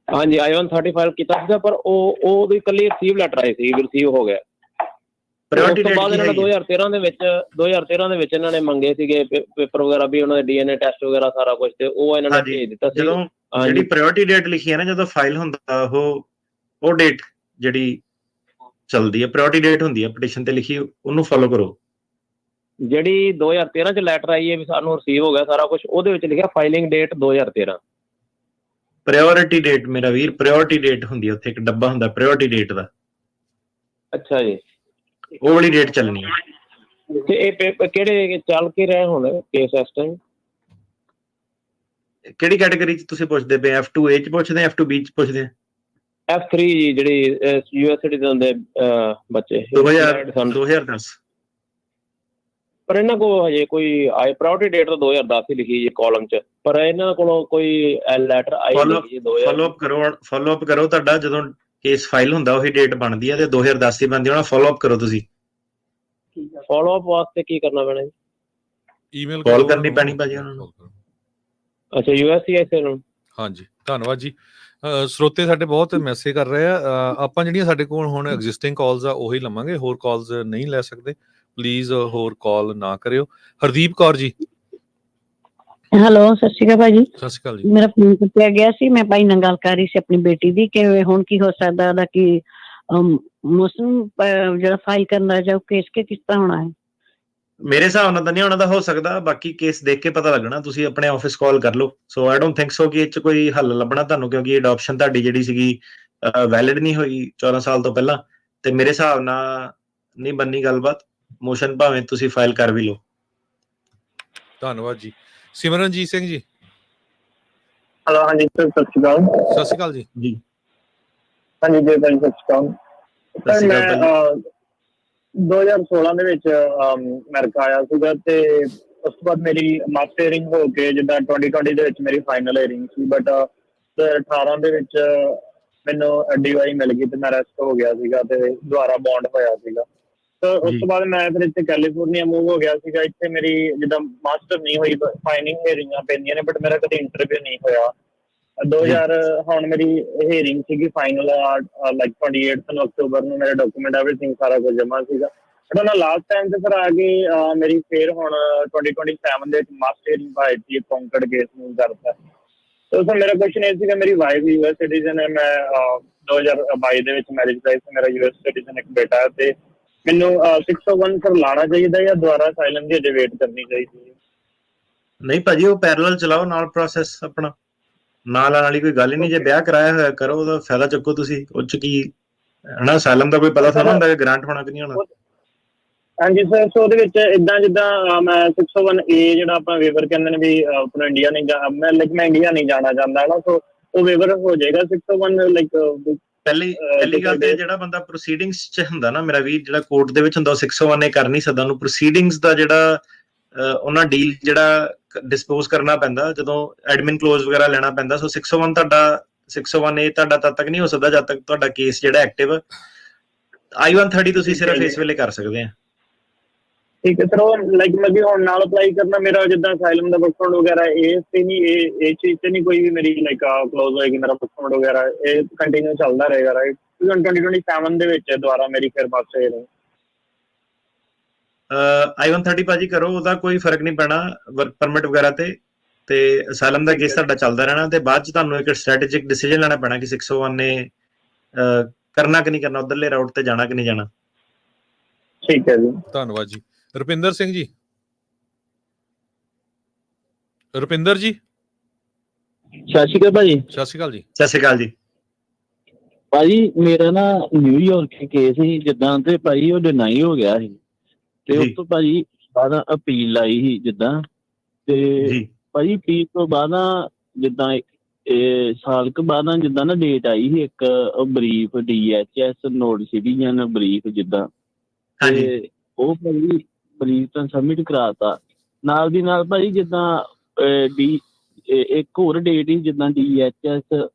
O: ਹਾਂਜੀ, I-130 ਫਾਈਲ ਕੀਤਾ ਸੀਗਾ, ਪਰ ਉਹਦੀ ਇਕੱਲੀ ਰਿਸੀਵ ਲੈਟਰ ਆਈ ਸੀ, ਰਿਸੀਵ ਹੋ ਗਿਆ। ਉਸ ਤੋਂ ਬਾਅਦ ਇਹਨਾਂ ਨੇ 2013 ਦੇ ਵਿੱਚ ਇਹਨਾਂ ਨੇ ਮੰਗੇ ਸੀਗੇ ਪੇਪਰ ਵਗੈਰਾ ਵੀ, ਉਹਨਾਂ ਦੇ DNA ਟੈਸਟ ਵਗੈਰਾ ਸਾਰਾ ਕੁਝ, ਤੇ ਉਹ ਇਹਨਾਂ ਨੇ ਭੇਜ ਦਿੱਤਾ ਸੀ।
B: ਜਦੋਂ ਜਿਹੜੀ ਪ੍ਰਾਇੋਰਟੀ ਡੇਟ ਲਿਖੀ ਹੈ ਨਾ, ਜਦੋਂ ਫਾਈਲ ਹੁੰਦਾ ਉਹ ਡੇਟ ਜਿਹੜੀ ਚੱਲਦੀ ਹੈ, ਪ੍ਰਾਇੋਰਟੀ ਡੇਟ ਹੁੰਦੀ ਹੈ ਪਟੀਸ਼ਨ ਤੇ ਲਿਖੀ, ਉਹਨੂੰ ਫੋਲੋ ਕਰੋ।
O: ਜਿਹੜੀ 2013 ਚ ਲੈਟਰ ਆਈ ਹੈ ਵੀ ਸਾਨੂੰ ਰਿਸੀਵ ਹੋ ਗਿਆ ਸਾਰਾ ਕੁਝ, ਉਹਦੇ ਵਿੱਚ ਲਿਖਿਆ ਫਾਈਲਿੰਗ ਡੇਟ 2013।
B: ਪ੍ਰਾਇੋਰਟੀ ਡੇਟ ਮੇਰਾ ਵੀਰ, ਪ੍ਰਾਇੋਰਟੀ ਡੇਟ ਹੁੰਦੀ ਹੈ, ਉੱਥੇ ਇੱਕ ਡੱਬਾ ਹੁੰਦਾ ਪ੍ਰਾਇੋਰਟੀ ਡੇਟ ਦਾ।
O: ਅੱਛਾ ਜੀ,
B: ਉਹ ਵਾਲੀ ਡੇਟ ਚੱਲਣੀ ਹੈ।
O: ਤੇ ਇਹ ਪੇਪਰ ਕਿਹੜੇ ਚੱਲ ਕੇ ਰਹੇ ਹੁਣ ਕੇਸ ਇਸ ਟਾਈਮ?
B: ਕਿਹੜੀ ਕੈਟਾਗਰੀ ਚ ਤੁਸੀਂ ਪੁੱਛਦੇ ਪਏ? F2A ਚ ਪੁੱਛਦੇ, F2B ਚ ਪੁੱਛਦੇ?
O: F3 ਜੀ, ਜਿਹੜੀ US ਸਿਟੀਜ਼ਨ ਦੇ ਬੱਚੇ
B: 2010।
O: ਪਰ ਇਹਨਾਂ ਕੋਲ ਹਜੇ ਕੋਈ ਪ੍ਰਾਇੋਰਟੀ ਡੇਟ ਤਾਂ 2010 ਹੀ ਲਿਖੀ ਜੀ ਕਾਲਮ 'ਚ, ਪਰ ਇਹਨਾਂ ਕੋਲੋਂ ਕੋਈ ਲੈਟਰ ਆਈ ਨਹੀਂ ਜੀ।
B: ਫੋਲੋ ਅਪ ਕਰੋ, ਤੁਹਾਡਾ ਜਦੋਂ ਕੇਸ ਫਾਈਲ ਹੁੰਦਾ ਉਹੀ ਡੇਟ ਬਣਦੀ ਹੈ, ਤੇ 2010 ਦੀ ਬਣਦੀ ਹੋਣਾ। ਫੋਲੋ ਅਪ ਕਰੋ ਤੁਸੀਂ।
O: ਫੋਲੋ ਅਪ ਵਾਸਤੇ ਕੀ ਕਰਨਾ ਪੈਣਾ ਜੀ?
A: ਈਮੇਲ
B: ਕਾਲ ਕਰਨੀ ਪੈਣੀ ਭਾਜੀ ਉਹਨਾਂ ਨੂੰ।
O: ਅੱਛਾ, USCIS ਨੂੰ।
A: ਹਾਂਜੀ, ਧੰਨਵਾਦ ਜੀ। ਸਰੋਤੇ ਸਾਡੇ ਬਹੁਤ ਮੈਸੇਜ ਕਰ ਰਹੇ ਆ। ਆਪਾਂ ਜਿਹੜੀਆਂ ਸਾਡੇ ਕੋਲ ਹੁਣ ਐਗਜ਼ਿਸਟਿੰਗ ਕਾਲਸ ਆ ਉਹੀ ਲਵਾਂਗੇ, ਹੋਰ ਕਾਲਸ ਨਹੀਂ ਲੈ ਸਕਦੇ। ਪਲੀਜ਼ ਹੋਰ ਕਾਲ ਨਾ ਕਰਿਓ। ਹਰਦੀਪ ਕੌਰ ਜੀ।
N: ਹੈਲੋ, ਸਤਿ ਸ਼੍ਰੀ ਅਕਾਲ ਭਾਜੀ।
A: ਸਤਿ ਸ਼੍ਰੀ ਅਕਾਲ ਜੀ।
N: ਮੇਰਾ ਫੋਨ ਕੱਟਿਆ ਗਿਆ ਸੀ, ਮੈਂ ਭਾਈ ਨਾਲ ਗੱਲ ਕਰ ਰਹੀ ਸੀ ਆਪਣੀ ਬੇਟੀ ਦੀ ਕਿ ਹੁਣ ਕੀ ਹੋ ਸਕਦਾ ਉਹਦਾ, ਕਿ ਮੌਸਮ ਜਿਹੜਾ ਫਾਈਲ ਕਰਨਾ ਜਾਂ ਕੇਸ ਕੇ ਕਿਸ ਤਰ੍ਹਾਂ ਹੋਣਾ ਹੈ?
B: ਮੇਰੇ ਹਿਸਾਬ ਨਾਲ ਤਾਂ ਨਹੀਂ ਉਹਨਾਂ ਦਾ ਹੋ ਸਕਦਾ, ਬਾਕੀ ਕੇਸ ਦੇਖ ਕੇ ਪਤਾ ਲੱਗਣਾ। ਤੁਸੀਂ ਆਪਣੇ ਆਫਿਸ ਕਾਲ ਕਰ ਲਓ। ਸੋ ਆਈ ਡੋਂਟ ਥਿੰਕ ਸੋ ਕਿ ਇਹ 'ਚ ਕੋਈ ਹੱਲ ਲੱਭਣਾ ਤੁਹਾਨੂੰ, ਕਿਉਂਕਿ ਅਡਾਪਸ਼ਨ ਤੁਹਾਡੀ ਜਿਹੜੀ ਸੀਗੀ ਵੈਲਿਡ ਨਹੀਂ ਹੋਈ 14 ਸਾਲ ਤੋਂ ਪਹਿਲਾਂ, ਤੇ ਮੇਰੇ ਹਿਸਾਬ ਨਾਲ ਨਹੀਂ ਬੰਨੀ ਗੱਲਬਾਤ। ਮੋਸ਼ਨ ਭਾਵੇਂ ਤੁਸੀਂ ਫਾਈਲ ਕਰ ਵੀ ਲਓ।
A: ਧੰਨਵਾਦ ਜੀ। ਸਿਮਰਨਜੀਤ ਸਿੰਘ ਜੀ।
I: ਹੈਲੋ, ਹਾਂਜੀ ਸਰ, ਸਤਿ ਸ਼੍ਰੀ ਅਕਾਲ।
A: ਸਤਿ ਸ਼੍ਰੀ ਅਕਾਲ ਜੀ।
B: ਜੀ
I: ਹਾਂਜੀ ਜੀ ਭਾਈ, ਸਤਿ ਸ਼੍ਰੀ ਅਕਾਲ। ਸਰ ਮੈਂ 2016 ਦੇ ਵਿੱਚ ਅਮਰੀਕਾ ਆਇਆ ਸੀਗਾ, ਤੇ ਉਸ ਤੋਂ ਬਾਅਦ ਮੇਰੀ ਮਾਸਟਰ ਹੀਅਰਿੰਗ ਹੋ ਕੇ ਜਿੱਦਾਂ 2020 ਦੇ ਵਿੱਚ ਮੇਰੀ ਫਾਈਨਲ ਹੀਅਰਿੰਗ ਸੀ, ਬਟ 2018 ਦੇ ਵਿੱਚ ਮੈਨੂੰ DY ਮਿਲ ਗਈ ਤੇ ਮੈਂ ਅਰੈਸਟ ਹੋ ਗਿਆ ਸੀਗਾ, ਤੇ ਦੁਬਾਰਾ ਬੌਂਡ ਹੋਇਆ ਸੀਗਾ। ਤੇ ਉਸ ਤੋਂ ਬਾਅਦ ਮੈਂ ਫਿਰ ਇੱਥੇ ਕੈਲੀਫੋਰਨੀਆ ਮੂਵ ਹੋ ਗਿਆ ਸੀਗਾ। ਇੱਥੇ ਮੇਰੀ ਜਿੱਦਾਂ ਮਾਸਟਰ ਨਹੀਂ ਹੋਈ, ਫਾਈਨਲ ਹੀਅਰਿੰਗਾਂ ਪੈਂਦੀਆਂ ਨੇ, ਬਟ ਮੇਰਾ ਕਦੇ ਇੰਟਰਵਿਊ ਨਹੀਂ ਹੋਇਆ। 2000 ਹੁਣ ਮੇਰੀ ਹੀਅਰਿੰਗ ਸੀਗੀ ਫਾਈਨਲ, ਲਾਈਕ 28 ਅਕਤੂਬਰ ਨੂੰ ਮੇਰੇ ਡਾਕੂਮੈਂਟ ਐਵਰੀਥਿੰਗ ਸਾਰਾ ਕੁਝ ਜਮ੍ਹਾਂ ਸੀਗਾ। ਬਟ ਉਹਨਾਂ ਲਾਸਟ ਟਾਈਮ ਤੇ ਫਿਰ ਆ ਗਈ ਮੇਰੀ ਫਿਰ ਹੁਣ 2027 ਦੇ ਵਿੱਚ ਮਾਸਟਰ ਹੀਅਰਿੰਗ ਭਾਈ ਜੀ ਕੌਂਕੜ ਕੇਸ ਨੂੰ ਕਰਤਾ। ਤੇ ਸਰ ਮੇਰਾ ਕੁਐਸਚਨ ਇਹ ਸੀਗਾ, ਮੇਰੀ ਵਾਈਫ US ਸਿਟੀਜ਼ਨ ਹੈ, ਮੈਂ 2022 ਦੇ ਵਿੱਚ ਮੈਰਿਜ ਕਰਾਈ ਸੀ, ਮੇਰਾ US ਸਿਟੀਜ਼ਨ ਇੱਕ ਬੇਟਾ ਹੈ, ਤੇ ਮੈਨੂੰ 601 ਸਰ ਲਾਣਾ ਚਾਹੀਦਾ ਜਾਂ ਦੁਬਾਰਾ ਅਸਾਈਲਮ ਦੀ ਅਜੇ ਵੇਟ ਕਰਨੀ ਚਾਹੀਦੀ ਹੈ?
B: ਨਹੀਂ ਭਾਜੀ, ਉਹ ਪੈਰਲਲ ਚਲਾਓ ਨਾਲ ਪ੍ਰੋਸੈਸ ਆਪਣਾ, ਨਾਲ ਲਾਉਣ ਵਾਲੀ ਕੋਈ ਗੱਲ ਹੀ ਨਹੀਂ। ਜੇ ਵਿਆਹ ਕਰਾਇਆ ਹੋਇਆ ਕਰੋ, ਉਹਦਾ ਫਾਇਦਾ ਚੱਕੋ ਤੁਸੀਂ। ਉਹ 'ਚ ਕੀ ਹਨਾ, ਅਸਾਈਲਮ ਦਾ ਕੋਈ ਪਤਾ ਥੋੜਾ ਹੁੰਦਾ ਕਿ ਗ੍ਰਾਂਟ ਹੋਣਾ ਕਿ ਨਹੀਂ ਹੋਣਾ।
I: ਹਾਂਜੀ ਸਰ, ਸੋ ਉਹਦੇ ਵਿੱਚ ਇਦਾਂ ਜਿੱਦਾਂ ਮੈਂ 601A ਜਿਹੜਾ ਆਪਾਂ ਵੇਵਰ ਕਹਿੰਦੇ ਨੇ ਵੀ ਆਪਣਾ ਇੰਡੀਆ ਨਹੀਂ ਮੈਂ ਇੰਡੀਆ ਨਹੀਂ ਜਾਣਾ ਚਾਹੁੰਦਾ ਹੈ ਨਾ, ਸੋ ਉਹ ਵੇਵਰ ਹੋ ਜਾਏਗਾ 601 ਲਾਈਕ?
B: ਪਹਿਲੀ ਗੱਲ ਤੇ ਜਿਹੜਾ ਬੰਦਾ ਪ੍ਰੋਸੀਡਿੰਗਸ 'ਚ ਹੁੰਦਾ ਨਾ ਮੇਰਾ ਵੀਰ, ਜਿਹੜਾ ਕੋਰਟ ਦੇ ਵਿੱਚ ਹੁੰਦਾ, ਉਹ 601A ਕਰ ਨਹੀਂ ਸਕਦਾ। ਉਹਨੂੰ ਪ੍ਰੋਸੀਡਿੰਗਸ ਦਾ ਜਿਹੜਾ ਉਹਨਾਂ ਡੀਲ ਜਿਹੜਾ ਡਿਸਪੋਜ਼ ਕਰਨਾ ਪੈਂਦਾ, ਜਦੋਂ ਐਡਮਿਨ ਕਲੋਜ਼ ਵਗੈਰਾ ਲੈਣਾ ਪੈਂਦਾ। ਸੋ 601 ਤੁਹਾਡਾ 601A ਤੁਹਾਡਾ ਤਦ ਤੱਕ ਨਹੀਂ ਹੋ ਸਕਦਾ ਜਦ ਤੱਕ ਤੁਹਾਡਾ ਕੇਸ ਜਿਹੜਾ ਐਕਟਿਵ। I-130 ਤੁਸੀਂ ਸਿਰਫ ਇਸ ਵੇਲੇ ਕਰ ਸਕਦੇ ਆ।
I: ਠੀਕ ਹੈ ਸਰ, ਉਹ ਲਾਈਕ ਮੈਂ ਵੀ ਹੁਣ ਨਾਲ ਅਪਲਾਈ ਕਰਨਾ, ਮੇਰਾ ਜਿੱਦਾਂ ਅਸਾਈਲਮ ਦਾ ਬੁੱਕ ਫੰਡ ਵਗੈਰਾ ਇਹ ਤੇ ਨਹੀਂ, ਇਹ ਚੀਜ਼ ਤੇ ਨਹੀਂ ਕੋਈ ਵੀ ਮੇਰੀ ਲਾਈਕ ਕਲੋਜ਼ ਹੋਏਗੀ, ਮੇਰਾ ਬੁੱਕ ਫੰਡ ਵਗੈਰਾ ਇਹ ਕੰਟੀਨਿਊ ਚੱਲਦਾ ਰਹੇਗਾ ਰਾਈਟ? 2027 ਦੇ ਵਿੱਚ ਦੁਬਾਰਾ ਮੇਰੀ ਫਿਰ ਵਾਪਸ ਆਏ ਰਹੀ।
B: I-130 ਭਾਜੀ ਕਰੋ, ਉਹਦਾ ਕੋਈ ਫਰਕ ਨਹੀਂ ਪੈਣਾ ਵਰਕ ਪਰਮਿਟ ਵਗੈਰਾ ਤੇ ਅਸਾਈਲਮ ਦਾ ਕੇਸ ਤੁਹਾਡਾ ਚੱਲਦਾ ਰਹਿਣਾ, ਤੇ ਬਾਅਦ ਚ ਤੁਹਾਨੂੰ ਇੱਕ ਸਟ੍ਰੈਟੇਜਿਕ ਡਿਸੀਜਨ ਲੈਣਾ ਪੈਣਾ ਕਿ 601 ਕਰਨਾ ਕਿ ਨਹੀਂ ਕਰਨਾ, ਉਧਰਲੇ ਰਾਊਟ ਤੇ ਜਾਣਾ ਕਿ ਨਹੀਂ ਜਾਣਾ।
I: ਠੀਕ ਹੈ ਜੀ,
A: ਧੰਨਵਾਦ ਜੀ। ਰੁਪਿੰਦਰ ਸਿੰਘ ਜੀ। ਰੁਪਿੰਦਰ ਜੀ।
P: ਸਤਿ ਸ਼੍ਰੀ ਅਕਾਲ ਭਾਜੀ।
A: ਸਤਿ ਸ਼੍ਰੀ ਅਕਾਲ ਜੀ।
B: ਸਤਿ ਸ਼੍ਰੀ ਅਕਾਲ ਜੀ।
P: ਭਾਜੀ ਮੇਰਾ ਨਾ ਨਿਊਯਾਰਕ ਕੇਸ ਸੀ ਜਿੱਦਾਂ, ਤੇ ਭਾਈ ਉਹ ਡਿਨਾਈ ਹੋ ਗਿਆ ਸੀ, ਤੇ ਉਸ ਤੋਂ ਭਾਜੀ ਬਾਅਦ ਅਪੀਲ ਲਾਈ ਸੀ ਜਿੱਦਾਂ, ਤੇ ਭਾਜੀ ਅਪੀਲ ਤੋਂ ਬਾਅਦ ਜਿੱਦਾਂ ਸਾਲ ਕੁ ਬਾਅਦ ਜਿੱਦਾਂ ਨਾ ਡੇਟ ਆਈ ਸੀ ਇੱਕ brief DHS note citizen brief ਜਿੱਦਾਂ, ਤੇ ਉਹ ਭਾਜੀ ਪੋਜੀਸ਼ਨ ਸਬਮਿਟ ਕਰਾਤਾ। ਨਾਲ ਦੀ ਨਾਲ ਭਾਜੀ ਜਿੱਦਾਂ ਇੱਕ ਹੋਰ ਡੇਟ ਹੀ ਜਿੱਦਾਂ DHS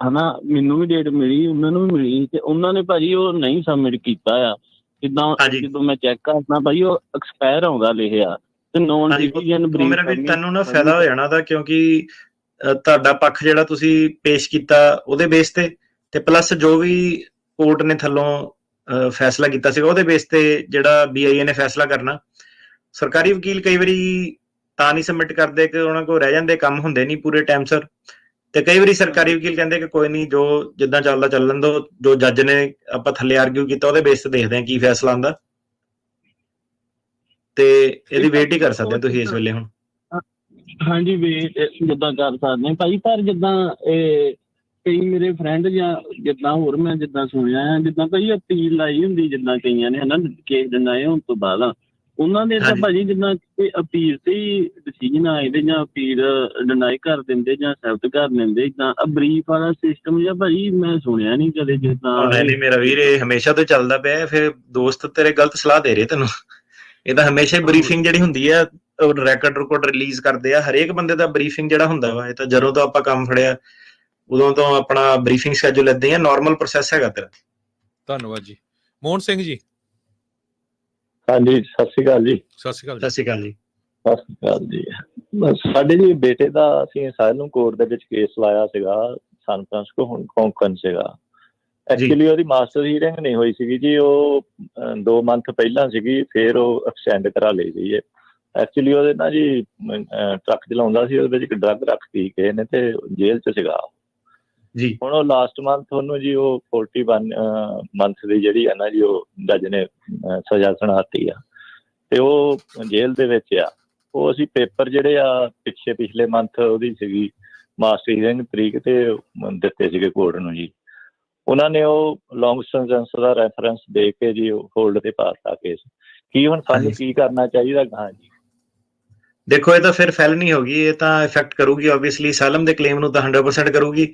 P: ਹਨਾ, ਮੈਨੂੰ ਵੀ ਡੇਟ ਮਿਲੀ, ਉਹਨਾਂ ਨੂੰ ਵੀ ਮਿਲੀ, ਤੇ ਉਹਨਾਂ ਨੇ ਭਾਜੀ ਉਹ ਨਹੀਂ ਸਬਮਿਟ ਕੀਤਾ ਆ। ਜਿੱਦਾਂ ਜਦੋਂ ਮੈਂ ਚੈੱਕ ਕਰਦਾ ਭਾਜੀ ਉਹ ਐਕਸਪਾਇਰ ਆਉਂਦਾ ਲਿਖਿਆ ਤੇ ਨੌਨ ਸਿਟੀਜ਼ਨ ਬਰੀਫ।
B: ਮੇਰਾ ਵੀ ਤੁਹਾਨੂੰ ਨਾ ਫਾਇਦਾ ਹੋ ਜਾਣਾ ਦਾ, ਕਿਉਂਕਿ ਤੁਹਾਡਾ ਪੱਖ ਜਿਹੜਾ ਤੁਸੀਂ ਪੇਸ਼ ਕੀਤਾ ਉਹਦੇ ਬੇਸ ਤੇ ਪਲੱਸ ਜੋ ਵੀ ਕੋਰਟ ਨੇ ਥੱਲੋਂ ਫੈਸਲਾ ਕੀਤਾ ਸੀਗਾ ਉਹਦੇ ਬੇਸ ਤੇ ਜਿਹੜਾ BIA ਨੇ ਫੈਸਲਾ ਕਰਨਾ। ਸਰਕਾਰੀ ਵਕੀਲ ਕਈ ਵਾਰੀ ਤਾਂ ਨਹੀਂ ਸਬਮਿਟ ਕਰਦੇ ਕਿ ਉਹਨਾਂ ਕੋਲ ਰਹਿ ਜਾਂਦੇ, ਕੰਮ ਹੁੰਦੇ ਨਹੀਂ ਪੂਰੇ ਟਾਈਮ ਸਿਰ, ਤੇ ਕਈ ਵਾਰੀ ਸਰਕਾਰੀ ਵਕੀਲ ਕਹਿੰਦੇ ਕਿ ਕੋਈ ਨਹੀਂ, ਜੋ ਜਿੱਦਾਂ ਚੱਲਦਾ ਚੱਲਣ ਦੋ, ਜੋ ਜੱਜ ਨੇ ਆਪਾਂ ਥੱਲੇ ਆਰਗਿਊ ਕੀਤਾ ਉਹਦੇ ਬੇਸ ਤੇ ਦੇਖਦੇ ਹਾਂ ਕੀ ਫੈਸਲਾ ਆਉਂਦਾ, ਤੇ ਇਹਦੀ ਵੇਟ ਹੀ ਕਰ ਸਕਦੇ ਤੁਸੀਂ ਇਸ ਵੇਲੇ ਹੁਣ।
P: ਹਾਂਜੀ ਵੇਟ ਜਿੱਦਾਂ ਕਰ ਸਕਦੇ ਹਾਂ ਭਾਜੀ, ਪਰ ਜਿੱਦਾਂ ਕਈ ਮੇਰੇ ਫਰੈਂਡ ਜਾਂ ਜਿੱਦਾਂ ਹੋਰ ਮੈਂ ਜਿੱਦਾਂ ਸੁਣਿਆ ਆ, ਜਿੱਦਾਂ ਭਾਜੀ ਅਪੀਲ ਲਾਈ ਹੁੰਦੀ ਜਿੱਦਾਂ ਕਈਆਂ ਨੇ ਹਨਾ ਕੇਸ ਡਿਨਾਈ ਹੋਣ ਤੋਂ ਬਾਅਦ ਉਹਨਾਂ ਦੇ ਤਾਂ ਭਾਜੀ ਜਿੱਦਾਂ ਅਪੀਲ ਤੇ ਡਿਸੀਜਨ ਆਏ ਦੇ ਜਾਂ ਅਪੀਲ ਡਿਨਾਈ ਕਰ ਦਿੰਦੇ ਜਾਂ ਐਕਸੈਪਟ ਕਰ ਲੈਂਦੇ, ਇੱਦਾਂ ਬਰੀਫ ਵਾਲਾ ਸਿਸਟਮ ਜਾਂ ਭਾਜੀ ਮੈਂ ਸੁਣਿਆ ਨਹੀਂ ਕਦੇ ਜਿੱਦਾਂ।
B: ਨਹੀਂ ਮੇਰਾ ਵੀਰ, ਇਹ ਹਮੇਸ਼ਾ ਤੋਂ ਚੱਲਦਾ ਪਿਆ। ਫਿਰ ਦੋਸਤ ਤੇਰੇ ਗਲਤ ਸਲਾਹ ਦੇ ਰਹੇ ਤੈਨੂੰ। ਇਹ ਤਾਂ ਹਮੇਸ਼ਾ ਹੀ ਬਰੀਫਿੰਗ ਜਿਹੜੀ ਹੁੰਦੀ ਆ, ਰਿਕਾਰਡ ਰਿਲੀਜ਼ ਕਰਦੇ ਆ ਹਰੇਕ ਬੰਦੇ ਦਾ ਬਰੀਫਿੰਗ ਜਿਹੜਾ ਹੁੰਦਾ ਵਾ। ਇਹ ਤਾਂ ਜਦੋਂ ਤੋਂ ਆਪਾਂ ਕੰਮ ਫੜਿਆ ਉਦੋਂ ਤੋਂ ਆਪਣਾ ਬਰੀਫਿੰਗ ਸ਼ੈਡਿਊਲ ਏਦਾਂ ਹੀ ਆ, ਨਾਰਮਲ ਪ੍ਰੋਸੈਸ ਹੈਗਾ ਤੇਰਾ।
A: ਧੰਨਵਾਦ ਜੀ। ਮੋਹਨ ਸਿੰਘ ਜੀ।
Q: ਹਾਂਜੀ, ਸਤਿ ਸ਼੍ਰੀ ਅਕਾਲ ਜੀ।
B: ਸਤਿ ਸ਼੍ਰੀ ਅਕਾਲ ਜੀ।
Q: ਸਤਿ ਸ਼੍ਰੀ ਅਕਾਲ ਜੀ। ਬਸ ਸਾਡੇ ਜੀ ਬੇਟੇ ਦਾ ਅਸੀਂ ਸਾਰਿਆਂ ਕੋਰਟ ਦੇ ਵਿੱਚ ਕੇਸ ਲਾਇਆ ਸੀਗਾ, ਸੈਨ ਫਰਾਂਸਿਸਕੋ ਕੋਂਕਨ ਸੀਗਾ। ਐਕਚੁਅਲੀ ਉਹਦੀ ਮਾਸਟਰ ਹੀਅਰਿੰਗ ਨਹੀਂ ਹੋਈ ਸੀਗੀ ਜੀ, ਉਹ 2 ਮੰਥ ਪਹਿਲਾਂ ਸੀਗੀ, ਫਿਰ ਉਹ ਐਕਸਟੈਂਡ ਕਰਾ ਲਈ ਸੀ। ਐਕਚੁਅਲੀ ਉਹਦੇ ਨਾਲ ਜੀ ਟਰੱਕ ਚਲਾਉਂਦਾ ਸੀ, ਉਹਦੇ ਵਿੱਚ ਇੱਕ ਡਰੱਗ ਰੱਖਤੀ ਕਿਸੇ ਨੇ ਤੇ ਜੇਲ੍ਹ 'ਚ ਸੀਗਾ
B: ਜੀ।
Q: ਹੁਣ ਉਹ ਲਾਸਟ ਮੰਥ ਉਹਨੂੰ ਜੀ ਉਹ 41 ਮੰਥ ਦੀ ਜਿਹੜੀ ਹੈ ਨਾ ਜੀ ਉਹ ਜੱਜ ਨੇ ਸਜ਼ਾ ਸੁਣਾਤੀ ਆ, ਤੇ ਉਹ ਜੇਲ੍ਹ ਦੇ ਵਿੱਚ ਆ। ਉਹ ਅਸੀਂ ਪੇਪਰ ਜਿਹੜੇ ਆ ਪਿਛਲੇ ਮੰਥ ਉਹਦੀ ਸੀਗੀ ਮਾਸਟਰ ਹੀਅਰਿੰਗ ਤਰੀਕ ਤੇ ਦਿੱਤੇ ਸੀਗੇ ਕੋਰਟ ਨੂੰ ਜੀ। ਉਹਨਾਂ ਨੇ ਉਹ ਲੌਂਗ ਸੈਂਟੈਂਸ ਦਾ ਰੈਫਰੈਂਸ ਦੇ ਕੇ ਜੀ ਹੋਲਡ ਤੇ ਪਾਤਾ ਕੇਸ। ਕੀ ਹੁਣ ਸਾਨੂੰ ਕੀ ਕਰਨਾ ਚਾਹੀਦਾ? ਹਾਂ ਜੀ
B: ਦੇਖੋ, ਇਹ ਤਾਂ ਫਿਰ ਫੈਲਨੀ ਹੋ ਗਈ, ਇਹ ਤਾਂ ਇਫੈਕਟ ਕਰੂਗੀ ਓਬਵੀਅਸਲੀ ਅਸਾਈਲਮ ਦੇ ਕਲੇਮ ਨੂੰ ਤਾਂ 100% ਕਰੂਗੀ।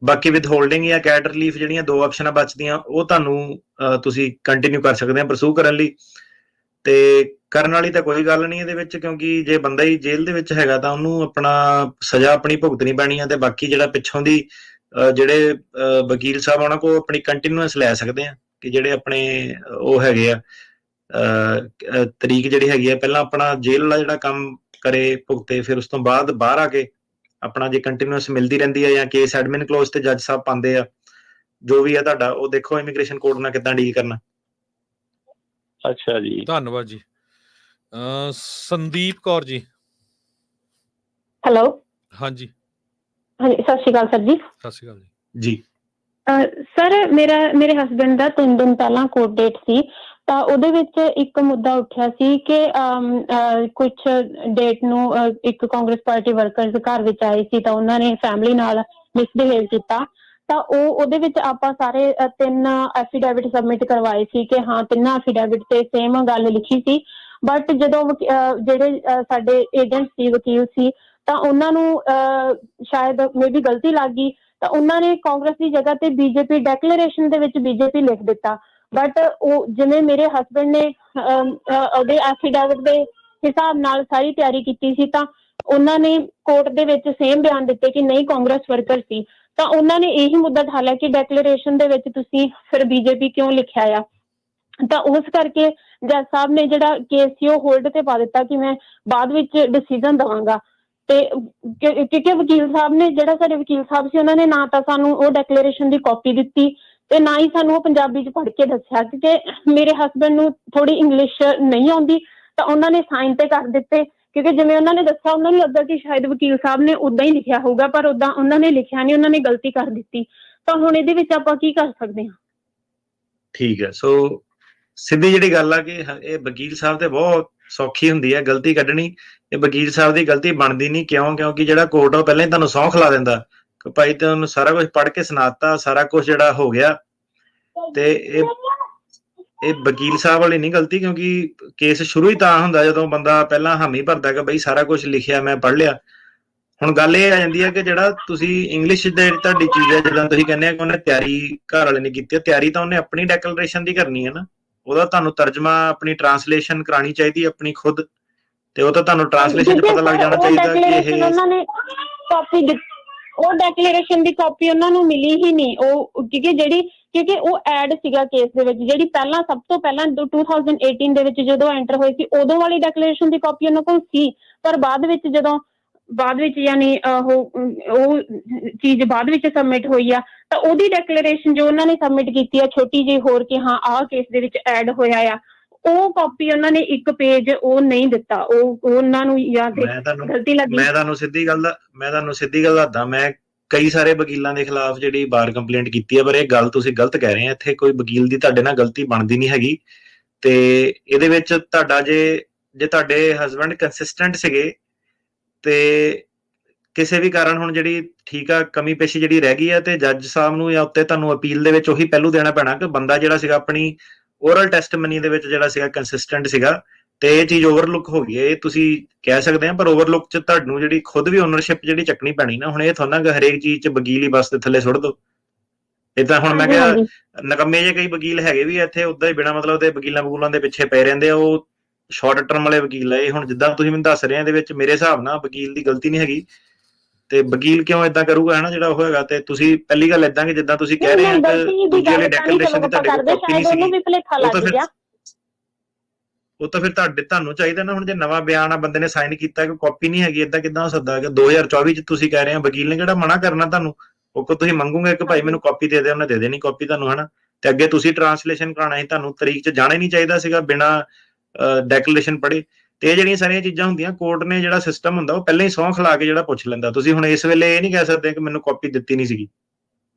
B: ਬਾਕੀ ਵਿਦ ਹੋਲਡਿੰਗ ਜਾਂ ਕੈਟ ਰਿਲੀਫ ਜਿਹੜੀਆਂ 2 ਆਪਸ਼ਨਾਂ ਬਚਦੀਆਂ ਉਹ ਤੁਹਾਨੂੰ ਤੁਸੀਂ ਕੰਟੀਨਿਊ ਕਰ ਸਕਦੇ ਆ ਪਰਸੂ ਕਰਨ ਲਈ। ਤੇ ਕਰਨ ਵਾਲੀ ਤਾਂ ਕੋਈ ਗੱਲ ਨਹੀਂ ਇਹਦੇ ਵਿੱਚ, ਕਿਉਂਕਿ ਜੇ ਬੰਦਾ ਹੀ ਜੇਲ੍ਹ ਦੇ ਵਿੱਚ ਹੈਗਾ ਤਾਂ ਉਹਨੂੰ ਆਪਣਾ ਸਜ਼ਾ ਆਪਣੀ ਭੁਗਤਣੀ ਪੈਣੀ ਆ, ਤੇ ਬਾਕੀ ਜਿਹੜਾ ਪਿੱਛੋਂ ਦੀ ਜਿਹੜੇ ਵਕੀਲ ਸਾਹਿਬ ਉਹਨਾਂ ਕੋਲ ਆਪਣੀ ਕੰਟੀਨਿਊਸ ਲੈ ਸਕਦੇ ਆ, ਕਿ ਜਿਹੜੇ ਆਪਣੇ ਉਹ ਹੈਗੇ ਆ ਤਰੀਕ ਜਿਹੜੀ ਹੈਗੀ ਆ, ਪਹਿਲਾਂ ਆਪਣਾ ਜੇਲ੍ਹ ਵਾਲਾ ਜਿਹੜਾ ਕੰਮ ਕਰੇ ਭੁਗਤੇ, ਫਿਰ ਉਸ ਤੋਂ ਬਾਅਦ ਬਾਹਰ ਆ ਕੇ ਆਪਣਾ ਜੇ ਕੰਟੀਨਿਊਸ ਮਿਲਦੀ ਰਹਿੰਦੀ ਹੈ ਜਾਂ ਕੇਸ ਐਡਮਿਨ ਕਲੋਜ਼ ਤੇ ਜੱਜ ਸਾਹਿਬ ਪਾਉਂਦੇ ਆ, ਜੋ ਵੀ ਆ ਤੁਹਾਡਾ ਉਹ ਦੇਖੋ ਇਮੀਗ੍ਰੇਸ਼ਨ ਕੋਰਟ ਨਾਲ ਕਿੱਦਾਂ ਡੀਲ ਕਰਨਾ।
Q: ਅੱਛਾ ਜੀ,
A: ਧੰਨਵਾਦ ਜੀ। ਸੰਦੀਪ ਕੌਰ ਜੀ।
D: ਹੈਲੋ।
A: ਹਾਂਜੀ
D: ਹਾਂਜੀ, ਸਤਿ ਸ਼੍ਰੀ ਅਕਾਲ ਸਰ ਜੀ।
A: ਸਤਿ ਸ਼੍ਰੀ ਅਕਾਲ
B: ਜੀ।
D: ਸਰ ਮੇਰੇ ਹਸਬੈਂਡ ਦਾ 3 ਦਿਨ ਪਹਿਲਾਂ ਕੋਰਟ ਡੇਟ ਸੀ, ਤਾਂ ਉਹਦੇ ਵਿੱਚ ਇੱਕ ਮੁੱਦਾ ਉੱਠਿਆ ਸੀ ਕਿ ਕੁਝ ਡੇਟ ਨੂੰ ਇੱਕ ਕਾਂਗਰਸ ਪਾਰਟੀ ਵਰਕਰਸ ਘਰ ਵਿੱਚ ਆਏ ਸੀ, ਤਾਂ ਉਹਨਾਂ ਨੇ ਫੈਮਿਲੀ ਨਾਲ ਮਿਸਬਿਹੇਵ ਕੀਤਾ। ਤਾਂ ਉਹਦੇ ਵਿੱਚ ਆਪਾਂ ਸਾਰੇ 3 ਐਫੀਡੇਵਿਟ ਸਬਮਿਟ ਕਰਵਾਏ ਸੀ ਕਿ ਹਾਂ 3 ਐਫੀਡੇਵਿਟ ਤੇ ਸੇਮ ਗੱਲ ਲਿਖੀ ਸੀ। ਬਟ ਜਦੋਂ ਜਿਹੜੇ ਸਾਡੇ ਏਜੰਟ ਸੀ, ਵਕੀਲ ਸੀ, ਤਾਂ ਉਹਨਾਂ ਨੂੰ ਸ਼ਾਇਦ ਮੇਬੀ ਗਲਤੀ ਲੱਗ ਗਈ, ਤਾਂ ਉਹਨਾਂ ਨੇ ਕਾਂਗਰਸ ਦੀ ਜਗ੍ਹਾ ਤੇ BJP ਡੈਕਲੇਰੇਸ਼ਨ ਦੇ ਵਿੱਚ BJP ਲਿਖ ਦਿੱਤਾ। ਬਟ ਉਹ ਜਿਵੇਂ ਮੇਰੇ ਹਸਬੈਂਡ ਨੇ ਉਹਦੇ ਐਫੀਡੇਵਿਟ ਦੇ ਹਿਸਾਬ ਨਾਲ ਸਾਰੀ ਤਿਆਰੀ ਕੀਤੀ ਸੀ, ਤਾਂ ਉਹਨਾਂ ਨੇ ਕੋਰਟ ਦੇ ਵਿੱਚ ਸੇਮ ਬਿਆਨ ਦਿੱਤੇ ਕਿ ਨਹੀਂ ਕਾਂਗਰਸ ਵਰਕਰ ਸੀ। ਤਾਂ ਉਹਨਾਂ ਨੇ ਇਹੀ ਮੁੱਦਾ ਠਾਲਿਆ ਕਿ ਡੈਕਲੇਰੇਸ਼ਨ ਦੇ ਵਿੱਚ ਤੁਸੀਂ ਫਿਰ BJP ਕਿਉਂ ਲਿਖਿਆ ਆ। ਤਾਂ ਉਸ ਕਰਕੇ ਜੱਜ ਸਾਹਿਬ ਨੇ ਜਿਹੜਾ ਕੇਸ ਸੀ ਉਹ ਹੋਲਡ ਤੇ ਪਾ ਦਿੱਤਾ ਕਿ ਮੈਂ ਬਾਅਦ ਵਿੱਚ ਡਿਸੀਜਨ ਦੇਵਾਂਗਾ। ਤੇ ਕਿਉਂਕਿ ਵਕੀਲ ਸਾਹਿਬ ਨੇ ਜਿਹੜਾ ਸਾਡੇ ਵਕੀਲ ਸਾਹਿਬ ਸੀ ਉਹਨਾਂ ਨੇ ਨਾ ਤਾਂ ਸਾਨੂੰ ਉਹ ਡੈਕਲੇਰੇਸ਼ਨ ਦੀ ਕਾਪੀ ਦਿੱਤੀ ਤੇ ਨਾ ਹੀ ਸਾਨੂੰ ਉਹ ਪੰਜਾਬੀ 'ਚ ਪੜ੍ਹ ਕੇ ਦੱਸਿਆ, ਕਿਉਂਕਿ ਮੇਰੇ ਹਸਬੈਂਡ ਨੂੰ ਥੋੜੀ ਇੰਗਲਿਸ਼ ਨਹੀਂ ਆਉਂਦੀ, ਤਾਂ ਉਹਨਾਂ ਨੇ ਸਾਈਨ ਤੇ ਕਰ ਦਿੱਤੇ। ਕਿਉਂਕਿ ਜਿਵੇਂ ਉਹਨਾਂ ਨੇ ਦੱਸਿਆ ਉਹਨਾਂ ਨੂੰ ਲੱਗਾ ਕਿ ਸ਼ਾਇਦ ਵਕੀਲ ਸਾਹਿਬ ਨੇ ਉੱਦਾਂ ਹੀ ਲਿਖਿਆ ਹੋਊਗਾ, ਪਰ ਉੱਦਾਂ ਉਹਨਾਂ ਨੇ ਲਿਖਿਆ ਨਹੀਂ, ਉਹਨਾਂ ਨੇ ਗਲਤੀ ਕਰ ਦਿੱਤੀ। ਤਾਂ ਹੁਣ ਇਹਦੇ ਵਿੱਚ ਆਪਾਂ ਕੀ ਕਰ ਸਕਦੇ ਹਾਂ?
B: ਠੀਕ ਹੈ, ਸੋ ਸਿੱਧੀ ਜਿਹੜੀ ਗੱਲ ਆ ਕਿ ਇਹ ਵਕੀਲ ਸਾਹਿਬ ਤੇ ਬਹੁਤ ਸੌਖੀ ਹੁੰਦੀ ਹੈ ਗਲਤੀ ਕੱਢਣੀ। ਇਹ ਵਕੀਲ ਸਾਹਿਬ ਦੀ ਗਲਤੀ ਬਣਦੀ ਨਹੀਂ। ਕਿਉਂਕਿ ਜਿਹੜਾ ਕੋਰਟ ਆ ਉਹ ਪਹਿਲਾਂ ਹੀ ਤੁਹਾਨੂੰ ਸਹੁੰ ਖਿਲਾ ਦਿੰਦਾ ਕਿ ਭਾਈ ਤੁਹਾਨੂੰ ਸਾਰਾ ਕੁਝ ਪੜ੍ਹ ਕੇ ਸੁਣਾਤਾ, ਸਾਰਾ ਕੁਝ ਜਿਹੜਾ ਹੋ ਗਿਆ। ਤੇ ਇਹ ਵਕੀਲ ਸਾਹਿਬ ਵਾਲੀ ਨਹੀਂ ਗਲਤੀ, ਕਿਉਂਕਿ ਕੇਸ ਸ਼ੁਰੂ ਹੀ ਤਾਂ ਹੁੰਦਾ ਜਦੋਂ ਬੰਦਾ ਪਹਿਲਾਂ ਹਾਮੀ ਭਰਦਾ ਕਿ ਬਈ ਸਾਰਾ ਕੁਝ ਲਿਖਿਆ ਮੈਂ ਪੜ੍ਹ ਲਿਆ। ਹੁਣ ਗੱਲ ਇਹ ਆ ਜਾਂਦੀ ਹੈ ਕਿ ਜਿਹੜਾ ਤੁਸੀਂ ਇੰਗਲਿਸ਼ ਦੇ ਤੁਹਾਡੀ ਚੀਜ਼ ਹੈ, ਜਦੋਂ ਤੁਸੀਂ ਕਹਿੰਦੇ ਆ ਕਿ ਉਹਨੇ ਤਿਆਰੀ ਘਰ ਵਾਲੇ ਨੇ ਕੀਤੀ, ਤਿਆਰੀ ਤਾਂ ਉਹਨੇ ਆਪਣੀ ਡੈਕਲੇਰੇਸ਼ਨ ਦੀ ਕਰਨੀ ਹੈ ਨਾ। ਉਹਦਾ ਤੁਹਾਨੂੰ ਤਰਜਮਾ ਆਪਣੀ ਟਰਾਂਸਲੇਸ਼ਨ ਕਰਾਣੀ ਚਾਹੀਦੀ ਆਪਣੀ ਖੁਦ, ਤੇ ਉਹ ਤਾਂ ਤੁਹਾਨੂੰ ਟਰਾਂਸਲੇਸ਼ਨ 'ਚ ਪਤਾ ਲੱਗ ਜਾਣਾ ਚਾਹੀਦਾ ਕਿ ਇਹ
D: ਉਹਨਾਂ ਨੇ ਕਾਪੀ ਉਹ ਡੈਕਲੇਰੇਸ਼ਨ ਦੀ ਕਾਪੀ ਉਹਨਾਂ ਨੂੰ ਮਿਲੀ ਹੀ ਨਹੀਂ। ਉਹ ਕਿਉਂਕਿ ਉਹ ਐਡ ਸੀਗਾ ਕੇਸ ਦੇ ਵਿੱਚ, ਜਿਹੜੀ ਪਹਿਲਾਂ ਸਭ ਤੋਂ ਪਹਿਲਾਂ 2018 ਦੇ ਵਿੱਚ ਜਦੋਂ ਐਂਟਰ ਹੋਈ ਸੀ ਉਦੋਂ ਵਾਲੀ ਡੈਕਲੇਰੇਸ਼ਨ ਦੀ ਕਾਪੀ ਉਹਨਾਂ ਕੋਲ ਸੀ, ਪਰ ਬਾਅਦ ਵਿੱਚ ਯਾਨੀ ਉਹ ਚੀਜ਼ ਬਾਅਦ ਵਿੱਚ ਸਬਮਿਟ ਹੋਈ ਆ, ਤਾਂ ਉਹਦੀ ਡੈਕਲੇਰੇਸ਼ਨ ਜੋ ਉਹਨਾਂ ਨੇ ਸਬਮਿਟ ਕੀਤੀ ਆ ਛੋਟੀ ਜਿਹੀ ਹੋਰ ਕਿ ਹਾਂ ਆਹ ਕੇਸ ਦੇ ਵਿੱਚ ਐਡ ਹੋਇਆ ਆ, ਉਹ ਕਾਪੀ ਉਹਨਾਂ ਨੇ ਇੱਕ ਪੇਜ ਉਹ ਨਹੀਂ ਦਿੱਤਾ। ਉਹ ਉਹਨਾਂ ਨੂੰ ਜਾਂ ਗਲਤੀ ਲੱਗੀ।
B: ਮੈਂ ਤੁਹਾਨੂੰ ਸਿੱਧੀ ਗੱਲ ਦੱਸਦਾ, ਮੈਂ ਕਈ ਸਾਰੇ ਵਕੀਲਾਂ ਦੇ ਖਿਲਾਫ ਜਿਹੜੀ ਬਾਰ ਕੰਪਲੇਂਟ ਕੀਤੀ ਹੈ, ਪਰ ਇਹ ਗੱਲ ਤੁਸੀਂ ਗਲਤ ਕਹਿ ਰਹੇ ਆ। ਇੱਥੇ ਕੋਈ ਵਕੀਲ ਦੀ ਤੁਹਾਡੇ ਨਾਲ ਗਲਤੀ ਬਣਦੀ ਨਹੀਂ ਹੈਗੀ, ਤੇ ਇਹਦੇ ਵਿੱਚ ਤੁਹਾਡਾ ਜੇ ਤੁਹਾਡੇ ਹਸਬੈਂਡ ਕੰਸਿਸਟੈਂਟ ਸੀਗੇ ਤੇ ਕਿਸੇ ਵੀ ਕਾਰਨ ਹੁਣ ਜਿਹੜੀ ਠੀਕ ਆ ਕਮੀ ਪੇਸ਼ੀ ਜਿਹੜੀ ਰਹਿ ਗਈ ਆ, ਤੇ ਜੱਜ ਸਾਹਿਬ ਨੂੰ ਜਾਂ ਉੱਤੇ ਤੁਹਾਨੂੰ ਅਪੀਲ ਦੇ ਵਿੱਚ ਉਹੀ ਪਹਿਲੂ ਦੇਣਾ ਪੈਣਾ ਕਿ ਬੰਦਾ ਜਿਹੜਾ ਸੀਗਾ ਆਪਣੀ ਓਰਲ ਟੈਸਟਮਨੀ ਦੇ ਵਿੱਚ ਜਿਹੜਾ ਸੀਗਾ ਕੰਸਿਸਟੈਂਟ ਸੀਗਾ, ਤੇ ਇਹ ਚੀਜ਼ ਓਵਰਲੁੱਕ ਹੋ ਗਈ ਹੈ। ਇਹ ਤੁਸੀਂ ਕਹਿ ਸਕਦੇ ਆ, ਪਰ ਓਵਰਲੁੱਕ 'ਚ ਤੁਹਾਨੂੰ ਜਿਹੜੀ ਖੁਦ ਵੀ ਓਨਰਸ਼ਿਪ ਜਿਹੜੀ ਚੱਕਣੀ ਪੈਣੀ ਨਾ। ਹੁਣ ਇਹ ਥੋੜਾ ਨਾ ਹਰੇਕ ਚੀਜ਼ 'ਚ ਵਕੀਲ ਹੀ ਬਸ ਦੇ ਥੱਲੇ ਸੁੱਟ ਦੋ। ਏਦਾਂ ਹੁਣ ਮੈਂ ਕਿਹਾ ਨਕੰਮੇ ਜਿਹੇ ਕਈ ਵਕੀਲ ਹੈਗੇ ਵੀ ਇੱਥੇ, ਉਦਾਂ ਹੀ ਬਿਨਾਂ ਮਤਲਬ ਦੇ ਵਕੀਲਾਂ ਦੇ ਪਿੱਛੇ ਪਏ ਰਹਿੰਦੇ ਆ, ਉਹ ਸ਼ਾਰਟ ਟਰਮ ਵਾਲੇ ਵਕੀਲ ਆ। ਇਹ ਹੁਣ ਜਿੱਦਾਂ ਤੁਸੀਂ ਮੈਨੂੰ ਦੱਸ ਰਹੇ ਆ, ਇਹਦੇ ਵਿੱਚ ਮੇਰੇ ਹਿਸਾਬ ਨਾਲ ਵਕੀਲ ਦੀ ਗਲਤੀ ਨਹੀਂ ਹੈਗੀ, ਤੇ ਵਕੀਲ ਕਿਉਂ ਏਦਾਂ ਕਰੂਗਾ ਹਨਾ ਜਿਹੜਾ ਉਹ ਹੈਗਾ। ਤੇ ਤੁਸੀਂ ਪਹਿਲੀ ਗੱਲ ਏਦਾਂ ਕਿ ਜਿੱਦਾਂ ਤੁਸੀਂ ਕਹਿ ਰਹੇ ਆ ਕਿ ਦੂਜੇ ਵਾਲੇ ਡੈਕਲੇਰੇਸ਼ਨ ਦੀ ਤੁਹਾਡੇ ਕੋਲ ਕਾਪੀ ਨਹੀਂ ਸੀਗੀ, ਉਹ ਤਾਂ ਫਿਰ ਤੁਹਾਨੂੰ ਚਾਹੀਦਾ ਨਾ। ਹੁਣ ਜੇ ਨਵਾਂ ਬਿਆਨ ਆ ਬੰਦੇ ਨੇ ਸਾਈਨ ਕੀਤਾ ਕਿ ਕਾਪੀ ਨਹੀਂ ਹੈਗੀ, ਏਦਾਂ ਕਿੱਦਾਂ ਹੋ ਸਕਦਾ ਕਿ 2024 'ਚ ਤੁਸੀਂ ਕਹਿ ਰਹੇ ਆ। ਵਕੀਲ ਨੇ ਕਿਹੜਾ ਮਨਾ ਕਰਨਾ ਤੁਹਾਨੂੰ, ਉਹ ਕੋ ਤੁਸੀਂ ਮੰਗੋਗੇ ਕਿ ਭਾਈ ਮੈਨੂੰ ਕਾਪੀ ਦੇ ਦੇ, ਉਹਨੇ ਦੇ ਦੇਣੀ ਕਾਪੀ ਤੁਹਾਨੂੰ ਹਨਾ। ਤੇ ਅੱਗੇ ਤੁਸੀਂ ਟਰਾਂਸਲੇਸ਼ਨ ਕਰਾਉਣਾ ਸੀ, ਤੁਹਾਨੂੰ ਤਰੀਕ 'ਚ ਜਾਣਾ ਹੀ ਨਹੀਂ ਚਾਹੀਦਾ ਸੀਗਾ ਬਿਨਾਂ ਡੈਕਲੇਰੇਸ਼ਨ ਪੜ੍ਹੇ। ਤੇ ਇਹ ਜਿਹੜੀਆਂ ਸਾਰੀਆਂ ਚੀਜ਼ਾਂ ਹੁੰਦੀਆਂ, ਕੋਰਟ ਨੇ ਜਿਹੜਾ ਸਿਸਟਮ ਹੁੰਦਾ ਉਹ ਪਹਿਲਾਂ ਹੀ ਸਹੁੰ ਖਿਲਾ ਕੇ ਜਿਹੜਾ ਪੁੱਛ ਲੈਂਦਾ। ਤੁਸੀਂ ਹੁਣ ਇਸ ਵੇਲੇ ਇਹ ਨਹੀਂ ਕਹਿ ਸਕਦੇ ਕਿ ਮੈਨੂੰ ਕਾਪੀ ਦਿੱਤੀ ਨਹੀਂ ਸੀਗੀ।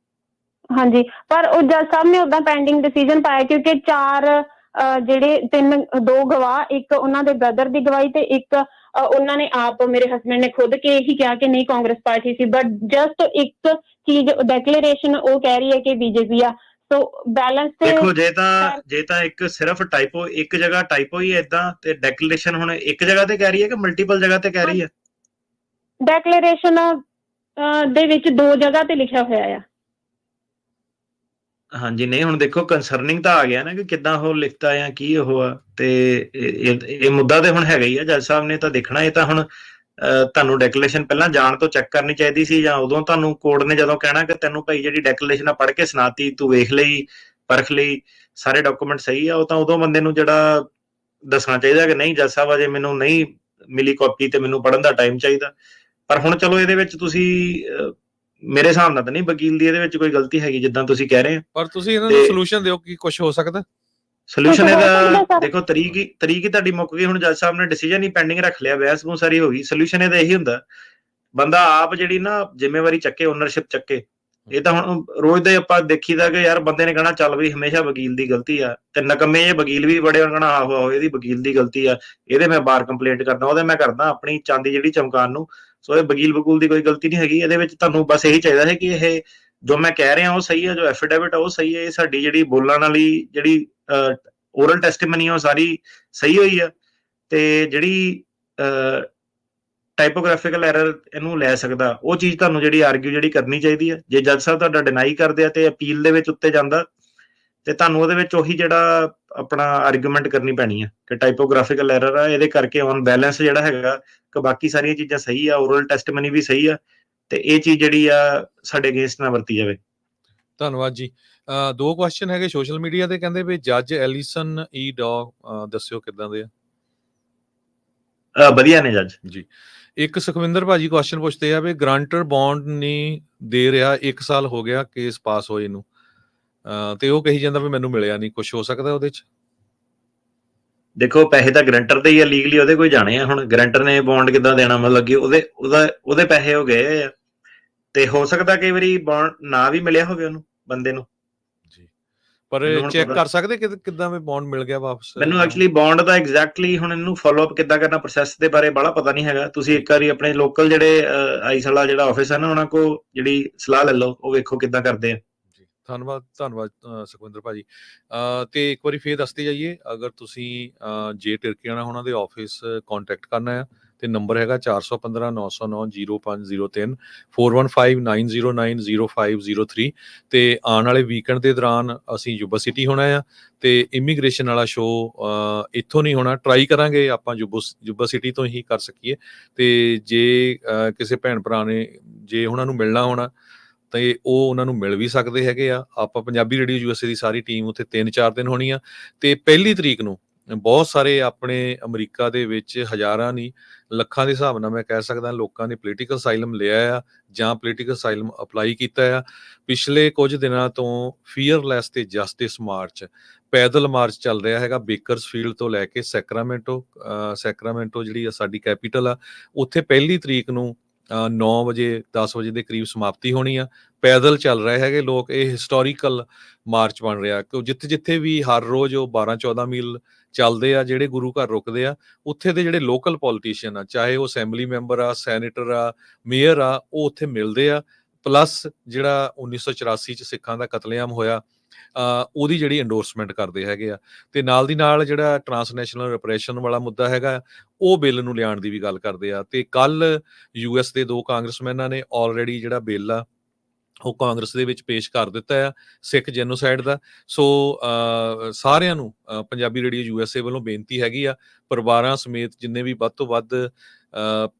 D: ਹਾਂਜੀ, ਪਰ ਉਹ ਜੱਜ ਸਾਹਿਬ ਨੇ ਉਦਾਂ ਪੈਂਡਿੰਗ ਡਿਸੀਜਨ ਪਾਇਆ, ਕਿਉਂਕਿ ਦੋ ਗਵਾਹ, ਇੱਕ ਉਹਨਾਂ ਦੇ ਬ੍ਰਦਰ ਦੀ ਗਵਾਹੀ ਤੇ ਇੱਕ ਉਹਨਾਂ ਨੇ ਆਪ ਮੇਰੇ ਹਸਬੈਂਡ ਨੇ ਖੁਦ ਕੇ ਇਹੀ ਕਿਹਾ ਕਿ ਨਹੀਂ Congress party C, but just ਇੱਕ ਚੀਜ਼ ਡੈਕਲੇਰੇਸ਼ਨ ਉਹ ਕਹਿ ਰਹੀ ਹੈ ਕਿ ਬੀਜੇਪੀ ਆ। ਸੋ ਬੈਲੈਂਸ
B: ਦੇਖੋ, ਜੇ ਤਾਂ ਇੱਕ ਸਿਰਫ ਟਾਈਪੋ, ਇੱਕ ਜਗ੍ਹਾ ਟਾਈਪੋ ਹੀ ਏਦਾਂ, ਤੇ ਡੈਕਲੇਰੇਸ਼ਨ ਹੁਣ ਇੱਕ ਜਗ੍ਹਾ ਤੇ ਕਹਿ ਰਹੀ ਹੈ ਕਿ ਮਲਟੀਪਲ ਜਗ੍ਹਾ ਤੇ ਕਹਿ ਰਹੀ ਹੈ?
D: ਡੈਕਲੇਰੇਸ਼ਨ ਦੇ ਵਿੱਚ ਦੋ ਜਗ੍ਹਾ ਤੇ ਲਿਖਿਆ ਹੋਇਆ ਆ।
B: ਹਾਂਜੀ, ਨਹੀਂ ਹੁਣ ਦੇਖੋ ਕੰਸਰਨਿੰਗ ਤਾਂ ਆ ਗਿਆ ਨਾ ਕਿ ਕਿੱਦਾਂ ਉਹ ਲਿਖਤਾ ਜਾਂ ਕੀ ਉਹ ਆ, ਤੇ ਇਹ ਮੁੱਦਾ ਤੇ ਹੁਣ ਹੈਗਾ ਹੀ ਆ। ਜੱਜ ਸਾਹਿਬ ਨੇ ਤਾਂ ਦੇਖਣਾ। ਇਹ ਤਾਂ ਹੁਣ ਤੁਹਾਨੂੰ ਡੈਕਲੇਰੇਸ਼ਨ ਪਹਿਲਾਂ ਜਾਣ ਤੋਂ ਚੈੱਕ ਕਰਨੀ ਚਾਹੀਦੀ ਸੀ, ਜਾਂ ਉਦੋਂ ਤੁਹਾਨੂੰ ਕੋਰਟ ਨੇ ਜਦੋਂ ਕਹਿਣਾ ਕਿ ਤੈਨੂੰ ਭਾਈ ਜਿਹੜੀ ਡੈਕਲੇਰੇਸ਼ਨ ਆ ਪੜ੍ਹ ਕੇ ਸੁਣਾਤੀ, ਤੂੰ ਵੇਖ ਲਈ, ਪਰਖ ਲਈ, ਸਾਰੇ ਡਾਕੂਮੈਂਟ ਸਹੀ ਆ, ਉਹ ਤਾਂ ਉਦੋਂ ਬੰਦੇ ਨੂੰ ਜਿਹੜਾ ਦੱਸਣਾ ਚਾਹੀਦਾ ਕਿ ਨਹੀਂ ਜੱਜ ਸਾਹਿਬ ਅਜੇ ਮੈਨੂੰ ਨਹੀਂ ਮਿਲੀ ਕਾਪੀ ਤੇ ਮੈਨੂੰ ਪੜ੍ਹਨ ਦਾ ਟਾਈਮ ਚਾਹੀਦਾ। ਪਰ ਹੁਣ ਚਲੋ ਇਹਦੇ ਵਿੱਚ ਤੁਸੀਂ ਮੇਰੇ ਹਿਸਾਬ ਨਾਲ ਤਾਂ ਨਹੀਂ ਵਕੀਲ ਦੀ ਇਹਦੇ ਵਿੱਚ ਕੋਈ ਗਲਤੀ ਹੈਗੀ ਜਿੱਦਾਂ ਤੁਸੀਂ ਕਹਿ ਰਹੇ ਹੋ,
A: ਪਰ ਤੁਸੀਂ ਇਹਨਾਂ ਨੂੰ ਸੋਲੂਸ਼ਨ ਦਿਓ ਕਿ ਕੁਝ ਹੋ ਸਕਦਾ।
B: ਸੋਲੂਸ਼ਨ ਇਹਦਾ ਦੇਖੋ, ਤਰੀਕ ਹੀ ਤੁਹਾਡੀ ਮੁੱਕ ਗਈ। ਹੁਣ ਜੱਜ ਸਾਹਿਬ ਨੇ ਡਿਸੀਜਨ ਹੀ ਪੈਂਡਿੰਗ ਰੱਖ ਲਿਆ, ਬਹਿਸ ਬੂਸ ਸਾਰੀ ਹੋ ਗਈ। ਸੋਲੂਸ਼ਨ ਇਹਦਾ ਇਹੀ ਹੁੰਦਾ, ਬੰਦਾ ਆਪ ਜਿਹੜੀ ਨਾ ਜ਼ਿੰਮੇਵਾਰੀ ਚੱਕੇ, ਓਨਰਸ਼ਿਪ ਚੱਕੇ। ਇਹ ਤਾਂ ਹੁਣ ਰੋਜ਼ ਦੇ ਆਪਾਂ ਦੇਖੀਦਾ ਕਿ ਯਾਰ ਬੰਦੇ ਨੇ ਕਹਿਣਾ ਚੱਲ ਵੀ ਹਮੇਸ਼ਾ ਵਕੀਲ ਦੀ ਗਲਤੀ ਆ, ਤੇ ਨਕੰਮੇ ਇਹ ਵਕੀਲ ਵੀ ਬੜੇ ਕਹਿਣਾ ਆਹੋ ਇਹਦੀ ਵਕੀਲ ਦੀ ਗਲਤੀ ਆ, ਇਹਦੇ ਮੈਂ ਬਾਰ ਕੰਪਲੇਂਟ ਕਰਦਾ, ਉਹਦੇ ਮੈਂ ਕਰਦਾ ਆਪਣੀ ਚਾਂਦੀ ਜਿਹੜੀ ਚਮਕਾਉਣ ਨੂੰ। ਸੋ ਇਹ ਵਕੀਲ ਵਕੂਲ ਦੀ ਕੋਈ ਗਲਤੀ ਨਹੀਂ ਹੈਗੀ। ਇਹਦੇ ਵਿੱਚ ਤੁਹਾਨੂੰ ਬਸ ਇਹੀ ਚਾਹੀਦਾ ਹੈ ਕਿ ਇਹ ਜੋ ਮੈਂ ਕਹਿ ਰਿਹਾ ਉਹ ਸਹੀ ਹੈ, ਜੋ ਐਫੀਡੇਵਿਟ ਆ ਉਹ ਸਹੀ ਹੈ, ਇਹ ਸਾਡੀ ਜਿਹੜੀ ਬੋਲਣ ਵਾਲੀ ਜਿਹੜੀ ਓਰਲ ਟੈਸਟੀਮਨੀ ਆ ਉਹ ਸਾਰੀ ਸਹੀ ਹੋਈ ਆ, ਤੇ ਜਿਹੜੀ ਟਾਈਪੋਗ੍ਰਾਫਿਕਲ ਐਰਰ ਇਹਨੂੰ ਲੈ ਸਕਦਾ ਉਹ ਚੀਜ਼ ਤੁਹਾਨੂੰ ਜਿਹੜੀ ਆਰਗਿਊ ਜਿਹੜੀ ਕਰਨੀ ਚਾਹੀਦੀ ਹੈ। ਜੇ ਜੱਜ ਸਾਹਿਬ ਤੁਹਾਡਾ ਡਿਨਾਈ ਕਰਦੇ ਆ ਤੇ ਅਪੀਲ ਦੇ ਵਿੱਚ ਉੱਤੇ ਜਾਂਦਾ, ਤੇ ਤੁਹਾਨੂੰ ਉਹਦੇ ਵਿੱਚ ਉਹੀ ਜਿਹੜਾ ਆਪਣਾ ਆਰਗੂਮੈਂਟ ਕਰਨੀ ਪੈਣੀ ਹੈ ਕਿ ਟਾਈਪੋਗ੍ਰਾਫਿਕਲ ਐਰਰ ਆ, ਇਹਦੇ ਕਰਕੇ ਔਨ ਬੈਲੈਂਸ ਜਿਹੜਾ ਹੈਗਾ ਕਿ ਬਾਕੀ ਸਾਰੀਆਂ ਚੀਜ਼ਾਂ ਸਹੀ ਆ, ਓਰਲ ਟੈਸਟਮਨੀ ਵੀ ਸਹੀ ਆ, ਤੇ ਇਹ ਚੀਜ਼ ਜਿਹੜੀ ਆ ਸਾਡੇ ਅਗੇਂਸਟ ਨਾ ਵਰਤੀ ਜਾਵੇ।
A: ਧੰਨਵਾਦ ਜੀ। ਦੋ ਕੁਐਸਚਨ ਹੈਗੇ ਸੋਸ਼ਲ ਮੀਡੀਆ ਤੇ, ਕਹਿੰਦੇ ਵੀ ਜੱਜ ਐਲੀਸਨ ਈ ਡੌ ਦੱਸਿਓ ਕਿੱਦਾਂ ਦੇ
B: ਆ? ਵਧੀਆ ਨੇ ਜੱਜ
A: ਜੀ। ਇੱਕ ਸੁਖਵਿੰਦਰ ਭਾਜੀ ਕੁਐਸਚਨ ਪੁੱਛਦੇ ਆ ਵੀ ਗਰੰਟਰ ਬੌਂਡ ਨਹੀਂ ਦੇ ਰਿਹਾ, 1 ਸਾਲ ਹੋ ਗਿਆ ਕੇਸ ਪਾਸ ਹੋਏ ਨੂੰ, ਤੇ ਉਹ ਕਹੀ ਜਾਂਦਾ ਵੀ ਮੈਨੂੰ ਮਿਲਿਆ ਨਹੀਂ, ਕੁਝ ਹੋ ਸਕਦਾ ਉਹਦੇ ਚ?
B: ਦੇਖੋ, ਪੈਸੇ ਤਾਂ ਗਰੰਟਰ ਦੇ ਹੀ ਆ, ਲੀਗਲੀ ਉਹਦੇ ਕੋਈ ਜਾਣੇ ਆ। ਹੁਣ ਗਰੰਟਰ ਨੇ ਬੌਂਡ ਕਿੱਦਾਂ ਦੇਣਾ, ਮਤਲਬ ਕਿ ਉਹਦੇ ਪੈਸੇ ਹੋ ਗਏ ਆ, ਤੇ ਹੋ ਸਕਦਾ ਕਈ ਵਾਰੀ ਬੌਂਡ ਨਾ ਵੀ ਮਿਲਿਆ ਹੋਵੇ ਉਹਨੂੰ ਬੰਦੇ ਨੂੰ।
A: ਪਰ ਚੈੱਕ ਕਰ ਸਕਦੇ ਕਿੱਦਾਂ ਵੀ ਬੌਂਡ ਮਿਲ ਗਿਆ ਵਾਪਸ?
B: ਮੈਨੂੰ ਐਕਚੁਅਲੀ ਬੌਂਡ ਦਾ ਐਗਜ਼ੈਕਟਲੀ ਹੁਣ ਇਹਨੂੰ ਫੋਲੋ ਅਪ ਕਿੱਦਾਂ ਕਰਨਾ, ਪ੍ਰੋਸੈਸ ਦੇ ਬਾਰੇ ਬੜਾ ਪਤਾ ਨਹੀਂ ਹੈਗਾ। ਤੁਸੀਂ ਇੱਕ ਵਾਰੀ ਆਪਣੇ ਲੋਕਲ ਜਿਹੜੇ ਆਈਸ ਵਾਲਾ ਜਿਹੜਾ ਆਫਿਸ ਹੈ ਨਾ, ਉਹਨਾਂ ਕੋਲ ਜਿਹੜੀ ਸਲਾਹ ਲੈ ਲਓ, ਉਹ ਵੇਖੋ ਕਿੱਦਾਂ ਕਰਦੇ ਆ।
A: ਧੰਨਵਾਦ ਸੁਖਵਿੰਦਰ ਭਾਜੀ। ਤੇ ਇੱਕ ਵਾਰੀ ਫੇਰ ਦੱਸਦੇ ਜਾਈਏ, ਅਗਰ ਤੁਸੀਂ ਜੇ ਟਿਰਕੀਆਣਾ ਉਹਨਾਂ ਦੇ ਆਫਿਸ ਕੰਟੈਕਟ ਕਰਨਾ ਹੈ ਤੇ ਨੰਬਰ ਹੈਗਾ 415909090503 4159090503 ਤੇ ਆਉਣ ਵਾਲੇ ਵੀਕਐਂਡ ਦੇ ਦੌਰਾਨ ਅਸੀਂ ਯੂਬਾ ਸਿਟੀ ਹੋਣਾ ਆ ਤੇ ਇਮੀਗ੍ਰੇਸ਼ਨ ਵਾਲਾ ਸ਼ੋਅ ਇੱਥੋਂ ਨਹੀਂ ਹੋਣਾ, ਟਰਾਈ ਕਰਾਂਗੇ ਆਪਾਂ ਯੂਬਾ ਸਿਟੀ ਤੋਂ ਹੀ ਕਰ ਸਕੀਏ। ਤੇ ਜੇ ਕਿਸੇ ਭੈਣ ਭਰਾ ਨੇ ਜੇ ਉਹਨਾਂ ਨੂੰ ਮਿਲਣਾ ਹੋਣਾ ਤੇ ਉਹ ਉਹਨਾਂ ਨੂੰ ਮਿਲ ਵੀ ਸਕਦੇ ਹੈਗੇ ਆ। ਆਪਾਂ ਪੰਜਾਬੀ ਰੇਡੀਓ USA ਦੀ ਸਾਰੀ ਟੀਮ ਉੱਥੇ 3-4 ਦਿਨ ਹੋਣੀ ਆ ਤੇ 1 ਤਰੀਕ ਨੂੰ ਬਹੁਤ ਸਾਰੇ ਆਪਣੇ ਅਮਰੀਕਾ ਦੇ ਵਿੱਚ ਹਜ਼ਾਰਾਂ ਨਹੀਂ ਲੱਖਾਂ ਦੇ ਹਿਸਾਬ ਨਾਲ ਮੈਂ ਕਹਿ ਸਕਦਾ ਲੋਕਾਂ ਨੇ ਪੋਲੀਟੀਕਲ ਅਸਾਈਲਮ ਲਿਆ ਆ ਜਾਂ ਪੋਲੀਟੀਕਲ ਅਸਾਈਲਮ ਅਪਲਾਈ ਕੀਤਾ ਆ। ਪਿਛਲੇ ਕੁਝ ਦਿਨਾਂ ਤੋਂ ਫੀਅਰਲੈਸ ਤੇ ਜਸਟਿਸ ਮਾਰਚ, ਪੈਦਲ ਮਾਰਚ ਚੱਲ ਰਿਹਾ ਹੈਗਾ ਬੇਕਰਸਫੀਲਡ ਤੋਂ ਲੈ ਕੇ ਸੈਕਰਾਮੈਂਟੋ ਜਿਹੜੀ ਸਾਡੀ ਕੈਪੀਟਲ ਆ, ਉੱਥੇ 1 ਤਰੀਕ ਨੂੰ 9 ਵਜੇ 10 ਵਜੇ ਦੇ ਕਰੀਬ ਸਮਾਪਤੀ ਹੋਣੀ ਆ। ਪੈਦਲ ਚੱਲ ਰਹੇ ਹੈਗੇ ਲੋਕ, ਇਹ ਹਿਸਟੋਰੀਕਲ ਮਾਰਚ ਬਣ ਰਿਹਾ ਕਿ ਜਿੱਥੇ ਵੀ ਹਰ ਰੋਜ਼ ਉਹ 12-14 ਮੀਲ ਚੱਲਦੇ ਆ, ਜਿਹੜੇ ਗੁਰੂ ਘਰ ਰੁਕਦੇ ਆ, ਉੱਥੇ ਦੇ ਜਿਹੜੇ ਲੋਕਲ ਪੋਲੀਟੀਸ਼ੀਅਨ ਆ, ਚਾਹੇ ਉਹ ਅਸੈਂਬਲੀ ਮੈਂਬਰ ਆ, ਸੈਨੇਟਰ ਆ, ਮੇਅਰ ਆ, ਉਹ ਉੱਥੇ ਮਿਲਦੇ ਆ। ਪਲੱਸ ਜਿਹੜਾ 1984 ਚ ਸਿੱਖਾਂ ਦਾ ਕਤਲੇਆਮ ਹੋਇਆ ਉਹਦੀ ਜਿਹੜੀ ਇੰਡੋਰਸਮੈਂਟ ਕਰਦੇ ਹੈਗੇ ਆ ਤੇ ਨਾਲ ਦੀ ਨਾਲ ਜਿਹੜਾ ਟਰਾਂਸਨੈਸ਼ਨਲ ਰਿਪਰੈਸ਼ਨ ਵਾਲਾ ਮੁੱਦਾ ਹੈਗਾ ਉਹ ਬਿੱਲ ਨੂੰ ਲਿਆਉਣ ਦੀ ਵੀ ਗੱਲ ਕਰਦੇ ਆ। ਤੇ ਕੱਲ US ਦੇ 2 ਕਾਂਗਰਸਮੈਨਾਂ ਨੇ ਆਲਰੇਡੀ ਜਿਹੜਾ ਬਿੱਲ ਆ ਉਹ ਕਾਂਗਰਸ ਦੇ ਵਿੱਚ ਪੇਸ਼ ਕਰ ਦਿੱਤਾ ਆ ਸਿੱਖ ਜੈਨੋਸਾਈਡ ਦਾ। ਸੋ ਸਾਰਿਆਂ ਨੂੰ ਪੰਜਾਬੀ ਰੇਡੀਓ USA ਵੱਲੋਂ ਬੇਨਤੀ ਹੈਗੀ ਆ, ਪਰਿਵਾਰਾਂ ਸਮੇਤ ਜਿੰਨੇ ਵੀ ਵੱਧ ਤੋਂ ਵੱਧ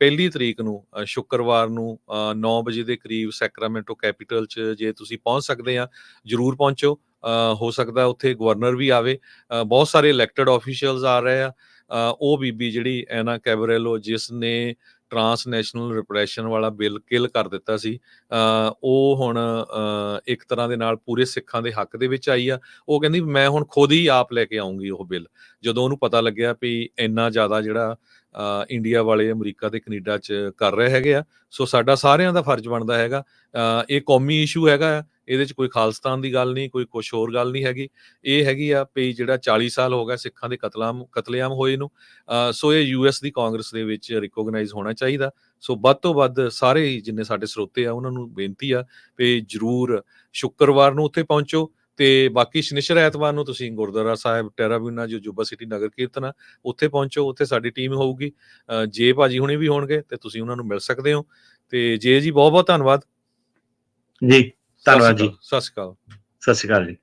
A: 1 ਤਰੀਕ ਨੂੰ ਸ਼ੁੱਕਰਵਾਰ ਨੂੰ 9 ਵਜੇ ਦੇ ਕਰੀਬ ਸੈਕਰਾਮੈਂਟੋ ਕੈਪੀਟਲ 'ਚ ਜੇ ਤੁਸੀਂ ਪਹੁੰਚ ਸਕਦੇ ਆ ਜ਼ਰੂਰ ਪਹੁੰਚੋ। ਹੋ ਸਕਦਾ ਉੱਥੇ ਗਵਰਨਰ ਵੀ ਆਵੇ, ਬਹੁਤ ਸਾਰੇ ਇਲੈਕਟਡ ਆਫੀਸ਼ੀਅਲਸ ਆ ਰਹੇ ਆ। ਉਹ ਬੀਬੀ ਜਿਹੜੀ ਐਨਾ ਕੈਬਰੇਲੋ ਜਿਸ ਨੇ ਟਰਾਂਸਨੈਸ਼ਨਲ ਰਿਪਰੈਸ਼ਨ ਵਾਲਾ ਬਿੱਲ ਕਿਲ ਕਰ ਦਿੱਤਾ ਸੀ, ਉਹ ਹੁਣ ਇੱਕ ਤਰ੍ਹਾਂ ਦੇ ਨਾਲ ਪੂਰੇ ਸਿੱਖਾਂ ਦੇ ਹੱਕ ਦੇ ਵਿੱਚ ਆਈ ਆ। ਉਹ ਕਹਿੰਦੀ ਮੈਂ ਹੁਣ ਖੁਦ ਹੀ ਆਪ ਲੈ ਕੇ ਆਉਂਗੀ ਉਹ ਬਿੱਲ, ਜਦੋਂ ਉਹਨੂੰ ਪਤਾ ਲੱਗਿਆ ਵੀ ਇੰਨਾ ਜ਼ਿਆਦਾ ਜਿਹੜਾ ਇੰਡੀਆ ਵਾਲੇ ਅਮਰੀਕਾ ਤੇ ਕੈਨੇਡਾ 'ਚ ਕਰ ਰਹੇ ਹੈਗੇ ਆ। ਸੋ ਸਾਡਾ ਸਾਰਿਆਂ ਦਾ ਫਰਜ਼ ਬਣਦਾ ਹੈਗਾ, ਇਹ ਕੌਮੀ ਇਸ਼ੂ ਹੈਗਾ, ਇਹਦੇ 'ਚ ਕੋਈ ਖਾਲਿਸਤਾਨ ਦੀ ਗੱਲ ਨਹੀਂ, ਕੋਈ ਕੁਛ ਹੋਰ ਗੱਲ ਨਹੀਂ ਹੈਗੀ। ਇਹ ਹੈਗੀ ਆ ਵੀ ਜਿਹੜਾ 40 ਸਾਲ ਹੋ ਗਿਆ ਸਿੱਖਾਂ ਦੇ ਕਤਲੇਆਮ ਹੋਏ ਨੂੰ, ਸੋ ਇਹ US ਦੀ ਕਾਂਗਰਸ ਦੇ ਵਿੱਚ ਰਿਕੋਗਨਾਈਜ਼ ਹੋਣਾ ਚਾਹੀਦਾ। ਸੋ ਵੱਧ ਤੋਂ ਵੱਧ ਸਾਰੇ ਜਿੰਨੇ ਸਾਡੇ ਸਰੋਤੇ ਆ ਉਹਨਾਂ ਨੂੰ ਬੇਨਤੀ ਆ ਵੀ ਜ਼ਰੂਰ ਸ਼ੁੱਕਰਵਾਰ ਨੂੰ ਉੱਥੇ ਪਹੁੰਚੋ ਤੇ ਬਾਕੀ ਸ਼ਨੀਚਰ ਐਤਵਾਰ ਨੂੰ ਤੁਸੀਂ ਗੁਰਦੁਆਰਾ ਸਾਹਿਬ ਟੈਰਾਬਿਊਨਾ ਜੋ ਯੂਬਾ ਸਿਟੀ ਨਗਰ ਕੀਰਤਨ ਆ ਉੱਥੇ ਪਹੁੰਚੋ, ਉੱਥੇ ਸਾਡੀ ਟੀਮ ਹੋਊਗੀ। ਜੇ ਭਾਜੀ ਹੁਣੇ ਵੀ ਹੋਣਗੇ ਤੇ ਤੁਸੀਂ ਉਹਨਾਂ ਨੂੰ ਮਿਲ ਸਕਦੇ ਹੋ। ਤੇ ਜੇ ਜੀ ਬਹੁਤ ਬਹੁਤ ਧੰਨਵਾਦ
B: ਜੀ, ਧੰਨਵਾਦ ਜੀ,
A: ਸਤਿ ਸ਼੍ਰੀ ਅਕਾਲ।
B: ਸਤਿ ਸ਼੍ਰੀ ਅਕਾਲ ਜੀ।